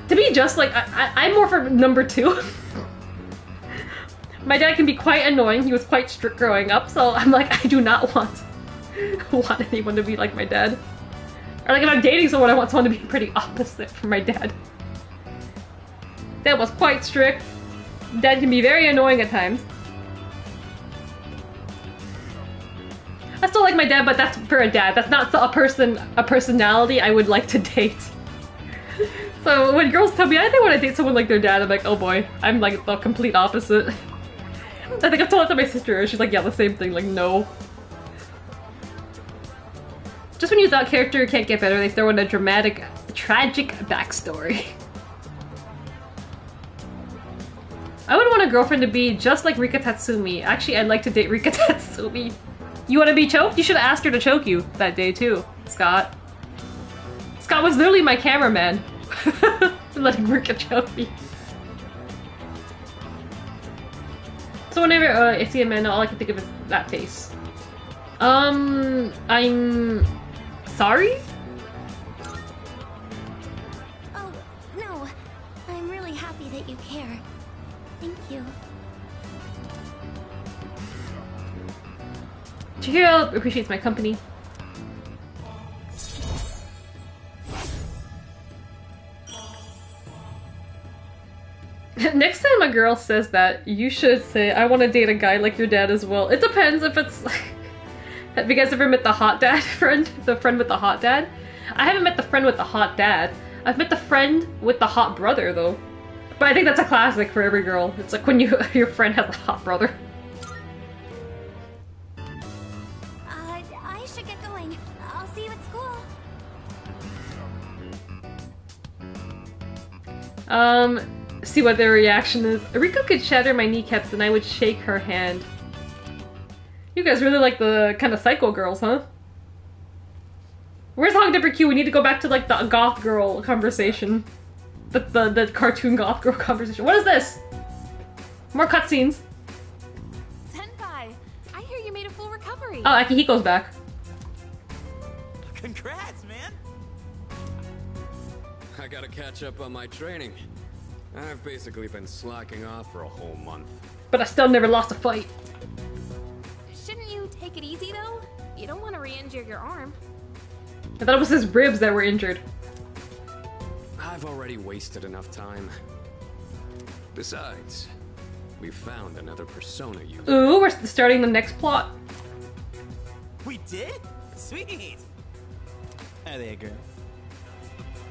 To be just like... I'm more for number 2. My dad can be quite annoying. He was quite strict growing up, so I'm like, I do not want anyone to be like my dad. Or like if I'm dating someone, I want someone to be pretty opposite from my dad. Dad was quite strict. Dad can be very annoying at times. I still like my dad, but that's for a dad. That's not a personality I would like to date. So when girls tell me I think when I date someone like their dad, I'm like, oh boy, I'm like the complete opposite. I think I've told it to my sister, and she's like, yeah, the same thing, like, no. Just when you thought character can't get better, they throw in a dramatic, tragic backstory. I would want a girlfriend to be just like Rika Tatsumi. Actually, I'd like to date Rika Tatsumi. You want to be choked? You should have asked her to choke you that day too, Scott. Scott was literally my cameraman. Letting Rika choke me. So whenever I see a man, all I can think of is that face. I'm sorry? Oh, no. I'm really happy that you care. Thank you. Chihiro appreciates my company. Next time a girl says that, you should say, I want to date a guy like your dad as well. It depends if it's... Have you guys ever met the hot dad friend? The friend with the hot dad? I haven't met the friend with the hot dad. I've met the friend with the hot brother, though. But I think that's a classic for every girl. It's like when your friend has a hot brother. I should get going. I'll see you at school. See what their reaction is. Riko could shatter my kneecaps and I would shake her hand. You guys really like the kind of psycho girls, huh? Where's Hog Dipper Q? We need to go back to like the goth girl conversation. The cartoon goth girl conversation. What is this? More cutscenes. Senpai, I hear you made a full recovery. Oh, Akihiko's back. Congrats, man! I gotta catch up on my training. I've basically been slacking off for a whole month. But I still never lost a fight. Shouldn't you take it easy, though? You don't want to re-injure your arm. I thought it was his ribs that were injured. I've already wasted enough time. Besides, we found another persona user. Ooh, we're starting the next plot. We did? Sweet! Are they a girl?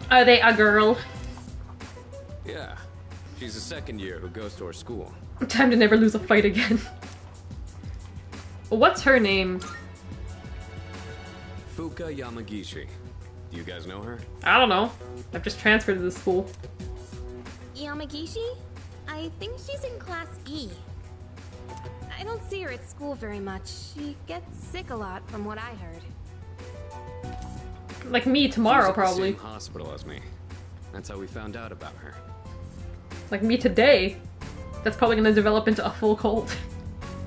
Are they a girl? Yeah. She's a second year who goes to our school. Time to never lose a fight again. What's her name? Fuka Yamagishi. Do you guys know her? I don't know. I've just transferred to the school. Yamagishi? I think she's in Class E. I don't see her at school very much. She gets sick a lot from what I heard. Like me tomorrow, She's at probably. the same hospital as me. That's how we found out about her. Like me today. That's probably gonna develop into a full cold.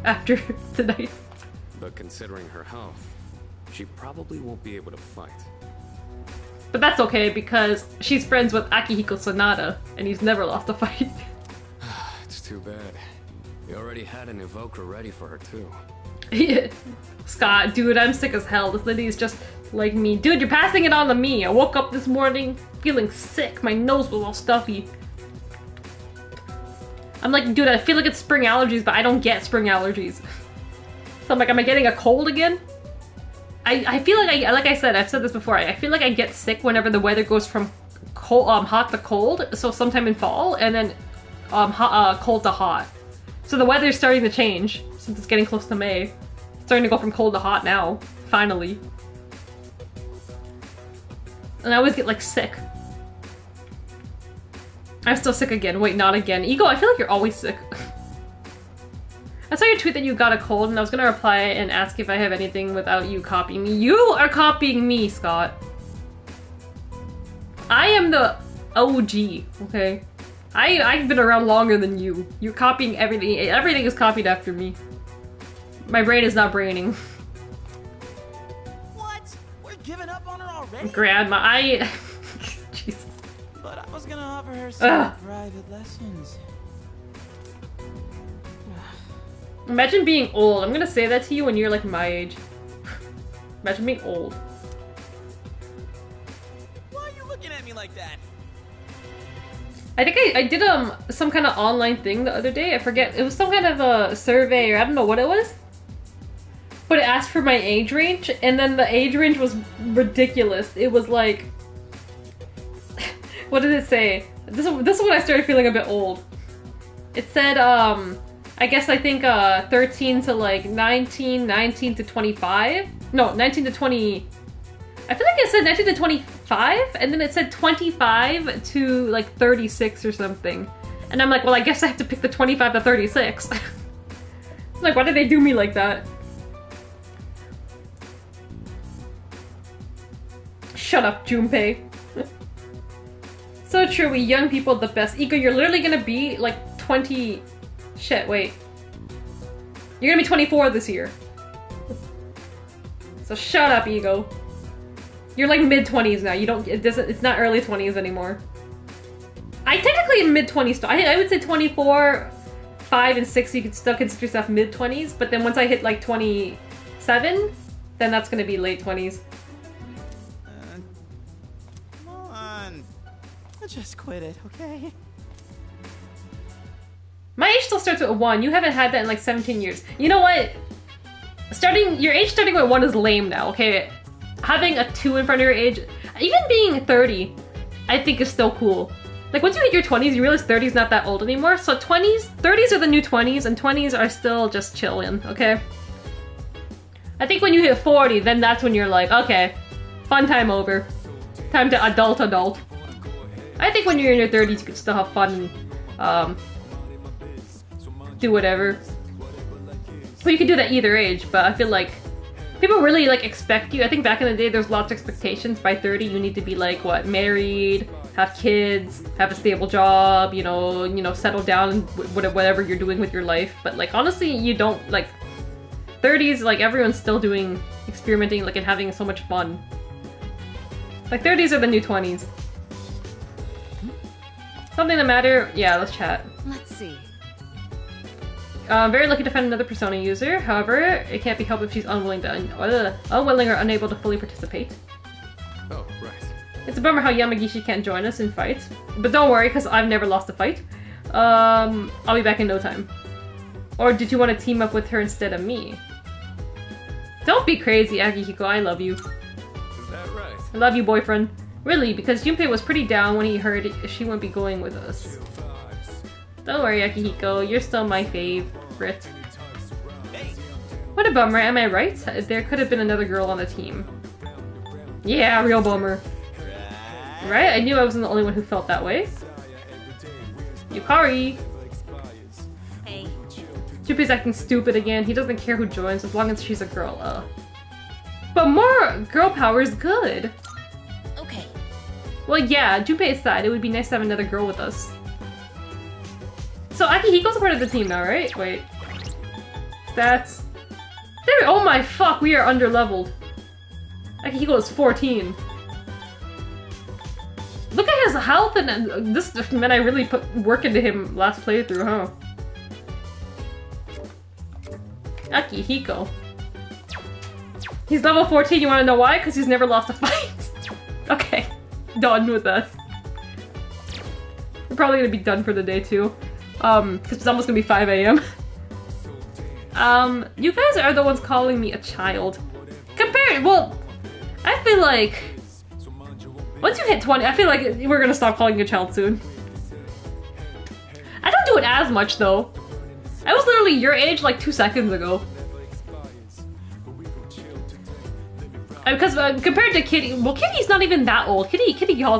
After tonight. But considering her health, she probably won't be able to fight. But that's okay, because she's friends with Akihiko Sanada, and he's never lost a fight. It's too bad. We already had an evoker ready for her, too. Scott, dude, I'm sick as hell. This lady's just like me. Dude, you're passing it on to me. I woke up this morning feeling sick. My nose was all stuffy. I'm like, dude, I feel like it's spring allergies, but I don't get spring allergies. So I'm like, am I getting a cold again? I feel like I said, I've said this before, I feel like I get sick whenever the weather goes from cold, hot to cold, so sometime in fall, and then cold to hot. So the weather's starting to change, since it's getting close to May. It's starting to go from cold to hot now, finally. And I always get, like, sick. I'm still sick again. Wait, not again. Ego, I feel like you're always sick. I saw your tweet that you got a cold, and I was gonna reply and ask if I have anything without you copying me. You are copying me, Scott. I am the OG, okay? I've been around longer than you. You're copying everything. Everything is copied after me. My brain is not braining. What? We're giving up on her already? Grandma, Jesus. But I was gonna offer her some private lessons. Imagine being old. I'm gonna say that to you when you're like my age. Imagine being old. Why are you looking at me like that? I think I did some kind of online thing the other day. I forget. It was some kind of a survey, or I don't know what it was. but it asked for my age range, and then the age range was ridiculous. It was like, what did it say? This is when I started feeling a bit old. It said, I think 13 to like 19, 19 to 25. No, 19 to 20. I feel like it said 19 to 25, and then it said 25 to like 36 or something. And I'm like, well, I guess I have to pick the 25 to 36. Like, why did they do me like that? Shut up, Junpei. So true, we young people the best. Iko, you're literally gonna be like 20... Shit, wait. You're gonna be 24 this year. So shut up, Ego. You're like mid-20s now. You don't... It's not early 20s anymore. I technically am mid-20s still. I would say 24, 5, and 6 you could still consider yourself mid-20s, but then once I hit like 27, then that's gonna be late 20s. Come on. Just quit it, okay? My age still starts with a 1. You haven't had that in like 17 years. You know what? Your age starting with 1 is lame now, okay? Having a 2 in front of your age, even being 30, I think is still cool. Like, once you hit your 20s, you realize 30 is not that old anymore. So 30s are the new 20s, and 20s are still just chilling, okay? I think when you hit 40, then that's when you're like, okay, fun time over. Time to adult. I think when you're in your 30s, you can still have fun and, do whatever. Well, you can do that either age, but I feel like people really, like, expect you. I think back in the day, there's lots of expectations. By 30, you need to be, like, what, married, have kids, have a stable job, you know, settle down whatever you're doing with your life. But, like, honestly, you don't, like, 30s, like, everyone's still doing, experimenting, like, and having so much fun. Like, 30s are the new 20s. Something to matter? Yeah, let's chat. Let's see. Very lucky to find another Persona user. However, it can't be helped if she's unwilling or unable to fully participate. Oh, right. It's a bummer how Yamagishi can't join us in fights. But don't worry, because I've never lost a fight. I'll be back in no time. Or did you want to team up with her instead of me? Don't be crazy, Akihiko. I love you. Is that right? I love you, boyfriend. Really, because Junpei was pretty down when he heard she wouldn't be going with us. Don't worry, Akihiko. You're still my favorite. What a bummer, am I right? There could have been another girl on the team. Yeah, real bummer. Right? I knew I wasn't the only one who felt that way. Yukari! Hey. Junpei's acting stupid again. He doesn't care who joins as long as she's a girl. But more girl power is good. Okay. Well, yeah, Junpei aside, it would be nice to have another girl with us. So Akihiko's a part of the team now, right? Wait. Stats. There. Oh my fuck, we are under-leveled. Akihiko is 14. Look at his health, and this man, I really put work into him last playthrough, huh? Akihiko. He's level 14, you wanna know why? Because he's never lost a fight. Okay, done with that. We're probably gonna be done for the day too. Because it's almost gonna be 5 AM. You guys are the ones calling me a child. Well, I feel like once you hit 20, I feel like we're gonna stop calling you a child soon. I don't do it as much though. I was literally your age like 2 seconds ago. Because compared to Kitty, well, Kitty's not even that old. Kitty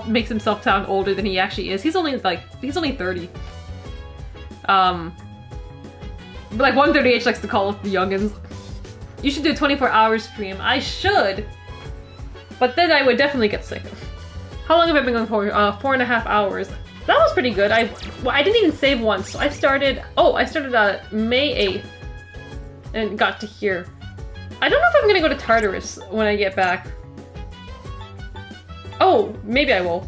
makes himself sound older than he actually is. He's only 30. But like 138 likes to call us the youngins. You should do a 24-hour stream. I should, but then I would definitely get sick. How long have I been going for? 4.5 hours. That was pretty good. I didn't even save once. So I started May 8th and got to here. I don't know if I'm gonna go to Tartarus when I get back. Oh, maybe I will.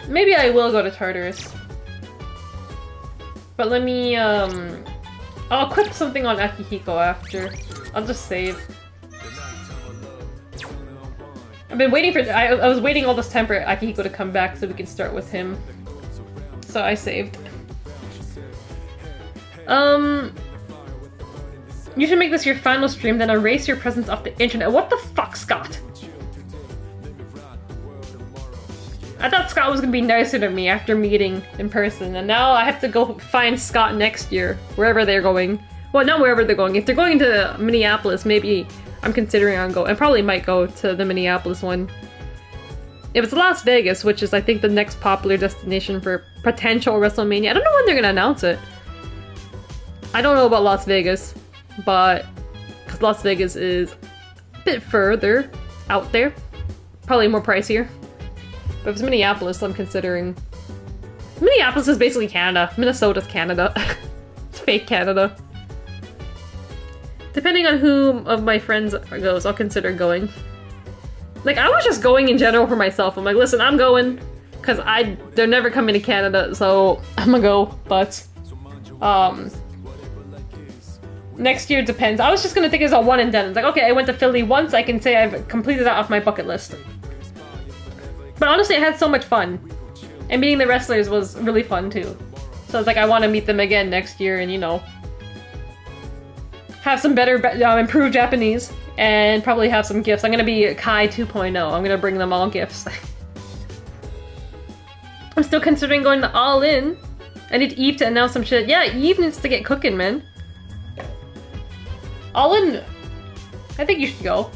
Maybe I will go to Tartarus. But let me, I'll equip something on Akihiko after. I'll just save. I've been waiting for- I was waiting all this time for Akihiko to come back so we can start with him. So I saved. You should make this your final stream, then erase your presence off the internet. What the fuck, Scott? I thought Scott was gonna be nicer to me after meeting in person, and now I have to go find Scott next year, wherever they're going. Well, not wherever they're going. If they're going to Minneapolis, maybe I'm considering on go. I probably might go to the Minneapolis one. If it's Las Vegas, which is I think the next popular destination for potential WrestleMania, I don't know when they're gonna announce it. I don't know about Las Vegas, but because Las Vegas is a bit further out there, probably more pricier. But if it's Minneapolis, I'm considering. Minneapolis is basically Canada. Minnesota's Canada. It's fake Canada. Depending on who of my friends goes, I'll consider going. Like, I was just going in general for myself. I'm like, listen, I'm going, because they're never coming to Canada, so I'm gonna go, but, next year depends. I was just gonna think it's a one and done. It's like, okay, I went to Philly once, I can say I've completed that off my bucket list. But honestly, I had so much fun. And meeting the wrestlers was really fun, too. So it's like, I want to meet them again next year and, you know, have some better, improved Japanese. And probably have some gifts. I'm gonna be Kai 2.0. I'm gonna bring them all gifts. I'm still considering going to All In. I need Eve to announce some shit. Yeah, Eve needs to get cooking, man. All In... I think you should go.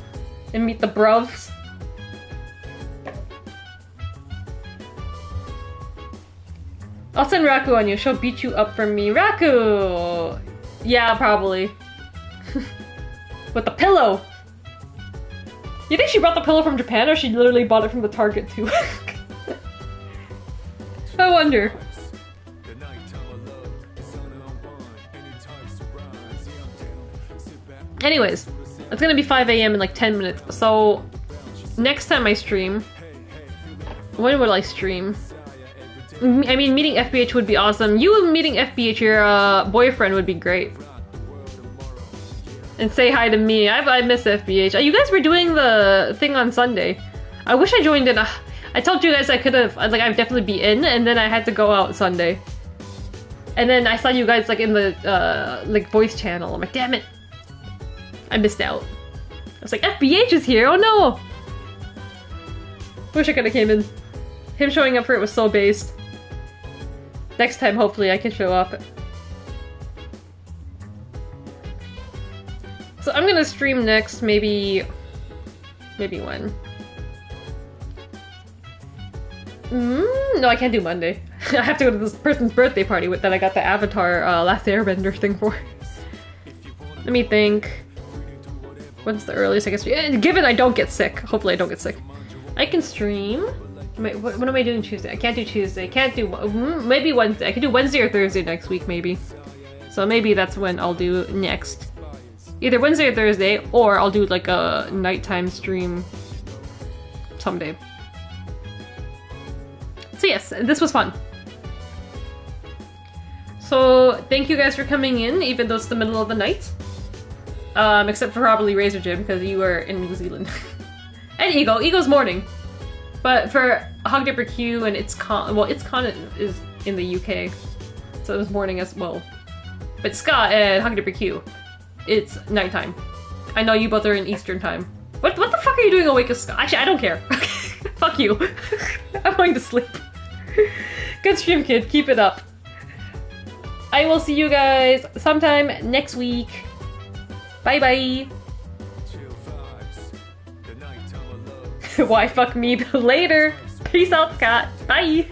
And meet the bruvs. I'll send Raku on you. She'll beat you up for me. Raku! Yeah, probably. With the pillow! You think she brought the pillow from Japan or she literally bought it from the Target too? I wonder. Anyways, it's gonna be 5 AM in like 10 minutes, so next time I stream, when will I stream? I mean, meeting FBH would be awesome. You meeting FBH, your boyfriend, would be great. And say hi to me. I miss FBH. You guys were doing the thing on Sunday. I wish I joined in. I told you guys I could have, like, I'd definitely be in, and then I had to go out Sunday. And then I saw you guys, like, in the, like, voice channel. I'm like, damn it. I missed out. I was like, FBH is here! Oh no! Wish I could have came in. Him showing up for it was so based. Next time, hopefully, I can show up. So I'm gonna stream next, maybe when? No, I can't do Monday. I have to go to this person's birthday party that I got the Avatar Last Airbender thing for. Let me think. When's the earliest I guess? Given I don't get sick. Hopefully I don't get sick. I can stream. What am I doing Tuesday? I can't do Tuesday. Can't do... maybe Wednesday. I can do Wednesday or Thursday next week, maybe. So maybe that's when I'll do next. Either Wednesday or Thursday, or I'll do like a nighttime stream someday. So yes, this was fun. So thank you guys for coming in, even though it's the middle of the night. Except for probably Razor Jim, because you are in New Zealand. And Ego. Ego's morning. But for Hog Dipper Q and ItzCon is in the UK. So it was morning as well. But Scott and Hog Dipper Q, it's nighttime. I know you both are in Eastern time. What the fuck are you doing awake as Scott? Actually, I don't care. Fuck you. I'm going to sleep. Good stream, kid. Keep it up. I will see you guys sometime next week. Bye bye. Why fuck me later? Peace out, Scott. Bye.